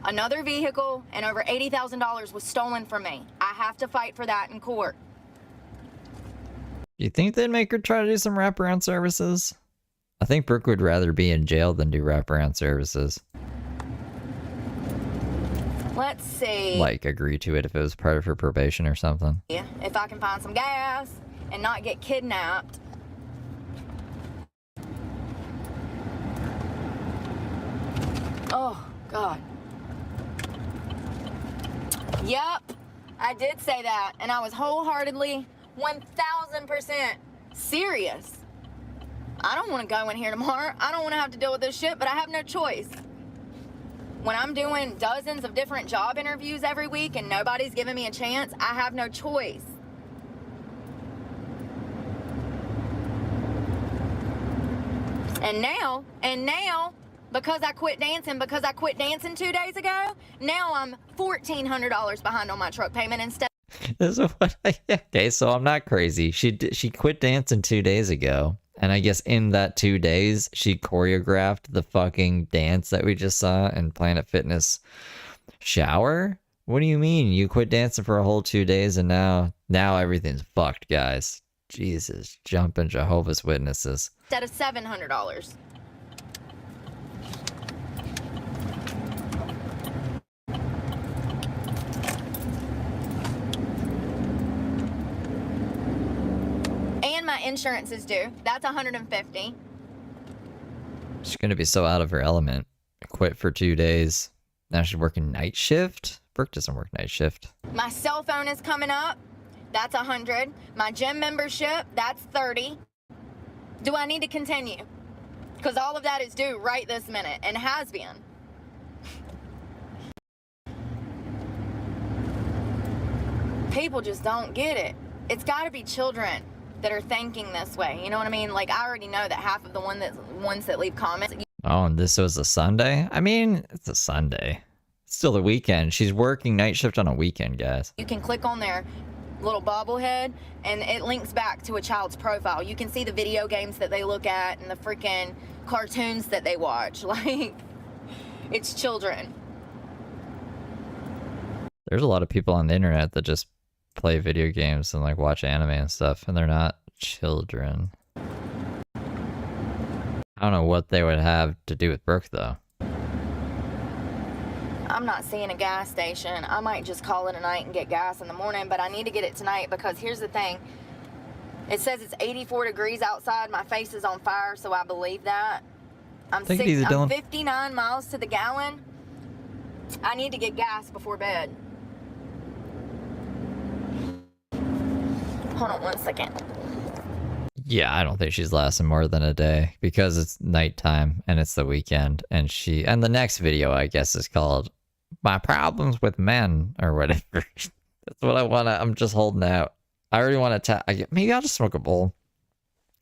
another vehicle, and over $80,000 was stolen from me. I have to fight for that in court. You think they'd make her try to do some wraparound services? I think Brooke would rather be in jail than do wraparound services. Let's see. Like, agree to it if it was part of her probation or something. Yeah, if I can find some gas and not get kidnapped. Oh, God. Yup, I did say that, and I was wholeheartedly 1,000% serious. I don't want to go in here tomorrow. I don't want to have to deal with this shit, but I have no choice. When I'm doing dozens of different job interviews every week and nobody's giving me a chance, I have no choice. And now, because I quit dancing 2 days ago, now I'm $1,400 behind on my truck payment instead. This is what okay, so I'm not crazy. She quit dancing 2 days ago, and I guess in that 2 days she choreographed the fucking dance that we just saw in Planet Fitness shower. What do you mean? You quit dancing for a whole 2 days and now everything's fucked, guys. Jesus, jumping Jehovah's Witnesses. Instead of $700. And my insurance is due. That's $150. She's gonna be so out of her element. Quit for 2 days. Now she's working night shift? Brooke doesn't work night shift. My cell phone is coming up. That's $100. My gym membership, that's $30. Do I need to continue? Because all of that is due right this minute and has been. People just don't get it. It's got to be children that are thinking this way. You know what I mean? Like, I already know that half of the ones that leave comments. Oh, and this was a Sunday? I mean, it's a Sunday. It's still the weekend. She's working night shift on a weekend, guys. You can click on their little bobblehead and it links back to a child's profile. You can see the video games that they look at and the freaking cartoons that they watch. Like, it's children. There's a lot of people on the internet that just play video games and like watch anime and stuff, and they're not children. I don't know what they would have to do with Brooke, though. I'm not seeing a gas station. I might just call it a night and get gas in the morning, but I need to get it tonight because here's the thing. It says it's 84 degrees outside. My face is on fire, so I believe that. I'm 59 miles to the gallon. I need to get gas before bed. Hold on 1 second. Yeah, I don't think she's lasting more than a day because it's nighttime and it's the weekend, and the next video, I guess, is called My Problems with Men or whatever. That's what I want to, I'm just holding out. I already want to maybe I'll just smoke a bowl.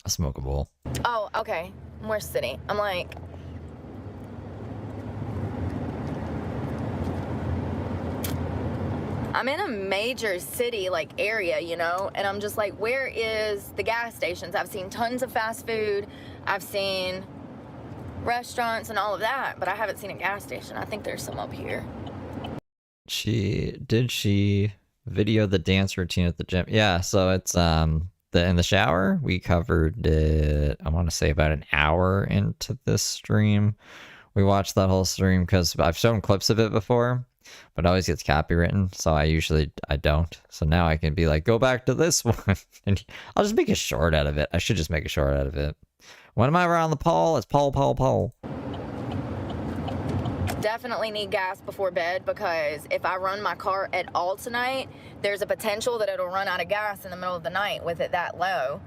I'll smoke a bowl. Oh, okay. More city. I'm like, I'm in a major city, like, area, you know, and I'm just like, where is the gas stations? I've seen tons of fast food. I've seen restaurants and all of that, but I haven't seen a gas station. I think there's some up here. Did she video the dance routine at the gym? Yeah, so it's in the shower. We covered it, I want to say about an hour into this stream. We watched that whole stream because I've shown clips of it before, but it always gets copywritten, so I don't. So now I can be like, go back to this one, and I'll just make a short out of it. I should just make a short out of it. When am I around the pole? It's pole. Definitely need gas before bed, because if I run my car at all tonight, there's a potential that it'll run out of gas in the middle of the night with it that low.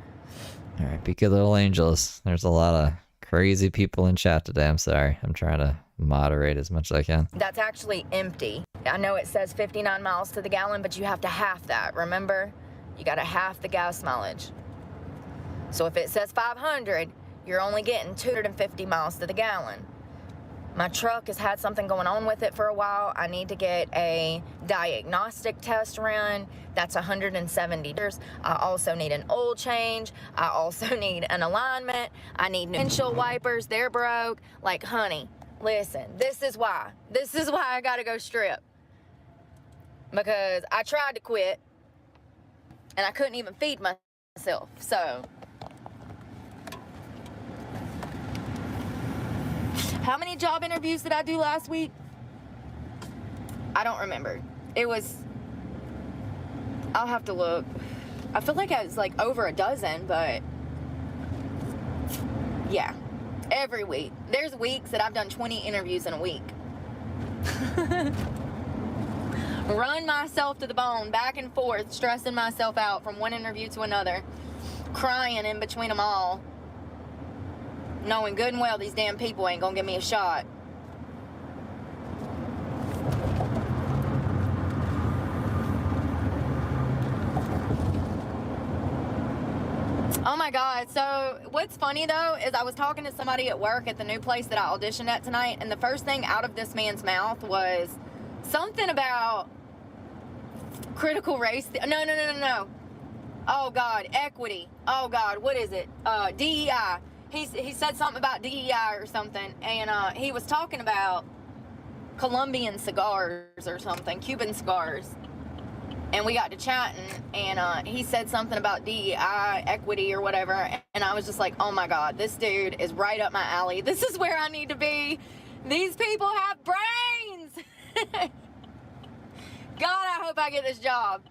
All right, be good little angels. There's a lot of crazy people in chat today. I'm sorry. I'm trying to moderate as much as I can. That's actually empty. I know it says 59 miles to the gallon, but you have to half that, remember? You gotta half the gas mileage. So if it says 500, you're only getting 250 miles to the gallon. My truck has had something going on with it for a while. I need to get a diagnostic test run. That's $170. I also need an oil change. I also need an alignment. I need new windshield wipers. They're broke. Like, honey, listen, this is why. This is why I gotta go strip. Because I tried to quit, and I couldn't even feed myself, so. How many job interviews did I do last week? I don't remember. It was, I'll have to look. I feel like it was like over a dozen, but yeah, every week. There's weeks that I've done 20 interviews in a week. Run myself to the bone, back and forth, stressing myself out from one interview to another, crying in between them all, knowing good and well these damn people ain't gonna give me a shot. Oh my God, so what's funny though is I was talking to somebody at work at the new place that I auditioned at tonight, and the first thing out of this man's mouth was something about critical race. No. Oh God, equity. Oh God, what is it? DEI. He said something about DEI or something, and he was talking about Colombian cigars or something, Cuban cigars. And we got to chatting, and he said something about DEI, equity or whatever, and I was just like, oh my God, this dude is right up my alley. This is where I need to be. These people have brains. God, I hope I get this job.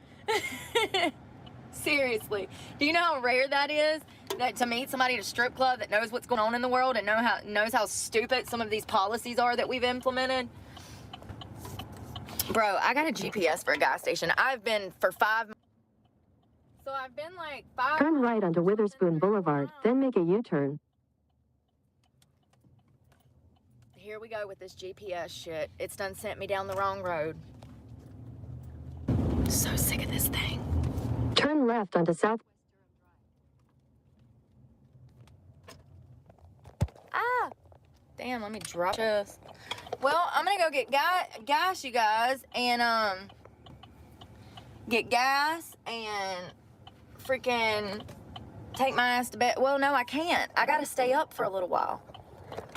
Seriously. Do you know how rare that is? That to meet somebody at a strip club that knows what's going on in the world and knows how stupid some of these policies are that we've implemented? Bro, I got a GPS for a gas station. I've been for 5 months. So I've been like 5 Turn right onto Witherspoon Boulevard, then make a U-turn. Here we go with this GPS shit. It's done sent me down the wrong road. So sick of this thing. Turn left onto South. Ah! Damn, let me drop this. Well, I'm gonna go get gas, you guys, and get gas and freaking take my ass to bed. Well, no, I can't. I gotta stay up for a little while.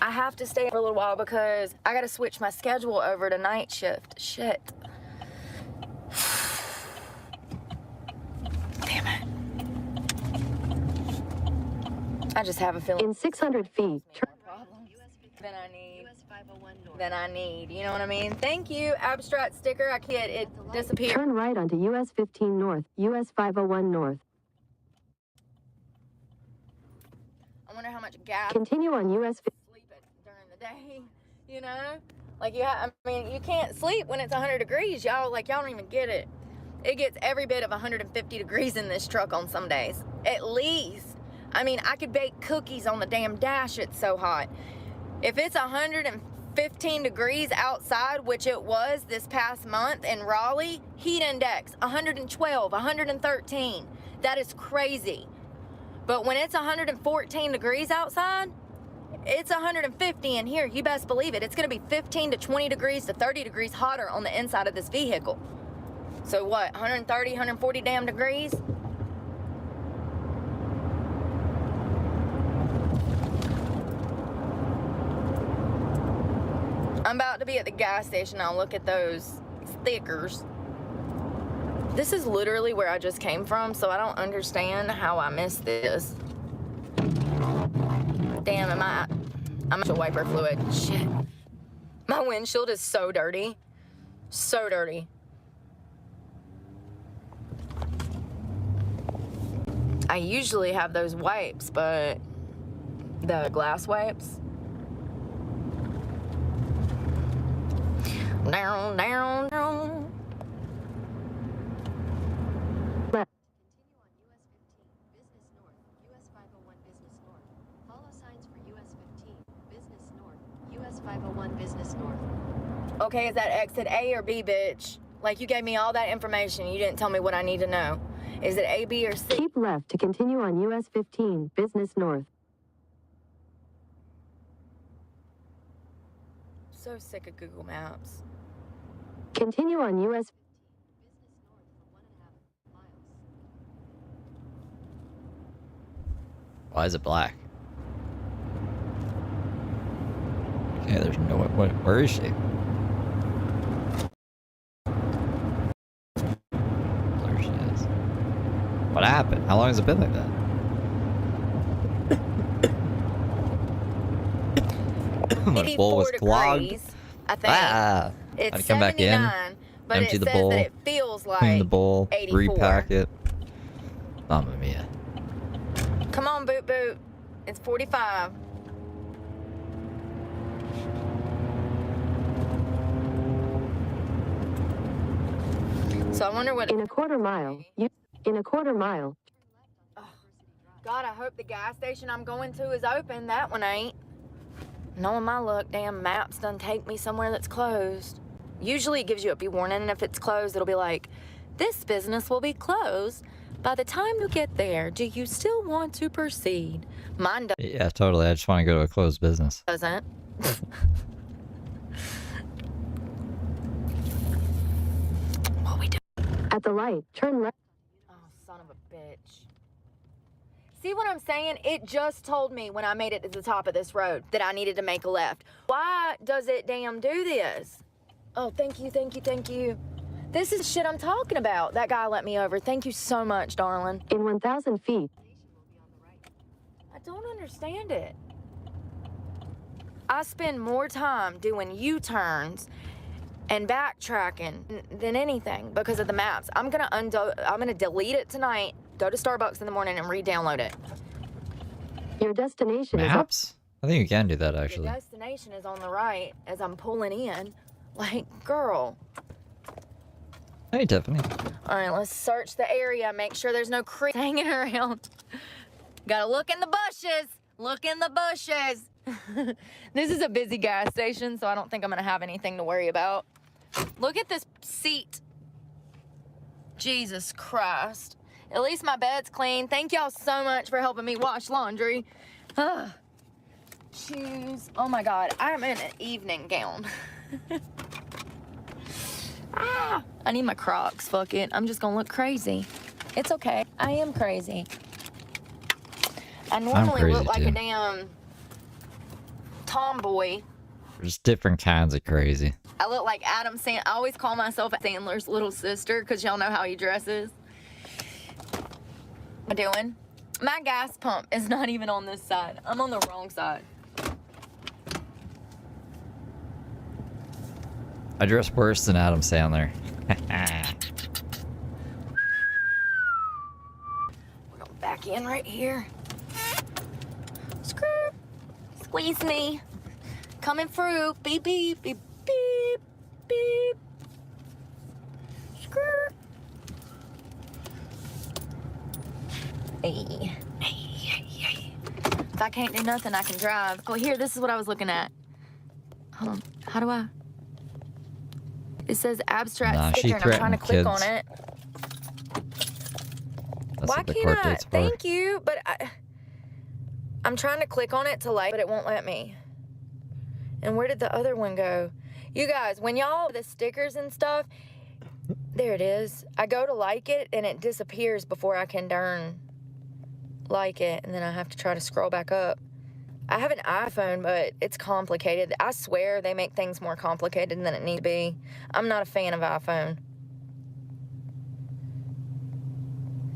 I have to stay up for a little while because I gotta switch my schedule over to night shift. Shit. Damn it. I just have a feeling. In 600 feet, turn Than I need. You know what I mean? Thank you, abstract sticker. I can't. It disappeared. turn right onto US 15 North, US 501 North. I wonder how much gas. Continue on US. Sleep it during the day. You know, like I mean, you can't sleep when it's 100 degrees, y'all. Like y'all don't even get it. It gets every bit of 150 degrees in this truck on some days, at least. I mean, I could bake cookies on the damn dash. It's so hot. If it's 115 degrees outside, which it was this past month in Raleigh, heat index 112, 113. That is crazy. But when it's 114 degrees outside, it's 150 in here. You best believe it. It's going to be 15 to 20 degrees to 30 degrees hotter on the inside of this vehicle. So what, 130, 140 damn degrees? I'm about to be at the gas station. I'll look at those stickers. This is literally where I just came from, so I don't understand how I missed this. Damn, I'm gonna wiper fluid. Shit. My windshield is so dirty. So dirty. I usually have those wipes, but the glass wipes. Down, down, down. Left. Continue on US 15, Business North, US 501 Business North. Follow signs for US 15, Business North, US 501 Business North. Okay, is that exit A or B, bitch? Like, you gave me all that information. You didn't tell me what I need to know. Is it A, B, or C? Keep left to continue on US 15, Business North. So sick of Google Maps. Continue on US 15, Business North for 1.5 miles. Why is it black? Okay, there's no what. Where is she? There she is. What happened? How long has it been like that? My bowl was 84 clogged. degrees, I think. Ah! It's I'd come back in, 79, but empty it the says bowl, that it feels like clean the bowl, 84. repack it. Mamma mia. Come on, Boot Boot. It's 45. So I wonder what. In a quarter mile, God, I hope the gas station I'm going to is open. That one ain't. Knowing my luck, damn maps done take me somewhere that's closed. Usually it gives you a warning, and if it's closed, it'll be like, this business will be closed by the time you get there. Do you still want to proceed? Mine Yeah, totally. I just want to go to a closed business. doesn't. What we do? at the light, turn left. Oh, son of a bitch. See what I'm saying? It just told me when I made it to the top of this road that I needed to make a left. Why does it damn do this? Oh, thank you, thank you, thank you. This is shit I'm talking about. That guy let me over. Thank you so much, darling. In 1,000 feet. I don't understand it. I spend more time doing U-turns and backtracking than anything because of the maps. I'm gonna delete it tonight, go to Starbucks in the morning and re-download it. Your destination is up. Maps? I think you can do that The actually. destination is on the right as I'm pulling in. Like, girl. Hey, Tiffany. All right, let's search the area, make sure there's no creeps hanging around. Gotta look in the bushes. Look in the bushes. This is a busy gas station, so I don't think I'm gonna have anything to worry about. Look at this seat. Jesus Christ. At least my bed's clean. Thank y'all so much for helping me wash laundry. Shoes. Oh my God, I'm in an evening gown. I need my Crocs. Fuck it. I'm just gonna look crazy. It's okay. I am crazy. I normally crazy look like too. a damn tomboy. There's different kinds of crazy. I look like Adam Sandler. I always call myself Sandler's little sister because y'all know how he dresses. What am I doing? My gas pump is not even on this side. I'm on the wrong side. I dress worse than Adam Sandler. We're going back in right here. Screw. Squeeze me. Coming through. Beep, beep, beep, beep, beep. Screw. Hey. Hey. If I can't do nothing, I can drive. Oh, here, this is what I was looking at. Hold on. How do I? It says abstract Nah, she sticker, and I'm trying to click threatened on kids. it. That's Why what the can't court I? date's for. Thank you, but I'm trying to click on it to like, but it won't let me. And where did the other one go? You guys, when y'all the stickers and stuff, there it is. I go to like it and it disappears before I can darn like it, and then I have to try to scroll back up. I have an iPhone, but it's complicated. I swear they make things more complicated than it need to be. I'm not a fan of iPhone.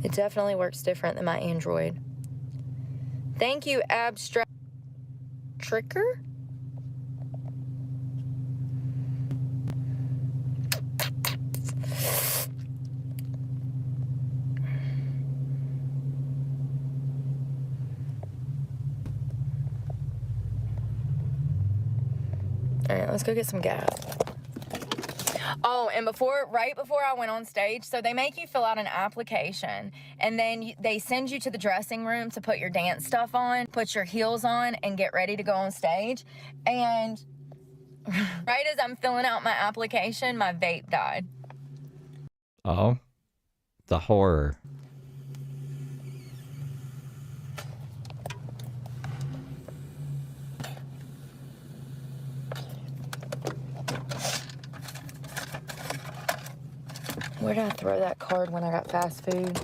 It definitely works different than my Android. Thank you, Abstract Tricker? All right, let's go get some gas. Oh, and right before I went on stage, so they make you fill out an application, and then they send you to the dressing room to put your dance stuff on, put your heels on, and get ready to go on stage. And right as I'm filling out my application, my vape died. Oh, the horror. Where did I throw that card when I got fast food?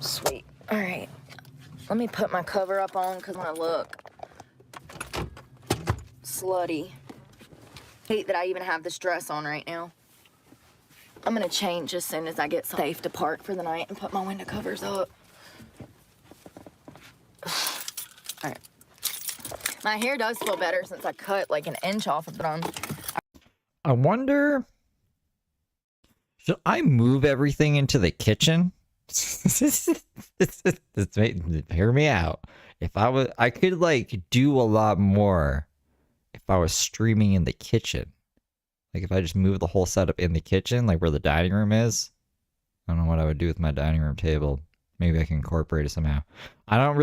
Sweet. All right. Let me put my cover up on because when I look slutty. Hate that I even have this dress on right now. I'm gonna change as soon as I get safe to park for the night and put my window covers up. All right. My hair does feel better since I cut like an inch off of it on. I wonder, should I move everything into the kitchen? Hear me out. If I could like do a lot more if I was streaming in the kitchen. Like if I just move the whole setup in the kitchen, like where the dining room is. I don't know what I would do with my dining room table. Maybe I can incorporate it somehow. I don't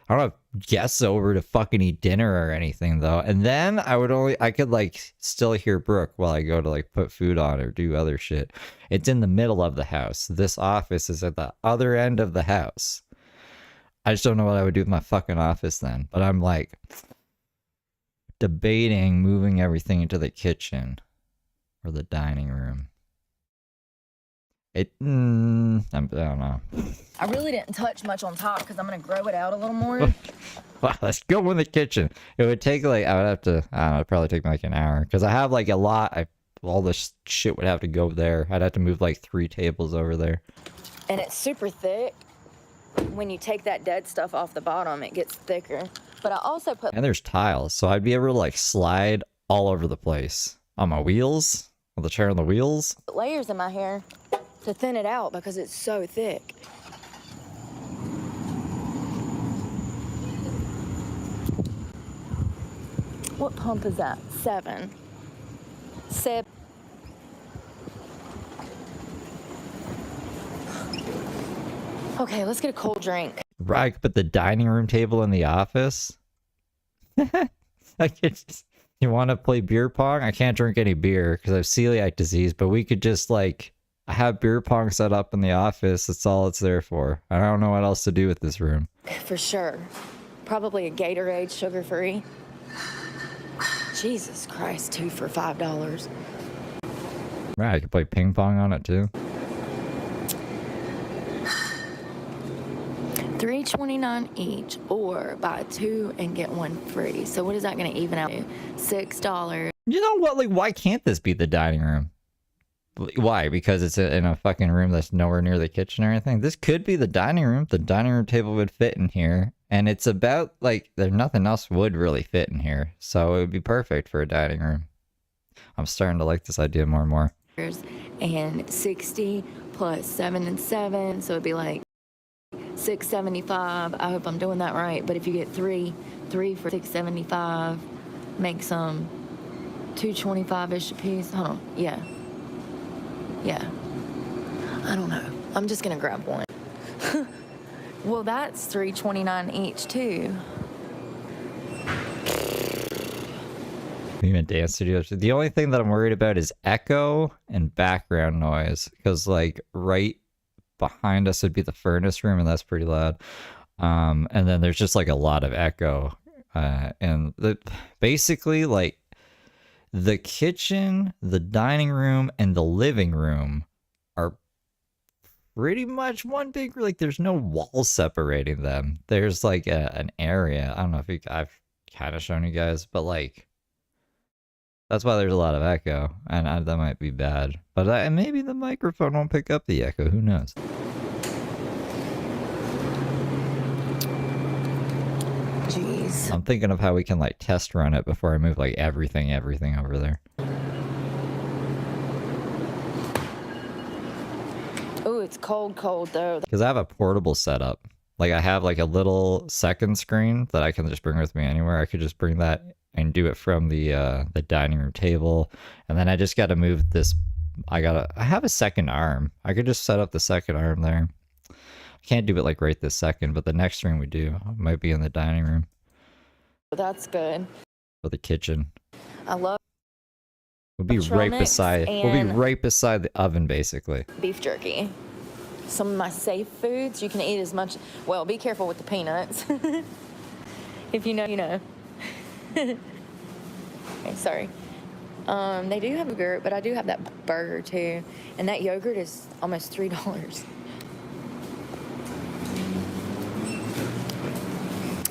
have guests over to fucking eat dinner or anything though. And then I could like still hear Brooke while I go to like put food on or do other shit. It's in the middle of the house. This office is at the other end of the house. I just don't know what I would do with my fucking office then. But I'm like debating moving everything into the kitchen or the dining room. I don't know. I really didn't touch much on top because I'm gonna grow it out a little more. Well, let's go in the kitchen. It would take like, I would have to, I don't know, it'd probably take me like an hour because I have like a lot. All this shit would have to go there. I'd have to move like 3 tables over there. And it's super thick. When you take that dead stuff off the bottom, it gets thicker. But I also put... And there's tiles, so I'd be able to like slide all over the place. On my wheels, on the chair on the wheels. layers in my hair to thin it out because it's so thick. What pump is that? 7. Sip. Okay, let's get a cold drink. Right, I could put the dining room table in the office. You want to play beer pong? I can't drink any beer because I have celiac disease, but we could just like, I have beer pong set up in the office. That's all it's there for. I don't know what else to do with this room. For sure. Probably a Gatorade, sugar-free. Jesus Christ, 2 for $5. Right, I could play ping pong on it too. $3.29 each, or buy 2 and get 1 free. So what is that going to even out to? $6. You know what? Like, why can't this be the dining room? Why? Because it's in a fucking room that's nowhere near the kitchen or anything? This could be the dining room. The dining room table would fit in here. And it's about, like, there's nothing else would really fit in here. So it would be perfect for a dining room. I'm starting to like this idea more and more. And 60 plus 7 and 7. So it'd be like $6.75. I hope I'm doing that right. But if you get 3 for $6.75, makes them $2.25-ish a piece. Hold on. Yeah. I don't know. I'm just gonna grab one. Well, that's $3.29 each too. Even dance studios. The only thing that I'm worried about is echo and background noise, because like right behind us would be the furnace room, and that's pretty loud. And then there's just like a lot of echo, and basically like the kitchen, the dining room, and the living room are pretty much one big, like there's no walls separating them. There's like an area. I don't know if I've kind of shown you guys, but like that's why there's a lot of echo, and that might be bad. But maybe the microphone won't pick up the echo. Who knows? Jeez. cheese. I'm thinking of how we can like test run it before I move like everything over there. Ooh, it's cold though. Because I have a portable setup. Like I have like a little second screen that I can just bring with me anywhere. I could just bring that and do it from the dining room table. And then I just got to move this. I have a second arm. I could just set up the second arm there. I can't do it like right this second, but the next stream we do might be in the dining room. That's good. Or the kitchen. I love We'll be right beside. We'll be and- right beside the oven, basically. beef jerky. Some of my safe foods, you can eat as much. Well, be careful with the peanuts. If you know, you know. Okay, sorry. They do have yogurt, but I do have that burger too. And that yogurt is almost $3.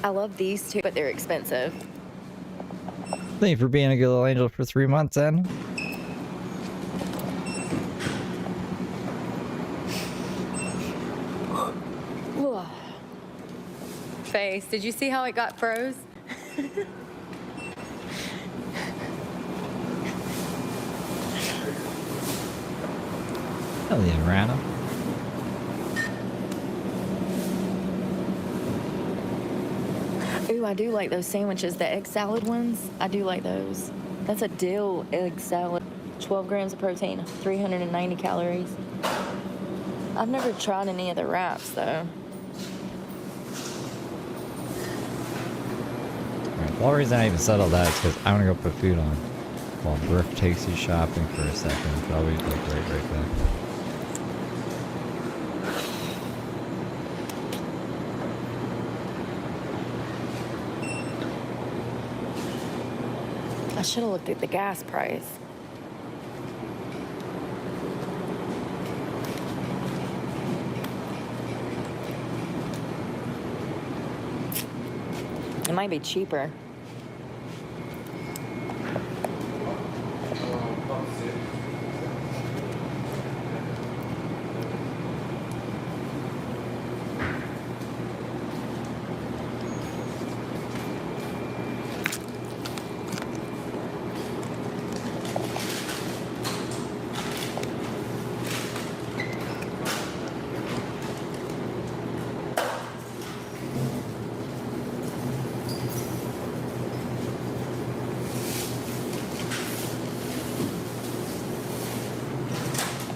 I love these too, but they're expensive. Thank you for being a good little angel for 3 months, then. Face, did you see how it got froze? Hell yeah, Rana. Ooh, I do like those sandwiches, the egg salad ones. I do like those. That's a dill egg salad. 12 grams of protein, 390 calories. I've never tried any of the wraps though. Alright, the only reason I even settled that is because I want to go put food on while Brooke takes you shopping for a second. But I'll be like right back. I should have looked at the gas price. It might be cheaper.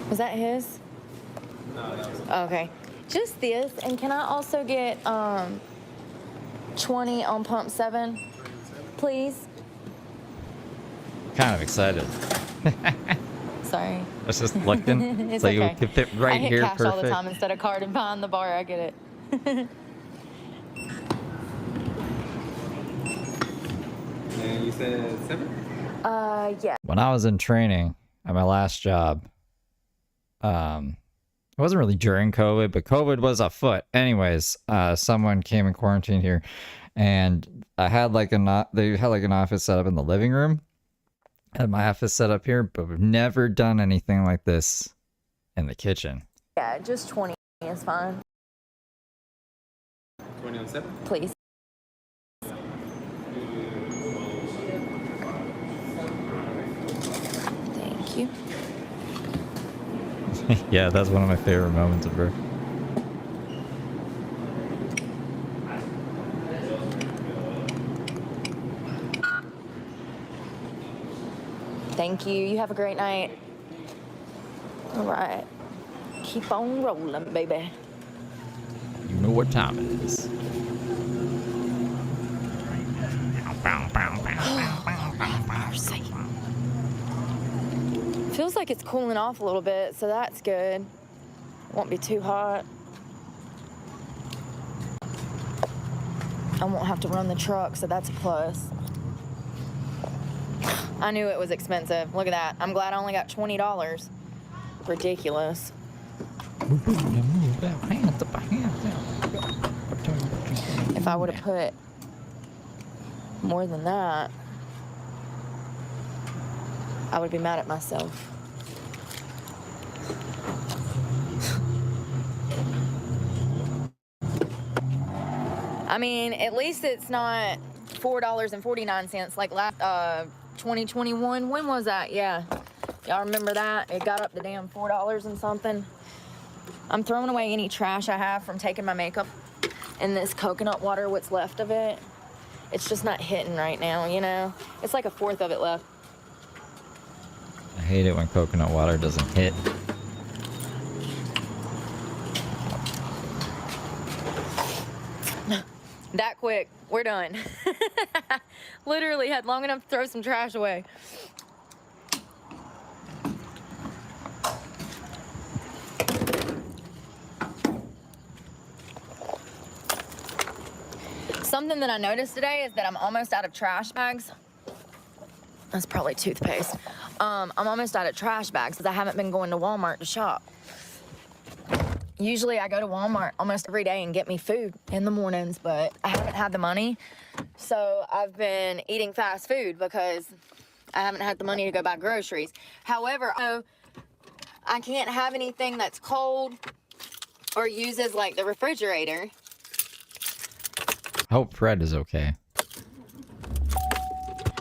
Was that his? No, that was Okay. Just this. And can I also get 20 on pump 7, please? Kind of excited. Sorry. I was just looking. It's So okay. you could fit right I hit here, cash all the perfect. time instead of card and behind the bar. I get it. And you said 7? Yeah. When I was in training at my last job, it wasn't really during COVID, but COVID was afoot. Anyways, someone came in quarantine here, and I had they had like an office set up in the living room. I had my office set up here, but we've never done anything like this in the kitchen. Yeah, just 20 is fine. 20 on 7? Please. Thank you. Yeah, that's one of my favorite moments of her. Thank you. You have a great night. All right. Keep on rolling, baby. You know what time it is. Mercy. Feels like it's cooling off a little bit, so that's good. Won't be too hot. I won't have to run the truck, so that's a plus. I knew it was expensive. Look at that. I'm glad I only got $20. Ridiculous. If I would have put more than that, I would be mad at myself. I mean, at least it's not $4.49 like last 2021. When was that? Yeah, y'all remember that? It got up to damn $4 and something. I'm throwing away any trash I have from taking my makeup and this coconut water, what's left of it. It's just not hitting right now, you know? It's like a fourth of it left. I hate it when coconut water doesn't hit. That quick. We're done. Literally had long enough to throw some trash away. Something that I noticed today is that I'm almost out of trash bags. That's probably toothpaste. I'm almost out of trash bags because I haven't been going to Walmart to shop. Usually I go to Walmart almost every day and get me food in the mornings, but I haven't had the money. So I've been eating fast food because I haven't had the money to go buy groceries. However, I can't have anything that's cold or uses like the refrigerator. I hope Fred is okay.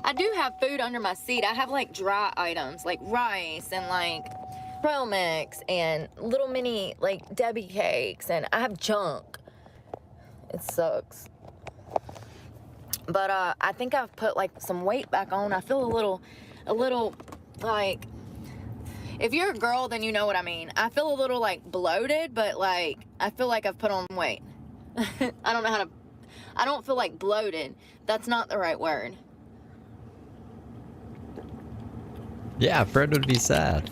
I do have food under my seat. I have like dry items like rice and like trail mix and little mini like Debbie cakes, and I have junk. It sucks. But I think I've put like some weight back on. I feel a little like, if you're a girl then you know what I mean. I feel a little like bloated, but like I feel like I've put on weight. I don't feel like bloated. That's not the right word. Yeah, Fred would be sad.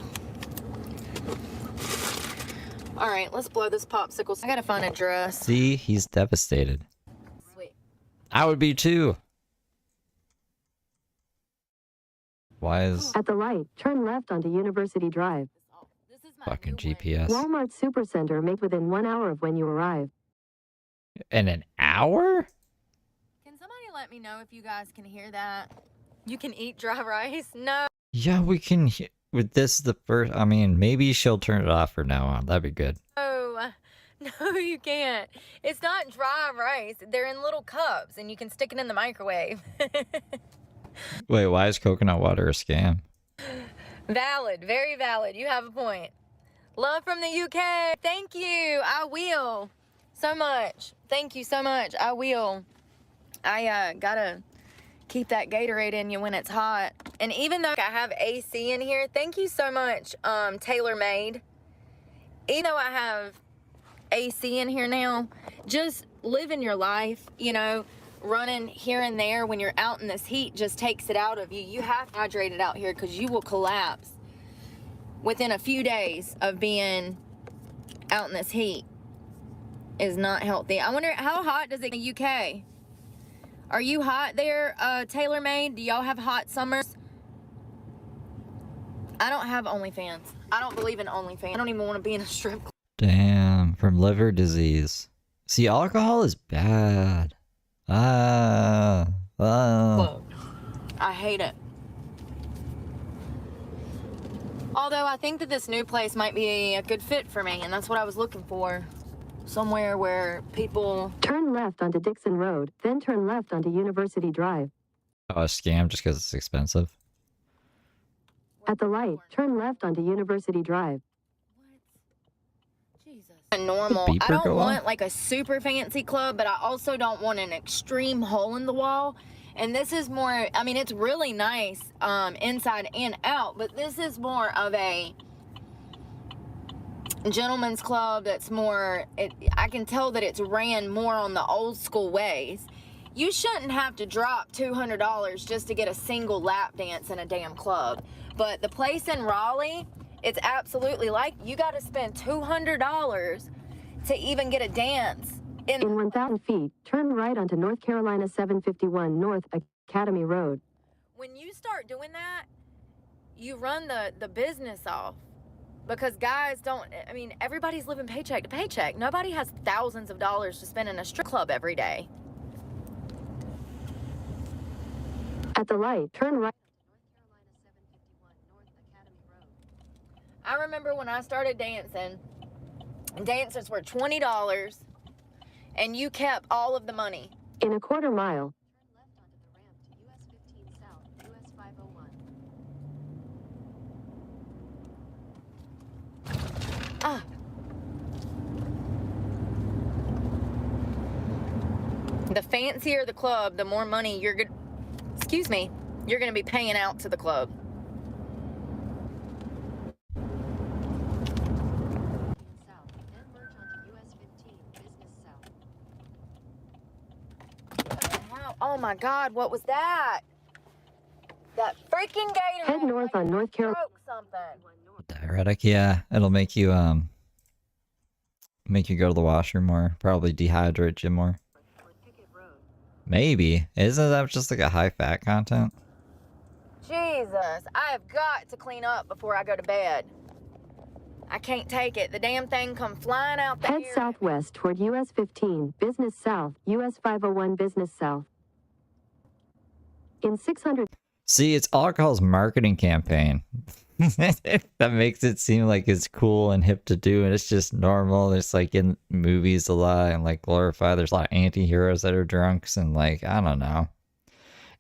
All right, let's blow this popsicle. I gotta find a dress. See, he's devastated. Sweet. I would be too. Why is At the light, turn left onto University Drive. This is my fucking new way. GPS? Walmart Supercenter make within 1 hour of when you arrive. In an hour? Can somebody let me know if you guys can hear that? You can eat dry rice? No. Yeah, we can. With this, the first. I mean, maybe she'll turn it off from now on. That'd be good. No, you can't. It's not dry rice. They're in little cups, and you can stick it in the microwave. Wait, why is coconut water a scam? Valid, very valid. You have a point. Love from the UK. Thank you. I will. So much. Thank you so much. I will. I gotta keep that Gatorade in you when it's hot. And even though I have AC in here, thank you so much, TaylorMade. Even though I have AC in here now, just living your life, you know, running here and there when you're out in this heat just takes it out of you. You have to hydrate it out here because you will collapse within a few days of being out in this heat. Is not healthy. I wonder how hot does it get in the UK? Are you hot there, TaylorMade? Do y'all have hot summers? I don't have OnlyFans. I don't believe in OnlyFans. I don't even want to be in a strip club. Damn, from liver disease. See, alcohol is bad. I hate it. Although I think that this new place might be a good fit for me, and that's what I was looking for. Somewhere where people... Turn left onto Dixon Road, then turn left onto University Drive. Oh, a scam just because it's expensive. At the light, turn left onto University Drive. Jesus. Normal. The beeper I don't go want off? like a super fancy club, but I also don't want an extreme hole in the wall. And this is more, I mean, it's really nice inside and out, but this is more of a gentleman's club that's more, I can tell that it's ran more on the old school ways. You shouldn't have to drop $200 just to get a single lap dance in a damn club. But the place in Raleigh, it's absolutely like you got to spend $200 to even get a dance. In 1,000 feet, turn right onto North Carolina 751 North Academy Road. When you start doing that, you run the business off. Because guys don't, I mean, everybody's living paycheck to paycheck. Nobody has thousands of dollars to spend in a strip club every day. At the light, turn right. I remember when I started dancing, dances were $20 and you kept all of the money. In a quarter mile. Ah. The fancier the club, the more money you're gonna, excuse me, you're gonna be paying out to the club. South, then merge onto US 15, Business South. Wow. Oh my God, what was that? That freaking gator. Head north on North Carolina. Broke something. Diuretic, yeah. It'll make you go to the washroom more. Probably dehydrate you more. Or Pickett Road. Maybe. Isn't that just like a high fat content? Jesus, I have got to clean up before I go to bed. I can't take it. The damn thing come flying out the Head air. southwest toward US 15, Business South, US 501 Business South. In 600. See, it's alcohol's marketing campaign. That makes it seem like it's cool and hip to do, and it's just normal. It's like in movies a lot and like glorified. There's a lot of anti-heroes that are drunks and like, I don't know.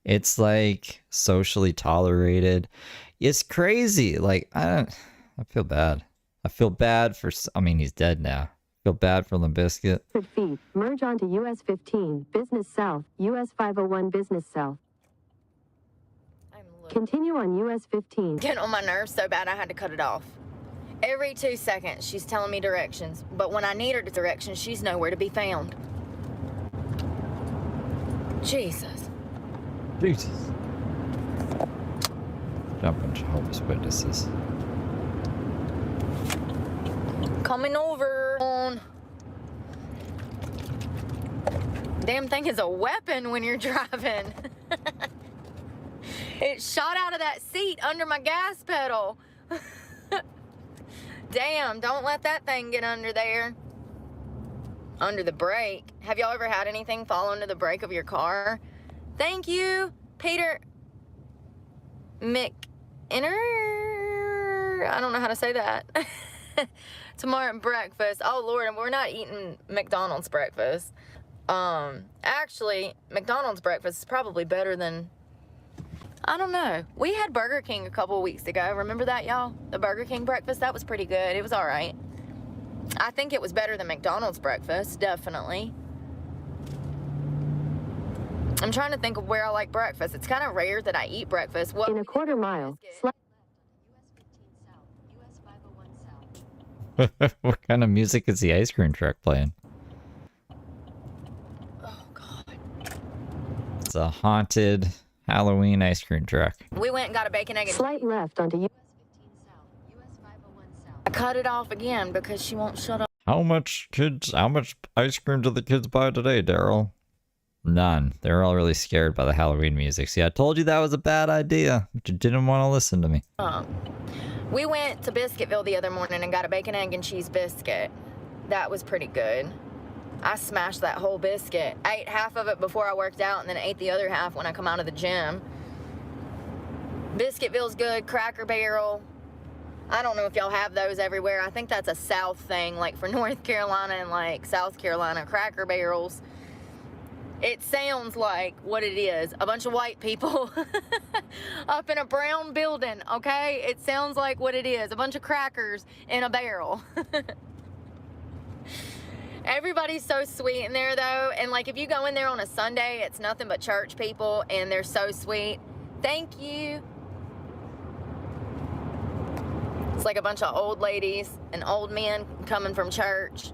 It's like socially tolerated. It's crazy. Like, I feel bad. I feel bad for, I mean, he's dead now. I feel bad for Limp Bizkit. Feet, merge onto US 15, Business South, US 501 Business South. I'm looking. Continue on US 15. Getting on my nerves so bad I had to cut it off. Every 2 seconds she's telling me directions, but when I need her directions, she's nowhere to be found. Jesus. Jesus. Jumping Jehovah's Witnesses. Coming over. Damn thing is a weapon when you're driving. It shot out of that seat under my gas pedal. Damn, don't let that thing get under there. Under the brake. Have y'all ever had anything fall under the brake of your car? Thank you, Peter McInner. I don't know how to say that. Tomorrow at breakfast. Oh Lord, and we're not eating McDonald's breakfast. Actually, McDonald's breakfast is probably better than, I don't know. We had Burger King a couple of weeks ago. Remember that, y'all? The Burger King breakfast, that was pretty good. It was all right. I think it was better than McDonald's breakfast, definitely. I'm trying to think of where I like breakfast. It's kind of rare that I eat breakfast. Well, In a quarter mile, Left onto US 15 South, US 501 South. What kind of music is the ice cream truck playing? Oh God. It's a haunted Halloween ice cream truck. We went and got a bacon, egg, and slight left onto US 15 South, US 501 South. I cut it off again because she won't shut up. How much ice cream do the kids buy today, Daryl? None. They're all really scared by the Halloween music. See, I told you that was a bad idea, but you didn't want to listen to me. We went to Biscuitville the other morning and got a bacon, egg, and cheese biscuit. That was pretty good. I smashed that whole biscuit. I ate half of it before I worked out and then ate the other half when I come out of the gym. Biscuitville's good. Cracker Barrel. I don't know if y'all have those everywhere. I think that's a South thing, like for North Carolina and like South Carolina. Cracker Barrels. It sounds like what it is. A bunch of white people up in a brown building, okay? It sounds like what it is. A bunch of crackers in a barrel. Everybody's so sweet in there, though. And, like, if you go in there on a Sunday, it's nothing but church people, and they're so sweet. Thank you. It's like a bunch of old ladies and old men coming from church.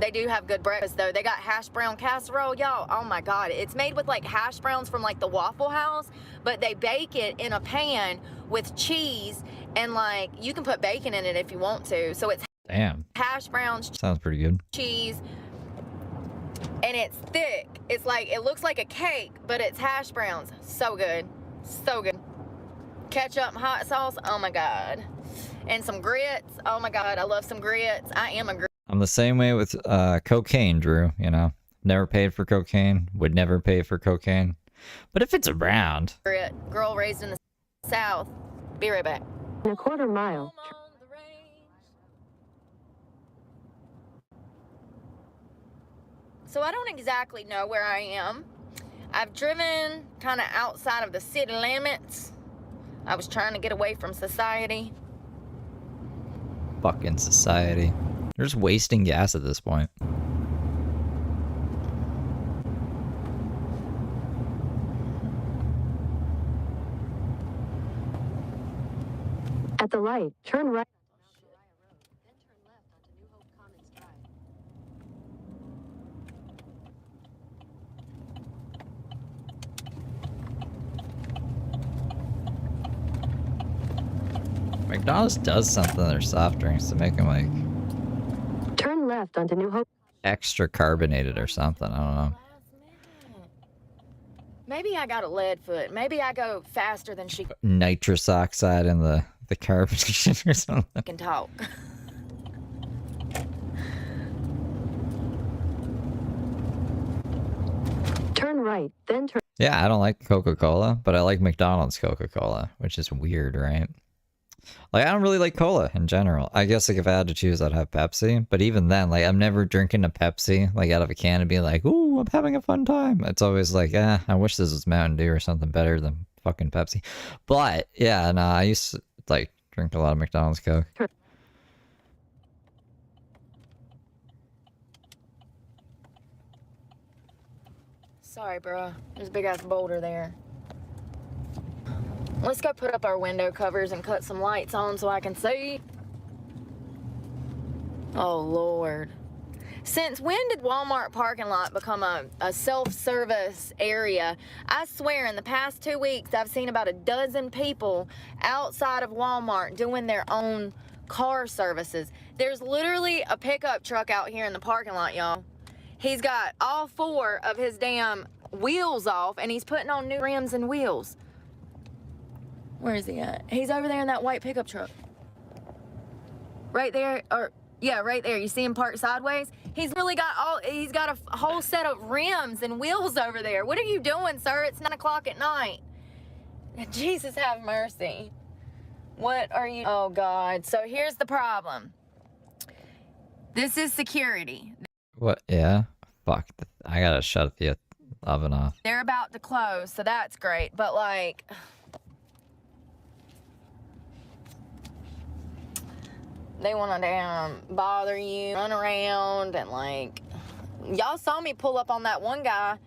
They do have good breakfast, though. They got hash brown casserole, y'all. Oh, my God. It's made with, like, hash browns from, like, the Waffle House, but they bake it in a pan with cheese, and, like, you can put bacon in it if you want to. So it's Damn. hash browns, Sounds pretty good. cheese, and it's thick. It's like, it looks like a cake, but it's hash browns. So good. So good. Ketchup and hot sauce. Oh, my God. And some grits. Oh, my God. I love some grits. I am a grit. I'm the same way with cocaine, Drew, you know. Never paid for cocaine. Would never pay for cocaine. But if it's around. Girl raised in the South. Be right back. in a quarter mile. Home on the range. So I don't exactly know where I am. I've driven kind of outside of the city limits. I was trying to get away from society. Fucking society. They're just wasting gas at this point. At the light, turn right onto Mount Uriah Road, then turn left onto New Hope Commons Drive. McDonald's does something to their soft drinks to make them like Turn left onto New Hope. extra carbonated or something. I don't know. Maybe I got a lead foot. Maybe I go faster than she Nitrous oxide in the carbonation or something. can talk. Turn right, then turn. Yeah, I don't like Coca-Cola, but I like McDonald's Coca-Cola, which is weird, right? Like, I don't really like cola in general. I guess, like, if I had to choose, I'd have Pepsi. But even then, like, I'm never drinking a Pepsi, like, out of a can and being like, ooh, I'm having a fun time. It's always like, I wish this was Mountain Dew or something better than fucking Pepsi. But, yeah, no, I used to, like, drink a lot of McDonald's Coke. Sorry, bro. There's a big-ass boulder there. Let's go put up our window covers and cut some lights on so I can see. Oh, Lord. Since when did Walmart parking lot become a self-service area? I swear, in the past 2 weeks, I've seen about a dozen people outside of Walmart doing their own car services. There's literally a pickup truck out here in the parking lot, y'all. He's got all 4 of his damn wheels off, and he's putting on new rims and wheels. Where is he at? He's over there in that white pickup truck. Right there, or yeah, right there. You see him parked sideways? He's got a whole set of rims and wheels over there. What are you doing, sir? It's 9 o'clock at night. Jesus have mercy. What are you? Oh, God. So here's the problem. This is security. What? Yeah? Fuck. I gotta shut the oven off. They're about to close, so that's great. But, like, they want to damn bother you, run around, and, like, y'all saw me pull up on that one guy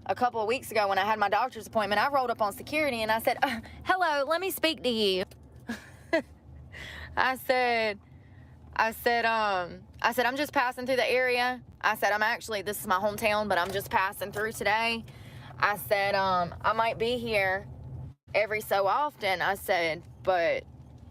a couple of weeks ago when I had my doctor's appointment. I rolled up on security, and I said, hello, let me speak to you. I said, I'm just passing through the area. I said, this is my hometown, but I'm just passing through today. I said, I might be here every so often. I said, but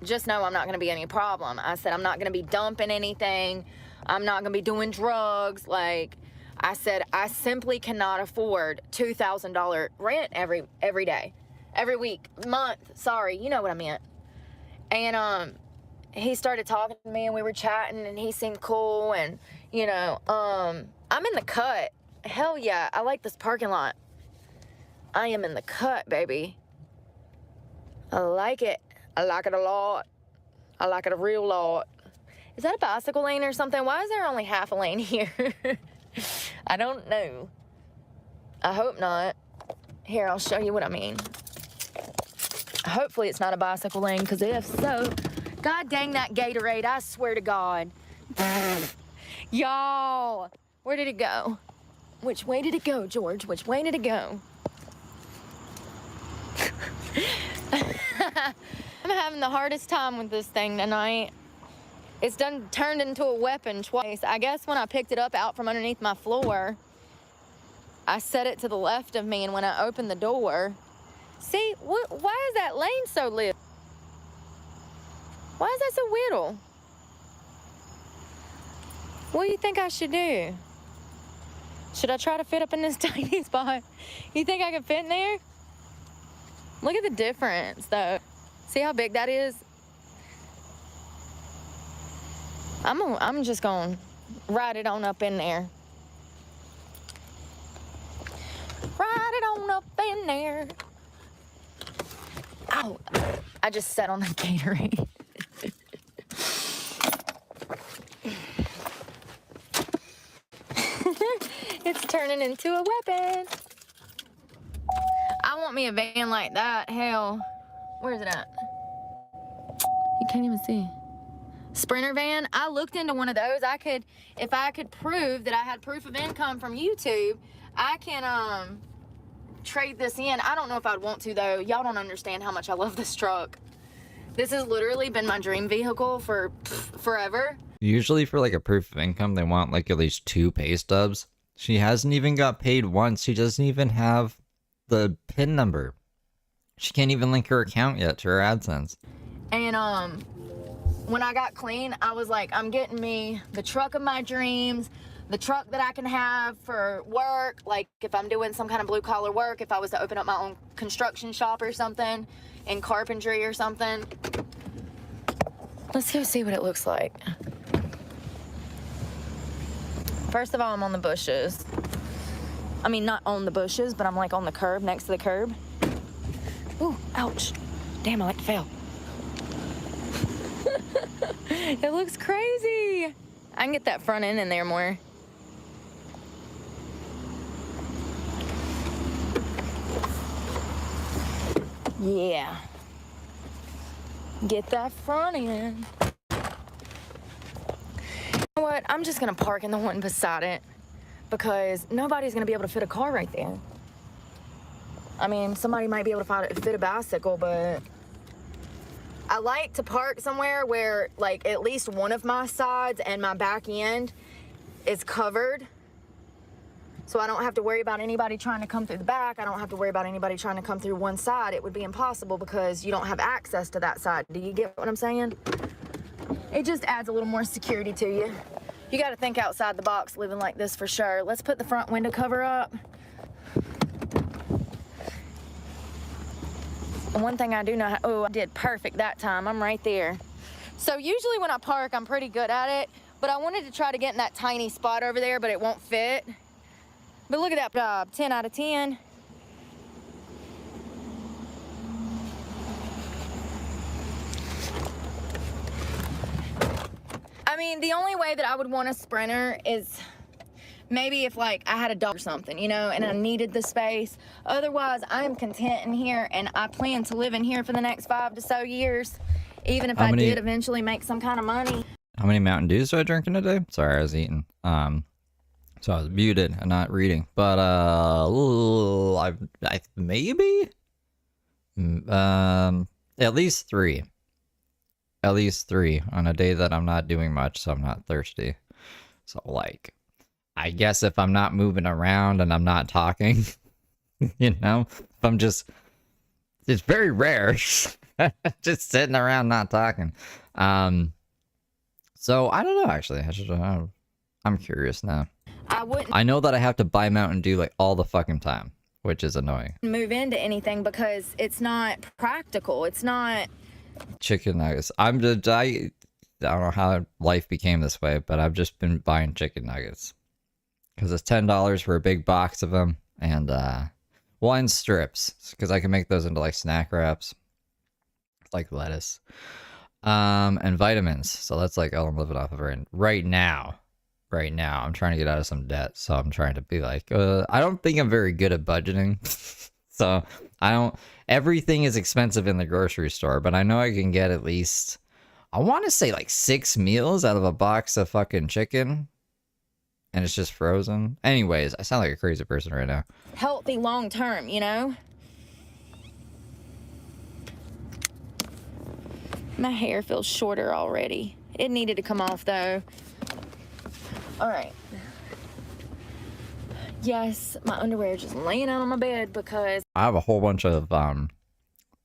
just know I'm not going to be any problem. I said, I'm not going to be dumping anything. I'm not going to be doing drugs. Like, I said, I simply cannot afford $2,000 rent every day, every week, month. Sorry, you know what I meant. And, he started talking to me and we were chatting and he seemed cool and, you know, I'm in the cut. Hell yeah, I like this parking lot. I am in the cut, baby. I like it. I like it a lot. I like it a real lot. Is that a bicycle lane or something? Why is there only half a lane here? I don't know. I hope not. Here, I'll show you what I mean. Hopefully it's not a bicycle lane, because if so, God dang that Gatorade, I swear to God. Y'all, where did it go? Which way did it go, George? Which way did it go? I'm having the hardest time with this thing tonight. It's turned into a weapon twice. I guess when I picked it up out from underneath my floor, I set it to the left of me, and when I opened the door, see, why is that lane so little? Why is that so little? What do you think I should do? Should I try to fit up in this tiny spot? You think I can fit in there? Look at the difference, though. See how big that is? I'm just gonna ride it on up in there. Ride it on up in there. Ow, I just sat on the Gatorade. It's turning into a weapon. I want me a van like that. Hell, where is it at? You can't even see. Sprinter van. I looked into one of those. If I could prove that I had proof of income from YouTube, I can trade this in. I don't know if I'd want to though. Y'all don't understand how much I love this truck. This has literally been my dream vehicle for forever. Usually for like a proof of income, they want like at least 2 pay stubs. She hasn't even got paid once. She doesn't even have the PIN number. She can't even link her account yet to her AdSense. And when I got clean, I was like, I'm getting me the truck of my dreams, the truck that I can have for work. Like if I'm doing some kind of blue collar work, if I was to open up my own construction shop or something, in carpentry or something. Let's go see what it looks like. First of all, I'm on the bushes. I mean, not on the bushes, but I'm like on the curb, next to the curb. Ooh, ouch. Damn, I like to fail. It looks crazy. I can get that front end in there more. Yeah. Get that front end. You know what? I'm just gonna park in the one beside it because nobody's gonna be able to fit a car right there. I mean, somebody might be able to fit a bicycle, but I like to park somewhere where like at least one of my sides and my back end is covered. So I don't have to worry about anybody trying to come through the back. I don't have to worry about anybody trying to come through one side. It would be impossible because you don't have access to that side. Do you get what I'm saying? It just adds a little more security to you. You got to think outside the box living like this for sure. Let's put the front window cover up. And one thing I do know, oh, I did perfect that time. I'm right there. So usually when I park, I'm pretty good at it, but I wanted to try to get in that tiny spot over there, but it won't fit. But look at that job, 10 out of 10. I mean, the only way that I would want a Sprinter is maybe if like I had a dog or something, you know, and I needed the space. Otherwise, I am content in here and I plan to live in here for the next 5 to so years, even if I did eventually make some kind of money. How many Mountain Dews do I drink in a day? Sorry, I was eating. So I was muted and not reading. But I maybe at least 3. At least 3 on a day that I'm not doing much, so I'm not thirsty. So like, I guess if I'm not moving around and I'm not talking, you know, if I'm just, it's very rare, just sitting around not talking. So I don't know, actually. I'm curious now. I know that I have to buy Mountain Dew like all the fucking time, which is annoying. Move into anything because it's not practical. It's not. Chicken nuggets. I don't know how life became this way, but I've just been buying chicken nuggets. Because it's $10 for a big box of them. And, wine strips. Because I can make those into, like, snack wraps. Like lettuce. And vitamins. So that's, like, all I'm living off of right now. Right now. I'm trying to get out of some debt. So I'm trying to be like, I don't think I'm very good at budgeting. So, everything is expensive in the grocery store. But I know I can get at least, I want to say, like, 6 meals out of a box of fucking chicken. And it's just frozen. Anyways, I sound like a crazy person right now. Healthy long term, you know? My hair feels shorter already. It needed to come off though. All right. Yes, my underwear is just laying out on my bed because I have a whole bunch of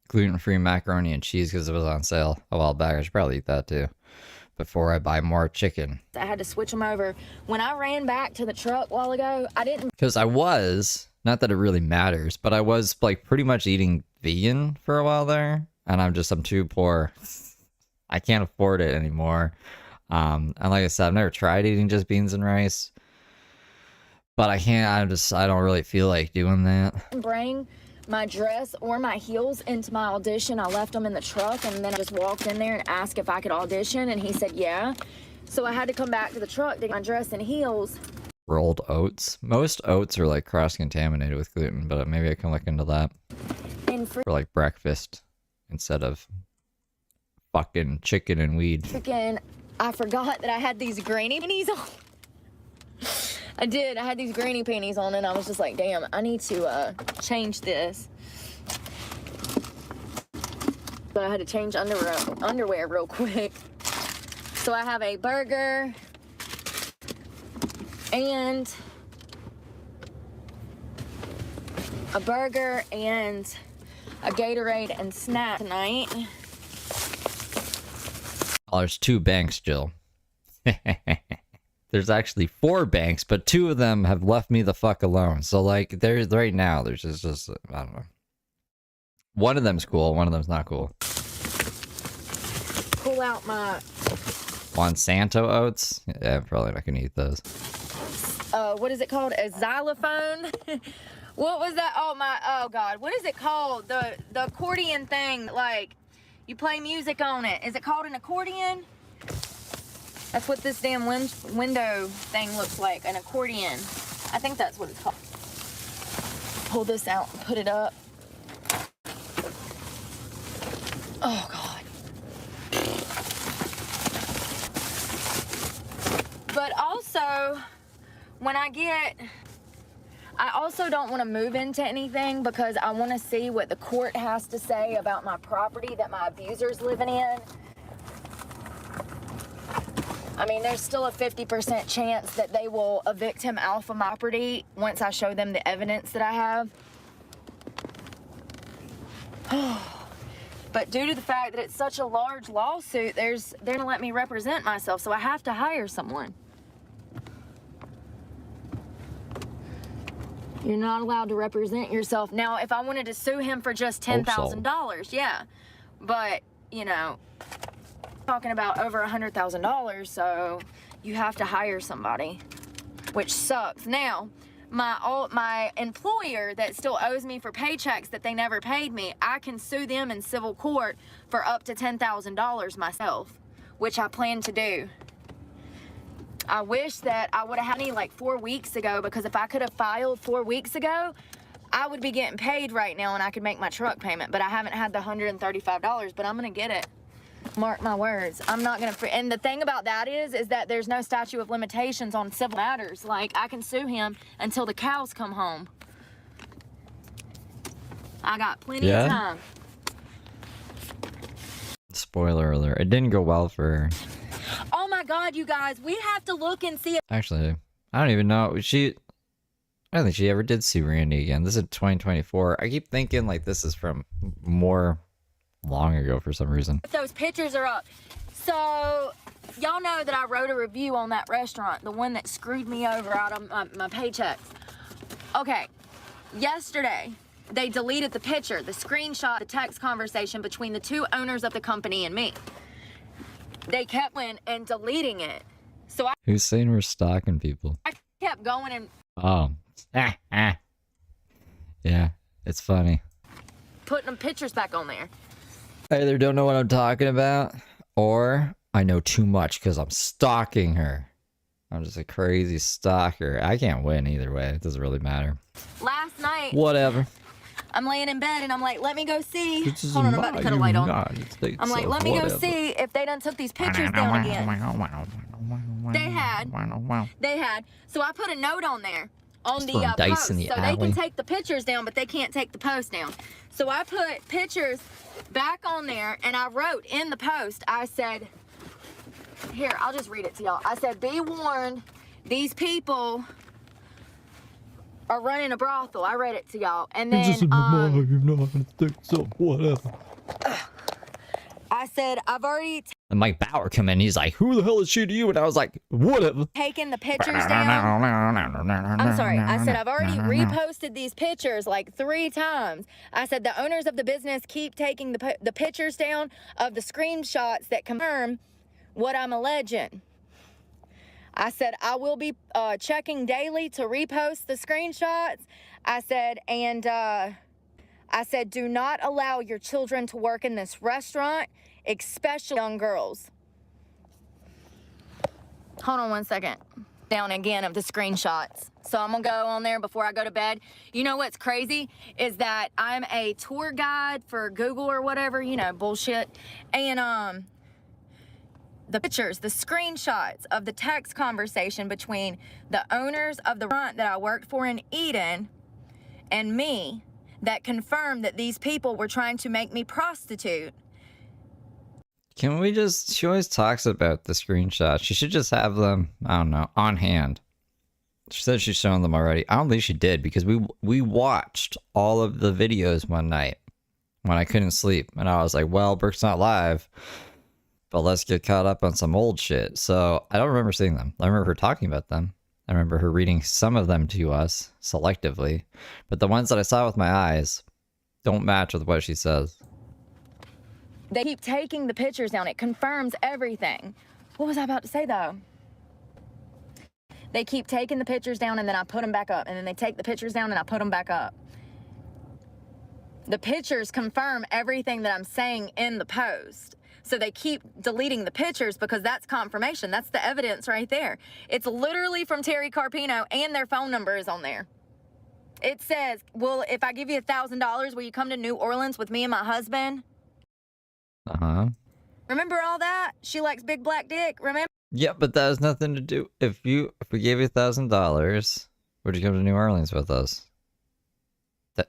gluten-free macaroni and cheese because it was on sale a while back. I should probably eat that too before I buy more chicken. I had to switch them over. When I ran back to the truck a while ago, I didn't. Because I was, not that it really matters, but I was like pretty much eating vegan for a while there. And I'm too poor. I can't afford it anymore. And like I said, I've never tried eating just beans and rice. But I don't really feel like doing that. Bring my dress or my heels into my audition. I left them in the truck and then I just walked in there and asked if I could audition and he said yeah. So I had to come back to the truck to get my dress and heels. Rolled oats. Most oats are like cross-contaminated with gluten, but maybe I can look into that. And for like breakfast instead of fucking chicken and weed. Freaking, I forgot that I had these granny panties on. I did. I had these granny panties on, and I was just like, damn, I need to change this. So I had to change underwear real quick. So I have a burger and a Gatorade and snack tonight. Oh, there's 2 banks, Jill. There's actually 4 banks, but 2 of them have left me the fuck alone. So like, there's right now, there's just I don't know. One of them's cool, one of them's not cool. Pull out my Monsanto oats? Yeah, I'm probably not gonna eat those. what is it called? A xylophone? What was that? Oh God, what is it called? The accordion thing, like you play music on it. Is it called an accordion? That's what this damn window thing looks like, an accordion. I think that's what it's called. Pull this out and put it up. Oh God. But also, when I also don't want to move into anything because I want to see what the court has to say about my property that my abuser's living in. I mean, there's still a 50% chance that they will evict him off of my property once I show them the evidence that I have. But due to the fact that it's such a large lawsuit, they're gonna let me represent myself, so I have to hire someone. You're not allowed to represent yourself. Now, if I wanted to sue him for just $10,000, yeah. But, you know, talking about over $100,000, so you have to hire somebody, which sucks. Now, my employer that still owes me for paychecks that they never paid me, I can sue them in civil court for up to $10,000 myself, which I plan to do. I wish that I would have had any like 4 weeks ago, because if I could have filed 4 weeks ago, I would be getting paid right now and I could make my truck payment, but I haven't had the $135, but I'm gonna get it. Mark my words. I'm not gonna, and the thing about that is that there's no statute of limitations on civil matters. Like, I can sue him until the cows come home. I got plenty of time. Spoiler alert, it didn't go well for her. Oh my God, you guys, we have to look and see if Actually, I don't even know. I don't think she ever did see Randy again. This is 2024. I keep thinking like this is from more long ago for some reason. those pictures are up. So, y'all know that I wrote a review on that restaurant, the one that screwed me over out of my paychecks. Okay, yesterday, they deleted the picture, the screenshot, the text conversation between the 2 owners of the company and me. They kept going and deleting it. So Who's saying we're stalking people? I kept going and Oh. Yeah, it's funny. putting them pictures back on there. I either don't know what I'm talking about, or I know too much because I'm stalking her. I'm just a crazy stalker. I can't win either way. It doesn't really matter. Last night, Whatever. I'm laying in bed and I'm like, let me go see. Hold on, I'm about to cut a light on. I'm like, let me go see if they done took these pictures down again. They had. So I put a note on there on the dice post, in the so alley. they can take the pictures down, but they can't take the post down. So I put pictures back on there, and I wrote in the post, I said, here, I'll just read it to y'all. I said, be warned, these people are running a brothel. I read it to y'all. And then whatever. I said, I've already And Mike Bauer come in, he's like, who the hell is she to you? And I was like, whatever. taken the pictures down. I'm sorry. I said, I've already reposted these pictures like 3 times. I said, the owners of the business keep taking the pictures down of the screenshots that confirm what I'm alleging. I said, I will be checking daily to repost the screenshots. I said, and I said, do not allow your children to work in this restaurant, especially young girls. Hold on one second. down again of the screenshots. So I'm gonna go on there before I go to bed. You know what's crazy is that I'm a tour guide for Google or whatever, you know, bullshit. And the pictures, the screenshots of the text conversation between the owners of the restaurant that I worked for in Eden and me that confirmed that these people were trying to make me prostitute. Can we just, she always talks about the screenshots. She should just have them, I don't know, on hand. She said she's shown them already. I don't think she did, because we watched all of the videos one night when I couldn't sleep. And I was like, well, Brooke's not live, but let's get caught up on some old shit. So I don't remember seeing them. I remember her talking about them. I remember her reading some of them to us selectively. But the ones that I saw with my eyes don't match with what she says. They keep taking the pictures down. It confirms everything. What was I about to say, though? They keep taking the pictures down, and then I put them back up. And then they take the pictures down, and I put them back up. The pictures confirm everything that I'm saying in the post. So they keep deleting the pictures because that's confirmation. That's the evidence right there. It's literally from Terry Carpino, and their phone number is on there. It says, well, if I give you $1,000, will you come to New Orleans with me and my husband? Uh-huh. Remember all that? She likes big black dick, remember? Yeah, but that has nothing to do. If we gave you $1,000, would you come to New Orleans with us? That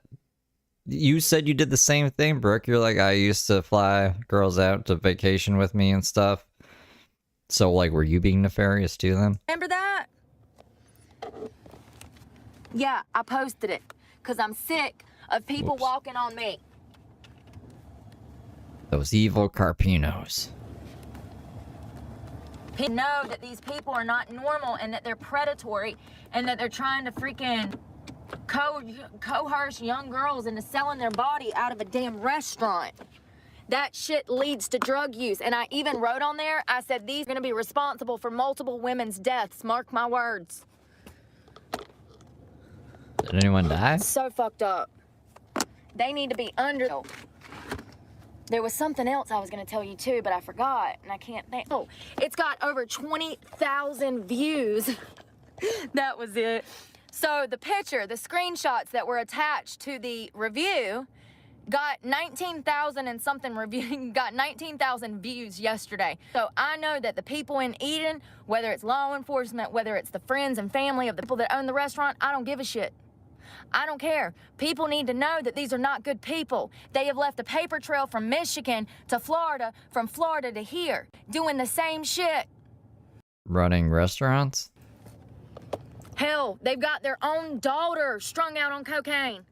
you said you did the same thing, Brooke. You're like, I used to fly girls out to vacation with me and stuff. So, like, were you being nefarious to them? Remember that? Yeah, I posted it because I'm sick of people Whoops. walking on me. Those evil Carpinos. People know that these people are not normal and that they're predatory and that they're trying to freaking coerce young girls into selling their body out of a damn restaurant. That shit leads to drug use. And I even wrote on there, I said, these are going to be responsible for multiple women's deaths. Mark my words. Did anyone die? So fucked up. They need to be under. There was something else I was going to tell you too, but I forgot, and I can't think. Oh, it's got over 20,000 views. That was it. So the picture, the screenshots that were attached to the review got 19,000 and something got 19,000 views yesterday. So I know that the people in Eden, whether it's law enforcement, whether it's the friends and family of the people that own the restaurant, I don't give a shit. I don't care. People need to know that these are not good people. They have left a paper trail from Michigan to Florida, from Florida to here, doing the same shit. Running restaurants? Hell, they've got their own daughter strung out on cocaine.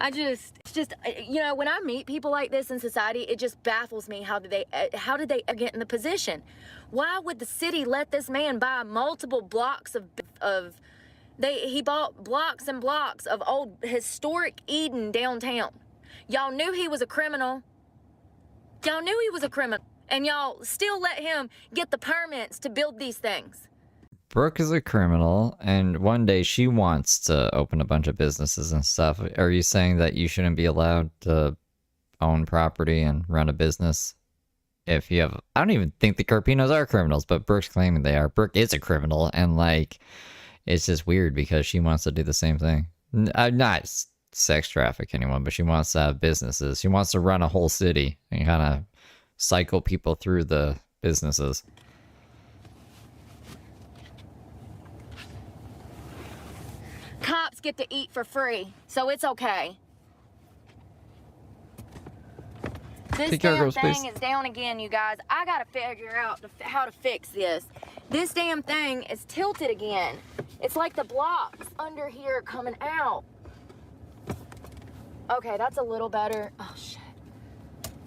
It's just, you know, when I meet people like this in society, it just baffles me. How did they get in the position? Why would the city let this man buy multiple blocks he bought blocks and blocks of old historic Eden downtown. Y'all knew he was a criminal. Y'all knew he was a criminal. And y'all still let him get the permits to build these things. Brooke is a criminal, and one day she wants to open a bunch of businesses and stuff. Are you saying that you shouldn't be allowed to own property and run a business? If you have, I don't even think the Carpinos are criminals, but Brooke's claiming they are. Brooke is a criminal, and like, it's just weird because she wants to do the same thing. Not sex traffic anyone, but she wants to have businesses. She wants to run a whole city and kind of cycle people through the businesses. Cops get to eat for free, so it's okay. This damn thing is down again, you guys. I gotta figure out how to fix this. This damn thing is tilted again. It's like the blocks under here coming out. Okay, that's a little better. Oh, shit.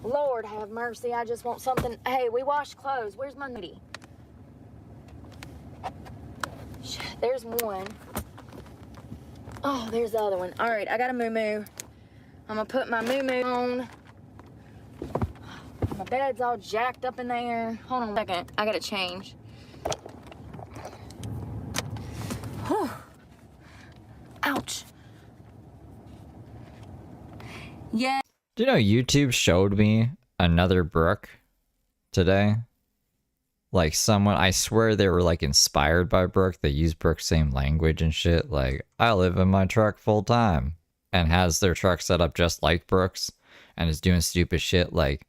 Lord have mercy, I just want something. Hey, we washed clothes. Where's my nudie? Shit, there's one. Oh, there's the other one. All right, I got a moo-moo. I'm gonna put my moo-moo on. My bed's all jacked up in there. Hold on a second. I gotta change. Whew. Ouch. Yeah. Do you know YouTube showed me another Brooke today? like someone, I swear they were like inspired by Brooke. They use Brooke's same language and shit. Like, I live in my truck full time, and has their truck set up just like Brooke's, and is doing stupid shit like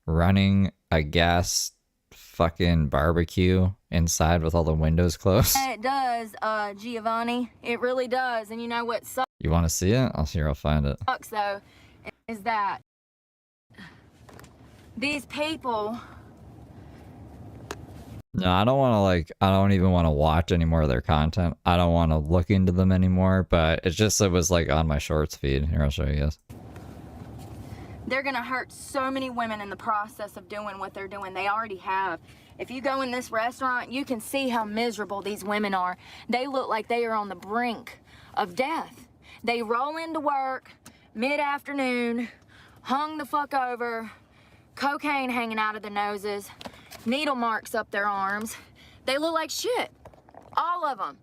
running a gas fucking barbecue inside with all the windows closed. It does, Giovanni. It really does. And you know what You want to see it? I'll see if I'll find it. sucks though, is that these people. No, I don't want to I don't even want to watch any more of their content. I don't want to look into them anymore, but it was like on my shorts feed. Here, I'll show you guys. They're gonna hurt so many women in the process of doing what they're doing. They already have. If you go in this restaurant, you can see how miserable these women are. They look like they are on the brink of death. They roll into work mid-afternoon, hung the fuck over, cocaine hanging out of their noses, needle marks up their arms. They look like shit. All of them.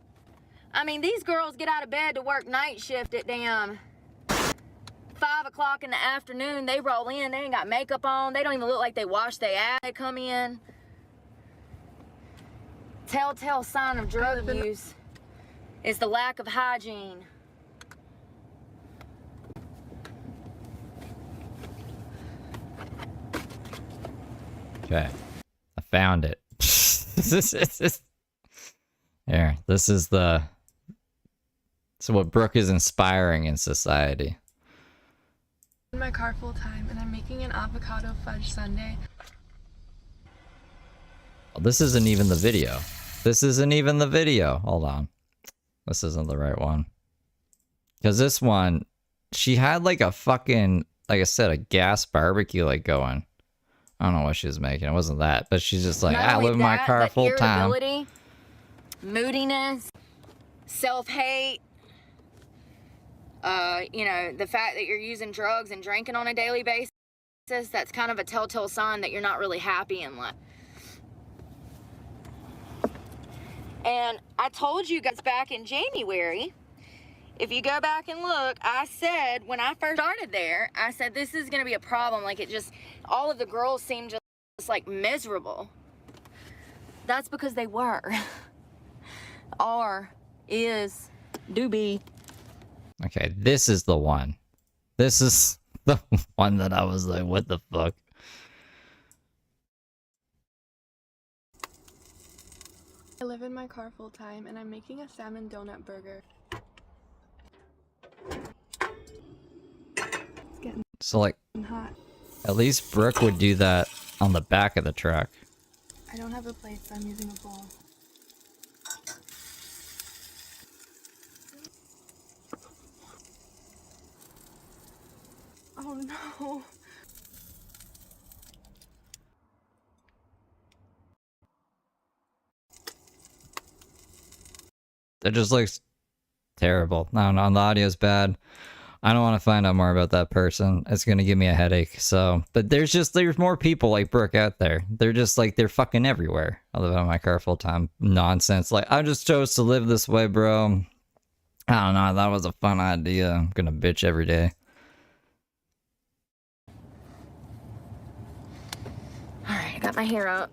I mean, these girls get out of bed to work night shift at damn 5 o'clock in the afternoon. They roll in, they ain't got makeup on. They don't even look like they wash their ass. They come in. Telltale sign of drug use is the lack of hygiene. Okay. I found it. Here, this is what Brooke is inspiring in society. In my car full time, and I'm making an avocado fudge sundae. Oh, this isn't even the video. This isn't even the video. Hold on. This isn't the right one. Because this one, she had like a fucking, like I said, a gas barbecue like going. I don't know what she was making. It wasn't that. But she's just like, I live in my car full time. Irritability, moodiness, self-hate, you know, the fact that you're using drugs and drinking on a daily basis, that's kind of a telltale sign that you're not really happy in life. And I told you guys back in January, if you go back and look, I said when I first started there, I said this is going to be a problem. Like, it just, all of the girls seem just like miserable. That's because they were. Are, is, do be. Okay, this is the one. This is the one that I was like, what the fuck? I live in my car full time, and I'm making a salmon donut burger. It's getting So like, hot. at least Brooke would do that on the back of the truck. I don't have a plate, so I'm using a bowl. Oh no. That just looks terrible. I don't know, the audio's bad. I don't want to find out more about that person. It's gonna give me a headache. So, but there's more people like Brooke out there. They're just like, they're fucking everywhere. I live in my car full time. Nonsense. Like, I just chose to live this way, bro. I don't know. That was a fun idea. I'm gonna bitch every day. All right, I got my hair up.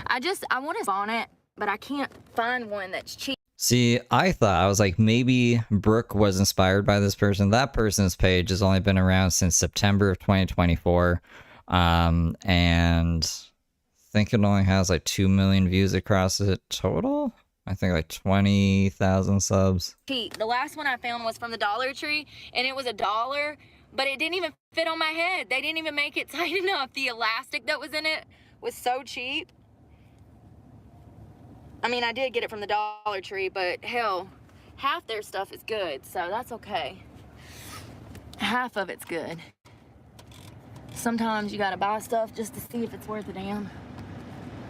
I want to on it, but I can't find one that's cheap. See, I was like, maybe Brooke was inspired by this person. That person's page has only been around since September of 2024. And I think it only has like 2 million views across it total. I think like 20,000 subs. Cheap. The last one I found was from the Dollar Tree, and it was $1, but it didn't even fit on my head. They didn't even make it tight enough. The elastic that was in it was so cheap. I mean, I did get it from the Dollar Tree, but hell, half their stuff is good, so that's okay. Half of it's good. Sometimes you gotta buy stuff just to see if it's worth a damn.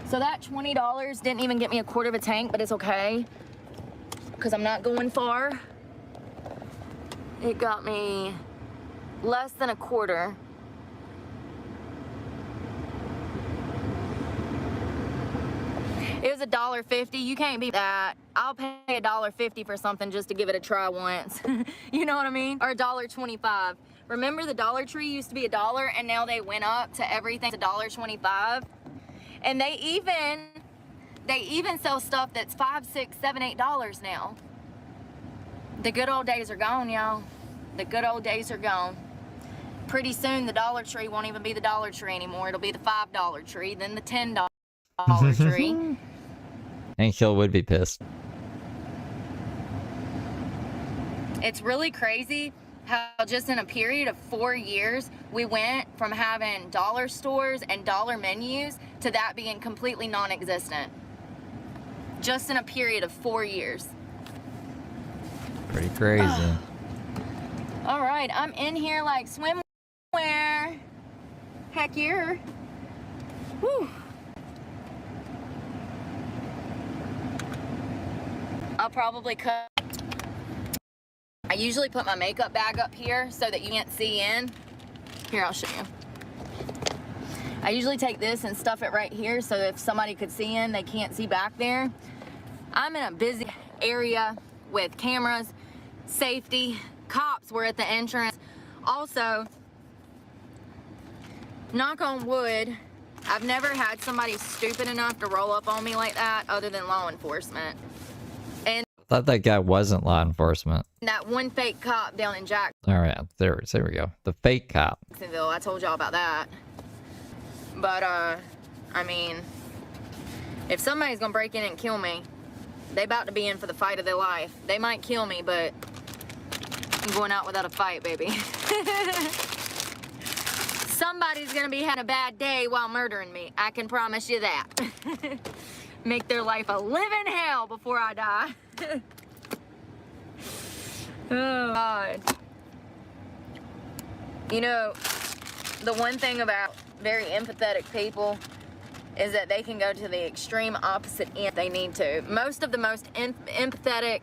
So that $20 didn't even get me a quarter of a tank, but it's okay, because I'm not going far. It got me less than a quarter. It was $1.50. You can't beat that. I'll pay $1.50 for something just to give it a try once. You know what I mean? Or $1.25. Remember the Dollar Tree used to be $1, and now they went up to everything $1.25. And they even sell stuff that's $5, $6, $7, $8 now. The good old days are gone, y'all. The good old days are gone. Pretty soon the Dollar Tree won't even be the Dollar Tree anymore. It'll be the $5 tree, then the $10 tree. And Kill would be pissed. It's really crazy how just in a period of 4 years, we went from having dollar stores and dollar menus to that being completely non-existent. Just in a period of 4 years. Pretty crazy. All right, I'm in here like swimwear. Heck yeah. Whew. I'll probably cut. I usually put my makeup bag up here so that you can't see in. Here, I'll show you. I usually take this and stuff it right here so if somebody could see in, they can't see back there. I'm in a busy area with cameras, safety, cops were at the entrance. Also, knock on wood, I've never had somebody stupid enough to roll up on me like that other than law enforcement. And I thought that guy wasn't law enforcement. that one fake cop down in Alright, there we go. The fake cop. Jacksonville, I told y'all about that. But, I mean, if somebody's gonna break in and kill me, they about to be in for the fight of their life. They might kill me, but I'm going out without a fight, baby. Somebody's gonna be having a bad day while murdering me. I can promise you that. Make their life a living hell before I die. Oh, God. You know, the one thing about very empathetic people is that they can go to the extreme opposite end if they need to. Most of the most empathetic,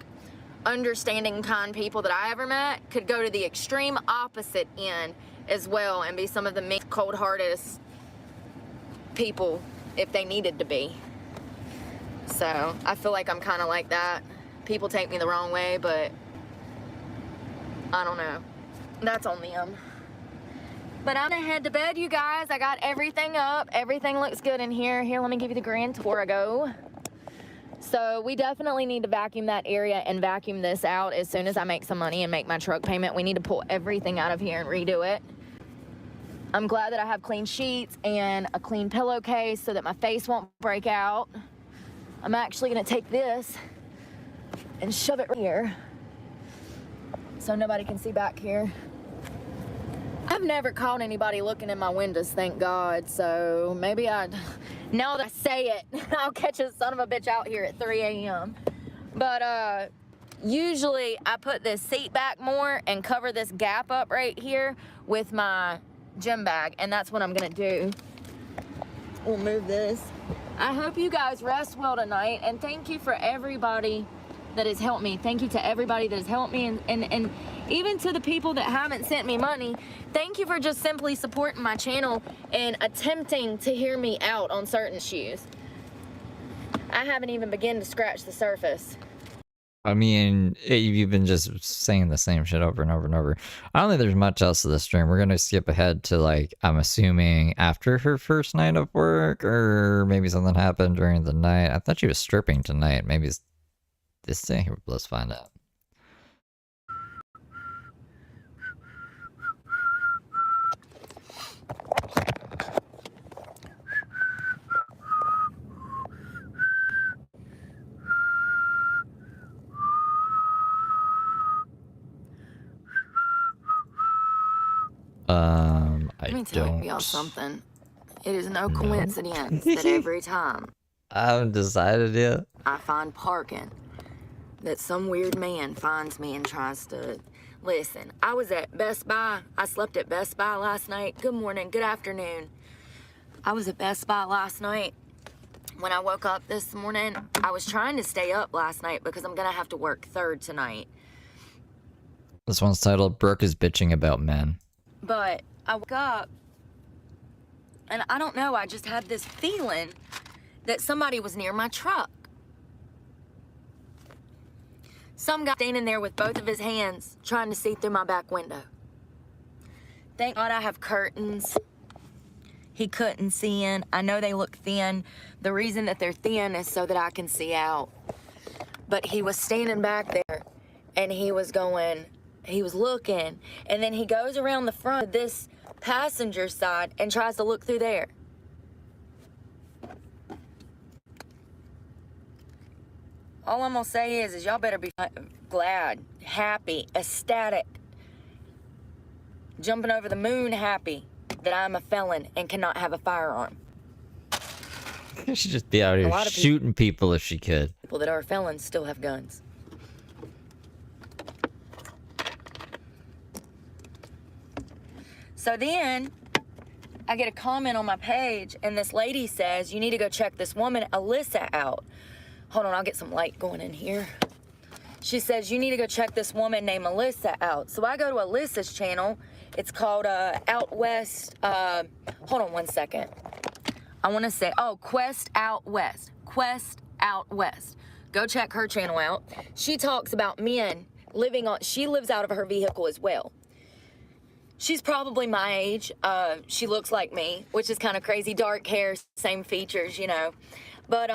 understanding, kind people that I ever met could go to the extreme opposite end as well and be some of the most cold-heartedest people if they needed to be. So I feel like I'm kind of like that. People take me the wrong way, but I don't know. That's on them. But I'm gonna head to bed, you guys. I got everything up. Everything looks good in here. Here, let me give you the grand tour. I go. So we definitely need to vacuum that area and vacuum this out as soon as I make some money and make my truck payment. We need to pull everything out of here and redo it. I'm glad that I have clean sheets and a clean pillowcase so that my face won't break out. I'm actually gonna take this and shove it right here so nobody can see back here. I've never caught anybody looking in my windows, thank God, so maybe now that I say it, I'll catch a son of a bitch out here at 3 a.m. But usually I put this seat back more and cover this gap up right here with my gym bag, and that's what I'm gonna do. We'll move this. I hope you guys rest well tonight, and thank you for everybody that has helped me. Thank you to everybody that has helped me, and even to the people that haven't sent me money. Thank you for just simply supporting my channel and attempting to hear me out on certain issues. I haven't even begun to scratch the surface. I mean, you've been just saying the same shit over and over and over. I don't think there's much else to the stream. We're gonna skip ahead to, like, I'm assuming after her first night of work, or maybe something happened during the night. I thought she was stripping tonight. Maybe it's this day. Let's find out. Let me tell y'all something. It is no coincidence that every time I haven't decided yet. I find parking, that some weird man finds me and tries to listen. I was at Best Buy. I slept at Best Buy last night. Good morning, good afternoon. I was at Best Buy last night. When I woke up this morning, I was trying to stay up last night because I'm gonna have to work third tonight. This one's titled Brooke is bitching about men. But I woke up and I don't know, I just had this feeling that somebody was near my truck. Some guy standing there with both of his hands trying to see through my back window. Thank God I have curtains. he couldn't see in. I know they look thin. The reason that they're thin is so that I can see out. But he was standing back there and he was looking, and then he goes around the front of this passenger side and tries to look through there. All I'm gonna say is y'all better be glad, happy, ecstatic, jumping over the moon happy that I'm a felon and cannot have a firearm. She should just be out here shooting people if she could. People that are felons still have guns. So then I get a comment on my page, and this lady says, you need to go check this woman, Alyssa, out. Hold on, I'll get some light going in here. She says, you need to go check this woman named Alyssa out. So I go to Alyssa's channel. It's called Out West. Hold on one second. I want to say, Quest Out West. Quest Out West. Go check her channel out. She talks about men she lives out of her vehicle as well. She's probably my age. She looks like me, which is kind of crazy. Dark hair, same features, you know. But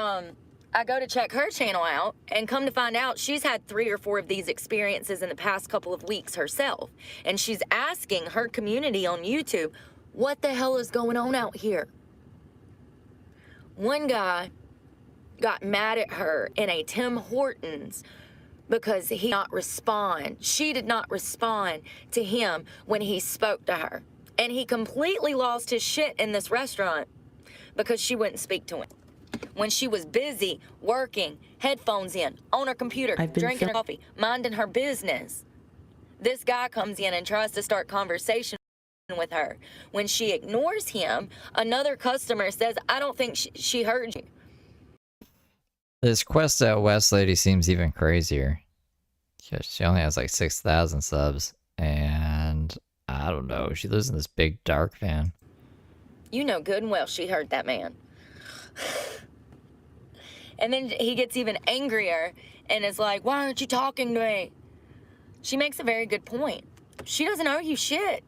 I go to check her channel out, and come to find out she's had 3 or 4 of these experiences in the past couple of weeks herself. And she's asking her community on YouTube, what the hell is going on out here? One guy got mad at her in a Tim Hortons because he did not respond. She did not respond to him when he spoke to her. And he completely lost his shit in this restaurant because she wouldn't speak to him. When she was busy working, headphones in, on her computer, drinking coffee, minding her business, this guy comes in and tries to start conversation with her. When she ignores him, another customer says, I don't think she heard you. This Quest Out West lady seems even crazier. She only has like 6,000 subs, and I don't know, she lives in this big dark van. You know good and well she heard that man. And then he gets even angrier and is like, why aren't you talking to me? She makes a very good point. She doesn't owe you shit.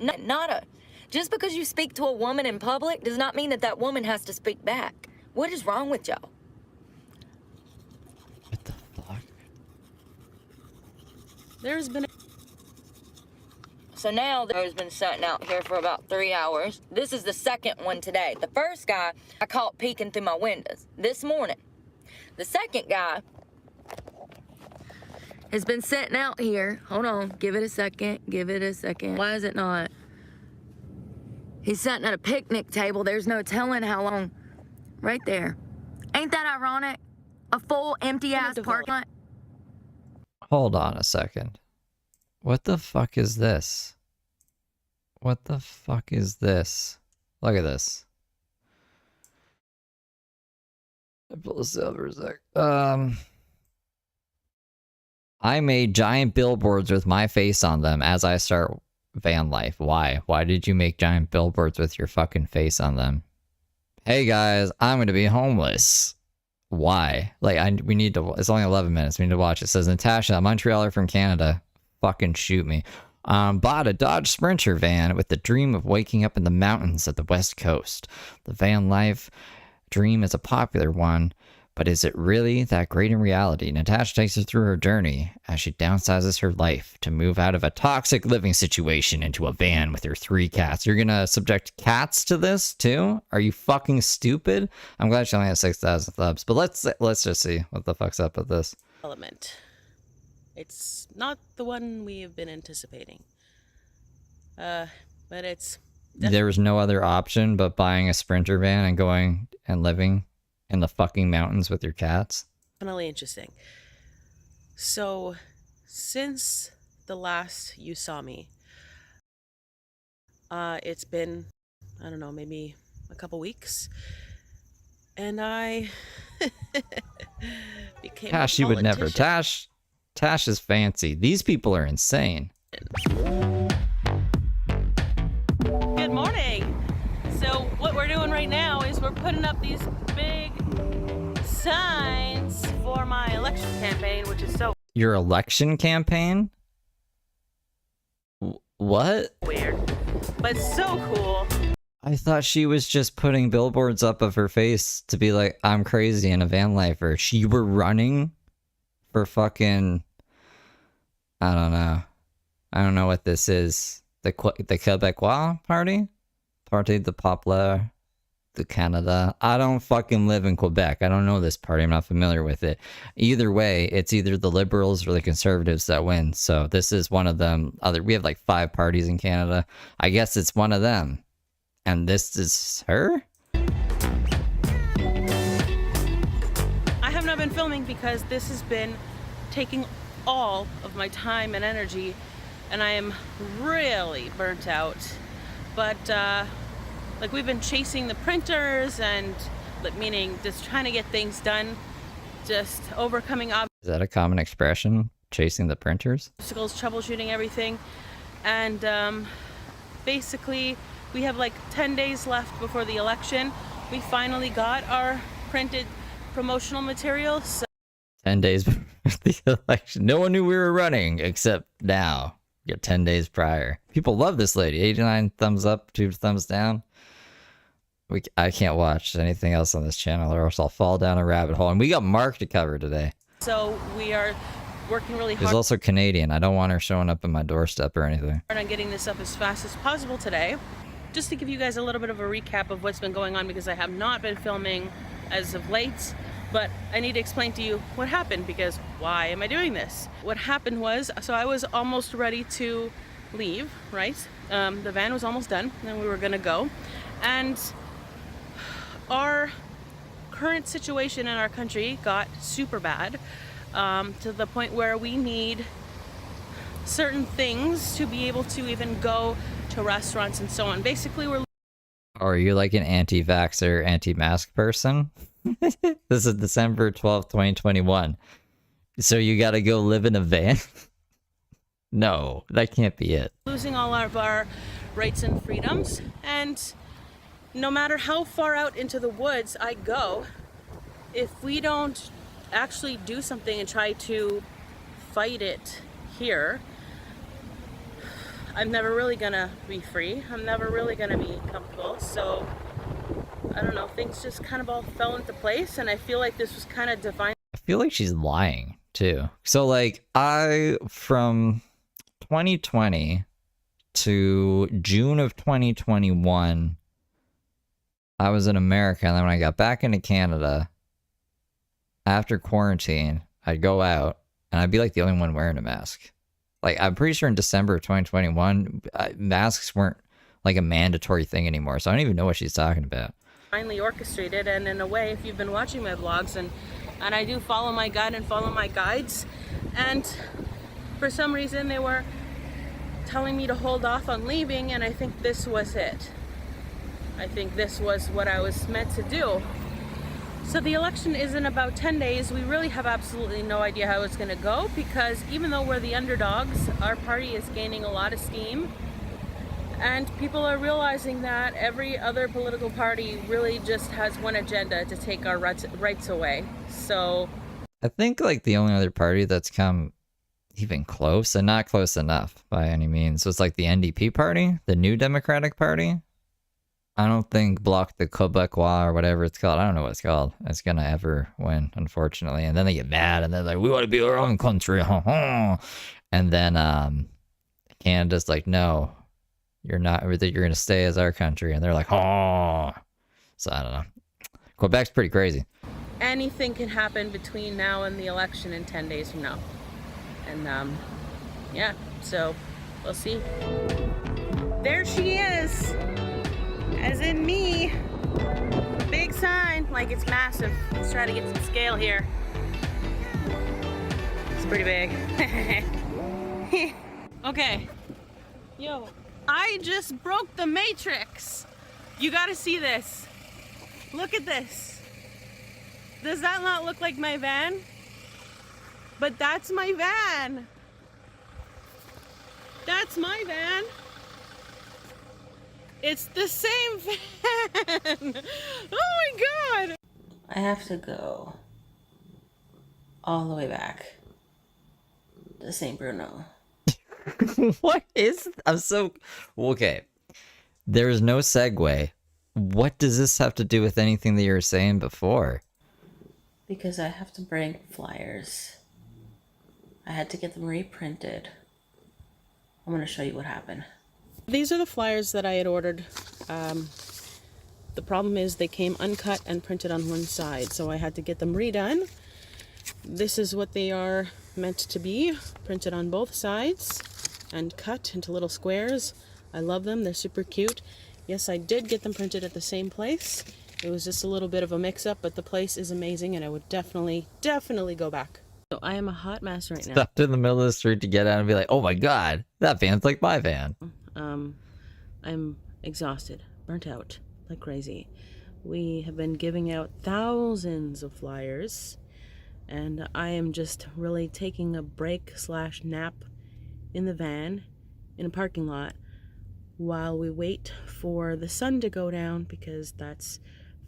Nada. Just because you speak to a woman in public does not mean that that woman has to speak back. What is wrong with y'all? What the fuck? There's been So now there's been sitting out here for about 3 hours. This is the second one today. The first guy I caught peeking through my windows this morning. The second guy has been sitting out here. Hold on, give it a second, give it a second. Why is it not? He's sitting at a picnic table. There's no telling how long. Right there. Ain't that ironic? A full empty-ass parking lot. Hold on a second. What the fuck is this? What the fuck is this? Look at this. I pull this up for a sec. I made giant billboards with my face on them as I start van life. Why? Why did you make giant billboards with your fucking face on them? Hey guys, I'm gonna be homeless. Why? Like, we need to. It's only 11 minutes. We need to watch. It says Natasha, a Montrealer from Canada. Fucking shoot me. Bought a Dodge Sprinter van with the dream of waking up in the mountains of the West Coast. The van life dream is a popular one, but is it really that great in reality? Natasha takes us through her journey as she downsizes her life to move out of a toxic living situation into a van with her 3 cats. You're gonna subject cats to this too? Are you fucking stupid? I'm glad she only has 6,000 subs, but let's just see what the fuck's up with this. Element. It's not the one we have been anticipating. But it's... There was no other option but buying a Sprinter van and going and living in the fucking mountains with your cats? Definitely interesting. So, since the last you saw me, it's been, I don't know, maybe a couple weeks. And I became a Tash, you would never. politician. Tash is fancy. These people are insane. Good morning. So what we're doing right now is we're putting up these big signs for my election campaign, which is so Your election campaign? What? weird, but so cool. I thought she was just putting billboards up of her face to be like, I'm crazy and a van lifer. She were running for fucking, I don't know. I don't know what this is. The Quebecois party? Parti de Populaire de Canada. I don't fucking live in Quebec. I don't know this party. I'm not familiar with it. Either way, it's either the Liberals or the Conservatives that win. So this is one of them. We have like 5 parties in Canada. I guess it's one of them. And this is her? I have not been filming because this has been taking all of my time and energy, and I am really burnt out. But like, we've been chasing the printers and meaning just trying to get things done, just overcoming Is that a common expression? Chasing the printers? obstacles, troubleshooting everything. And basically we have like 10 days left before the election. We finally got our printed promotional materials. So 10 days before the election. No one knew we were running except now. You got 10 days prior. People love this lady. 89 thumbs up, 2 thumbs down. I can't watch anything else on this channel or else I'll fall down a rabbit hole. And we got Mark to cover today. So we are working really He's hard also Canadian. I don't want her showing up on my doorstep or anything. on getting this up as fast as possible today. Just to give you guys a little bit of a recap of what's been going on, because I have not been filming as of late, but I need to explain to you what happened, because why am I doing this? What happened was, so I was almost ready to leave, right? The van was almost done and we were gonna go. And our current situation in our country got super bad, to the point where we need certain things to be able to even go to restaurants and so on. Basically, we're... Or are you like an anti-vaxxer, anti-mask person? This is December 12th, 2021. So you gotta go live in a van? No, that can't be it. losing all of our rights and freedoms, and no matter how far out into the woods I go, if we don't actually do something and try to fight it here, I'm never really gonna be free. I'm never really gonna be comfortable. So I don't know, things just kind of all fell into place, and I feel like this was kind of divine. I feel like she's lying too. So like from 2020 to June of 2021, I was in America, and then when I got back into Canada after quarantine, I'd go out and I'd be like the only one wearing a mask. Like, I'm pretty sure in December of 2021, masks weren't like a mandatory thing anymore. So I don't even know what she's talking about. Finally orchestrated, and in a way, if you've been watching my vlogs, and I do follow my gut and follow my guides, and for some reason they were telling me to hold off on leaving, and I think this was it. I think this was what I was meant to do. So the election is in about 10 days. We really have absolutely no idea how it's going to go, because even though we're the underdogs, our party is gaining a lot of steam, and people are realizing that every other political party really just has one agenda: to take our rights away. So I think like the only other party that's come even close, and not close enough by any means, was like the NDP party, the New Democratic Party. I don't think Bloc de Quebecois or whatever it's called, I don't know what it's called, it's gonna ever win, unfortunately. And then they get mad and they're like, we want to be our own country. And then Canada's like, no, you're not, you're gonna stay as our country. And they're like, oh. So I don't know. Quebec's pretty crazy. anything can happen between now and the election in 10 days from now. And yeah, so we'll see. There she is, as in me. Big sign, like it's massive. Let's try to get some scale here. It's pretty big. Okay, yo, I just broke the matrix. You gotta see this. Look at this. Does that not look like my van? But that's my van. That's my van. It's the same van. Oh my God. I have to go all the way back to St. Bruno. What is, I'm so, okay. There's no segue what does this have to do with anything that you were saying before? Because I have to bring flyers. I had to get them reprinted. I'm going to show you what happened. These are the flyers that I had ordered. The problem is they came uncut and printed on one side, so I had to get them redone. This is what they are meant to be, printed on both sides and cut into little squares. I love them, they're super cute. Yes, I did get them printed at the same place. It was just a little bit of a mix-up, but the place is amazing and I would definitely go back. So I am a hot mess right now. Stopped in the middle of the street to get out and be like, oh my god, that van's like my van. I'm exhausted, burnt out like crazy. We have been giving out thousands of flyers, and I am just really taking a break/nap in the van in a parking lot while we wait for the sun to go down, because that's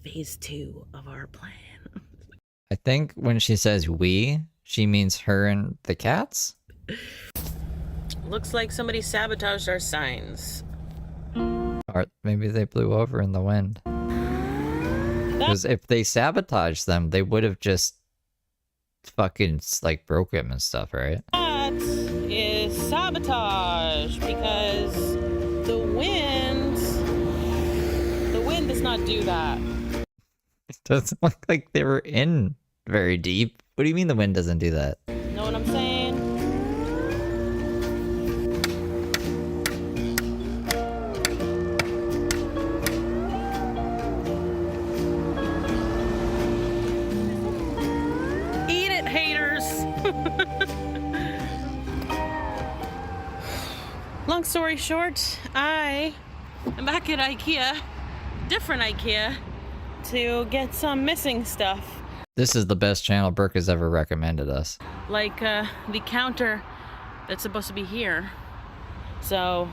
phase 2 of our plan. I think when she says we, she means her and the cats? Looks like somebody sabotaged our signs. Or maybe they blew over in the wind. Because if they sabotaged them, they would have just fucking, like, broke them and stuff, right? That is sabotage, because the wind does not do that. It doesn't look like they were in very deep. What do you mean the wind doesn't do that? Know what I'm saying? Eat it, haters! Long story short, I am back at IKEA, different IKEA, to get some missing stuff. This is the best channel Brooke has ever recommended us. Like the counter that's supposed to be here. So,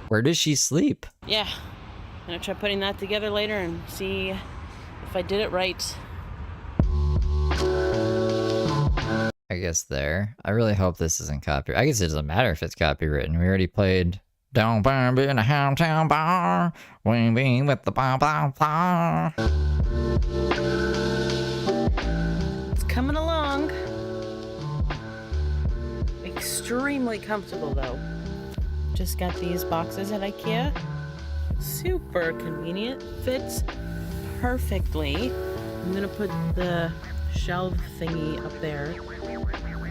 Where does she sleep? yeah. I'm gonna try putting that together later and see if I did it right. I guess there. I really hope this isn't copyright. I guess it doesn't matter if it's copywritten. We already played Down Bar in a Hometown Bar. Wing wing with the bar bar bar. It's coming along. Extremely comfortable though. Just got these boxes at IKEA. Super convenient. Fits perfectly. I'm gonna put the shelf thingy up there.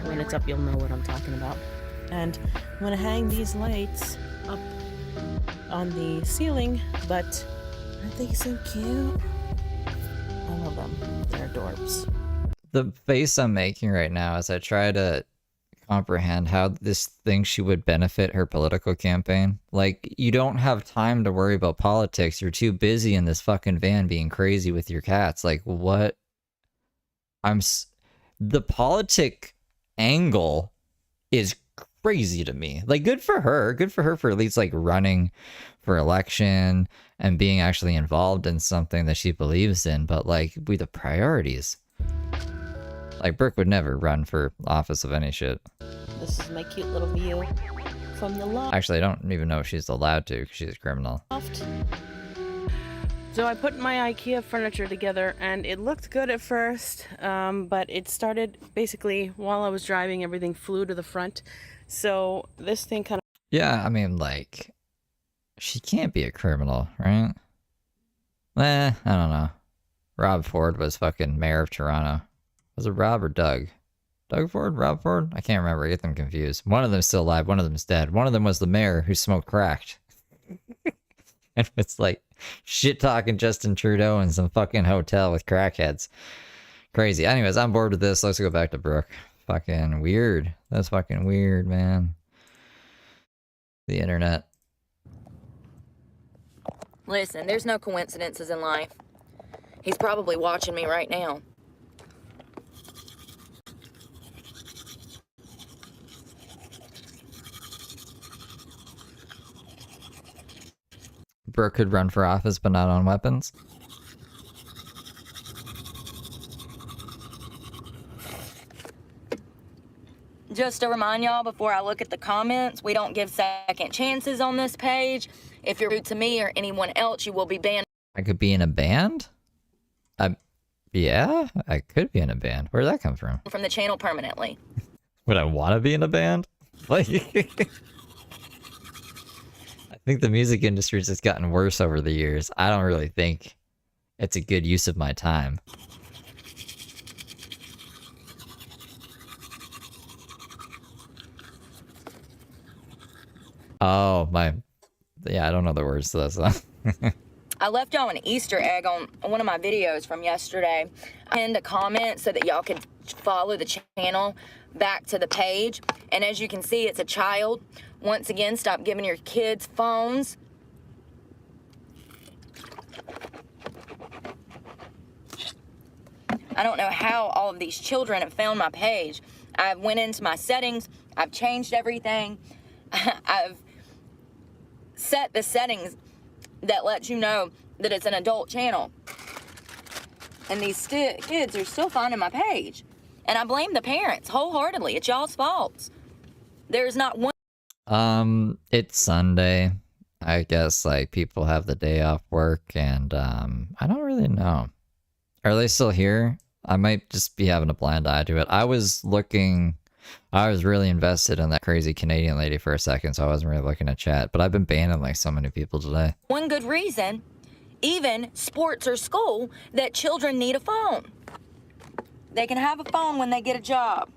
When it's up, you'll know what I'm talking about. And I'm gonna hang these lights up on the ceiling, but aren't they so cute? I love them. They're adorbs. The face I'm making right now as I try to comprehend how this thinks she would benefit her political campaign. Like, you don't have time to worry about politics. You're too busy in this fucking van being crazy with your cats. Like, what? The politic angle is crazy to me. Like, good for her for at least like running for election and being actually involved in something that she believes in, but like, with the priorities, like, Brooke would never run for office of any shit. This is my cute little view from the loft. Actually, I don't even know if she's allowed to because she's a criminal. So I put my IKEA furniture together and it looked good at first, but it started basically while I was driving, everything flew to the front. So this thing kind of... Yeah, I mean, like, she can't be a criminal, right? I don't know. Rob Ford was fucking mayor of Toronto. Was it Rob or Doug? Doug Ford? Rob Ford? I can't remember. I get them confused. One of them's still alive. One of them's dead. One of them was the mayor who smoked crack. And it's like shit-talking Justin Trudeau in some fucking hotel with crackheads. Crazy. Anyways, I'm bored with this. Let's go back to Brooke. Fucking weird. That's fucking weird, man. The internet. Listen, there's no coincidences in life. He's probably watching me right now. Brooke could run for office, but not on weapons. Just to remind y'all before I look at the comments, we don't give second chances on this page. If you're rude to me or anyone else, you will be banned. I could be in a band? Yeah, I could be in a band. Where did that come from? From the channel permanently. Would I want to be in a band? Like, I think the music industry's just gotten worse over the years. I don't really think it's a good use of my time. Oh, yeah, I don't know the words to that song. I left y'all an Easter egg on one of my videos from yesterday. I pinned a comment so that y'all could follow the channel back to the page. And as you can see, it's a child. Once again, stop giving your kids phones. I don't know how all of these children have found my page. I went into my settings. I've changed everything. I've set the settings that lets you know that it's an adult channel. And these kids are still finding my page. And I blame the parents wholeheartedly. It's y'all's faults. There's not one. It's Sunday. I guess, like, people have the day off work, and, I don't really know. Are they still here? I might just be having a blind eye to it. I was really invested in that crazy Canadian lady for a second, so I wasn't really looking at chat. But I've been banning, like, so many people today. One good reason, even sports or school, that children need a phone. They can have a phone when they get a job.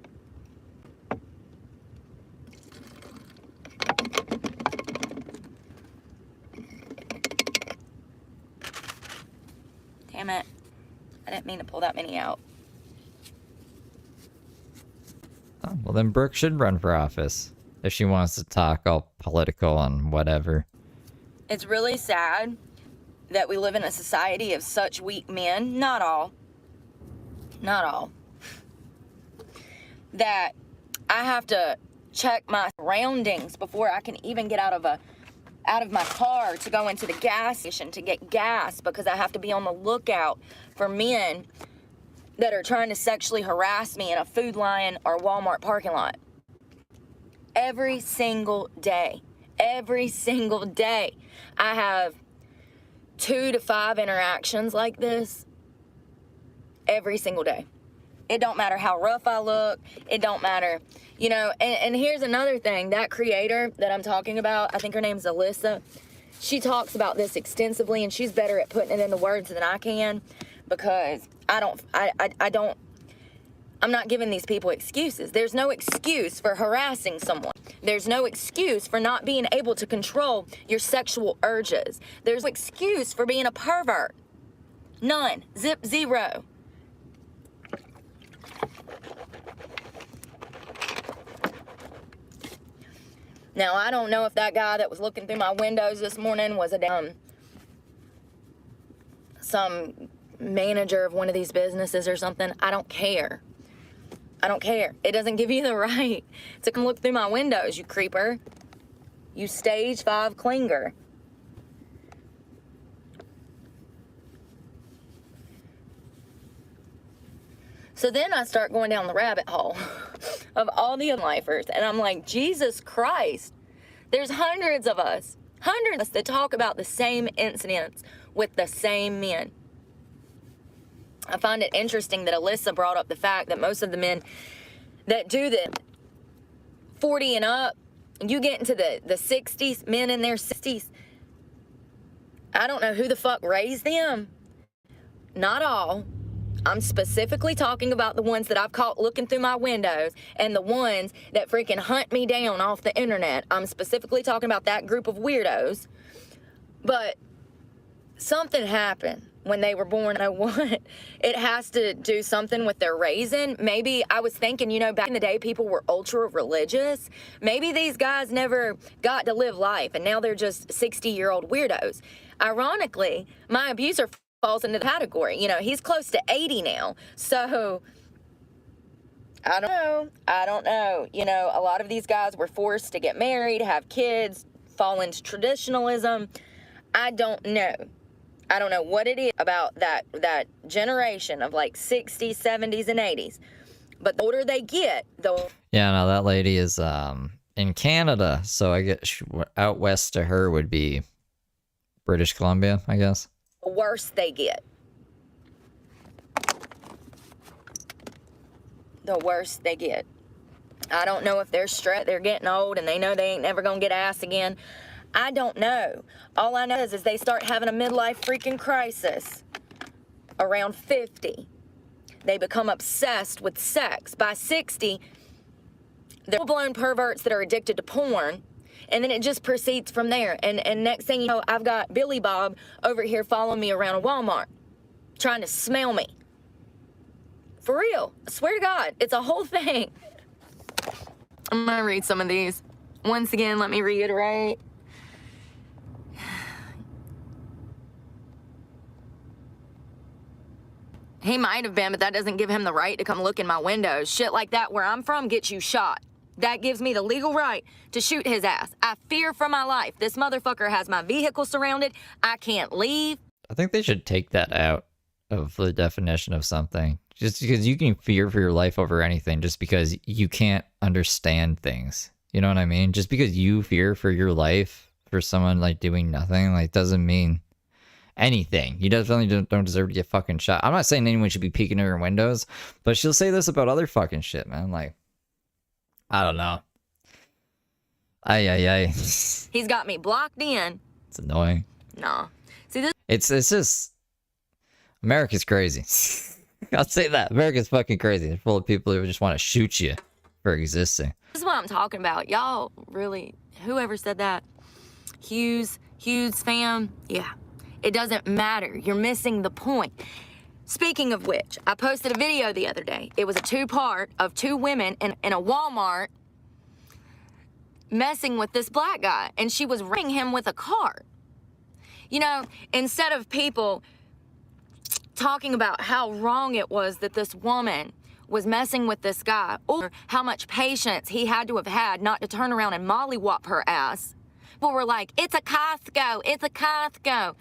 Damn it. I didn't mean to pull that many out. Oh, well, then Brooke should run for office if she wants to talk all political and whatever. It's really sad that we live in a society of such weak men. Not all. Not all. That I have to check my surroundings before I can even get out of my car to go into the gas station to get gas, because I have to be on the lookout for men that are trying to sexually harass me in a Food Lion or Walmart parking lot. Every single day. Every single day. I have 2 to 5 interactions like this every single day. It don't matter how rough I look. It don't matter, you know. And here's another thing. That creator that I'm talking about, I think her name's Alyssa. She talks about this extensively, and she's better at putting it into words than I can, because I'm not giving these people excuses. There's no excuse for harassing someone. There's no excuse for not being able to control your sexual urges. There's no excuse for being a pervert. None. Zip, zero. Now, I don't know if that guy that was looking through my windows this morning was some manager of one of these businesses or something. I don't care. I don't care. It doesn't give you the right to come look through my windows, you creeper. You stage 5 clinger. So then I start going down the rabbit hole of all the lifers, and I'm like, Jesus Christ, there's hundreds of us that talk about the same incidents with the same men. I find it interesting that Alyssa brought up the fact that most of the men that do the 40 and up, you get into the 60s, men in their 60s, I don't know who the fuck raised them. Not all. I'm specifically talking about the ones that I've caught looking through my windows and the ones that freaking hunt me down off the internet. I'm specifically talking about that group of weirdos. But something happened when they were born. I want it has to do something with their raising. Maybe I was thinking, you know, back in the day, people were ultra religious. Maybe these guys never got to live life, and now they're just 60-year-old weirdos. Ironically, my abuser falls into the category. You know, he's close to 80 now. So, I don't know. You know, a lot of these guys were forced to get married, have kids, fall into traditionalism. I don't know. I don't know what it is about that generation of like 60s, 70s, and 80s. But the older they get, the... Yeah, no, that lady is in Canada, so I guess out west to her would be British Columbia, I guess. the worse they get. The worse they get. I don't know if they're stressed, they're getting old, and they know they ain't never gonna get ass again. I don't know. All I know is they start having a midlife freaking crisis around 50. They become obsessed with sex. By 60, they're full-blown perverts that are addicted to porn, and then it just proceeds from there. And next thing you know, I've got Billy Bob over here following me around a Walmart, trying to smell me. For real. I swear to God, it's a whole thing. I'm gonna read some of these. Once again, let me reiterate. He might have been, but that doesn't give him the right to come look in my windows. Shit like that where I'm from gets you shot. That gives me the legal right to shoot his ass. I fear for my life. This motherfucker has my vehicle surrounded. I can't leave. I think they should take that out of the definition of something. Just because you can fear for your life over anything just because you can't understand things. You know what I mean? Just because you fear for your life for someone like doing nothing, like doesn't mean anything. You definitely don't deserve to get fucking shot. I'm not saying anyone should be peeking in her windows, but she'll say this about other fucking shit, man. Like, I don't know. Ay. He's got me blocked in. It's annoying. No. See, this It's just America's crazy. I'll say that. America's fucking crazy. They're full of people who just want to shoot you for existing. is what I'm talking about. Y'all really, whoever said that, Hughes fam, yeah. It doesn't matter. You're missing the point. Speaking of which, I posted a video the other day. It was a two-part of two women in a Walmart messing with this black guy, and she was ringing him with a cart. You know, instead of people talking about how wrong it was that this woman was messing with this guy, or how much patience he had to have had not to turn around and mollywop her ass, people were like, it's a Costco, it's a Costco.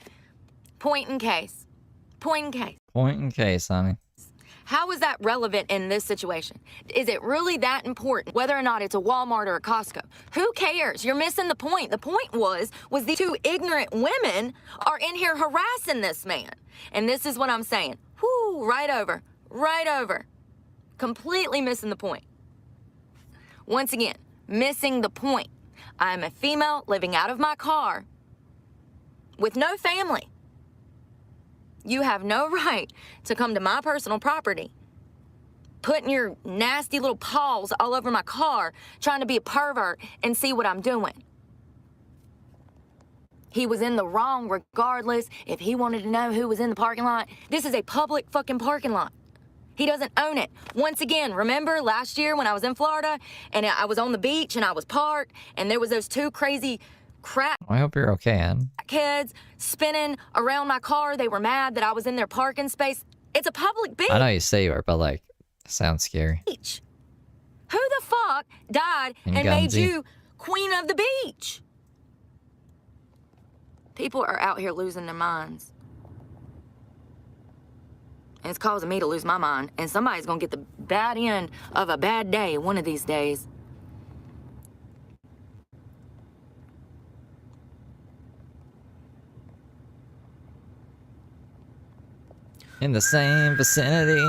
Point in case. Point in case. Point in case, honey. How is that relevant in this situation? Is it really that important whether or not it's a Walmart or a Costco? Who cares? You're missing the point. The point was these two ignorant women are in here harassing this man. And this is what I'm saying. Whoo, right over. Right over. Completely missing the point. Once again, missing the point. I'm a female living out of my car with no family. You have no right to come to my personal property, putting your nasty little paws all over my car, trying to be a pervert and see what I'm doing. He was in the wrong regardless if he wanted to know who was in the parking lot. This is a public fucking parking lot. He doesn't own it. Once again, remember last year when I was in Florida and I was on the beach and I was parked and there was those two crazy crap I hope you're okay, Ann. kids spinning around my car. They were mad that I was in their parking space. It's a public beach. I know you say you are, but like, it sounds scary. Who the fuck died and made you queen of the beach? People are out here losing their minds. And it's causing me to lose my mind. And somebody's gonna get the bad end of a bad day one of these days. In the same vicinity.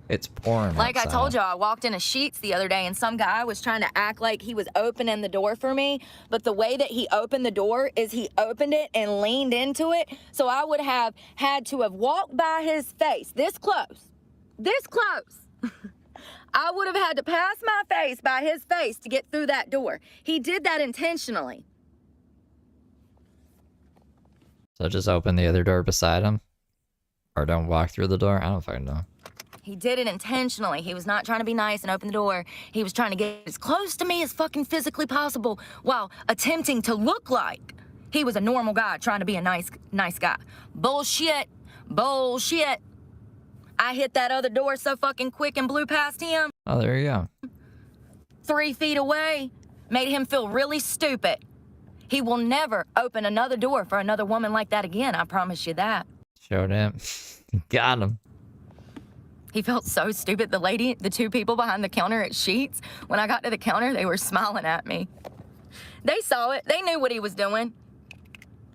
It's pouring Like outside. I told you, I walked into Sheets the other day and some guy was trying to act like he was opening the door for me, but the way that he opened the door is he opened it and leaned into it, so I would have had to have walked by his face this close. I would have had to pass my face by his face to get through that door. He did that intentionally. So just open the other door beside him? Or don't walk through the door? I don't fucking know. He did it intentionally. He was not trying to be nice and open the door. He was trying to get as close to me as fucking physically possible while attempting to look like he was a normal guy trying to be a nice guy. Bullshit. Bullshit. I hit that other door so fucking quick and blew past him. Oh, there you go. 3 feet away. Made him feel really stupid. He will never open another door for another woman like that again. I promise you that. Showed him. Got him. He felt so stupid. The two people behind the counter at Sheets, when I got to the counter, they were smiling at me. They saw it. They knew what he was doing.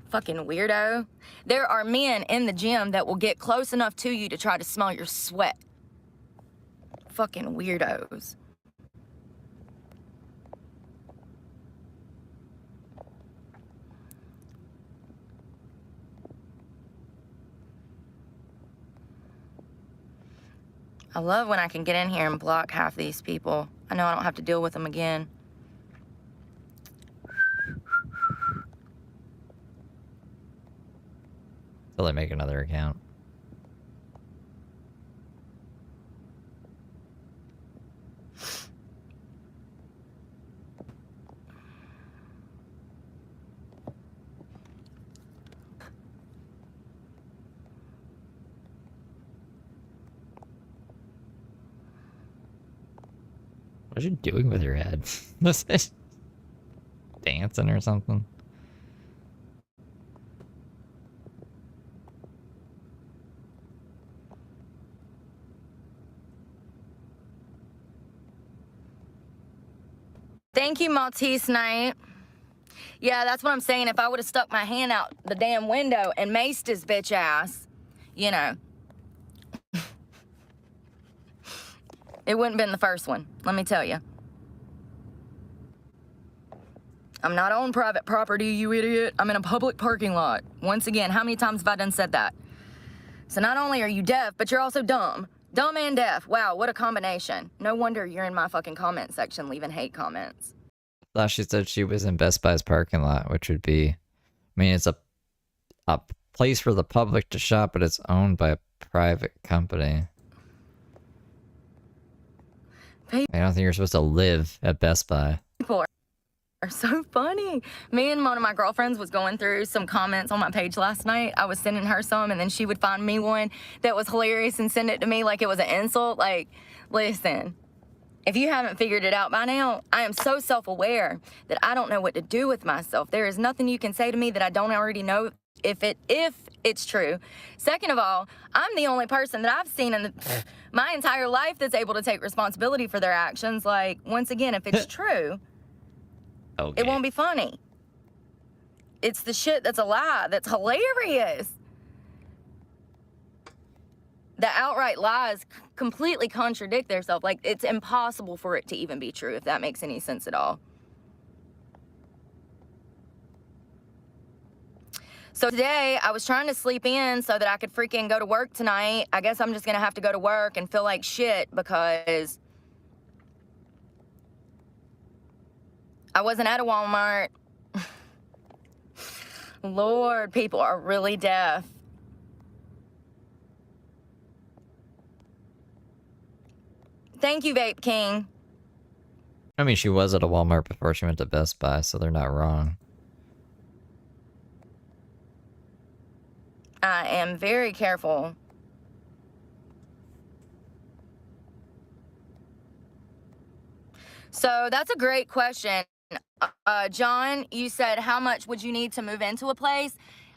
Fucking weirdo. There are men in the gym that will get close enough to you to try to smell your sweat. Fucking weirdos. I love when I can get in here and block half these people. I know I don't have to deal with them again. Till they make another account. What are you doing with your head? Dancing or something? Thank you, Maltese Knight. Yeah, that's what I'm saying. If I would have stuck my hand out the damn window and maced his bitch ass, you know. It wouldn't have been the first one, let me tell you. I'm not on private property, you idiot. I'm in a public parking lot. Once again, how many times have I done said that? So not only are you deaf, but you're also dumb. Dumb and deaf. Wow, what a combination. No wonder you're in my fucking comment section leaving hate comments. Thought she said she was in Best Buy's parking lot, which would be, I mean, it's a place for the public to shop, but it's owned by a private company. I don't think you're supposed to live at Best Buy. People are so funny. Me and one of my girlfriends was going through some comments on my page last night. I was sending her some, and then she would find me one that was hilarious and send it to me like it was an insult. Like, listen, if you haven't figured it out by now, I am so self-aware that I don't know what to do with myself. There is nothing you can say to me that I don't already know if it's true. Second of all, I'm the only person that I've seen in my entire life that's able to take responsibility for their actions. Like, once again, if it's true, okay, it won't be funny. It's the shit that's a lie that's hilarious. The outright lies completely contradict themselves. Like, it's impossible for it to even be true, if that makes any sense at all. So today, I was trying to sleep in so that I could freaking go to work tonight. I guess I'm just gonna have to go to work and feel like shit because I wasn't at a Walmart. Lord, people are really deaf. Thank you, Vape King. I mean, she was at a Walmart before she went to Best Buy, so they're not wrong. I am very careful. So that's a great question. John, you said how much would you need to move into a place?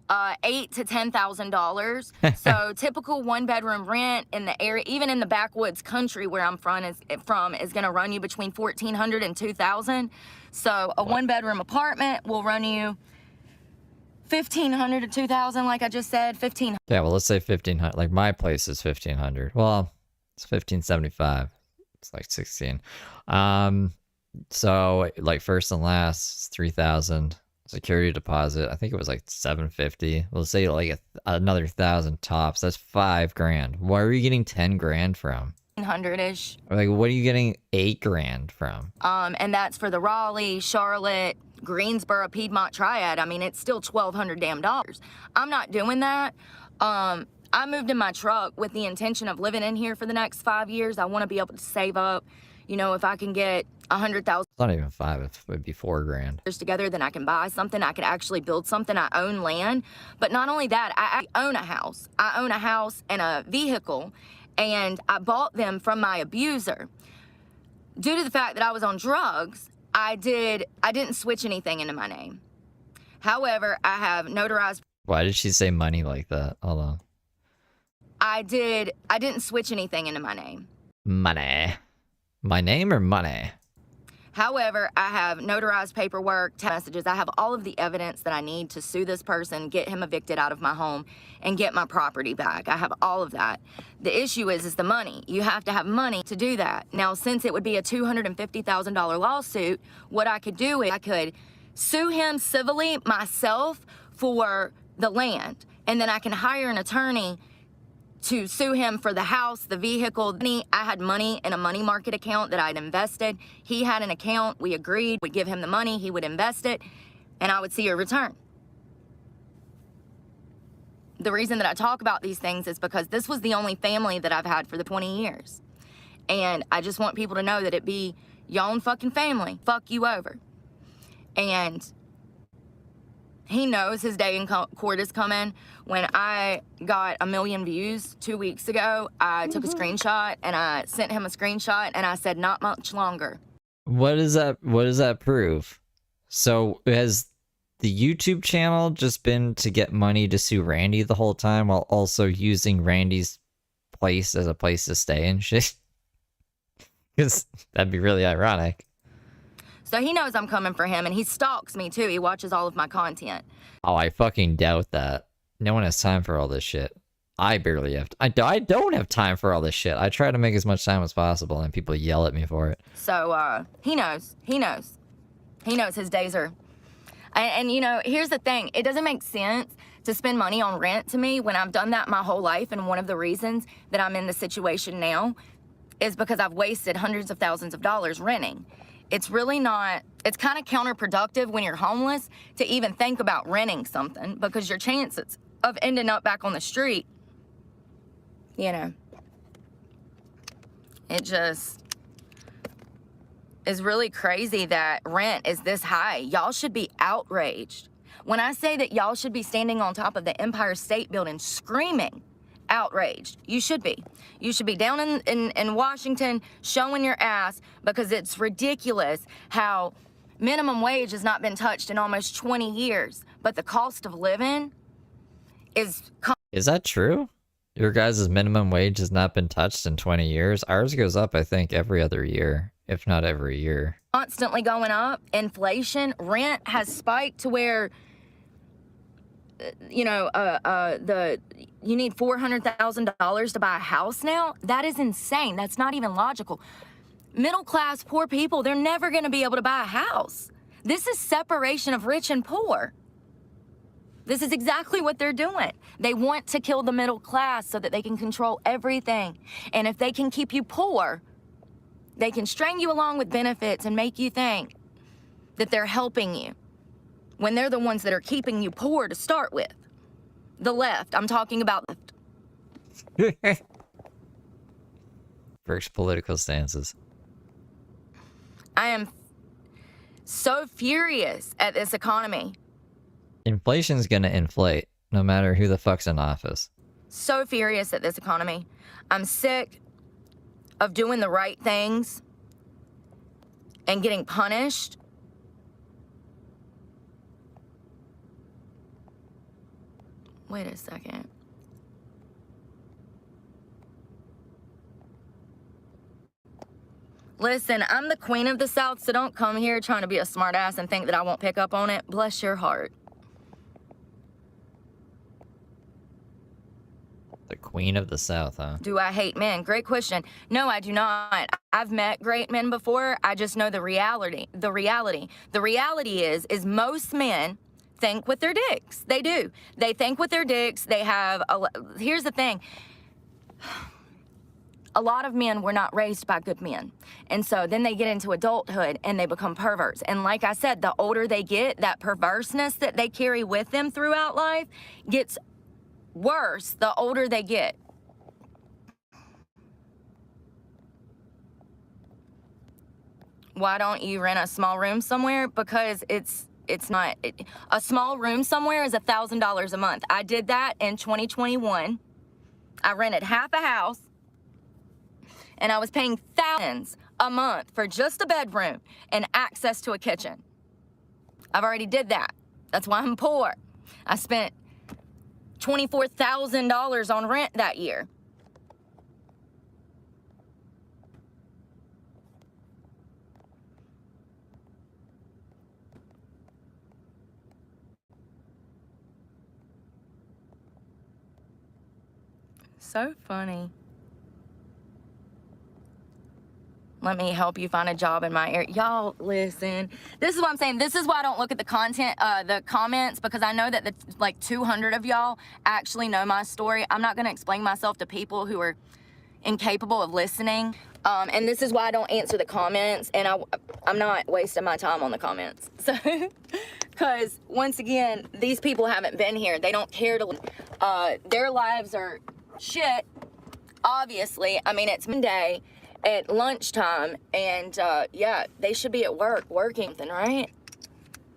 $8,000 to $10,000. So typical one-bedroom rent in the area, even in the backwoods country where I'm from, is going to run you between $1,400 and $2,000. So a one-bedroom apartment will run you $1,500 to $2,000, like I just said. $1,500. Yeah, well, let's say 1,500. Like my place is 1,500. Well, it's 1,575. It's like 16. So like first and last, 3,000. Security deposit, I think it was like 750. Let's say like another 1,000 tops. That's $5,000. Where are you getting 10 grand from? 100-ish. Like, what are you getting 8 grand from? And that's for the Raleigh, Charlotte, Greensboro, Piedmont Triad. I mean, it's still $1,200 damn dollars. I'm not doing that. I moved in my truck with the intention of living in here for the next 5 years. I want to be able to save up. You know, if I can get 100,000. It's not even 5. It would be $4,000. Together, then I can buy something. I could actually build something. I own land. But not only that, I own a house. I own a house and a vehicle, and I bought them from my abuser. Due to the fact that I was on drugs, I didn't switch anything into my name. However, I have notarized. Why did she say money like that? Hold on. I didn't switch anything into my name. Money. My name or money? However, I have notarized paperwork, text messages. I have all of the evidence that I need to sue this person, get him evicted out of my home, and get my property back. I have all of that. The issue is the money. You have to have money to do that. Now, since it would be a $250,000 lawsuit, what I could do is I could sue him civilly myself for the land, and then I can hire an attorney to sue him for the house, the vehicle. I had money in a money market account that I'd invested. He had an account. We agreed. We'd give him the money. He would invest it, and I would see a return. The reason that I talk about these things is because this was the only family that I've had for the 20 years. And I just want people to know that it be your own fucking family. Fuck you over. And he knows his day in court is coming. When I got 1 million views 2 weeks ago, I took a screenshot and I sent him a screenshot and I said, not much longer. What does that prove? So has the YouTube channel just been to get money to sue Randy the whole time while also using Randy's place as a place to stay and shit? Because that'd be really ironic. So he knows I'm coming for him, and he stalks me too. He watches all of my content. Oh, I fucking doubt that. No one has time for all this shit. I barely have. I don't have time for all this shit. I try to make as much time as possible, and people yell at me for it. So he knows. He knows. He knows his days are. And you know, here's the thing. It doesn't make sense to spend money on rent to me when I've done that my whole life, and one of the reasons that I'm in the situation now is because I've wasted hundreds of thousands of dollars renting. It's really not, it's kind of counterproductive when you're homeless to even think about renting something, because your chances of ending up back on the street, you know, it just is really crazy that rent is this high. Y'all should be outraged. When I say that y'all should be standing on top of the Empire State Building screaming, outraged. You should be. You should be down in Washington showing your ass, because it's ridiculous how minimum wage has not been touched in almost 20 years, but the cost of living is... Is that true? Your guys' minimum wage has not been touched in 20 years? Ours goes up, I think, every other year, if not every year. Constantly going up. Inflation, rent has spiked to where... you know, you need $400,000 to buy a house now? That is insane. That's not even logical. Middle class, poor people, they're never going to be able to buy a house. This is separation of rich and poor. This is exactly what they're doing. They want to kill the middle class so that they can control everything. And if they can keep you poor, they can string you along with benefits and make you think that they're helping you, when they're the ones that are keeping you poor to start with. The left. I'm talking about left. Brooke's political stances. I am so furious at this economy. Inflation's gonna inflate, no matter who the fuck's in office. So furious at this economy. I'm sick of doing the right things and getting punished. Wait a second. Listen, I'm the queen of the South, so don't come here trying to be a smartass and think that I won't pick up on it. Bless your heart. The queen of the South, huh? Do I hate men? Great question. No, I do not. I've met great men before. I just know the reality. The reality is most men think with their dicks. They do. They think with their dicks. They have here's the thing. A lot of men were not raised by good men. And so then they get into adulthood and they become perverts. And like I said, the older they get, that perverseness that they carry with them throughout life gets worse the older they get. Why don't you rent a small room somewhere? Because it's not, a small room somewhere is $1,000 a month. I did that in 2021. I rented half a house and I was paying thousands a month for just a bedroom and access to a kitchen. I've already did that. That's why I'm poor. I spent $24,000 on rent that year. So funny. Let me help you find a job in my area. Y'all, listen. This is what I'm saying. This is why I don't look at the content, the comments, because I know that the like 200 of y'all actually know my story. I'm not going to explain myself to people who are incapable of listening. And this is why I don't answer the comments, and I'm not wasting my time on the comments. So, because once again, these people haven't been here. They don't care to. Their lives are shit. Obviously, I mean, it's Monday at lunchtime, and yeah, they should be at work working, then, right?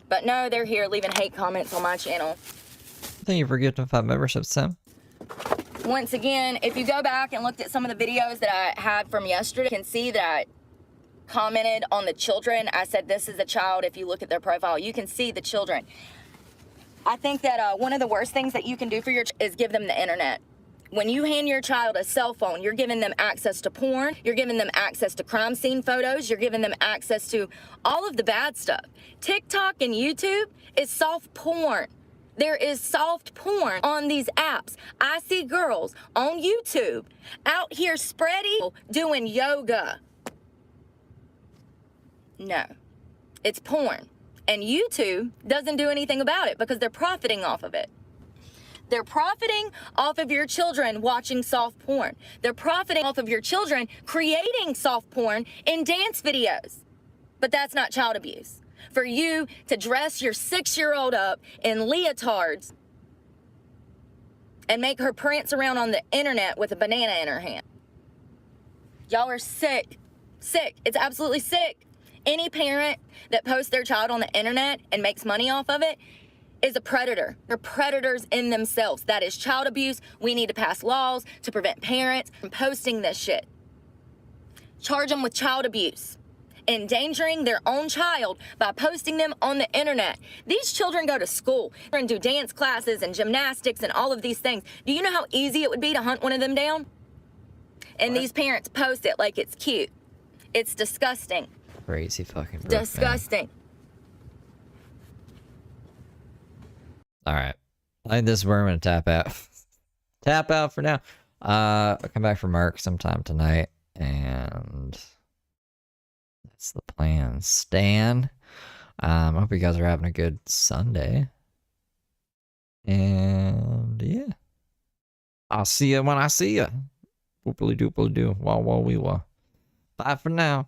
But no, they're here leaving hate comments on my channel. Thank you for gifting 5 memberships, Sam. Once again, if you go back and looked at some of the videos that I had from yesterday, you can see that I commented on the children. I said, this is a child. If you look at their profile, you can see the children. I think that one of the worst things that you can do for your child is give them the internet. When you hand your child a cell phone, you're giving them access to porn, you're giving them access to crime scene photos, you're giving them access to all of the bad stuff. TikTok and YouTube is soft porn. There is soft porn on these apps. I see girls on YouTube out here spreading, doing yoga. No, it's porn. And YouTube doesn't do anything about it because they're profiting off of it. They're profiting off of your children watching soft porn. They're profiting off of your children creating soft porn in dance videos. But that's not child abuse. For you to dress your 6-year-old up in leotards and make her prance around on the internet with a banana in her hand. Y'all are sick. Sick. It's absolutely sick. Any parent that posts their child on the internet and makes money off of it is a predator. They're predators in themselves. That is child abuse. We need to pass laws to prevent parents from posting this shit. Charge them with child abuse. Endangering their own child by posting them on the internet. These children go to school and do dance classes and gymnastics and all of these things. Do you know how easy it would be to hunt one of them down? And these parents post it like it's cute. It's disgusting. Crazy fucking Brooke, disgusting. All right. I think this is where I'm going to tap out. Tap out for now. I'll come back for Mark sometime tonight, and that's the plan. Stan, I hope you guys are having a good Sunday. And yeah, I'll see you when I see you. Whoopily doopily doo. Wah wah wee wah. Bye for now.